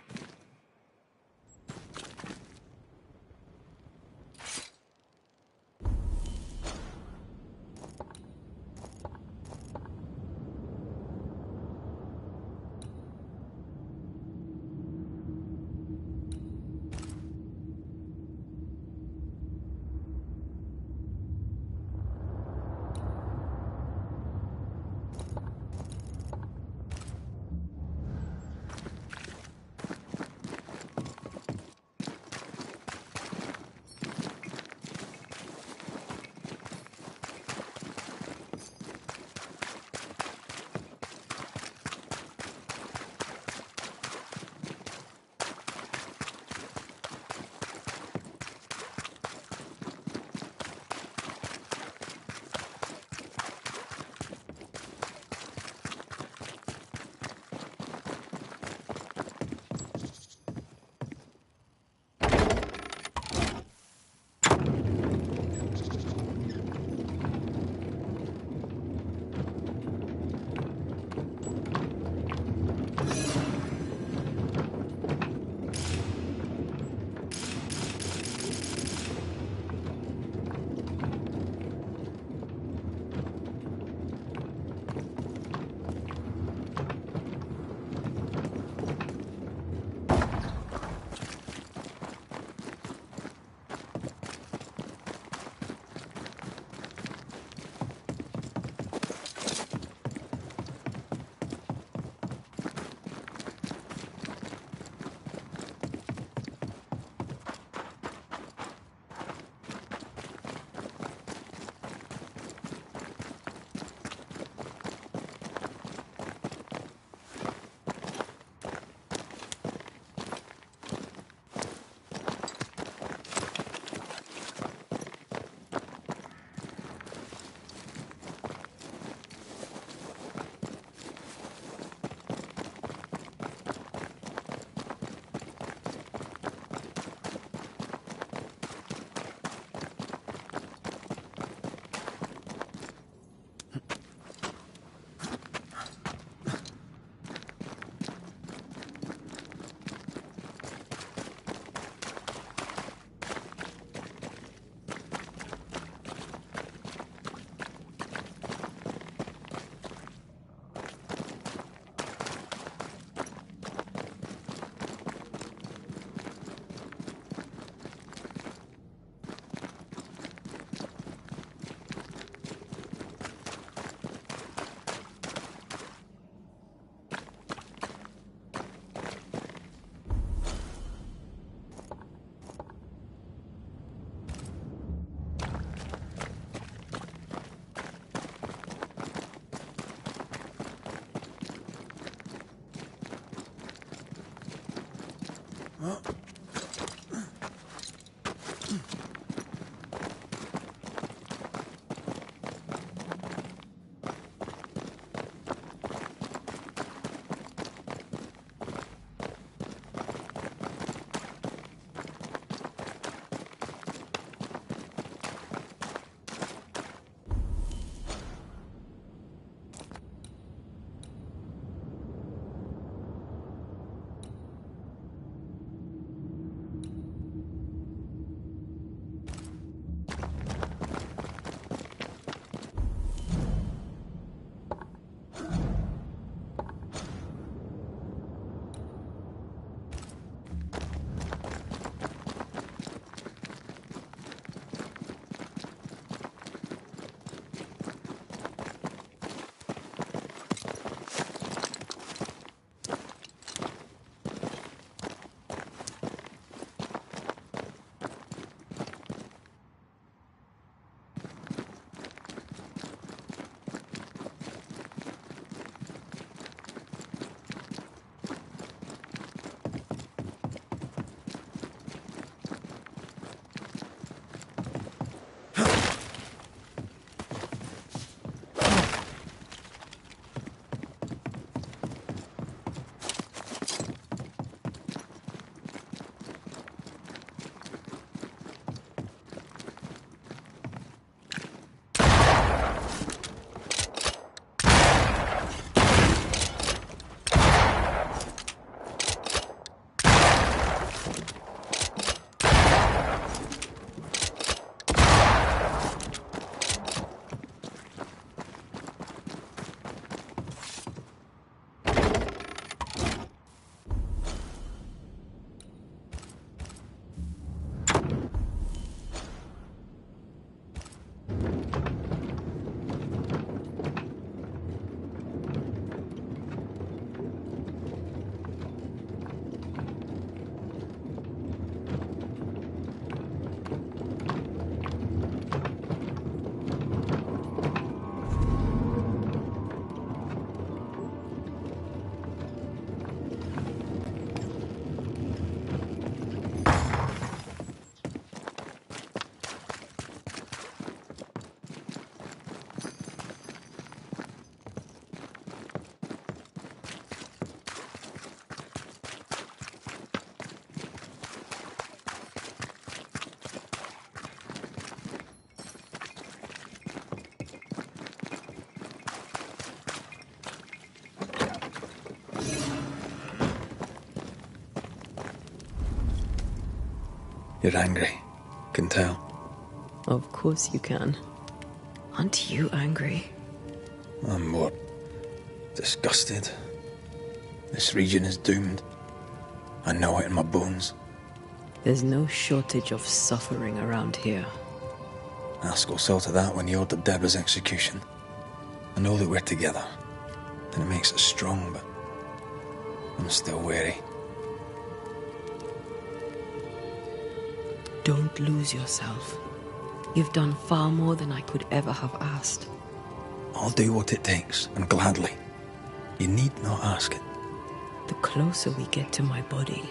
B: You're angry. Can tell.
C: Of course you can. Aren't you angry?
B: I'm more disgusted. This region is doomed. I know it in my bones.
C: There's no shortage of suffering around here.
B: Askell saw to that when he ordered Deborah's execution. I know that we're together, and it makes us strong, but I'm still wary.
C: Don't lose yourself. You've done far more than I could ever have asked.
B: I'll do what it takes, and gladly. You need not ask it.
C: The closer we get to my body,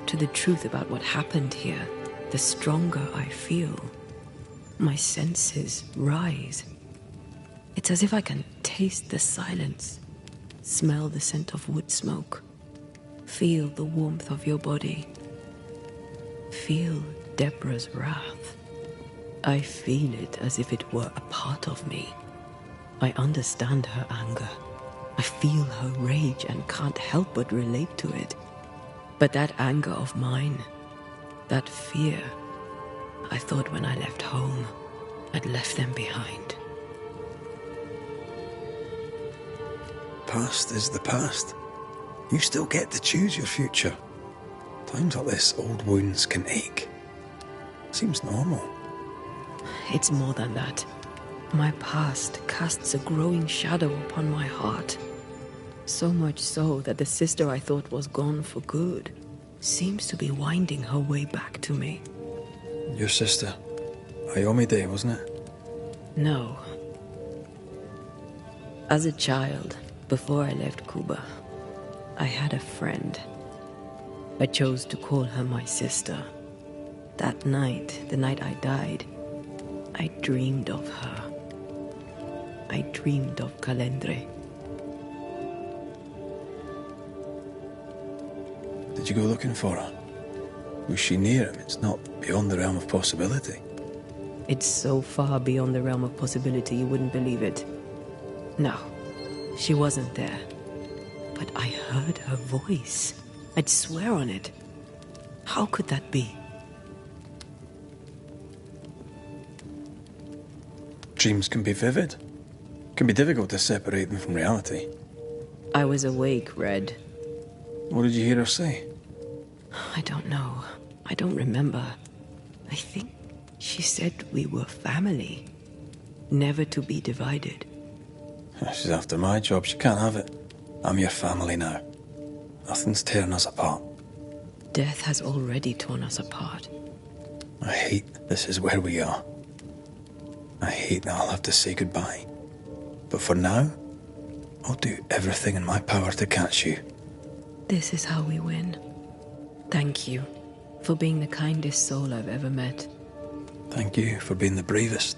C: to the truth about what happened here, the stronger I feel. My senses rise. It's as if I can taste the silence, smell the scent of wood smoke, feel the warmth of your body, feel Deborah's wrath. I feel it as if it were a part of me. I understand her anger. I feel her rage and can't help but relate to it. But that anger of mine, that fear, I thought when I left home, I'd left them behind.
B: Past is the past. You still get to choose your future. Times like this, old wounds can ache. Seems normal.
C: It's more than that. My past casts a growing shadow upon my heart. So much so that the sister I thought was gone for good seems to be winding her way back to me.
B: Your sister, Ayomide, wasn't it?
C: No. As a child, before I left Cuba, I had a friend. I chose to call her my sister. That night, the night I died, I dreamed of her. I dreamed of Calendre.
B: Did you go looking for her? Was she near him? It's not beyond the realm of possibility.
C: It's so far beyond the realm of possibility you wouldn't believe it. No, she wasn't there. But I heard her voice. I'd swear on it. How could that be?
B: Dreams can be vivid. It can be difficult to separate them from reality.
C: I was awake, Red.
B: What did you hear her say?
C: I don't know. I don't remember. I think she said we were family. Never to be divided.
B: She's after my job. She can't have it. I'm your family now. Nothing's tearing us apart.
C: Death has already torn us apart.
B: I hate this is where we are. I hate that I'll have to say goodbye. But for now, I'll do everything in my power to catch you.
C: This is how we win. Thank you for being the kindest soul I've ever met.
B: Thank you for being the bravest.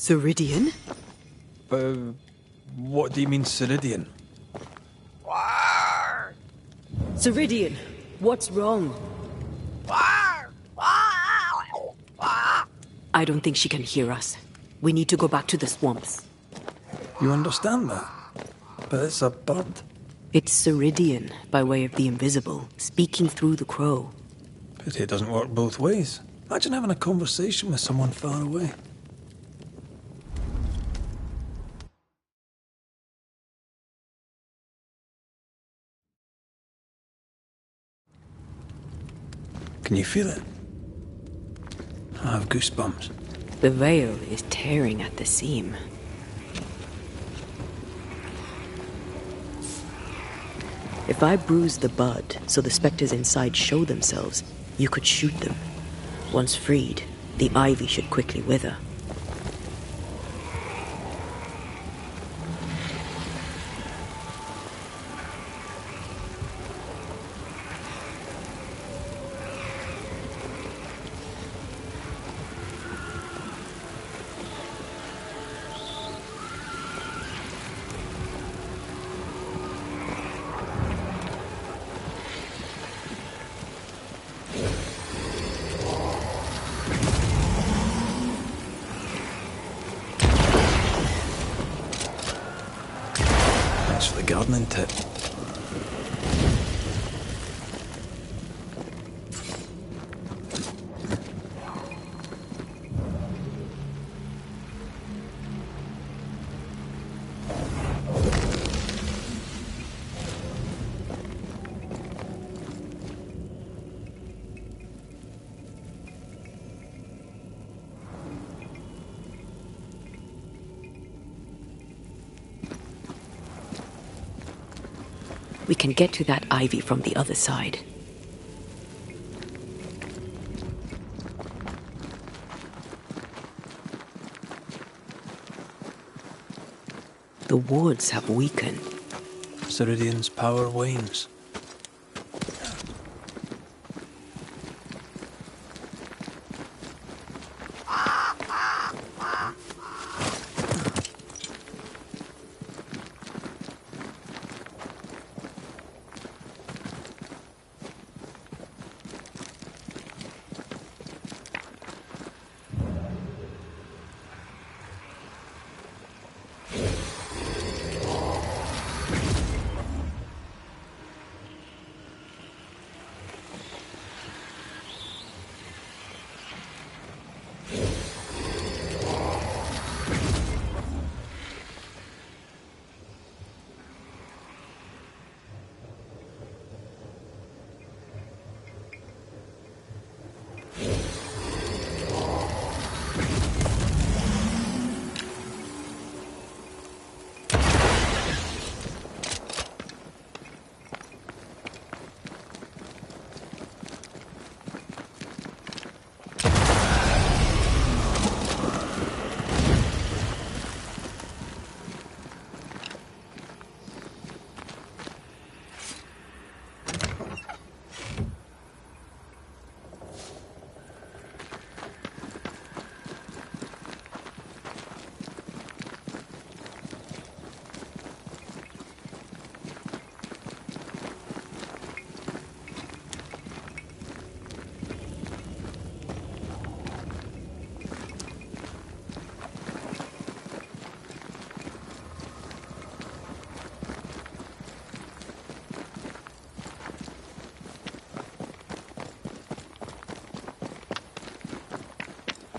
C: Ceridian?
B: What do you mean, Ceridian?
C: Ceridian, what's wrong? I don't think she can hear us. We need to go back to the swamps.
B: You understand that? But it's a bird.
C: It's Ceridian, by way of the invisible, speaking through the crow.
B: Pity it doesn't work both ways. Imagine having a conversation with someone far away. Can you feel it? I have goosebumps.
C: The veil is tearing at the seam. If I bruise the bud so the spectres inside show themselves, you could shoot them. Once freed, the ivy should quickly wither.
B: Gardening tip.
C: We can get to that ivy from the other side. The wards have weakened.
B: Ceridian's power wanes.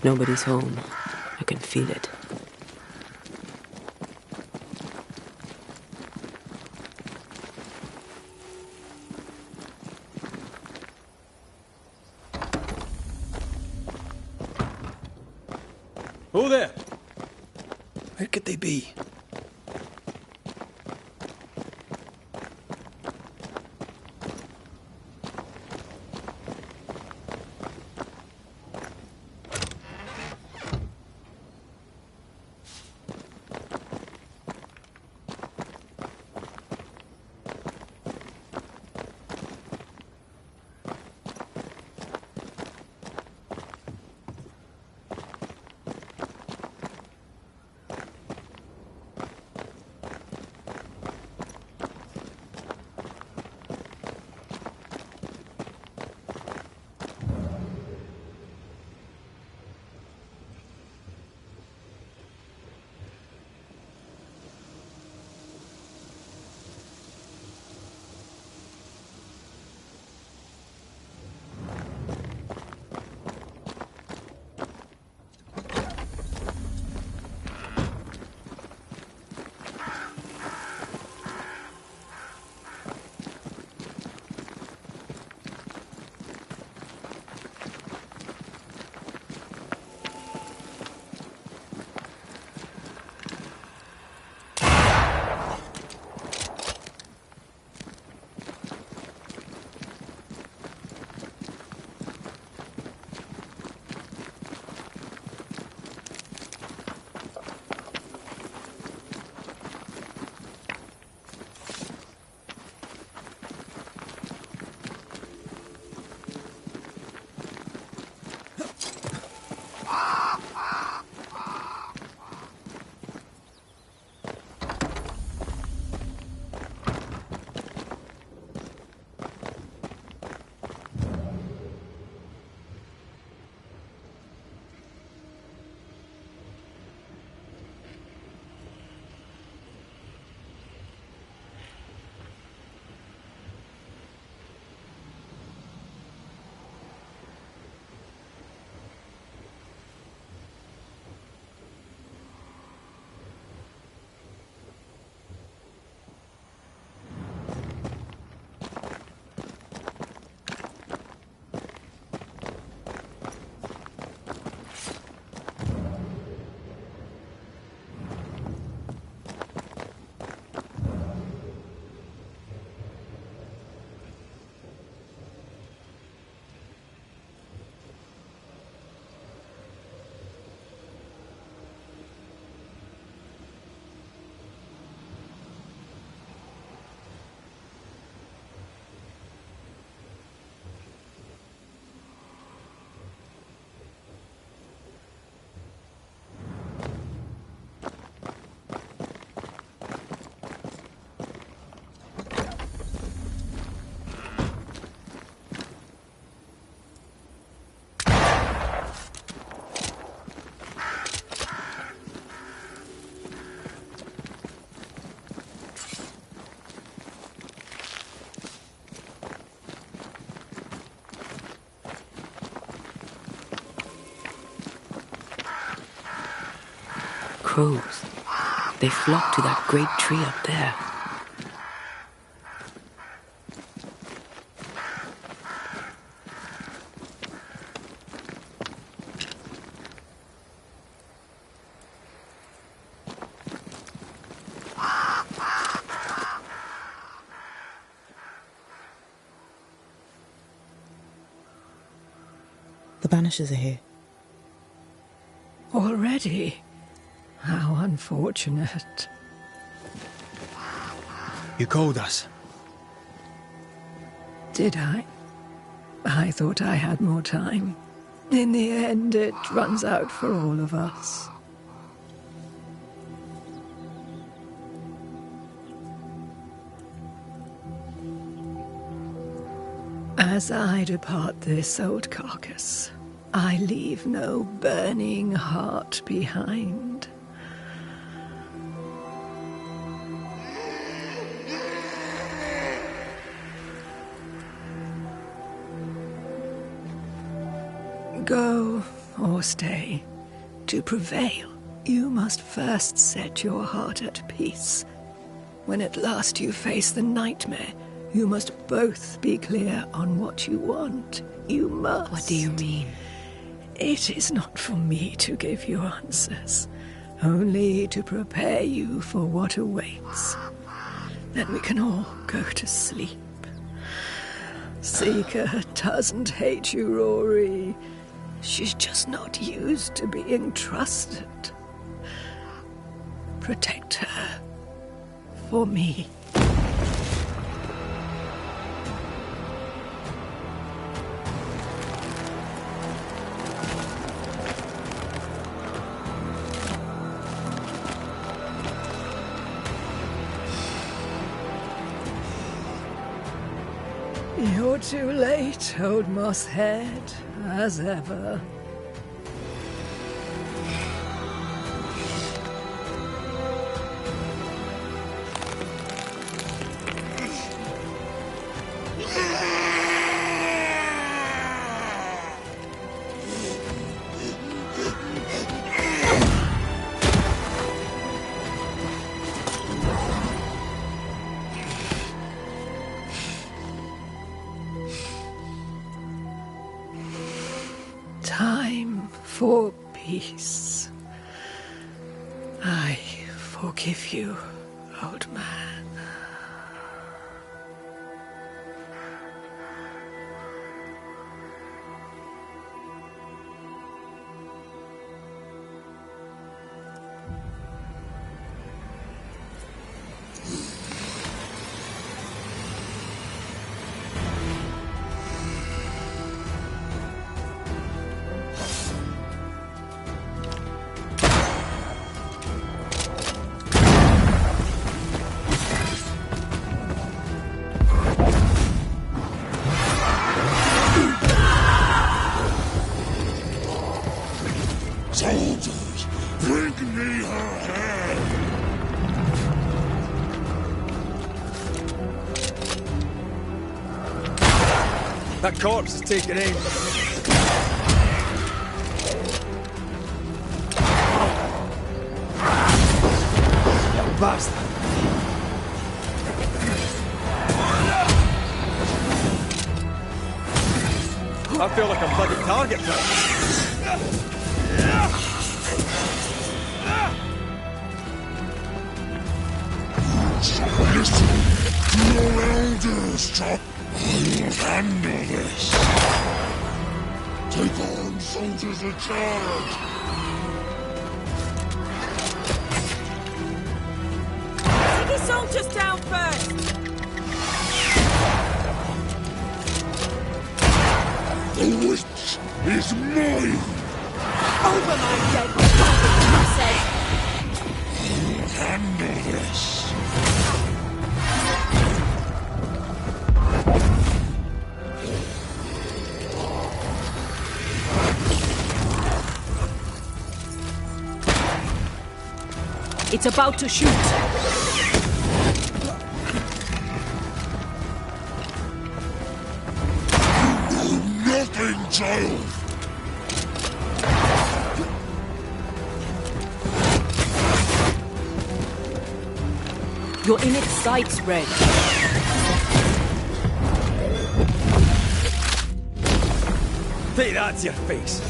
C: Nobody's home. I can feel it.
B: Who there? Where could they be?
C: crows. They flock to that great tree up there.
A: The Banishers are here.
R: Already? How unfortunate.
B: You called us.
R: Did I? I thought I had more time. In the end, it runs out for all of us. As I depart this old carcass, I leave no burning heart behind. Go or stay, to prevail, you must first set your heart at peace. When at last you face the nightmare, you must both be clear on what you want. You must.
C: What do you mean?
R: It is not for me to give you answers, only to prepare you for what awaits. Then we can all go to sleep. Seeker doesn't hate you, Rory. She's just not used to being trusted. Protect her. For me. You're too late, old mosshead, as ever. Time for peace. I forgive you, old man.
S: Soldiers, bring me her head!
G: That corpse is taking aim. You bastard! I feel like a bloody target now.
S: Listen, your elders, Chop. I'll handle this. Take on, soldiers in charge.
E: Take the soldiers down first.
S: The witch is mine.
E: Over my dead body, you say.
S: I'll handle this.
E: It's about to shoot.
S: Nothing, child.
H: You're in its sights, Red.
G: Take that to your face.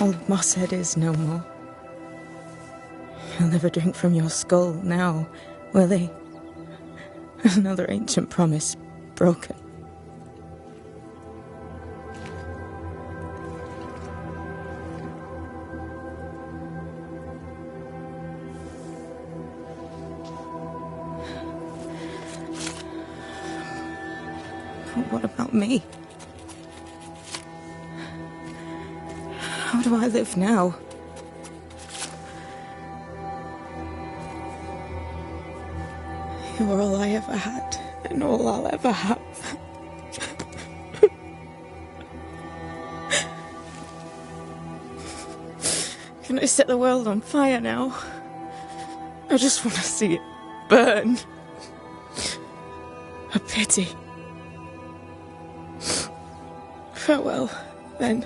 A: Old Mosshead is no more. He'll never drink from your skull now, will he? Another ancient promise broken. But what about me? How do I live now? You're all I ever had, and all I'll ever have. Can I set the world on fire now? I just want to see it burn. A pity. Farewell, then.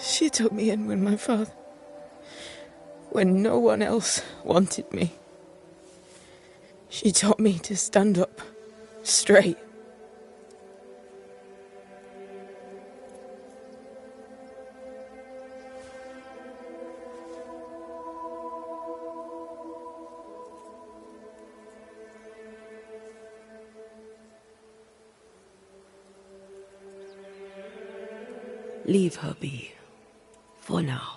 A: She took me in when no one else wanted me. She taught me to stand up straight.
H: Leave her be. For now.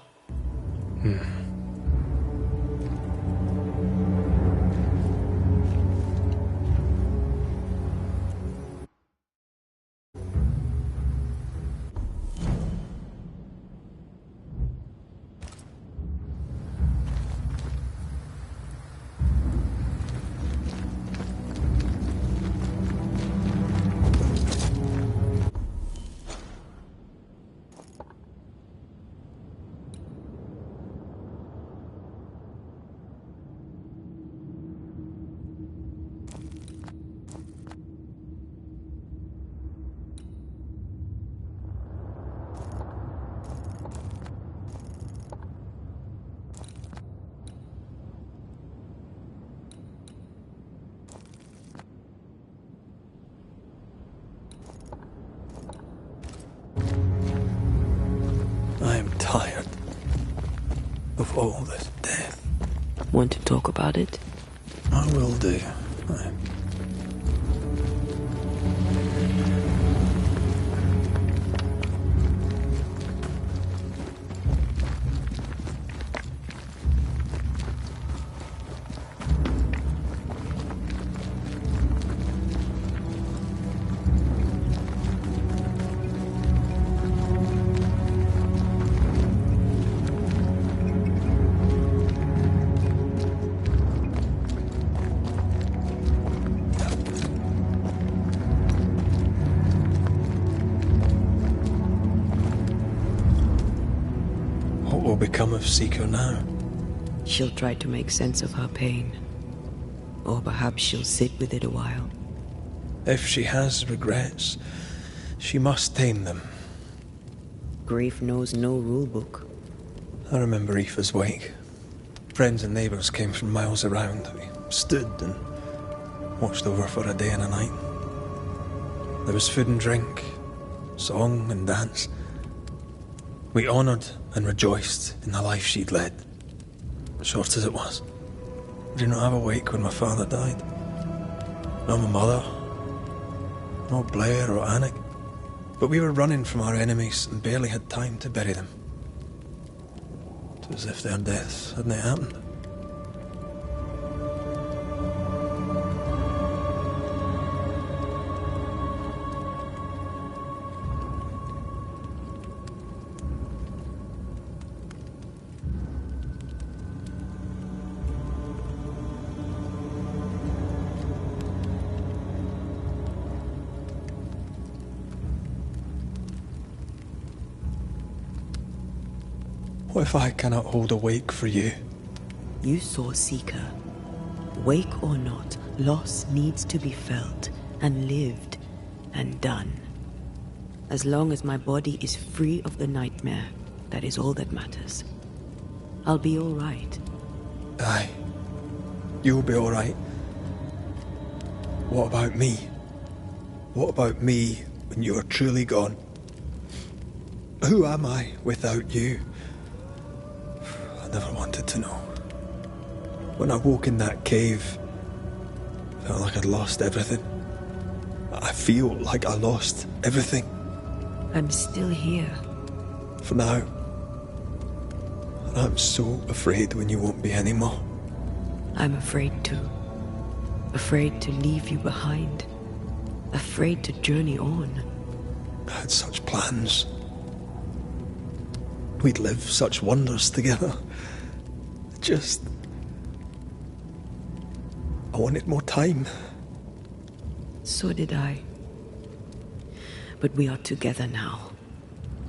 B: of all this death.
C: Want to talk about it?
B: I will do. Aye. What will become of Seeker now?
C: She'll try to make sense of her pain. Or perhaps she'll sit with it a while.
B: If she has regrets, she must tame them.
C: Grief knows no rule book.
B: I remember Aoife's wake. Friends and neighbours came from miles around. We stood and watched over for a day and a night. There was food and drink, song and dance. We honoured and rejoiced in the life she'd led, short as it was. I did not have a wake when my father died. Nor my mother, nor Blair or Anik. But we were running from our enemies and barely had time to bury them. It was as if their deaths hadn't happened. What if I cannot hold a wake for you?
C: You saw Seeker. Wake or not, loss needs to be felt and lived and done. As long as my body is free of the nightmare, that is all that matters. I'll be all right.
B: Aye. You'll be all right. What about me? What about me when you are truly gone? Who am I without you? I never wanted to know. When I woke in that cave, I felt like I'd lost everything. I feel like I lost everything.
C: I'm still here.
B: For now. And I'm so afraid when you won't be anymore.
C: I'm afraid too. Afraid to leave you behind. Afraid to journey on.
B: I had such plans. We'd live such wonders together. I wanted more time.
C: So did I. But we are together now.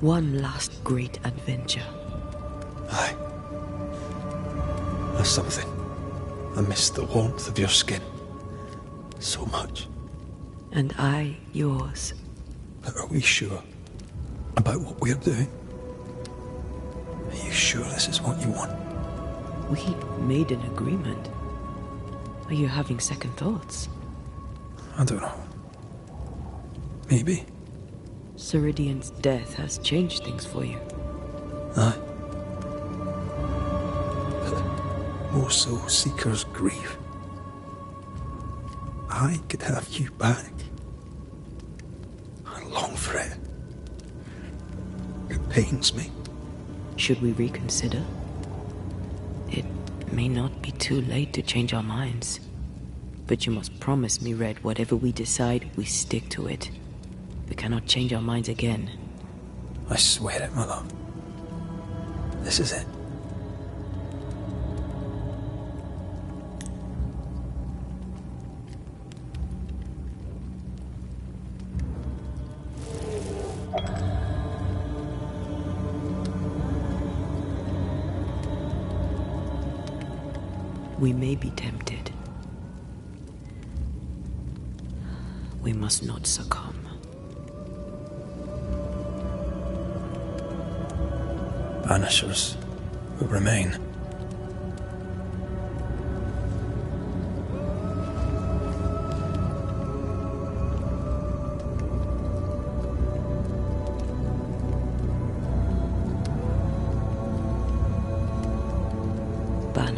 C: One last great adventure.
B: Aye. There's something. I miss the warmth of your skin. So much.
C: And I yours.
B: But are we sure about what we're doing? Are you sure this is what you want?
C: We made an agreement. Are you having second thoughts?
B: I don't know. Maybe.
C: Ceridian's death has changed things for you.
B: Aye. But more so Seeker's grief. I could have you back. I long for it. It pains me.
C: Should we reconsider? It may not be too late to change our minds. But you must promise me, Red, whatever we decide, we stick to it. We cannot change our minds again.
B: I swear it, my love. This is it.
C: We may be tempted. We must not succumb.
B: Banishers will remain.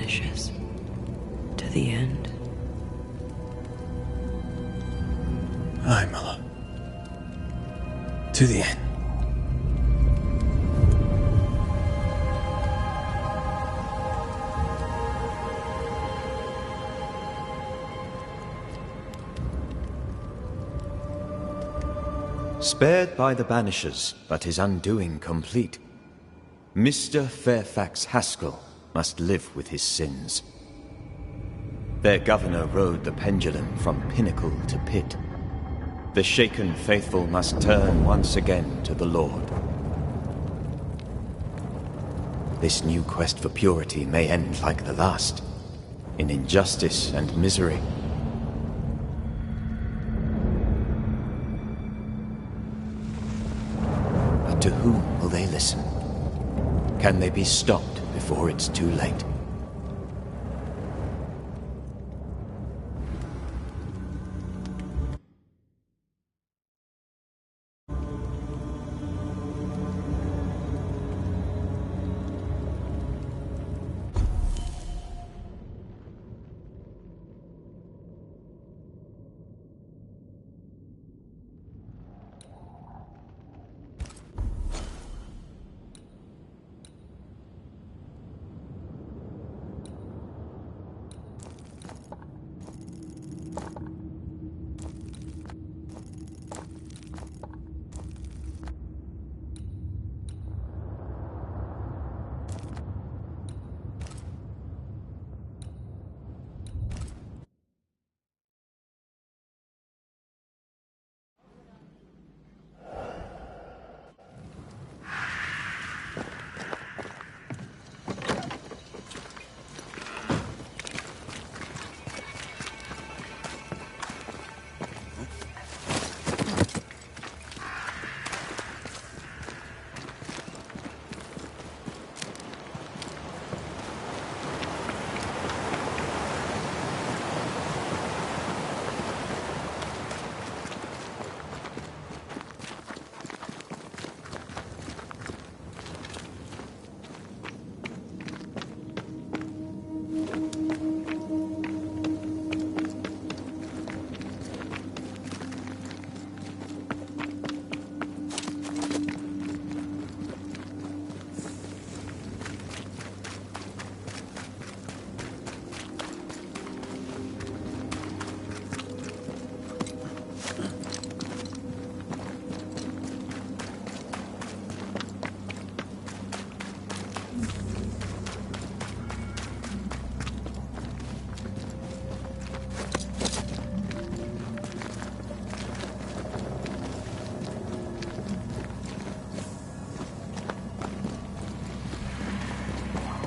C: Banishers. To the end.
B: Aye, my love. To the end.
N: Spared by the Banishers, but his undoing complete, Mr. Fairfax Haskell must live with his sins. Their governor rode the pendulum from pinnacle to pit. The shaken faithful must turn once again to the Lord. This new quest for purity may end like the last, in injustice and misery. But to whom will they listen? Can they be stopped before it's too late?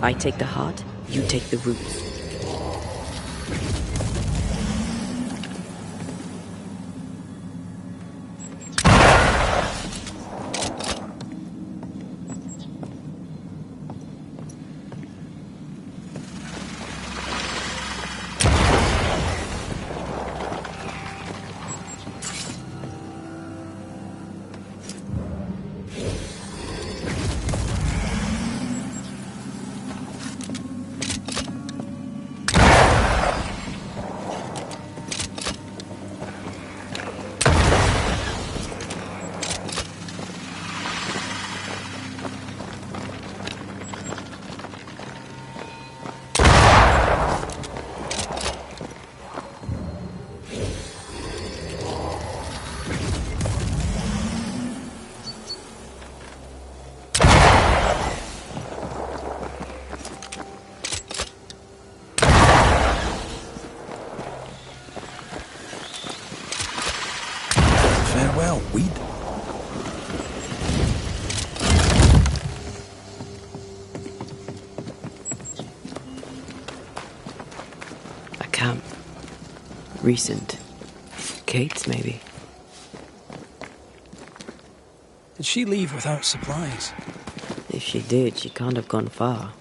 C: I take the heart, you take the roots.
B: Farewell, weed.
C: A camp. Recent. Kate's, maybe.
B: Did she leave without supplies?
C: If she did, she can't have gone far.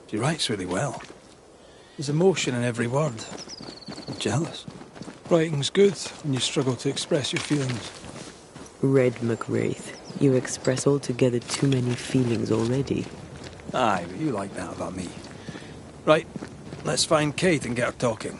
B: She writes really well. There's emotion in every word. I'm jealous. Writing's good when you struggle to express your feelings.
C: Red McWraith, you express altogether too many feelings already.
B: Aye, but you like that about me. Right, let's find Kate and get her talking.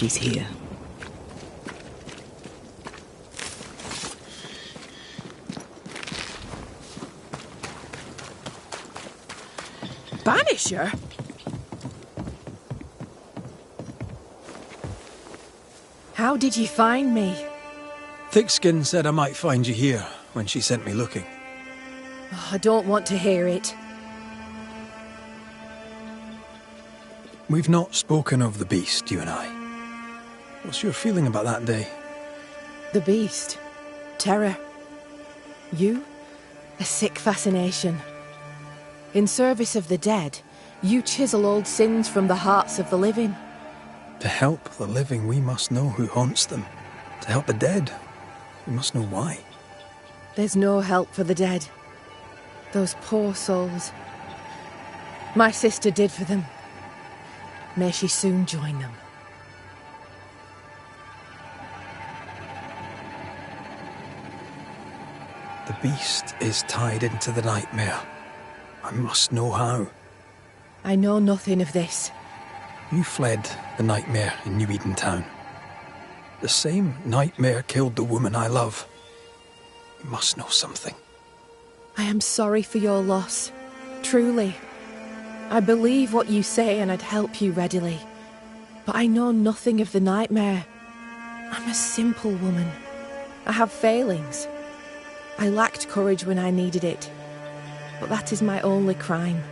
C: She's here.
Q: Banish her? How did you find me?
B: Thickskin said I might find you here when she sent me looking.
Q: Oh, I don't want to hear it.
B: We've not spoken of the beast, you and I. What's your feeling about that day?
Q: The beast. Terror. You? A sick fascination. In service of the dead, you chisel old sins from the hearts of the living.
B: To help the living, we must know who haunts them. To help the dead, we must know why.
Q: There's no help for the dead. Those poor souls. My sister did for them. May she soon join them.
B: The beast is tied into the nightmare. I must know how.
Q: I know nothing of this.
B: You fled the nightmare in New Eden Town. The same nightmare killed the woman I love. You must know something.
Q: I am sorry for your loss. Truly. I believe what you say and I'd help you readily. But I know nothing of the nightmare. I'm a simple woman. I have failings. I lacked courage when I needed it. But that is my only crime.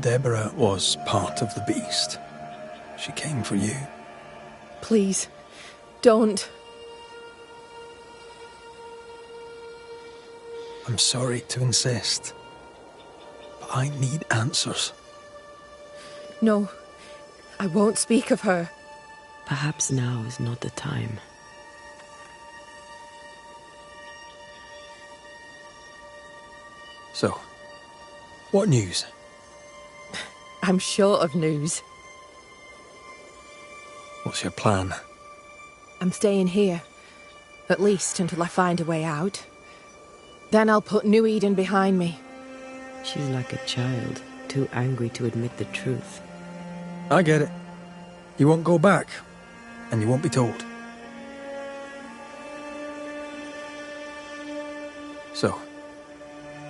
B: Deborah was part of the beast. She came for you.
Q: Please, don't.
B: I'm sorry to insist, but I need answers.
Q: No, I won't speak of her.
C: Perhaps now is not the time.
B: So, what news?
Q: I'm short of news.
B: What's your plan?
Q: I'm staying here. At least until I find a way out. Then I'll put New Eden behind me.
C: She's like a child, too angry to admit the truth.
B: I get it. You won't go back, and you won't be told. So,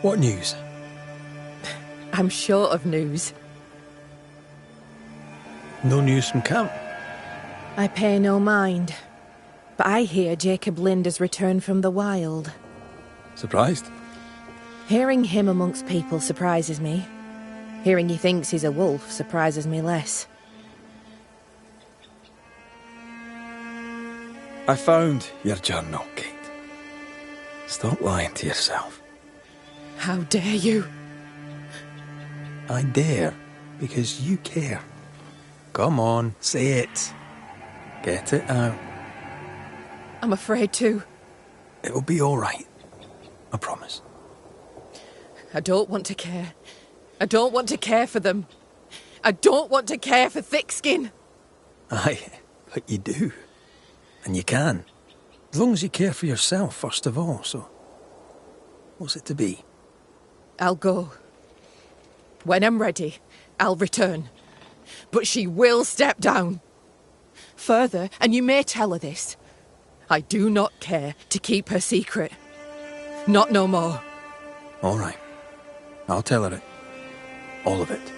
B: what news?
Q: I'm short of news.
B: No news from camp?
Q: I pay no mind. But I hear Jacob Lind has returned from the wild.
B: Surprised?
Q: Hearing him amongst people surprises me. Hearing he thinks he's a wolf surprises me less.
B: I found your journal, Kate. Stop lying to yourself.
Q: How dare you?
B: I dare, because you care. Come on, say it. Get it out.
Q: I'm afraid to.
B: It'll be all right. I promise.
Q: I don't want to care. I don't want to care for them. I don't want to care for Thickskin.
B: Aye, but you do. And you can. As long as you care for yourself, first of all, so... What's it to be?
Q: I'll go. When I'm ready, I'll return. But she will step down. Further, and you may tell her this, I do not care to keep her secret. Not no more.
B: All right. I'll tell her it. All of it.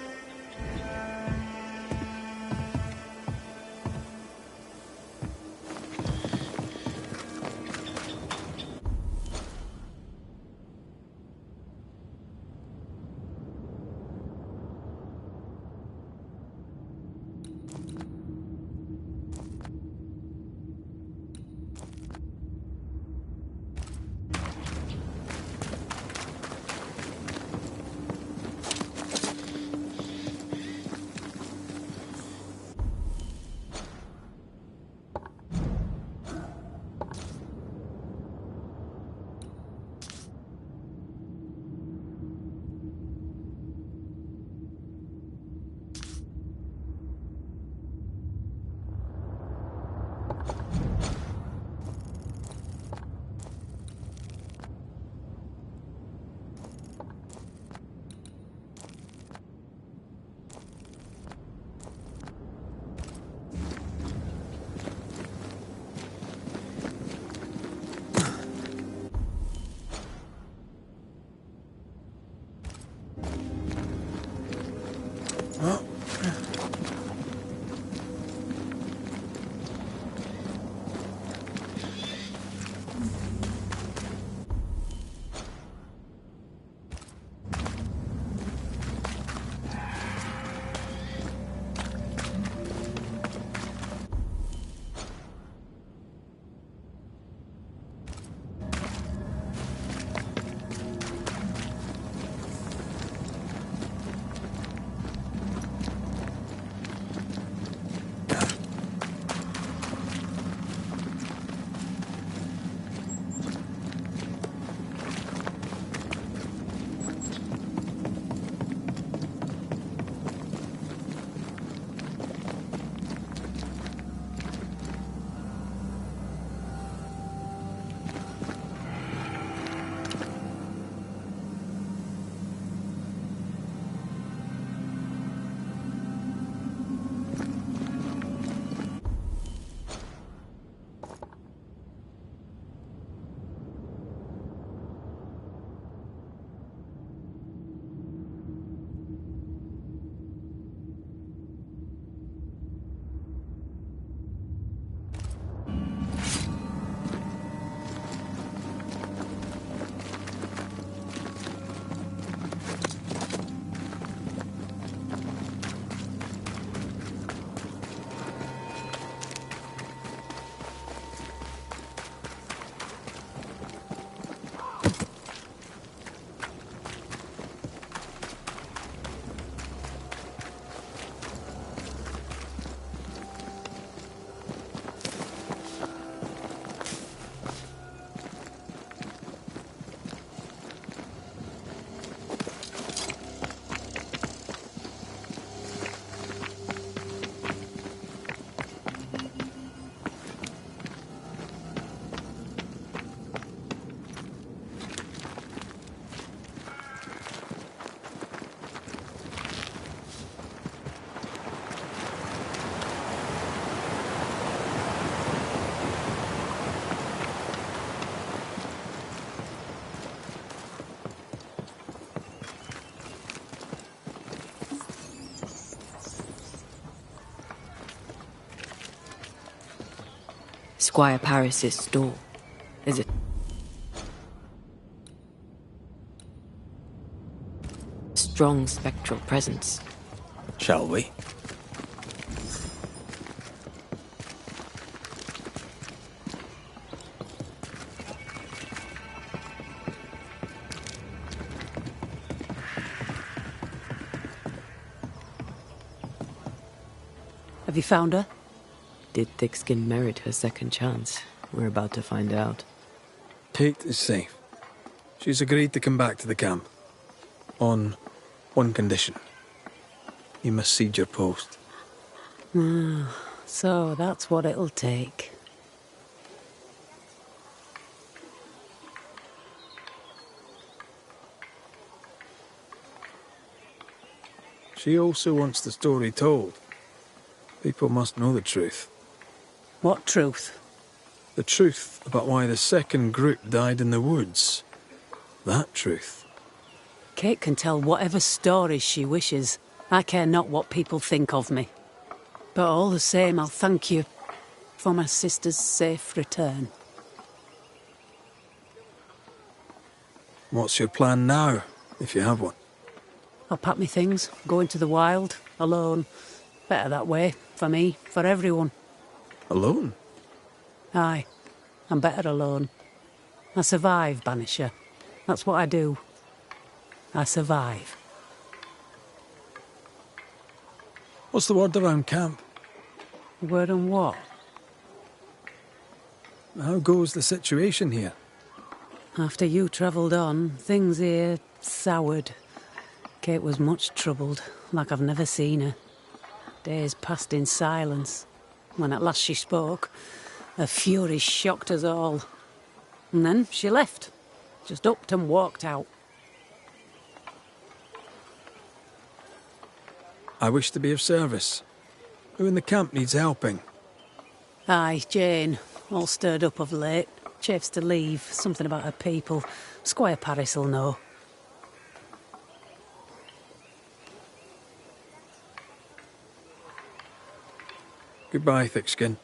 H: Squire Paris's store, is it? Strong spectral presence.
B: Shall we?
Q: Have you found her?
C: Did Thickskin merit her second chance? We're about to find out.
B: Kate is safe. She's agreed to come back to the camp. On one condition. You must cede your post.
Q: Ah, so that's what it'll take.
B: She also wants the story told. People must know the truth.
Q: What truth?
B: The truth about why the second group died in the woods. That truth.
Q: Kate can tell whatever stories she wishes. I care not what people think of me. But all the same, I'll thank you for my sister's safe return.
B: What's your plan now, if you have one?
Q: I'll pack me things, go into the wild, alone. Better that way, for me, for everyone.
B: Alone?
Q: Aye, I'm better alone. I survive, Banisher. That's what I do. I survive.
B: What's the word around camp?
Q: Word on what?
B: How goes the situation here?
Q: After you travelled on, things here soured. Kate was much troubled, like I've never seen her. Days passed in silence. When at last she spoke, her fury shocked us all. And then she left. Just upped and walked out.
B: I wish to be of service. Who in the camp needs helping?
Q: Aye, Jane. All stirred up of late. Chafes to leave. Something about her people. Squire Paris will know.
B: Goodbye, Thickskin.